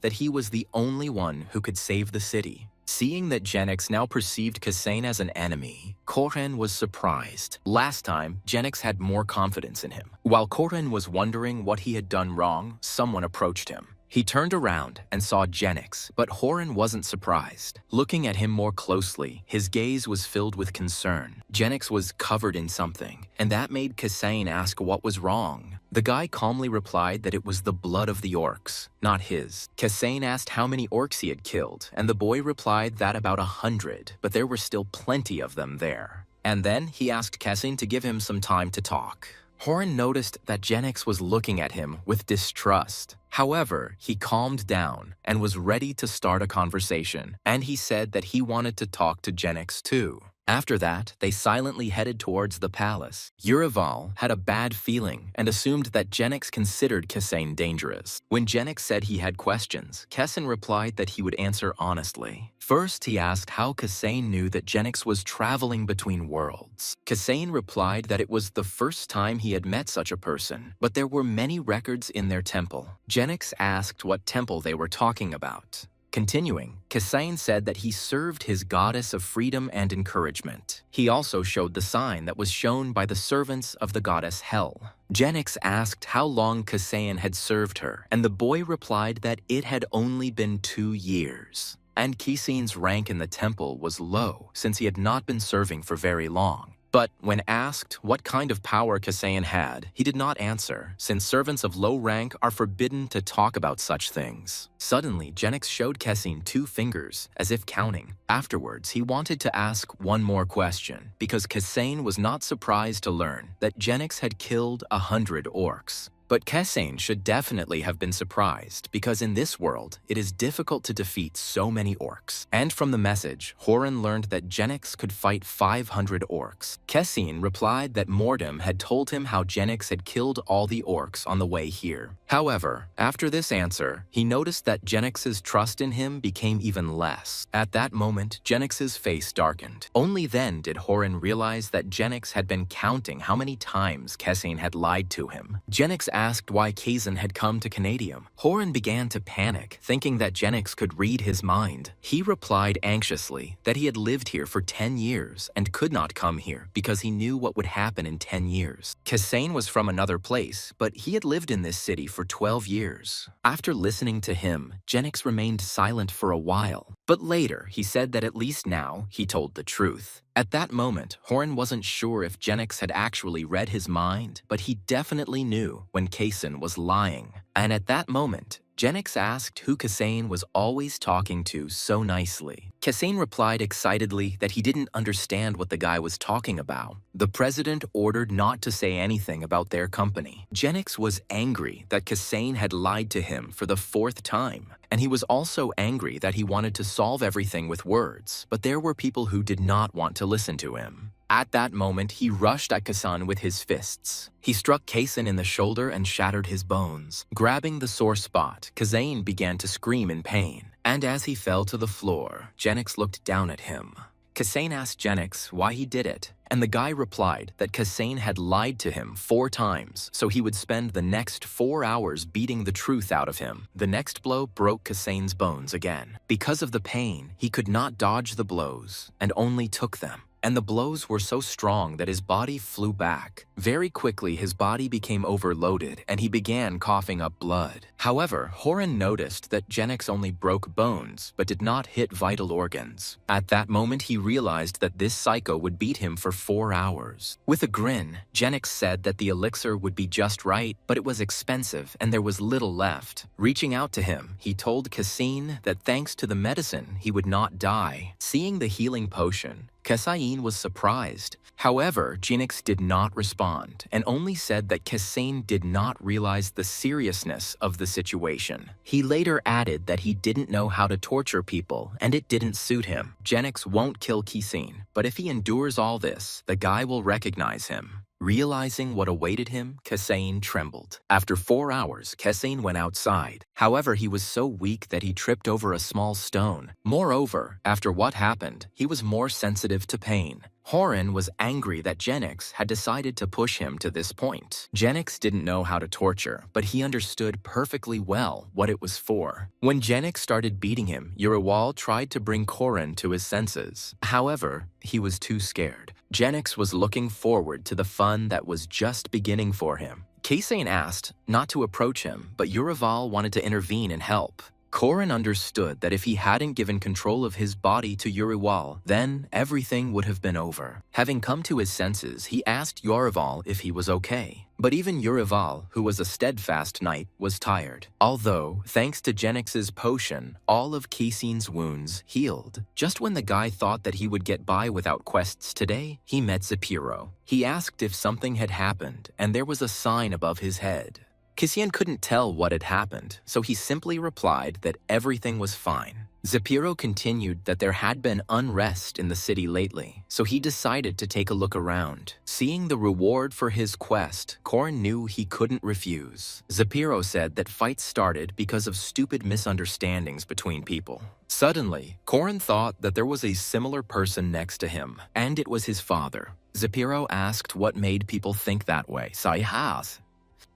that he was the only one who could save the city. Seeing that Genix now perceived Kessian as an enemy, Korin was surprised. Last time, Genix had more confidence in him. While Korin was wondering what he had done wrong, someone approached him. He turned around and saw Genix, but Horan wasn't surprised. Looking at him more closely, his gaze was filled with concern. Genix was covered in something, and that made Kessian ask what was wrong. The guy calmly replied that it was the blood of the orcs, not his. Kessian asked how many orcs he had killed, and the boy replied that about 100, but there were still plenty of them there. And then he asked Kessian to give him some time to talk. Horan noticed that Genix was looking at him with distrust. However, he calmed down and was ready to start a conversation, and he said that he wanted to talk to Genix too. After that, they silently headed towards the palace. Urival had a bad feeling and assumed that Genix considered Kesane dangerous. When Genix said he had questions, Kesane replied that he would answer honestly. First, he asked how Kesane knew that Genix was traveling between worlds. Kesane replied that it was the first time he had met such a person, but there were many records in their temple. Genix asked what temple they were talking about. Continuing, Kesane said that he served his goddess of freedom and encouragement. He also showed the sign that was shown by the servants of the goddess Hel. Genix asked how long Kesane had served her, and the boy replied that it had only been 2 years. And Kesane's rank in the temple was low since he had not been serving for very long. But when asked what kind of power Kesane had, he did not answer, since servants of low rank are forbidden to talk about such things. Suddenly, Genix showed Kesane 2 fingers, as if counting. Afterwards, he wanted to ask one more question, because Kesane was not surprised to learn that Genix had killed 100 orcs. But Kesane should definitely have been surprised, because in this world, it is difficult to defeat so many orcs. And from the message, Horan learned that Genix could fight 500 orcs. Kesane replied that Mordem had told him how Genix had killed all the orcs on the way here. However, after this answer, he noticed that Genix's trust in him became even less. At that moment, Genix's face darkened. Only then did Horan realize that Genix had been counting how many times Kesane had lied to him. Genix asked why Kazan had come to Canadium. Horan began to panic, thinking that Genix could read his mind. He replied anxiously that he had lived here for 10 years and could not come here because he knew what would happen in 10 years. Kesane was from another place, but he had lived in this city for 12 years. After listening to him, Genix remained silent for a while. But later, he said that at least now he told the truth. At that moment, Horan wasn't sure if Genix had actually read his mind, but he definitely knew when Kazan was lying. And at that moment, Genix asked who Kesane was always talking to so nicely. Kesane replied excitedly that he didn't understand what the guy was talking about. The president ordered not to say anything about their company. Genix was angry that Kesane had lied to him for the 4th time. And he was also angry that he wanted to solve everything with words, but there were people who did not want to listen to him. At that moment, he rushed at Kazan with his fists. He struck Kazan in the shoulder and shattered his bones. Grabbing the sore spot, Kazan began to scream in pain. And as he fell to the floor, Genix looked down at him. Kazan asked Genix why he did it, and the guy replied that Kazan had lied to him 4 times, so he would spend the next 4 hours beating the truth out of him. The next blow broke Kazan's bones again. Because of the pain, he could not dodge the blows, and only took them. And the blows were so strong that his body flew back. Very quickly, his body became overloaded, and he began coughing up blood. However, Horan noticed that Genix only broke bones, but did not hit vital organs. At that moment, he realized that this psycho would beat him for 4 hours. With a grin, Genix said that the elixir would be just right, but it was expensive, and there was little left. Reaching out to him, he told Cassine that thanks to the medicine, he would not die. Seeing the healing potion, Kesain was surprised. However, Genix did not respond and only said that Kesain did not realize the seriousness of the situation. He later added that he didn't know how to torture people and it didn't suit him. Genix won't kill Kesain, but if he endures all this, the guy will recognize him. Realizing what awaited him, Kesain trembled. After 4 hours, Kesain went outside. However, he was so weak that he tripped over a small stone. Moreover, after what happened, he was more sensitive to pain. Horan was angry that Genix had decided to push him to this point. Genix didn't know how to torture, but he understood perfectly well what it was for. When Genix started beating him, Uriwal tried to bring Horan to his senses. However, he was too scared. Genix was looking forward to the fun that was just beginning for him. Kesain asked not to approach him, but Urival wanted to intervene and help. Korin understood that if he hadn't given control of his body to Uriwal, then everything would have been over. Having come to his senses, he asked Urival if he was okay. But even Urival, who was a steadfast knight, was tired. Although, thanks to Genix's potion, all of Kesain's wounds healed. Just when the guy thought that he would get by without quests today, he met Zapiro. He asked if something had happened, and there was a sign above his head. Kesain couldn't tell what had happened, so he simply replied that everything was fine. Zapiro continued that there had been unrest in the city lately, so he decided to take a look around. Seeing the reward for his quest, Korin knew he couldn't refuse. Zapiro said that fights started because of stupid misunderstandings between people. Suddenly, Korin thought that there was a similar person next to him, and it was his father. Zapiro asked what made people think that way. Sayhas.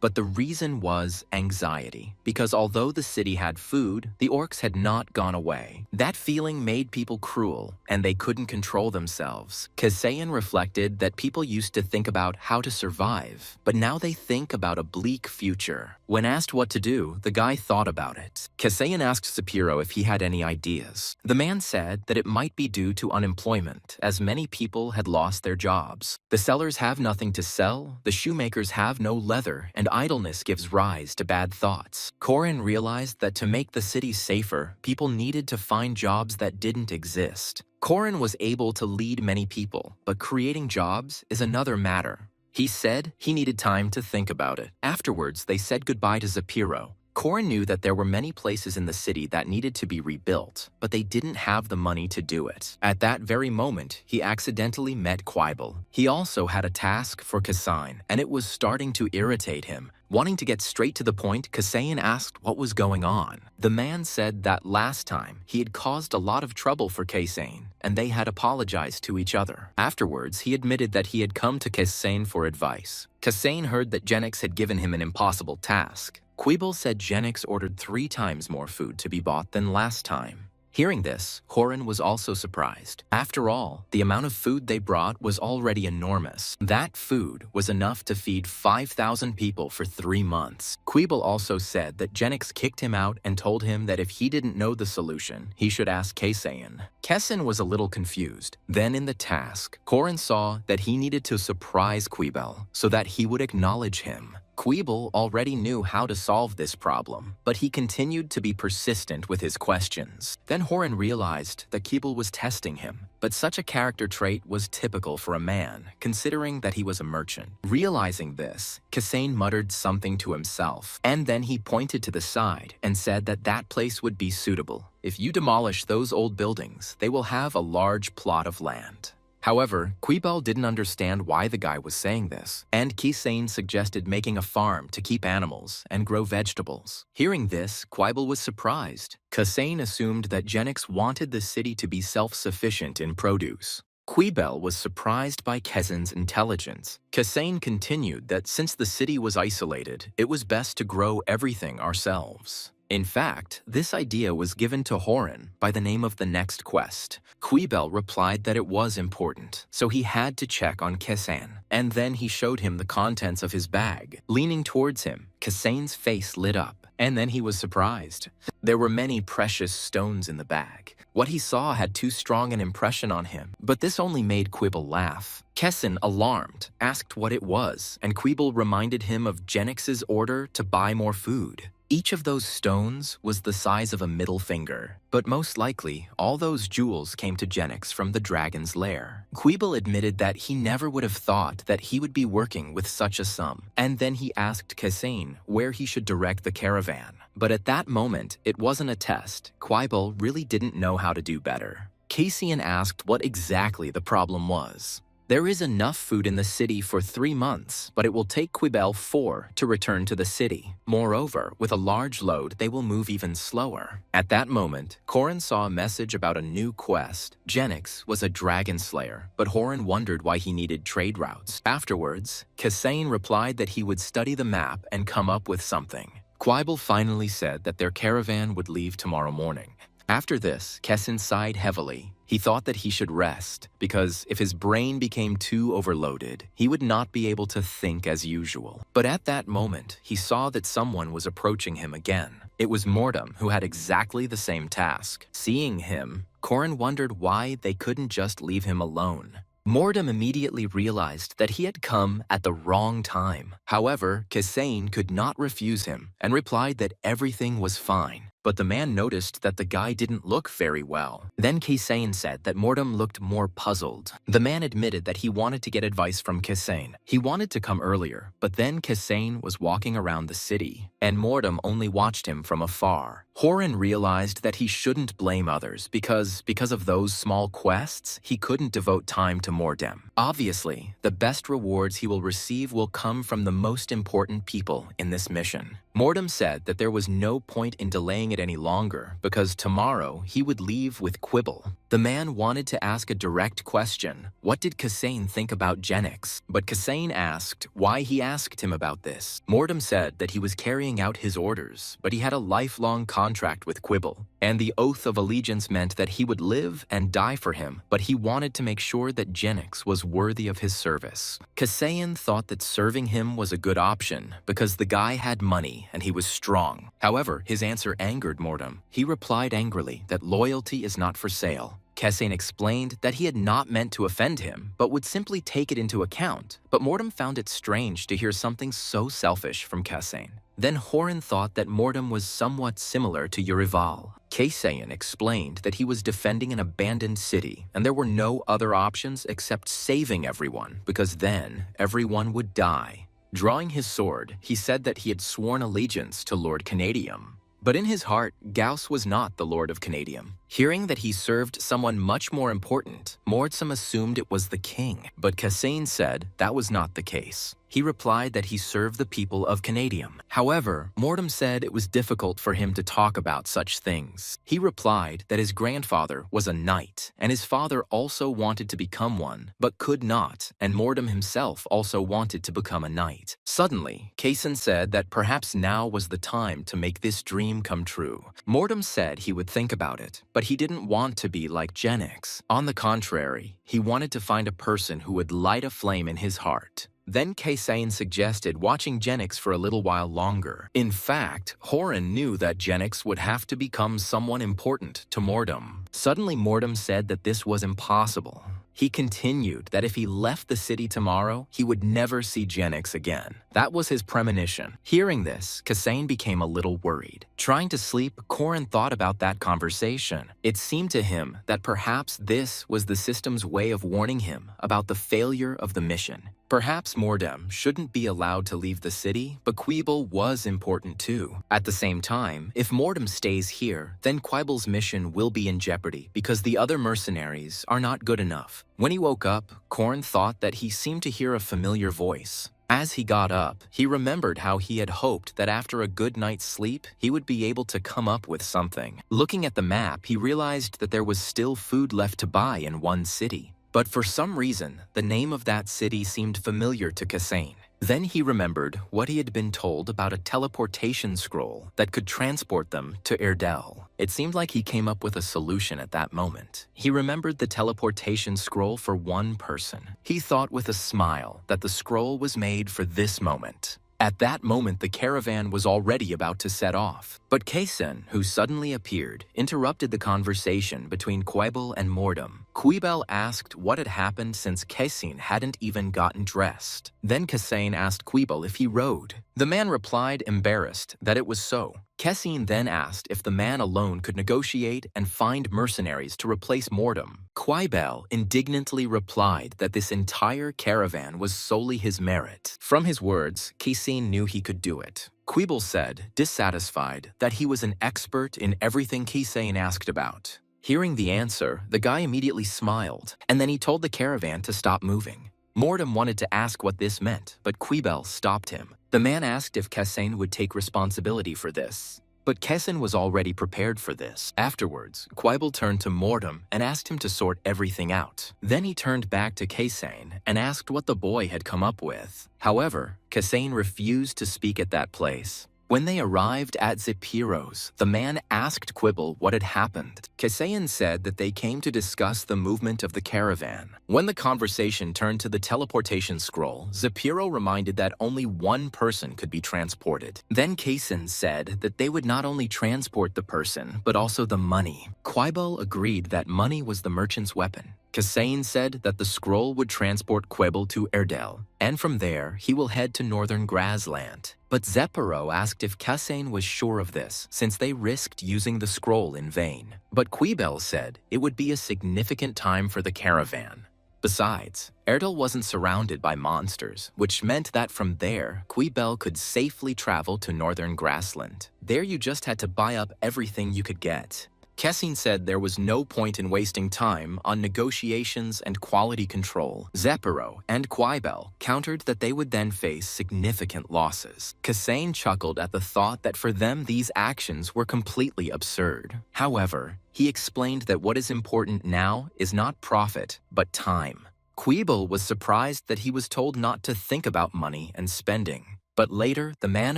But the reason was anxiety, because although the city had food, the orcs had not gone away. That feeling made people cruel, and they couldn't control themselves. Kasayan reflected that people used to think about how to survive, but now they think about a bleak future. When asked what to do, the guy thought about it. Kasayan asked Zapiro if he had any ideas. The man said that it might be due to unemployment, as many people had lost their jobs. The sellers have nothing to sell, the shoemakers have no leather, and idleness gives rise to bad thoughts. Korin realized that to make the city safer, people needed to find jobs that didn't exist. Korin was able to lead many people, but creating jobs is another matter. He said he needed time to think about it. Afterwards, they said goodbye to Zapiro. Korin knew that there were many places in the city that needed to be rebuilt, but they didn't have the money to do it. At that very moment, he accidentally met Quibel. He also had a task for Kasain, and it was starting to irritate him. Wanting to get straight to the point, Kasain asked what was going on. The man said that last time, he had caused a lot of trouble for Kasain, and they had apologized to each other. Afterwards, he admitted that he had come to Kasain for advice. Kasain heard that Genix had given him an impossible task. Quibel said Genix ordered 3 times more food to be bought than last time. Hearing this, Korin was also surprised. After all, the amount of food they brought was already enormous. That food was enough to feed 5,000 people for 3 months. Quibel also said that Genix kicked him out and told him that if he didn't know the solution, he should ask Kasayan. Kessin was a little confused. Then in the task, Korin saw that he needed to surprise Quibel so that he would acknowledge him. Quibel already knew how to solve this problem, but he continued to be persistent with his questions. Then Horan realized that Quibel was testing him, but such a character trait was typical for a man, considering that he was a merchant. Realizing this, Kasain muttered something to himself, and then he pointed to the side and said that that place would be suitable. If you demolish those old buildings, they will have a large plot of land. However, Quibel didn't understand why the guy was saying this, and Kasain suggested making a farm to keep animals and grow vegetables. Hearing this, Quibel was surprised. Kasain assumed that Genix wanted the city to be self-sufficient in produce. Quibel was surprised by Kessin's intelligence. Kasain continued that since the city was isolated, it was best to grow everything ourselves. In fact, this idea was given to Horan by the name of the next quest. Quibel replied that it was important, so he had to check on Kasain, and then he showed him the contents of his bag. Leaning towards him, Kasain's face lit up, and then he was surprised. There were many precious stones in the bag. What he saw had too strong an impression on him, but this only made Quibel laugh. Kessin, alarmed, asked what it was, and Quibel reminded him of Genix's order to buy more food. Each of those stones was the size of a middle finger, but most likely, all those jewels came to Genix from the dragon's lair. Quibel admitted that he never would have thought that he would be working with such a sum, and then he asked Kasain where he should direct the caravan. But at that moment, it wasn't a test. Quibel really didn't know how to do better. Kasain asked what exactly the problem was. There is enough food in the city for 3 months, but it will take Quibel 4 to return to the city. Moreover, with a large load, they will move even slower. At that moment, Korin saw a message about a new quest. Genix was a dragon slayer, but Horan wondered why he needed trade routes. Afterwards, Kasain replied that he would study the map and come up with something. Quibel finally said that their caravan would leave tomorrow morning. After this, Kessin sighed heavily. He thought that he should rest, because if his brain became too overloaded, he would not be able to think as usual. But at that moment, he saw that someone was approaching him again. It was Mordum, who had exactly the same task. Seeing him, Korin wondered why they couldn't just leave him alone. Mordum immediately realized that he had come at the wrong time. However, Kasain could not refuse him and replied that everything was fine. but the man noticed that the guy didn't look very well. Then Kisain said that Mordum looked more puzzled. The man admitted that he wanted to get advice from Kisain. He wanted to come earlier, but then Kisain was walking around the city, and Mordum only watched him from afar. Horan realized that he shouldn't blame others because of those small quests, he couldn't devote time to Mordem. Obviously, the best rewards he will receive will come from the most important people in this mission. Mordem said that there was no point in delaying it any longer because tomorrow he would leave with Quibble. The man wanted to ask a direct question. What did Kisain think about Genix? But Kisain asked why he asked him about this. Mordem said that he was carrying out his orders, but he had a lifelong contract with Quibble, and the oath of allegiance meant that he would live and die for him, but he wanted to make sure that Genix was worthy of his service. Kisain thought that serving him was a good option because the guy had money and he was strong. However, his answer angered Mordem. He replied angrily that loyalty is not for sale. Kisain explained that he had not meant to offend him, but would simply take it into account. But Mordem found it strange to hear something so selfish from Kisain. Then Horan thought that Mordem was somewhat similar to Urival. Kisain explained that he was defending an abandoned city, and there were no other options except saving everyone, because then everyone would die. Drawing his sword, he said that he had sworn allegiance to Lord Canadium. But in his heart, Gauss was not the Lord of Canadium. Hearing that he served someone much more important, Mordsum assumed it was the king. But Kisain said that was not the case. He replied that he served the people of Canadium. However, Mordem said it was difficult for him to talk about such things. He replied that his grandfather was a knight, and his father also wanted to become one, but could not, and Mordem himself also wanted to become a knight. Suddenly, Kisain said that perhaps now was the time to make this dream come true. Mordem said he would think about it, but he didn't want to be like Genix. On the contrary, he wanted to find a person who would light a flame in his heart. Then Kisain suggested watching Genix for a little while longer. In fact, Horan knew that Genix would have to become someone important to Mordem. Suddenly Mordem said that this was impossible. He continued that if he left the city tomorrow, he would never see Genix again. That was his premonition. Hearing this, Kisain became a little worried. Trying to sleep, Korin thought about that conversation. It seemed to him that perhaps this was the system's way of warning him about the failure of the mission. Perhaps Mordem shouldn't be allowed to leave the city, but Quibble was important too. At the same time, if Mordem stays here, then Quibble's mission will be in jeopardy because the other mercenaries are not good enough. When he woke up, Korn thought that he seemed to hear a familiar voice. As he got up, he remembered how he had hoped that after a good night's sleep, he would be able to come up with something. Looking at the map, he realized that there was still food left to buy in one city. But for some reason, the name of that city seemed familiar to Kisain. Then he remembered what he had been told about a teleportation scroll that could transport them to Erdel. It seemed like he came up with a solution at that moment. He remembered the teleportation scroll for one person. He thought with a smile that the scroll was made for this moment. At that moment, the caravan was already about to set off. But Kaisen, who suddenly appeared, interrupted the conversation between Quibble and Mordem. Quibble asked what had happened since Kaisen hadn't even gotten dressed. Then Kaisen asked Quibble if he rode. The man replied, embarrassed, that it was so. Kessin then asked if the man alone could negotiate and find mercenaries to replace Mordem. Quibble indignantly replied that this entire caravan was solely his merit. From his words, Kessin knew he could do it. Quibble said, dissatisfied, that he was an expert in everything Kessin asked about. Hearing the answer, the guy immediately smiled, and then he told the caravan to stop moving. Mordem wanted to ask what this meant, but Quibble stopped him. The man asked if Kessin would take responsibility for this. But Kessin was already prepared for this. Afterwards, Quibble turned to Mordem and asked him to sort everything out. Then he turned back to Kessin and asked what the boy had come up with. However, Kessin refused to speak at that place. When they arrived at Zipiros, the man asked Quibble what had happened. Kessin said that they came to discuss the movement of the caravan. When the conversation turned to the teleportation scroll, Zipiro reminded that only one person could be transported. Then Kessin said that they would not only transport the person, but also the money. Quibble agreed that money was the merchant's weapon. Kasain said that the scroll would transport Quibble to Erdel, and from there he will head to northern Grassland. But Zephyro asked if Kasain was sure of this, since they risked using the scroll in vain. But Quibble said it would be a significant time for the caravan. Besides, Erdel wasn't surrounded by monsters, which meant that from there, Quibble could safely travel to northern Grassland. There you just had to buy up everything you could get. Kessin said there was no point in wasting time on negotiations and quality control. Zephyro and Quibble countered that they would then face significant losses. Kasain chuckled at the thought that for them these actions were completely absurd. However, he explained that what is important now is not profit, but time. Quibble was surprised that he was told not to think about money and spending. But later, the man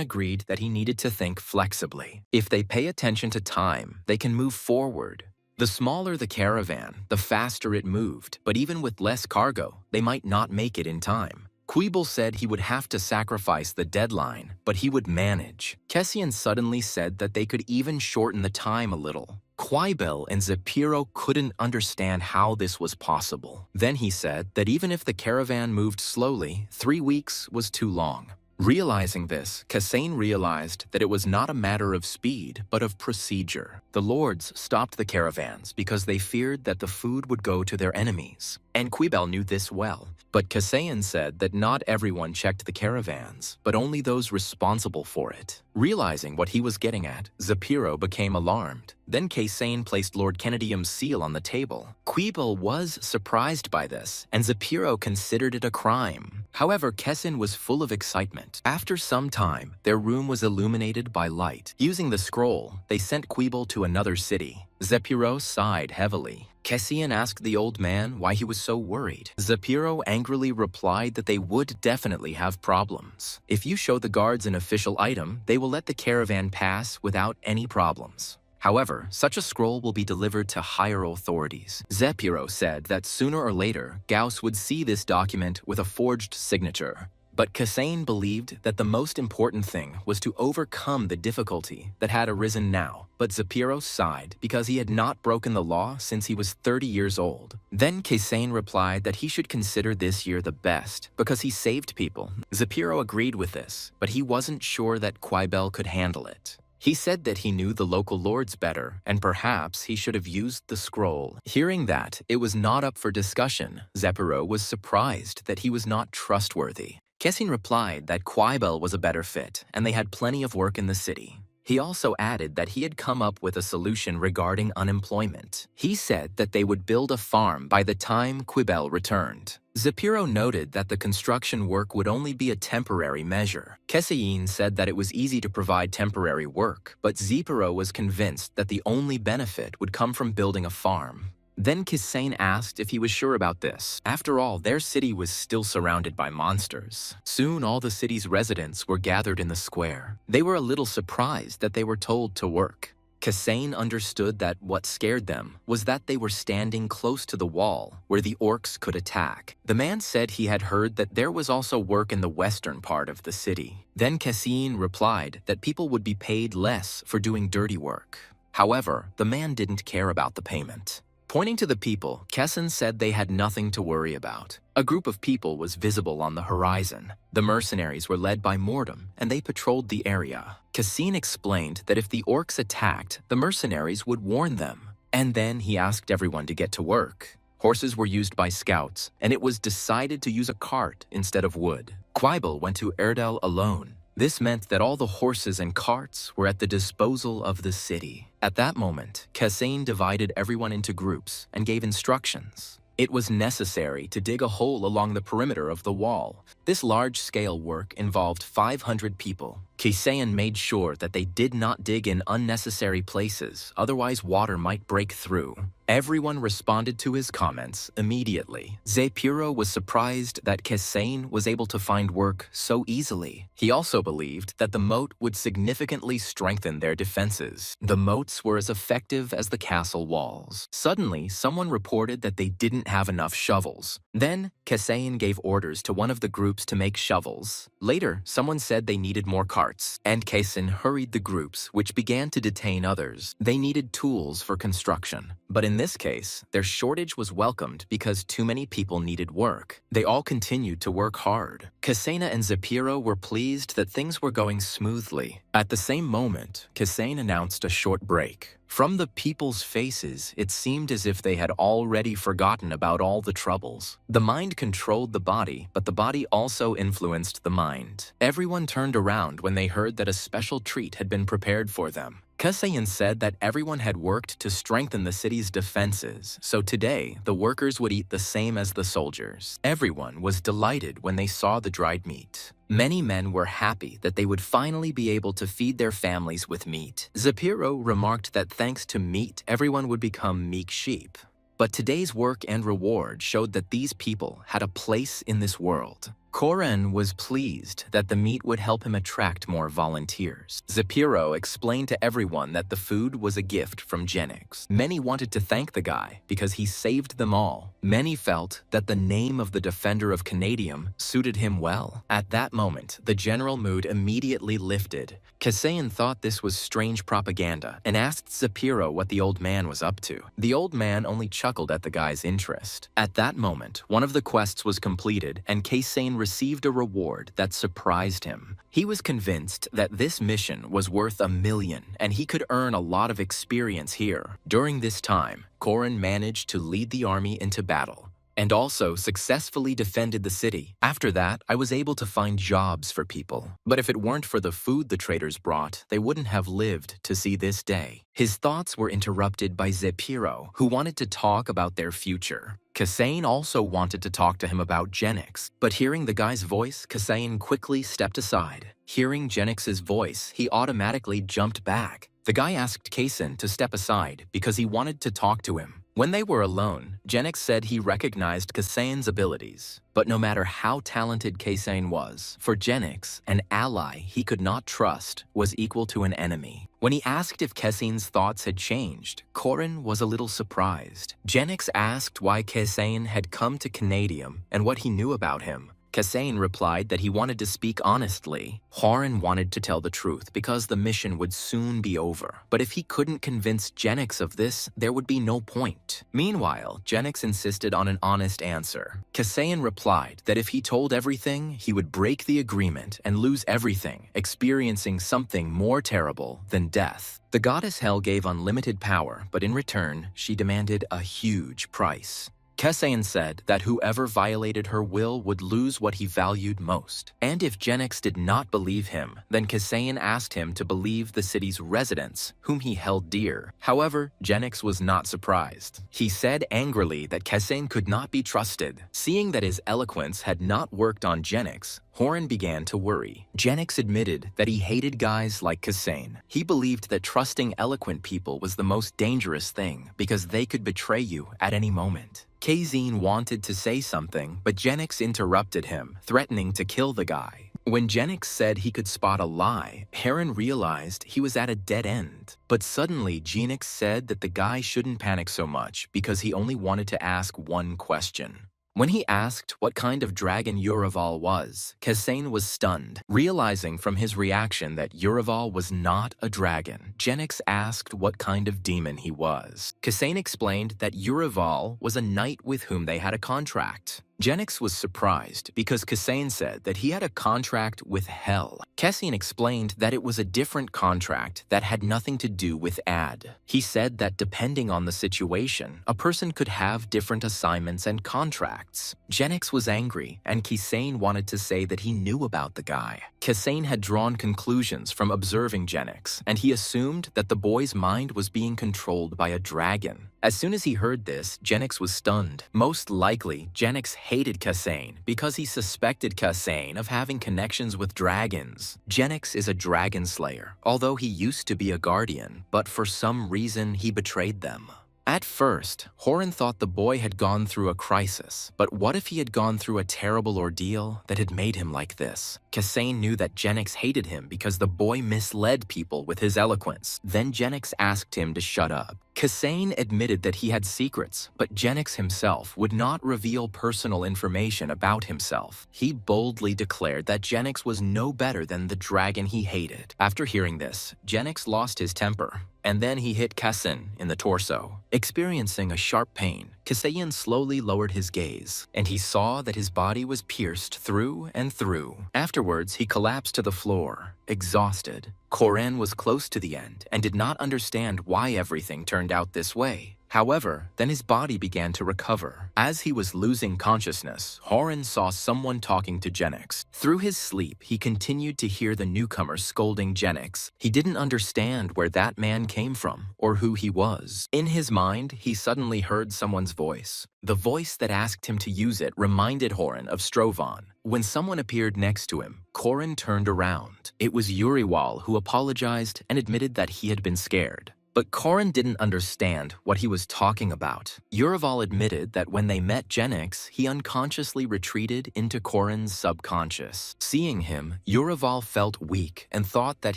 agreed that he needed to think flexibly. If they pay attention to time, they can move forward. The smaller the caravan, the faster it moved, but even with less cargo, they might not make it in time. Quibble said he would have to sacrifice the deadline, but he would manage. Kessian suddenly said that they could even shorten the time a little. Quibble and Zephyro couldn't understand how this was possible. Then he said that even if the caravan moved slowly, 3 weeks was too long. Realizing this, Kasain realized that it was not a matter of speed, but of procedure. The lords stopped the caravans because they feared that the food would go to their enemies. And Quibble knew this well. But Kasain said that not everyone checked the caravans, but only those responsible for it. Realizing what he was getting at, Zephyro became alarmed. Then Kasain placed Lord Kennedyum's seal on the table. Quibble was surprised by this, and Zephyro considered it a crime. However, Kessin was full of excitement. After some time, their room was illuminated by light. Using the scroll, they sent Quibble to another city. Zephyro sighed heavily. Kessian asked the old man why he was so worried. Zephyro angrily replied that they would definitely have problems. If you show the guards an official item, they will let the caravan pass without any problems. However, such a scroll will be delivered to higher authorities. Zephyro said that sooner or later, Gauss would see this document with a forged signature. But Kasain believed that the most important thing was to overcome the difficulty that had arisen now. But Zephyro sighed because he had not broken the law since he was 30 years old. Then Kasain replied that he should consider this year the best because he saved people. Zephyro agreed with this, but he wasn't sure that Quibble could handle it. He said that he knew the local lords better, and perhaps he should have used the scroll. Hearing that it was not up for discussion, Zephyro was surprised that he was not trustworthy. Kessin replied that Quibble was a better fit, and they had plenty of work in the city. He also added that he had come up with a solution regarding unemployment. He said that they would build a farm by the time Quibble returned. Zephyro noted that the construction work would only be a temporary measure. Kessayin said that it was easy to provide temporary work, but Zephyro was convinced that the only benefit would come from building a farm. Then Kasain asked if he was sure about this. After all, their city was still surrounded by monsters. Soon all the city's residents were gathered in the square. They were a little surprised that they were told to work. Kasain understood that what scared them was that they were standing close to the wall where the orcs could attack. The man said he had heard that there was also work in the western part of the city. Then Kasain replied that people would be paid less for doing dirty work. However, the man didn't care about the payment. Pointing to the people, Kessin said they had nothing to worry about. A group of people was visible on the horizon. The mercenaries were led by Mordum, and they patrolled the area. Kassin explained that if the orcs attacked, the mercenaries would warn them. And then he asked everyone to get to work. Horses were used by scouts, and it was decided to use a cart instead of wood. Quibble went to Erdel alone. This meant that all the horses and carts were at the disposal of the city. At that moment, Kassain divided everyone into groups and gave instructions. It was necessary to dig a hole along the perimeter of the wall. This large-scale work involved 500 people. Kassain made sure that they did not dig in unnecessary places, otherwise water might break through. Everyone responded to his comments immediately. Zephyro was surprised that Kassain was able to find work so easily. He also believed that the moat would significantly strengthen their defenses. The moats were as effective as the castle walls. Suddenly, someone reported that they didn't have enough shovels. Then, Kassain gave orders to one of the groups groups to make shovels. Later, someone said they needed more carts, and Kaisen hurried the groups, which began to detain others. They needed tools for construction. But in this case, their shortage was welcomed because too many people needed work. They all continued to work hard. Kasena and Zapiro were pleased that things were going smoothly. At the same moment, Kasane announced a short break. From the people's faces, it seemed as if they had already forgotten about all the troubles. The mind controlled the body, but the body also influenced the mind. Everyone turned around when they heard that a special treat had been prepared for them. Kasayan said that everyone had worked to strengthen the city's defenses, so today the workers would eat the same as the soldiers. Everyone was delighted when they saw the dried meat. Many men were happy that they would finally be able to feed their families with meat. Zapiro remarked that thanks to meat, everyone would become meek sheep. But today's work and reward showed that these people had a place in this world. Koren was pleased that the meat would help him attract more volunteers. Zapiro explained to everyone that the food was a gift from Genix. Many wanted to thank the guy because he saved them all. Many felt that the name of the defender of Canadium suited him well. At that moment, the general mood immediately lifted. Kasayan thought this was strange propaganda and asked Zapiro what the old man was up to. The old man only chuckled at the guy's interest. At that moment, one of the quests was completed and Kasayan received a reward that surprised him. He was convinced that this mission was worth $1 million and he could earn a lot of experience here. During this time, Koren managed to lead the army into battle and also successfully defended the city. After that, I was able to find jobs for people. But if it weren't for the food the traders brought, they wouldn't have lived to see this day. His thoughts were interrupted by Zapiro, who wanted to talk about their future. Kasain also wanted to talk to him about Genix, but hearing the guy's voice, Kasain quickly stepped aside. Hearing Genix's voice, he automatically jumped back. The guy asked Kaisen to step aside because he wanted to talk to him. When they were alone, Genix said he recognized Kasain's abilities. But no matter how talented Kasain was, for Genix, an ally he could not trust was equal to an enemy. When he asked if Kasain's thoughts had changed, Koren was a little surprised. Genix asked why Kasain had come to Canadium and what he knew about him. Kasain replied that he wanted to speak honestly. Horan wanted to tell the truth because the mission would soon be over. But if he couldn't convince Genix of this, there would be no point. Meanwhile, Genix insisted on an honest answer. Kasain replied that if he told everything, he would break the agreement and lose everything, experiencing something more terrible than death. The goddess Hel gave unlimited power, but in return, she demanded a huge price. Kasain said that whoever violated her will would lose what he valued most. And if Genix did not believe him, then Kasain asked him to believe the city's residents, whom he held dear. However, Genix was not surprised. He said angrily that Kasain could not be trusted. Seeing that his eloquence had not worked on Genix, Horan began to worry. Genix admitted that he hated guys like Kasain. He believed that trusting eloquent people was the most dangerous thing because they could betray you at any moment. Kazine wanted to say something, but Genix interrupted him, threatening to kill the guy. When Genix said he could spot a lie, Heron realized he was at a dead end. But suddenly, Genix said that the guy shouldn't panic so much because he only wanted to ask one question. When he asked what kind of dragon Uraval was, Kasain was stunned. Realizing from his reaction that Uraval was not a dragon, Genix asked what kind of demon he was. Kasain explained that Uraval was a knight with whom they had a contract. Genix was surprised because Kasain said that he had a contract with Hell. Kasain explained that it was a different contract that had nothing to do with Ad. He said that depending on the situation, a person could have different assignments and contracts. Genix was angry, and Kasain wanted to say that he knew about the guy. Kasain had drawn conclusions from observing Genix, and he assumed that the boy's mind was being controlled by a dragon. As soon as he heard this, Genix was stunned. Most likely, Genix hated Kasain because he suspected Kasain of having connections with dragons. Genix is a dragon slayer, although he used to be a guardian, but for some reason he betrayed them. At first, Horan thought the boy had gone through a crisis, but what if he had gone through a terrible ordeal that had made him like this? Kasain knew that Genix hated him because the boy misled people with his eloquence. Then Genix asked him to shut up. Kasane admitted that he had secrets, but Genix himself would not reveal personal information about himself. He boldly declared that Genix was no better than the dragon he hated. After hearing this, Genix lost his temper, and then he hit Kasane in the torso. Experiencing a sharp pain, Kasane slowly lowered his gaze, and he saw that his body was pierced through and through. Afterwards, he collapsed to the floor, exhausted. Koren was close to the end and did not understand why everything turned out this way. However, then his body began to recover. As he was losing consciousness, Horan saw someone talking to Genix. Through his sleep, he continued to hear the newcomer scolding Genix. He didn't understand where that man came from or who he was. In his mind, he suddenly heard someone's voice. The voice that asked him to use it reminded Horan of Strovan. When someone appeared next to him, Koren turned around. It was Uriwal, who apologized and admitted that he had been scared. But Koren didn't understand what he was talking about. Urival admitted that when they met Genix, he unconsciously retreated into Koren's subconscious. Seeing him, Urival felt weak and thought that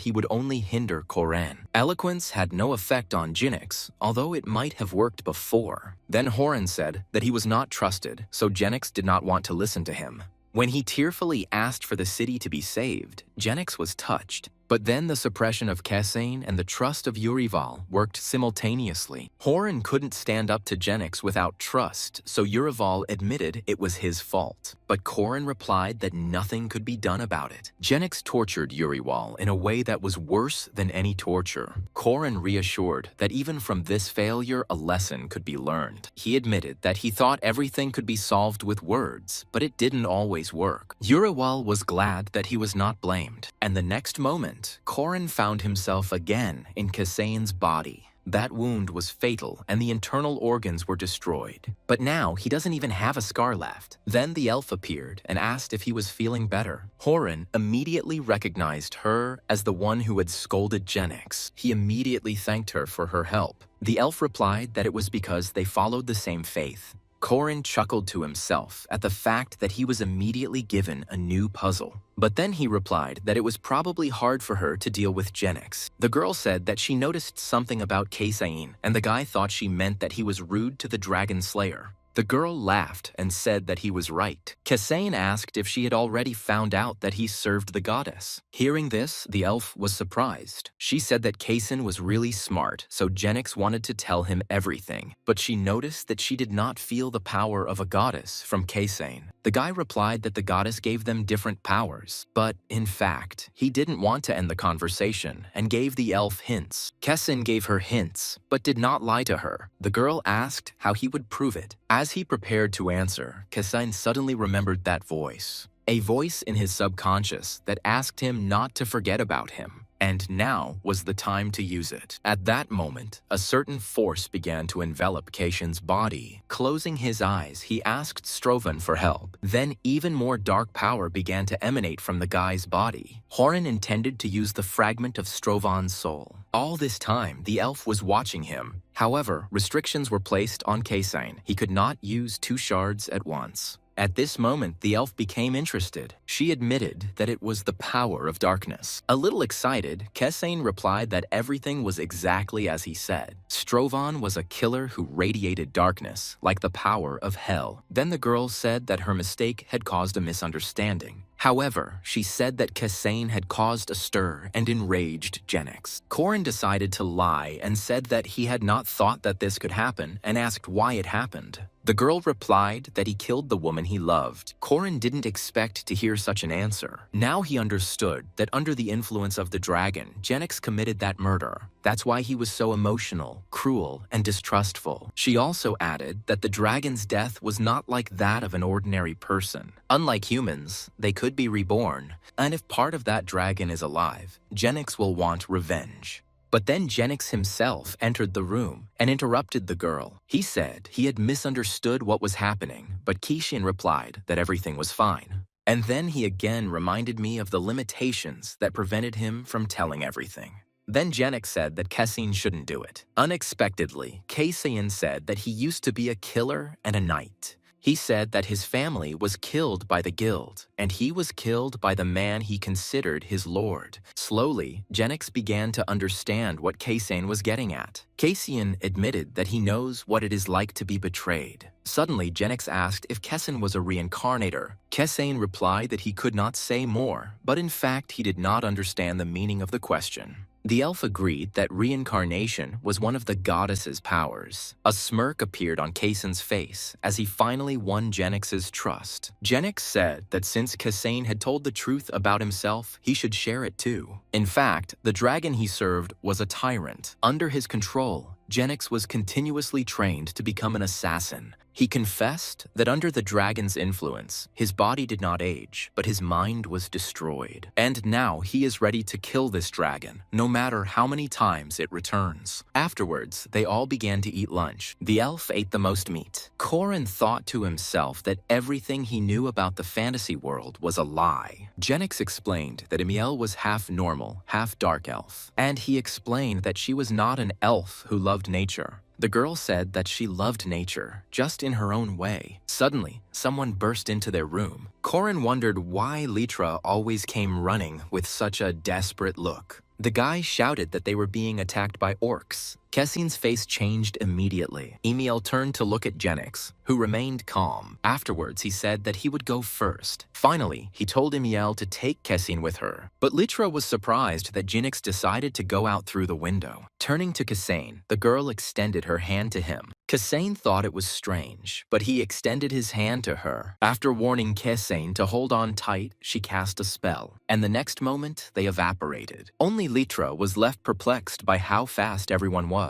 he would only hinder Koren. Eloquence had no effect on Genix, although it might have worked before. Then Horan said that he was not trusted, so Genix did not want to listen to him. When he tearfully asked for the city to be saved, Genix was touched. But then the suppression of Kasane and the trust of Urival worked simultaneously. Horan couldn't stand up to Genix without trust, so Urival admitted it was his fault. But Koren replied that nothing could be done about it. Genix tortured Urival in a way that was worse than any torture. Koren reassured that even from this failure, a lesson could be learned. He admitted that he thought everything could be solved with words, but it didn't always work. Urival was glad that he was not blamed, and the next moment, Koren found himself again in Kasane's body. That wound was fatal and the internal organs were destroyed. But now he doesn't even have a scar left. Then the elf appeared and asked if he was feeling better. Horan immediately recognized her as the one who had scolded Genix. He immediately thanked her for her help. The elf replied that it was because they followed the same faith. Koren chuckled to himself at the fact that he was immediately given a new puzzle. But then he replied that it was probably hard for her to deal with Genix. The girl said that she noticed something about Kasane, and the guy thought she meant that he was rude to the Dragon Slayer. The girl laughed and said that he was right. Kasane asked if she had already found out that he served the goddess. Hearing this, the elf was surprised. She said that Kasane was really smart, so Genix wanted to tell him everything. But she noticed that she did not feel the power of a goddess from Kasane. The guy replied that the goddess gave them different powers. But, in fact, he didn't want to end the conversation and gave the elf hints. Kasane gave her hints, but did not lie to her. The girl asked how he would prove it. As he prepared to answer, Kasane suddenly remembered that voice. A voice in his subconscious that asked him not to forget about him. And now was the time to use it. At that moment, a certain force began to envelop Kasane's body. Closing his eyes, he asked Strovan for help. Then even more dark power began to emanate from the guy's body. Horan intended to use the fragment of Strovan's soul. All this time, the elf was watching him. However, restrictions were placed on Kasane. He could not use 2 shards at once. At this moment, the elf became interested. She admitted that it was the power of darkness. A little excited, Kasane replied that everything was exactly as he said. Strovan was a killer who radiated darkness, like the power of hell. Then the girl said that her mistake had caused a misunderstanding. However, she said that Kasane had caused a stir and enraged Genix. Koren decided to lie and said that he had not thought that this could happen and asked why it happened. The girl replied that he killed the woman he loved. Koren didn't expect to hear such an answer. Now he understood that under the influence of the dragon, Genix committed that murder. That's why he was so emotional, cruel, and distrustful. She also added that the dragon's death was not like that of an ordinary person. Unlike humans, they could be reborn, and if part of that dragon is alive, Genix will want revenge. But then Genix himself entered the room and interrupted the girl. He said he had misunderstood what was happening, but Kishin replied that everything was fine. And then he again reminded me of the limitations that prevented him from telling everything. Then Genix said that Kasane shouldn't do it. Unexpectedly, Kasane said that he used to be a killer and a knight. He said that his family was killed by the guild, and he was killed by the man he considered his lord. Slowly, Genix began to understand what Kaisen was getting at. Kaisen admitted that he knows what it is like to be betrayed. Suddenly, Genix asked if Kaisen was a reincarnator. Kaisen replied that he could not say more, but in fact he did not understand the meaning of the question. The elf agreed that reincarnation was one of the goddess's powers. A smirk appeared on Kaisen's face as he finally won Genix's trust. Genix said that since Kaisen had told the truth about himself, he should share it too. In fact, the dragon he served was a tyrant. Under his control, Genix was continuously trained to become an assassin. He confessed that under the dragon's influence, his body did not age, but his mind was destroyed. And now he is ready to kill this dragon, no matter how many times it returns. Afterwards, they all began to eat lunch. The elf ate the most meat. Korin thought to himself that everything he knew about the fantasy world was a lie. Genix explained that Emiel was half normal, half dark elf, and he explained that she was not an elf who loved nature. The girl said that she loved nature, just in her own way. Suddenly, someone burst into their room. Korin wondered why Litra always came running with such a desperate look. The guy shouted that they were being attacked by orcs. Kessin's face changed immediately. Emiel turned to look at Genix, who remained calm. Afterwards, he said that he would go first. Finally, he told Emiel to take Kessin with her. But Litra was surprised that Genix decided to go out through the window. Turning to Kasen, the girl extended her hand to him. Kasen thought it was strange, but he extended his hand to her. After warning Kasen to hold on tight, she cast a spell, and the next moment, they evaporated. Only Litra was left perplexed by how fast everyone was.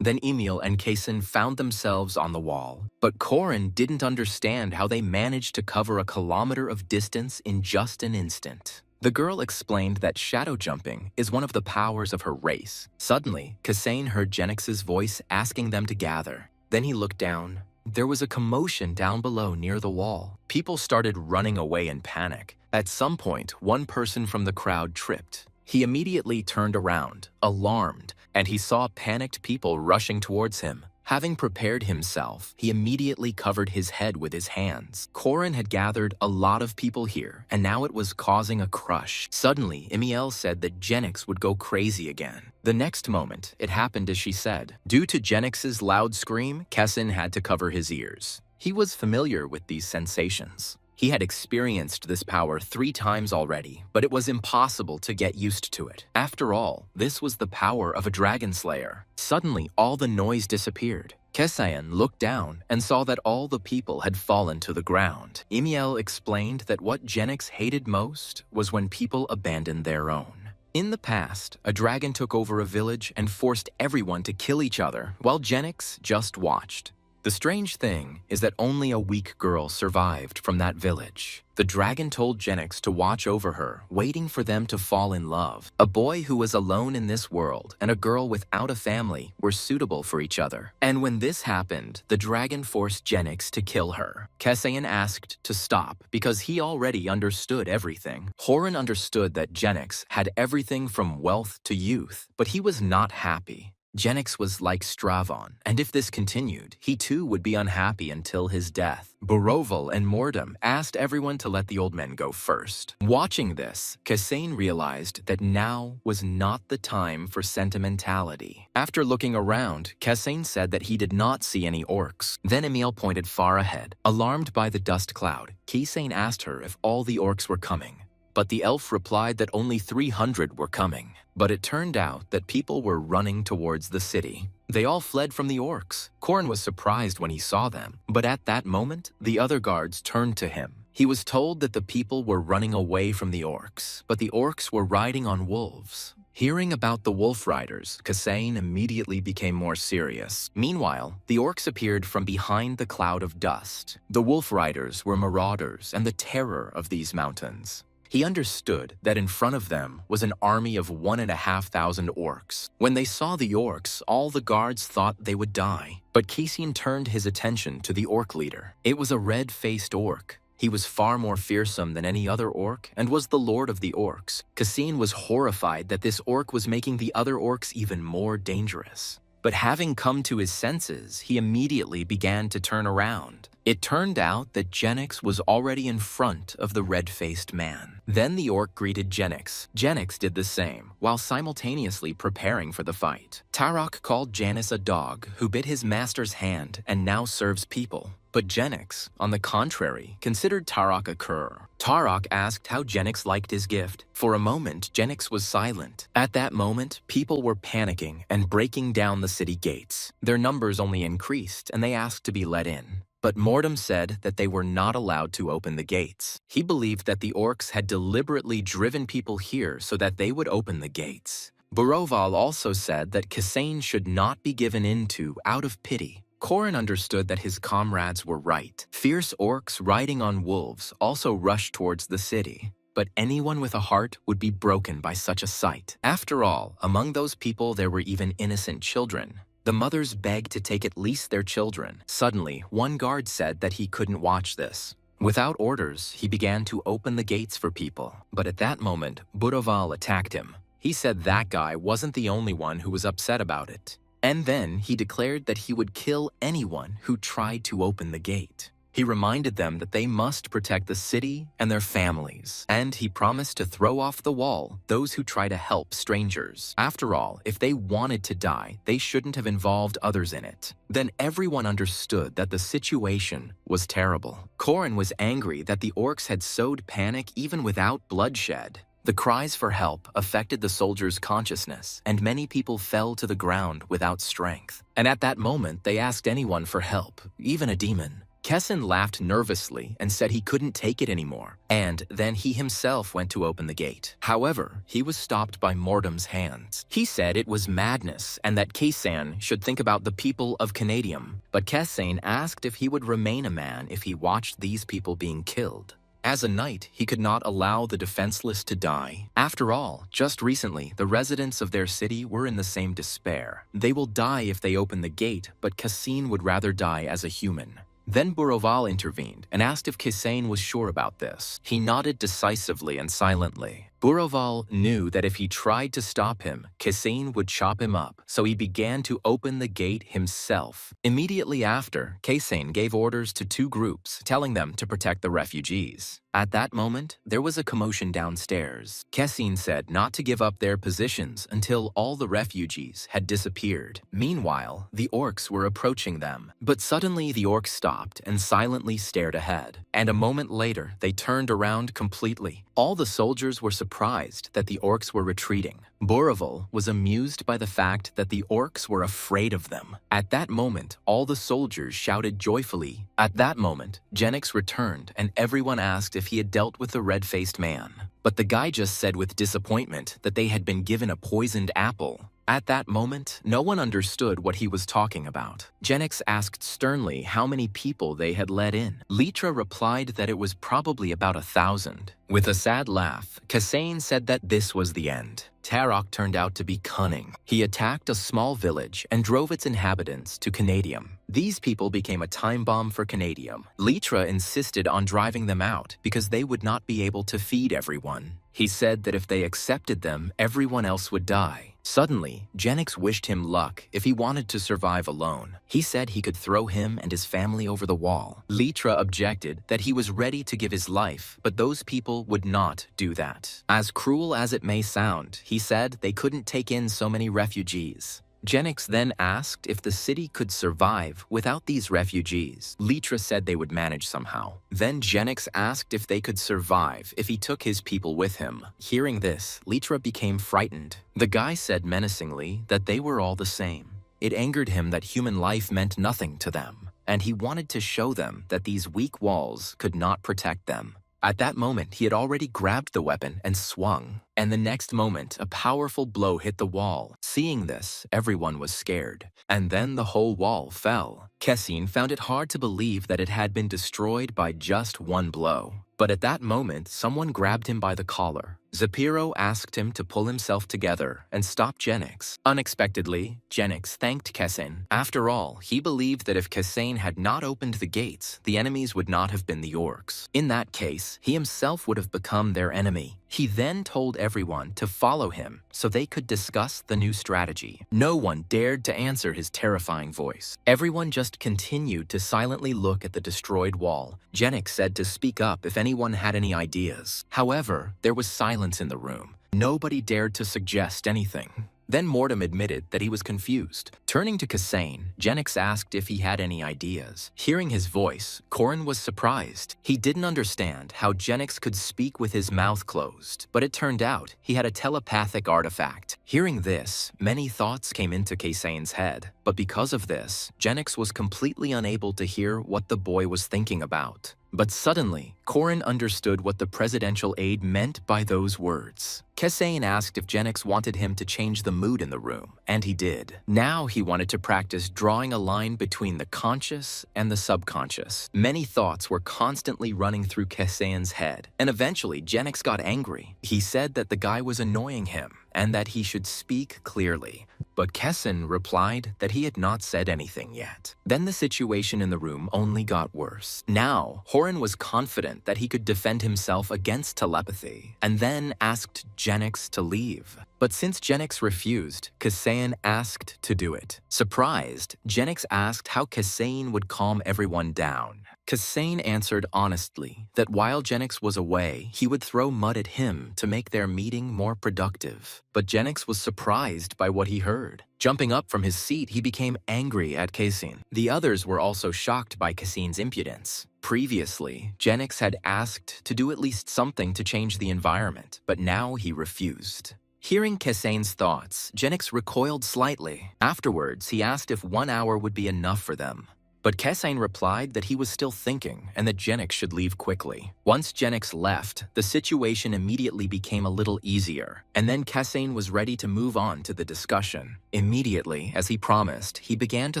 Then Emil and Kasen found themselves on the wall. But Korin didn't understand how they managed to cover a kilometer of distance in just an instant. The girl explained that shadow jumping is one of the powers of her race. Suddenly, Kasen heard Genix's voice asking them to gather. Then he looked down. There was a commotion down below near the wall. People started running away in panic. At some point, one person from the crowd tripped. He immediately turned around, alarmed, and he saw panicked people rushing towards him. Having prepared himself, he immediately covered his head with his hands. Korin had gathered a lot of people here, and now it was causing a crush. Suddenly, Emiel said that Genix would go crazy again. The next moment, it happened as she said. Due to Genix's loud scream, Kessin had to cover his ears. He was familiar with these sensations. He had experienced this power 3 times already, but it was impossible to get used to it. After all, this was the power of a dragon slayer. Suddenly, all the noise disappeared. Kesayan looked down and saw that all the people had fallen to the ground. Emiel explained that what Genix hated most was when people abandoned their own. In the past, a dragon took over a village and forced everyone to kill each other, while Genix just watched. The strange thing is that only a weak girl survived from that village. The dragon told Genix to watch over her, waiting for them to fall in love. A boy who was alone in this world and a girl without a family were suitable for each other. And when this happened, the dragon forced Genix to kill her. Kesayan asked to stop because he already understood everything. Horan understood that Genix had everything from wealth to youth, but he was not happy. Genix was like Stravon, and if this continued, he too would be unhappy until his death. Boroval and Mordum asked everyone to let the old men go first. Watching this, Kasain realized that now was not the time for sentimentality. After looking around, Kasain said that he did not see any orcs. Then Emil pointed far ahead. Alarmed by the dust cloud, Kasain asked her if all the orcs were coming. But the elf replied that only 300 were coming. But it turned out that people were running towards the city. They all fled from the orcs. Korn was surprised when he saw them, but at that moment, the other guards turned to him. He was told that the people were running away from the orcs, but the orcs were riding on wolves. Hearing about the wolf riders, Kasain immediately became more serious. Meanwhile, the orcs appeared from behind the cloud of dust. The wolf riders were marauders and the terror of these mountains. He understood that in front of them was an army of 1,500 orcs. When they saw the orcs, all the guards thought they would die. But Kisian turned his attention to the orc leader. It was a red-faced orc. He was far more fearsome than any other orc and was the lord of the orcs. Kisian was horrified that this orc was making the other orcs even more dangerous. But having come to his senses, he immediately began to turn around. It turned out that Genix was already in front of the red-faced man. Then the orc greeted Genix. Genix did the same, while simultaneously preparing for the fight. Tarok called Janus a dog who bit his master's hand and now serves people. But Genix, on the contrary, considered Tarok a cur. Tarok asked how Genix liked his gift. For a moment, Genix was silent. At that moment, people were panicking and breaking down the city gates. Their numbers only increased, and they asked to be let in. But Mordum said that they were not allowed to open the gates. He believed that the orcs had deliberately driven people here so that they would open the gates. Buroval also said that Kasain should not be given in to out of pity. Korin understood that his comrades were right. Fierce orcs riding on wolves also rushed towards the city. But anyone with a heart would be broken by such a sight. After all, among those people there were even innocent children. The mothers begged to take at least their children. Suddenly, one guard said that he couldn't watch this. Without orders, he began to open the gates for people. But at that moment, Buroval attacked him. He said that guy wasn't the only one who was upset about it. And then he declared that he would kill anyone who tried to open the gate. He reminded them that they must protect the city and their families, and he promised to throw off the wall those who try to help strangers. After all, if they wanted to die, they shouldn't have involved others in it. Then everyone understood that the situation was terrible. Korin was angry that the orcs had sowed panic even without bloodshed. The cries for help affected the soldiers' consciousness, and many people fell to the ground without strength. And at that moment, they asked anyone for help, even a demon. Kessin laughed nervously and said he couldn't take it anymore, and then he himself went to open the gate. However, he was stopped by Mordum's hands. He said it was madness and that Kessan should think about the people of Canadium, but Kessan asked if he would remain a man if he watched these people being killed. As a knight, he could not allow the defenseless to die. After all, just recently, the residents of their city were in the same despair. They will die if they open the gate, but Kassin would rather die as a human. Then Buroval intervened and asked if Kisain was sure about this. He nodded decisively and silently. Buroval knew that if he tried to stop him, Kisain would chop him up, so he began to open the gate himself. Immediately after, Kisain gave orders to two groups, telling them to protect the refugees. At that moment, there was a commotion downstairs. Kessin said not to give up their positions until all the refugees had disappeared. Meanwhile, the orcs were approaching them. But suddenly the orcs stopped and silently stared ahead. And a moment later, they turned around completely. All the soldiers were surprised that the orcs were retreating. Boroval was amused by the fact that the orcs were afraid of them. At that moment, all the soldiers shouted joyfully. At that moment, Genix returned and everyone asked if he had dealt with the red-faced man. But the guy just said with disappointment that they had been given a poisoned apple. At that moment, no one understood what he was talking about. Genix asked sternly how many people they had let in. Litra replied that it was probably about 1,000. With a sad laugh, Kasain said that this was the end. Tarok turned out to be cunning. He attacked a small village and drove its inhabitants to Canadium. These people became a time bomb for Canadium. Litra insisted on driving them out because they would not be able to feed everyone. He said that if they accepted them, everyone else would die. Suddenly, Genix wished him luck if he wanted to survive alone. He said he could throw him and his family over the wall. Litra objected that he was ready to give his life, but those people would not do that. As cruel as it may sound, he said they couldn't take in so many refugees. Genix then asked if the city could survive without these refugees. Litra said they would manage somehow. Then Genix asked if they could survive if he took his people with him. Hearing this, Litra became frightened. The guy said menacingly that they were all the same. It angered him that human life meant nothing to them, and he wanted to show them that these weak walls could not protect them. At that moment, he had already grabbed the weapon and swung, and the next moment, a powerful blow hit the wall. Seeing this, everyone was scared, and then the whole wall fell. Kessin found it hard to believe that it had been destroyed by just one blow. But at that moment, someone grabbed him by the collar. Zapiro asked him to pull himself together and stop Genix. Unexpectedly, Genix thanked Kessen. After all, he believed that if Kessen had not opened the gates, the enemies would not have been the orcs. In that case, he himself would have become their enemy. He then told everyone to follow him so they could discuss the new strategy. No one dared to answer his terrifying voice. Everyone just continued to silently look at the destroyed wall. Genix said to speak up if anyone had any ideas. However, there was silence in the room. Nobody dared to suggest anything. Then Mortem admitted that he was confused. Turning to Kassane, Genix asked if he had any ideas. Hearing his voice, Corin was surprised. He didn't understand how Genix could speak with his mouth closed, but it turned out he had a telepathic artifact. Hearing this, many thoughts came into Kassane's head, but because of this, Genix was completely unable to hear what the boy was thinking about. But suddenly, Corin understood what the presidential aide meant by those words. Kassane asked if Genix wanted him to change the mood in the room, and he did. Now he wanted to practice drawing a line between the conscious and the subconscious. Many thoughts were constantly running through Kassane's head, and eventually Genix got angry. He said that the guy was annoying him, and that he should speak clearly. But Kessen replied that he had not said anything yet. Then the situation in the room only got worse. Now, Horin was confident that he could defend himself against telepathy, and then asked Genix to leave. But since Genix refused, Kassane asked to do it. Surprised, Genix asked how Kassane would calm everyone down. Kassane answered honestly that while Genix was away, he would throw mud at him to make their meeting more productive. But Genix was surprised by what he heard. Jumping up from his seat, he became angry at Kassane. The others were also shocked by Kassane's impudence. Previously, Genix had asked to do at least something to change the environment, but now he refused. Hearing Kassane's thoughts, Genix recoiled slightly. Afterwards, he asked if 1 hour would be enough for them. But Kassane replied that he was still thinking and that Genix should leave quickly. Once Genix left, the situation immediately became a little easier, and then Kassane was ready to move on to the discussion. Immediately, as he promised, he began to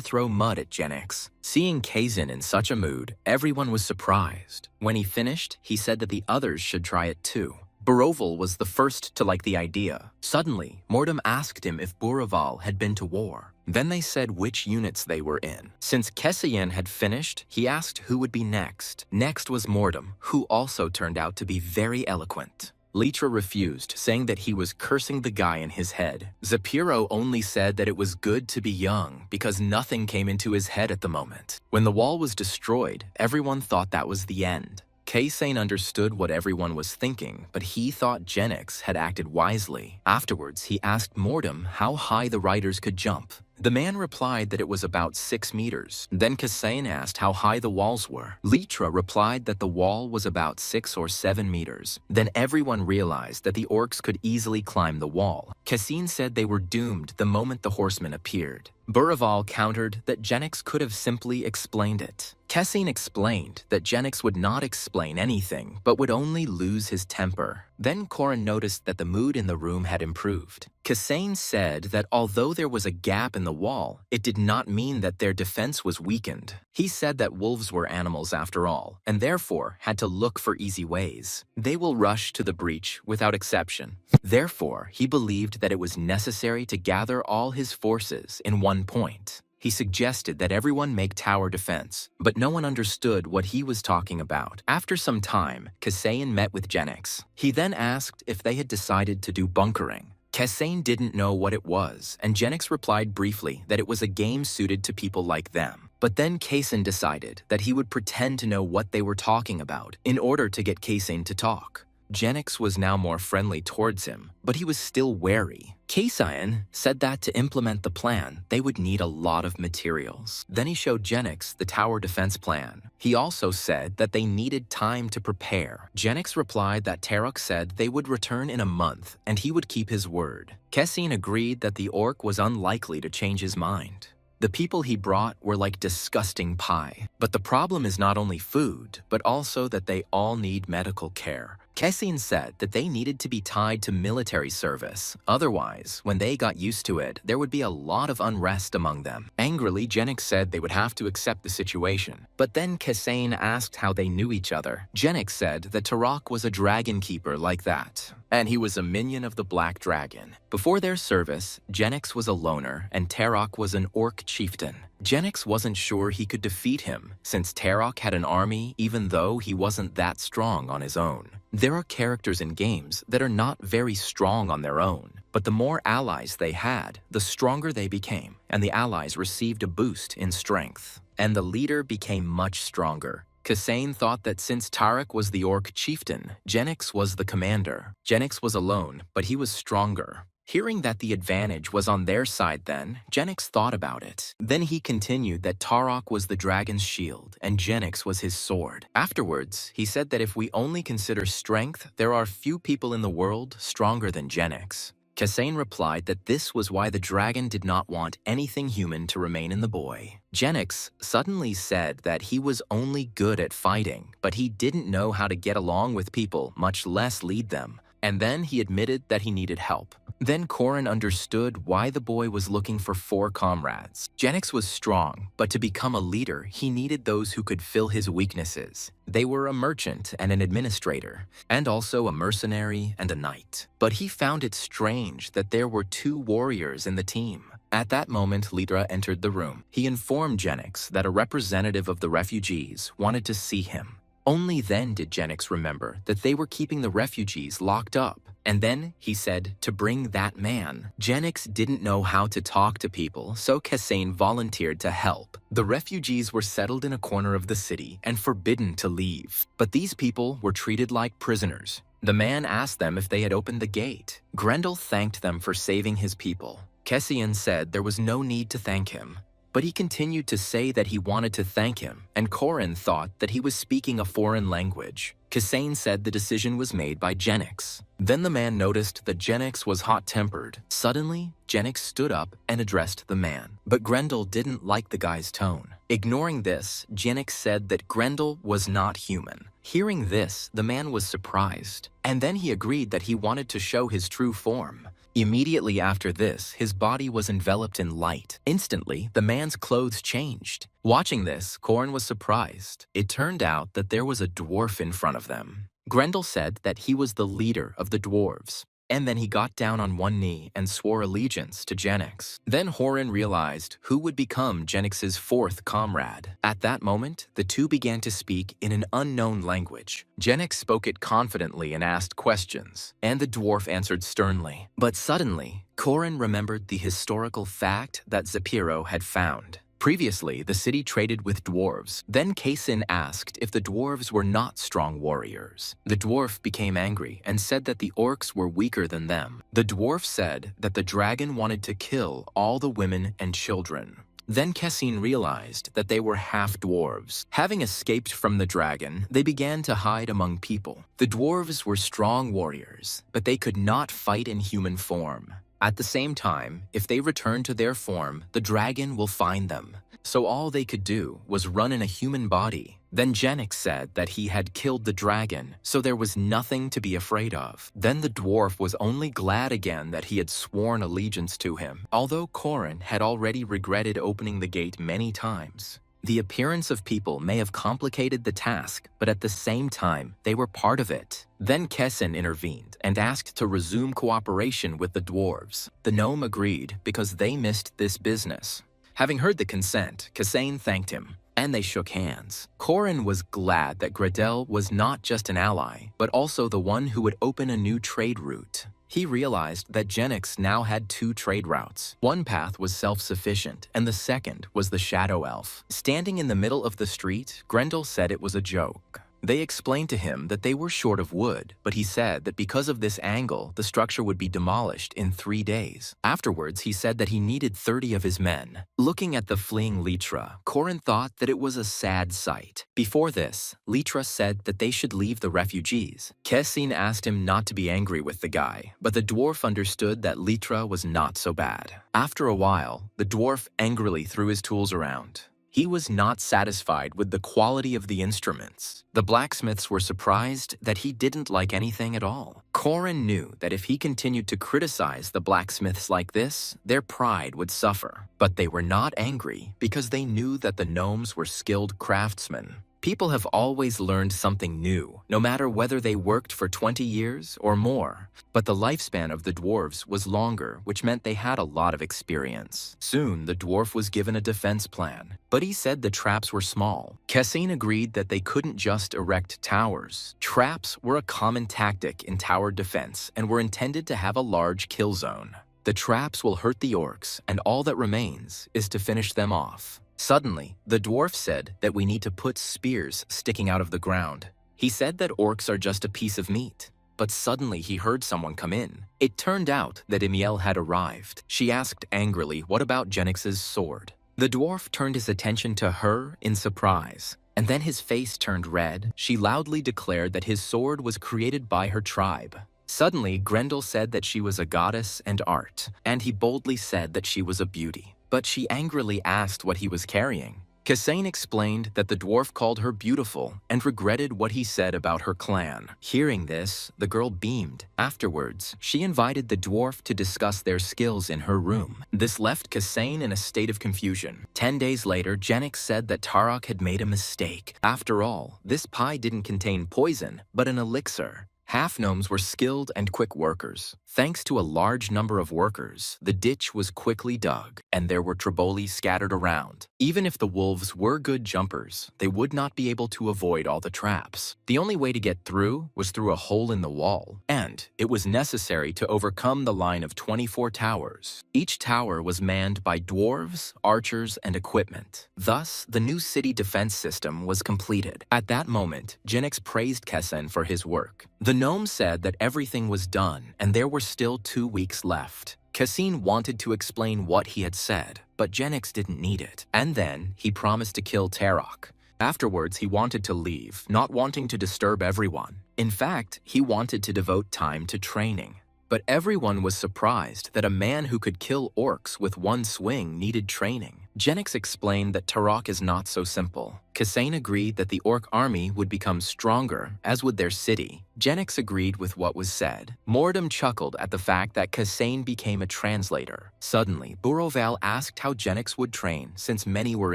throw mud at Genix. Seeing Kazin in such a mood, everyone was surprised. When he finished, he said that the others should try it too. Buraval was the first to like the idea. Suddenly, Mortem asked him if Buraval had been to war. Then they said which units they were in. Since Kessian had finished, he asked who would be next. Next was Mortem, who also turned out to be very eloquent. Litra refused, saying that he was cursing the guy in his head. Zapiro only said that it was good to be young because nothing came into his head at the moment. When the wall was destroyed, everyone thought that was the end. Kassane understood what everyone was thinking, but he thought Genix had acted wisely. Afterwards, he asked Mortem how high the riders could jump. The man replied that it was about 6 meters. Then Kassane asked how high the walls were. Litra replied that the wall was about 6 or 7 meters. Then everyone realized that the orcs could easily climb the wall. Kassine said they were doomed the moment the horsemen appeared. Buraval countered that Genix could have simply explained it. Kassine explained that Genix would not explain anything, but would only lose his temper. Then Corin noticed that the mood in the room had improved. Kassane said that although there was a gap in the wall, it did not mean that their defense was weakened. He said that wolves were animals after all, and therefore had to look for easy ways. They will rush to the breach without exception. Therefore, he believed that it was necessary to gather all his forces in one point. He suggested that everyone make tower defense, but no one understood what he was talking about. After some time, Kassane met with Genix. He then asked if they had decided to do bunkering. Kassane didn't know what it was, and Genix replied briefly that it was a game suited to people like them. But then Kassane decided that he would pretend to know what they were talking about in order to get Kassane to talk. Genix was now more friendly towards him, but he was still wary. Kassane said that to implement the plan, they would need a lot of materials. Then he showed Genix the tower defense plan. He also said that they needed time to prepare. Genix replied that Tarok said they would return in a month and he would keep his word. Kassane agreed that the orc was unlikely to change his mind. The people he brought were like disgusting pie. But the problem is not only food, but also that they all need medical care. Kassane said that they needed to be tied to military service. Otherwise, when they got used to it, there would be a lot of unrest among them. Angrily, Genix said they would have to accept the situation. But then Kassane asked how they knew each other. Genix said that Tarok was a dragon keeper like that. and he was a minion of the Black Dragon. Before their service, Genix was a loner and Tarok was an orc chieftain. Genix wasn't sure he could defeat him, since Tarok had an army even though he wasn't that strong on his own. There are characters in games that are not very strong on their own, but the more allies they had, the stronger they became, and the allies received a boost in strength. And the leader became much stronger. Kasane thought that since Tarok was the orc chieftain, Genix was the commander. Genix was alone, but he was stronger. Hearing that the advantage was on their side then, Genix thought about it. Then he continued that Tarok was the dragon's shield and Genix was his sword. Afterwards, he said that if we only consider strength, there are few people in the world stronger than Genix. Kasane replied that this was why the dragon did not want anything human to remain in the boy. Genix suddenly said that he was only good at fighting, but he didn't know how to get along with people, much less lead them. And then he admitted that he needed help. Then Korin understood why the boy was looking for 4 comrades. Genix was strong, but to become a leader, he needed those who could fill his weaknesses. They were a merchant and an administrator, and also a mercenary and a knight. But he found it strange that there were 2 warriors in the team. At that moment, Lidra entered the room. He informed Genix that a representative of the refugees wanted to see him. Only then did Genix remember that they were keeping the refugees locked up. And then he said to bring that man. Genix didn't know how to talk to people, so Kasane volunteered to help. The refugees were settled in a corner of the city and forbidden to leave. But these people were treated like prisoners. The man asked them if they had opened the gate. Grendel thanked them for saving his people. Kessian said there was no need to thank him. But he continued to say that he wanted to thank him, and Korin thought that he was speaking a foreign language. Kasane said the decision was made by Genix. Then the man noticed that Genix was hot-tempered. Suddenly, Genix stood up and addressed the man. But Grendel didn't like the guy's tone. Ignoring this, Genix said that Grendel was not human. Hearing this, the man was surprised. And then he agreed that he wanted to show his true form. Immediately after this, his body was enveloped in light. Instantly, the man's clothes changed. Watching this, Korin was surprised. It turned out that there was a dwarf in front of them. Grendel said that he was the leader of the dwarves. And then he got down on one knee and swore allegiance to Genix. Then Horin realized who would become Genix's 4th comrade. At that moment, the 2 began to speak in an unknown language. Genix spoke it confidently and asked questions, and the dwarf answered sternly. But suddenly, Korin remembered the historical fact that Zapiro had found. Previously, the city traded with dwarves. Then Kaisin asked if the dwarves were not strong warriors. The dwarf became angry and said that the orcs were weaker than them. The dwarf said that the dragon wanted to kill all the women and children. Then Kaisin realized that they were half-dwarves. Having escaped from the dragon, they began to hide among people. The dwarves were strong warriors, but they could not fight in human form. At the same time, if they return to their form, the dragon will find them. So all they could do was run in a human body. Then Genix said that he had killed the dragon, so there was nothing to be afraid of. Then the dwarf was only glad again that he had sworn allegiance to him, although Korin had already regretted opening the gate many times. The appearance of people may have complicated the task, but at the same time, they were part of it. Then Kessin intervened and asked to resume cooperation with the dwarves. The gnome agreed because they missed this business. Having heard the consent, Kasane thanked him, and they shook hands. Korin was glad that Gradel was not just an ally, but also the one who would open a new trade route. He realized that Genix now had 2 trade routes. One path was self-sufficient, and the second was the Shadow Elf. Standing in the middle of the street, Grendel said it was a joke. They explained to him that they were short of wood, but he said that because of this angle, the structure would be demolished in 3 days. Afterwards, he said that he needed 30 of his men. Looking at the fleeing Litra, Korin thought that it was a sad sight. Before this, Litra said that they should leave the refugees. Kessin asked him not to be angry with the guy, but the dwarf understood that Litra was not so bad. After a while, the dwarf angrily threw his tools around. He was not satisfied with the quality of the instruments. The blacksmiths were surprised that he didn't like anything at all. Korin knew that if he continued to criticize the blacksmiths like this, their pride would suffer. But they were not angry because they knew that the gnomes were skilled craftsmen. People have always learned something new, no matter whether they worked for 20 years or more. But the lifespan of the dwarves was longer, which meant they had a lot of experience. Soon, the dwarf was given a defense plan, but he said the traps were small. Cassine agreed that they couldn't just erect towers. Traps were a common tactic in tower defense and were intended to have a large kill zone. The traps will hurt the orcs, and all that remains is to finish them off. Suddenly, the dwarf said that we need to put spears sticking out of the ground. He said that orcs are just a piece of meat. But suddenly he heard someone come in. It turned out that Emiel had arrived. She asked angrily, "What about Genix's sword?" The dwarf turned his attention to her in surprise, and then his face turned red. She loudly declared that his sword was created by her tribe. Suddenly, Grendel said that she was a goddess and art, and he boldly said that she was a beauty. But she angrily asked what he was carrying. Cassine explained that the dwarf called her beautiful and regretted what he said about her clan. Hearing this, the girl beamed. Afterwards, she invited the dwarf to discuss their skills in her room. This left Cassine in a state of confusion. 10 days later, Genix said that Tarok had made a mistake. After all, this pie didn't contain poison, but an elixir. Half-gnomes were skilled and quick workers. Thanks to a large number of workers, the ditch was quickly dug, and there were triboli scattered around. Even if the wolves were good jumpers, they would not be able to avoid all the traps. The only way to get through was through a hole in the wall, and it was necessary to overcome the line of 24 towers. Each tower was manned by dwarves, archers, and equipment. Thus, the new city defense system was completed. At that moment, Genix praised Kessen for his work. The gnome said that everything was done and there were still 2 weeks left. Cassine wanted to explain what he had said, but Genix didn't need it. And then he promised to kill Tarok. Afterwards, he wanted to leave, not wanting to disturb everyone. In fact, he wanted to devote time to training. But everyone was surprised that a man who could kill orcs with one swing needed training. Genix explained that Tarok is not so simple. Cassine agreed that the orc army would become stronger, as would their city. Genix agreed with what was said. Mordum chuckled at the fact that Cassine became a translator. Suddenly, Buroval asked how Genix would train, since many were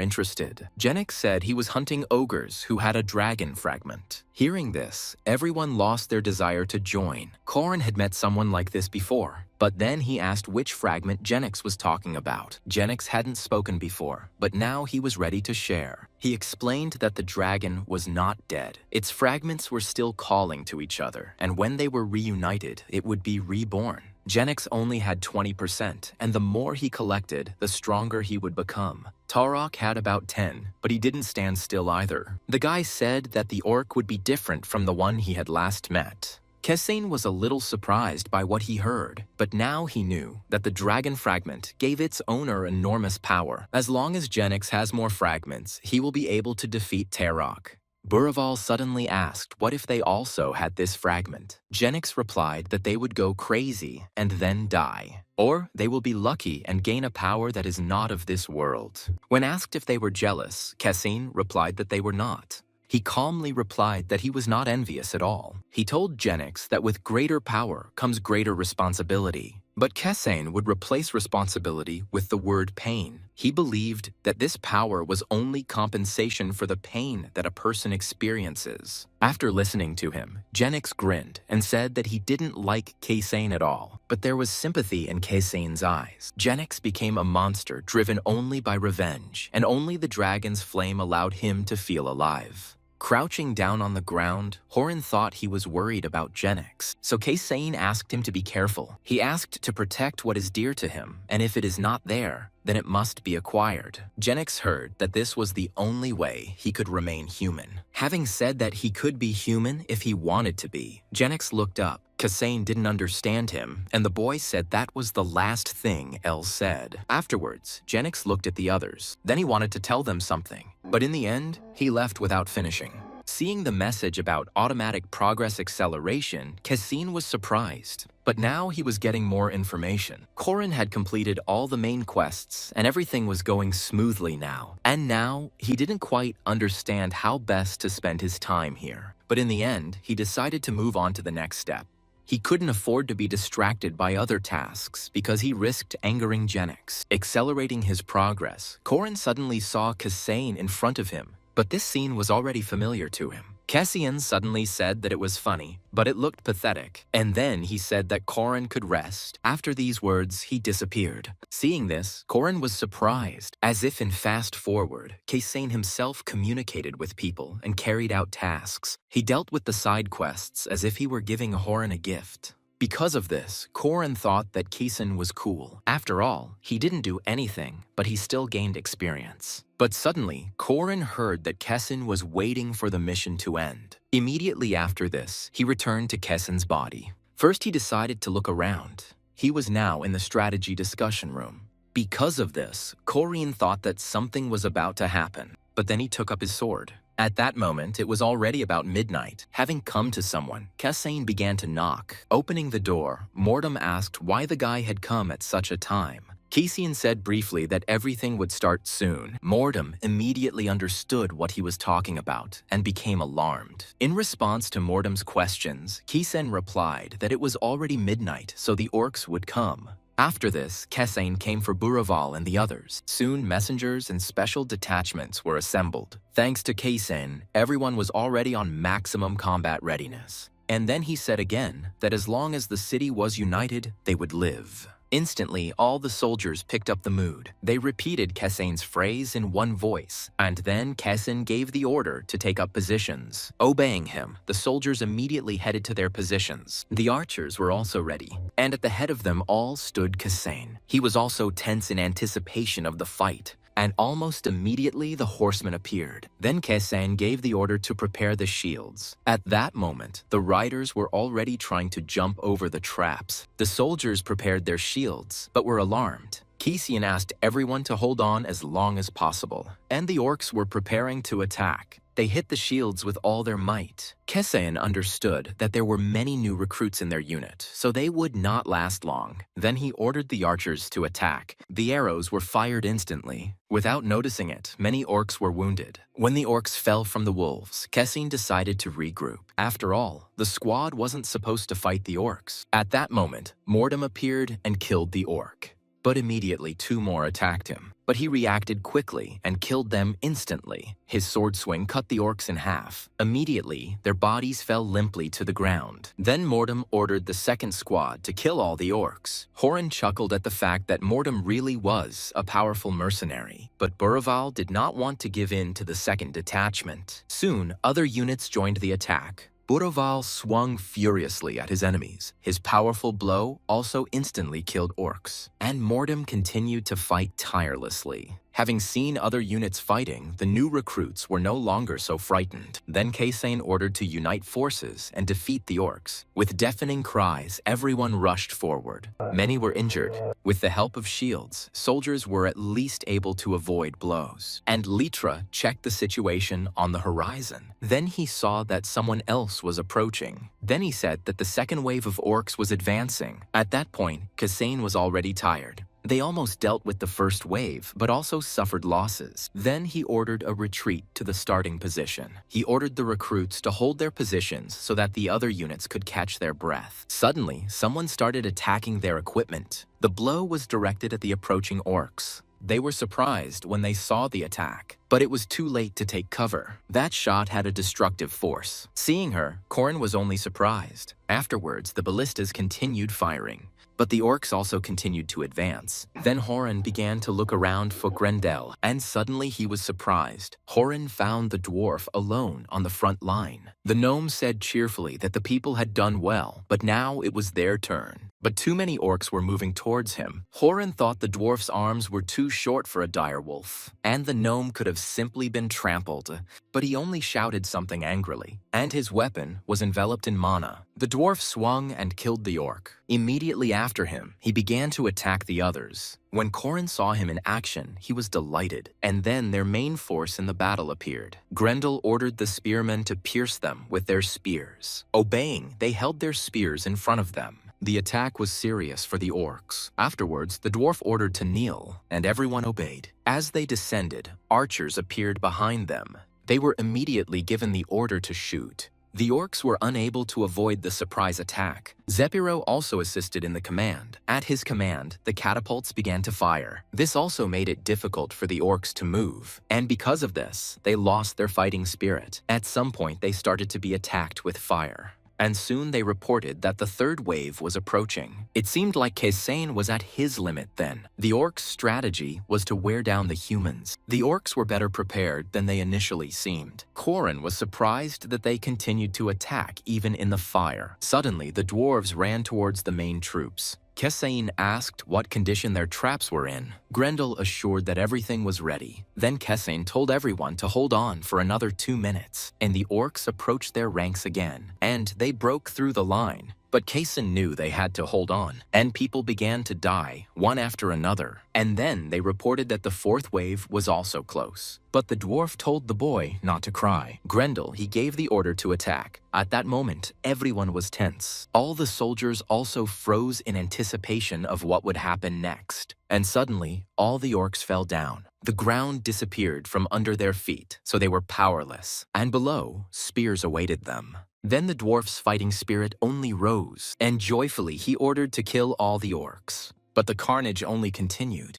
interested. Genix said he was hunting ogres who had a dragon fragment. Hearing this, everyone lost their desire to join. Corin had met someone like this before. But then he asked which fragment Genix was talking about. Genix hadn't spoken before, but now he was ready to share. He explained that the dragon was not dead. Its fragments were still calling to each other, and when they were reunited, it would be reborn. Genix only had 20%, and the more he collected, the stronger he would become. Tarok had about 10, but he didn't stand still either. The guy said that the orc would be different from the one he had last met. Cassine was a little surprised by what he heard, but now he knew that the dragon fragment gave its owner enormous power. As long as Genix has more fragments, he will be able to defeat Tarok. Buraval suddenly asked what if they also had this fragment. Genix replied that they would go crazy and then die. Or they will be lucky and gain a power that is not of this world. When asked if they were jealous, Cassine replied that they were not. He calmly replied that he was not envious at all. He told Genix that with greater power comes greater responsibility. But Cassine would replace responsibility with the word pain. He believed that this power was only compensation for the pain that a person experiences. After listening to him, Genix grinned and said that he didn't like Cassine at all, but there was sympathy in Cassine's eyes. Genix became a monster driven only by revenge, and only the dragon's flame allowed him to feel alive. Crouching down on the ground, Horin thought he was worried about Genix, so Cassine asked him to be careful. He asked to protect what is dear to him, and if it is not there, then it must be acquired. Genix heard that this was the only way he could remain human. Having said that he could be human if he wanted to be, Genix looked up. Cassine didn't understand him, and the boy said that was the last thing El said. Afterwards, Genix looked at the others. Then he wanted to tell them something, but in the end, he left without finishing. Seeing the message about automatic progress acceleration, Cassine was surprised. But now he was getting more information. Corin had completed all the main quests, and everything was going smoothly now. And now, he didn't quite understand how best to spend his time here. But in the end, he decided to move on to the next step. He couldn't afford to be distracted by other tasks because he risked angering Genix. Accelerating his progress, Corin suddenly saw Cassine in front of him. But this scene was already familiar to him. Cassian suddenly said that it was funny, but it looked pathetic, and then he said that Korin could rest. After these words, he disappeared. Seeing this, Korin was surprised. As if in fast forward, Cassian himself communicated with people and carried out tasks. He dealt with the side quests as if he were giving Horin a gift. Because of this, Korin thought that Cassian was cool. After all, he didn't do anything, but he still gained experience. But suddenly, Korin heard that Cassian was waiting for the mission to end. Immediately after this, he returned to Cassian's body. First, he decided to look around. He was now in the strategy discussion room. Because of this, Korin thought that something was about to happen, but then he took up his sword. At that moment, it was already about midnight. Having come to someone, Cassian began to knock. Opening the door, Mordum asked why the guy had come at such a time. Cassian said briefly that everything would start soon. Mordum immediately understood what he was talking about and became alarmed. In response to Mordum's questions, Cassian replied that it was already midnight, so the orcs would come. After this, Cassian came for Buraval and the others. Soon, messengers and special detachments were assembled. Thanks to Cassian, everyone was already on maximum combat readiness. And then he said again that as long as the city was united, they would live. Instantly, all the soldiers picked up the mood. They repeated Cassian's phrase in one voice, and then Cassian gave the order to take up positions. Obeying him, the soldiers immediately headed to their positions. The archers were also ready, and at the head of them all stood Cassian. He was also tense in anticipation of the fight. And almost immediately the horsemen appeared. Then Cassian gave the order to prepare the shields. At that moment, the riders were already trying to jump over the traps. The soldiers prepared their shields, but were alarmed. Cassian asked everyone to hold on as long as possible, and the orcs were preparing to attack. They hit the shields with all their might. Cassian understood that there were many new recruits in their unit, so they would not last long. Then he ordered the archers to attack. The arrows were fired instantly. Without noticing it, many orcs were wounded. When the orcs fell from the wolves, Cassian decided to regroup. After all, the squad wasn't supposed to fight the orcs. At that moment, Mordum appeared and killed the orc. But immediately 2 more attacked him. But he reacted quickly and killed them instantly. His sword swing cut the orcs in half. Immediately, their bodies fell limply to the ground. Then Mordum ordered the second squad to kill all the orcs. Horin chuckled at the fact that Mordum really was a powerful mercenary. But Buraval did not want to give in to the second detachment. Soon, other units joined the attack. Buraval swung furiously at his enemies. His powerful blow also instantly killed orcs. And Mordum continued to fight tirelessly. Having seen other units fighting, the new recruits were no longer so frightened. Then Cassian ordered to unite forces and defeat the orcs. With deafening cries, everyone rushed forward. Many were injured. With the help of shields, soldiers were at least able to avoid blows. And Litra checked the situation on the horizon. Then he saw that someone else was approaching. Then he said that the second wave of orcs was advancing. At that point, Cassian was already tired. They almost dealt with the first wave, but also suffered losses. Then he ordered a retreat to the starting position. He ordered the recruits to hold their positions so that the other units could catch their breath. Suddenly, someone started attacking their equipment. The blow was directed at the approaching orcs. They were surprised when they saw the attack, but it was too late to take cover. That shot had a destructive force. Seeing her, Korin was only surprised. Afterwards, the ballistas continued firing. But the orcs also continued to advance. Then Horin began to look around for Grendel, and suddenly he was surprised. Horin found the dwarf alone on the front line. The gnome said cheerfully that the people had done well, but now it was their turn. But too many orcs were moving towards him. Horin thought the dwarf's arms were too short for a direwolf, and the gnome could have simply been trampled, but he only shouted something angrily, and his weapon was enveloped in mana. The dwarf swung and killed the orc. Immediately after him, he began to attack the others. When Korin saw him in action, he was delighted, and then their main force in the battle appeared. Grendel ordered the spearmen to pierce them with their spears. Obeying, they held their spears in front of them. The attack was serious for the orcs. Afterwards, the dwarf ordered to kneel, and everyone obeyed. As they descended, archers appeared behind them. They were immediately given the order to shoot. The orcs were unable to avoid the surprise attack. Zepiro also assisted in the command. At his command, the catapults began to fire. This also made it difficult for the orcs to move, and because of this, they lost their fighting spirit. At some point, they started to be attacked with fire, and soon they reported that the third wave was approaching. It seemed like Kesein was at his limit then. The orcs' strategy was to wear down the humans. The orcs were better prepared than they initially seemed. Korin was surprised that they continued to attack even in the fire. Suddenly, the dwarves ran towards the main troops. Kesein asked what condition their traps were in. Grendel assured that everything was ready. Then Kesein told everyone to hold on for another 2 minutes, and the orcs approached their ranks again, and they broke through the line. But Kesein knew they had to hold on, and people began to die, one after another. And then they reported that the fourth wave was also close. But the dwarf told the boy not to cry. Grendel, he gave the order to attack. At that moment, everyone was tense. All the soldiers also froze in anticipation of what would happen next. And suddenly, all the orcs fell down. The ground disappeared from under their feet, so they were powerless. And below, spears awaited them. Then the dwarf's fighting spirit only rose, and joyfully he ordered to kill all the orcs. But the carnage only continued.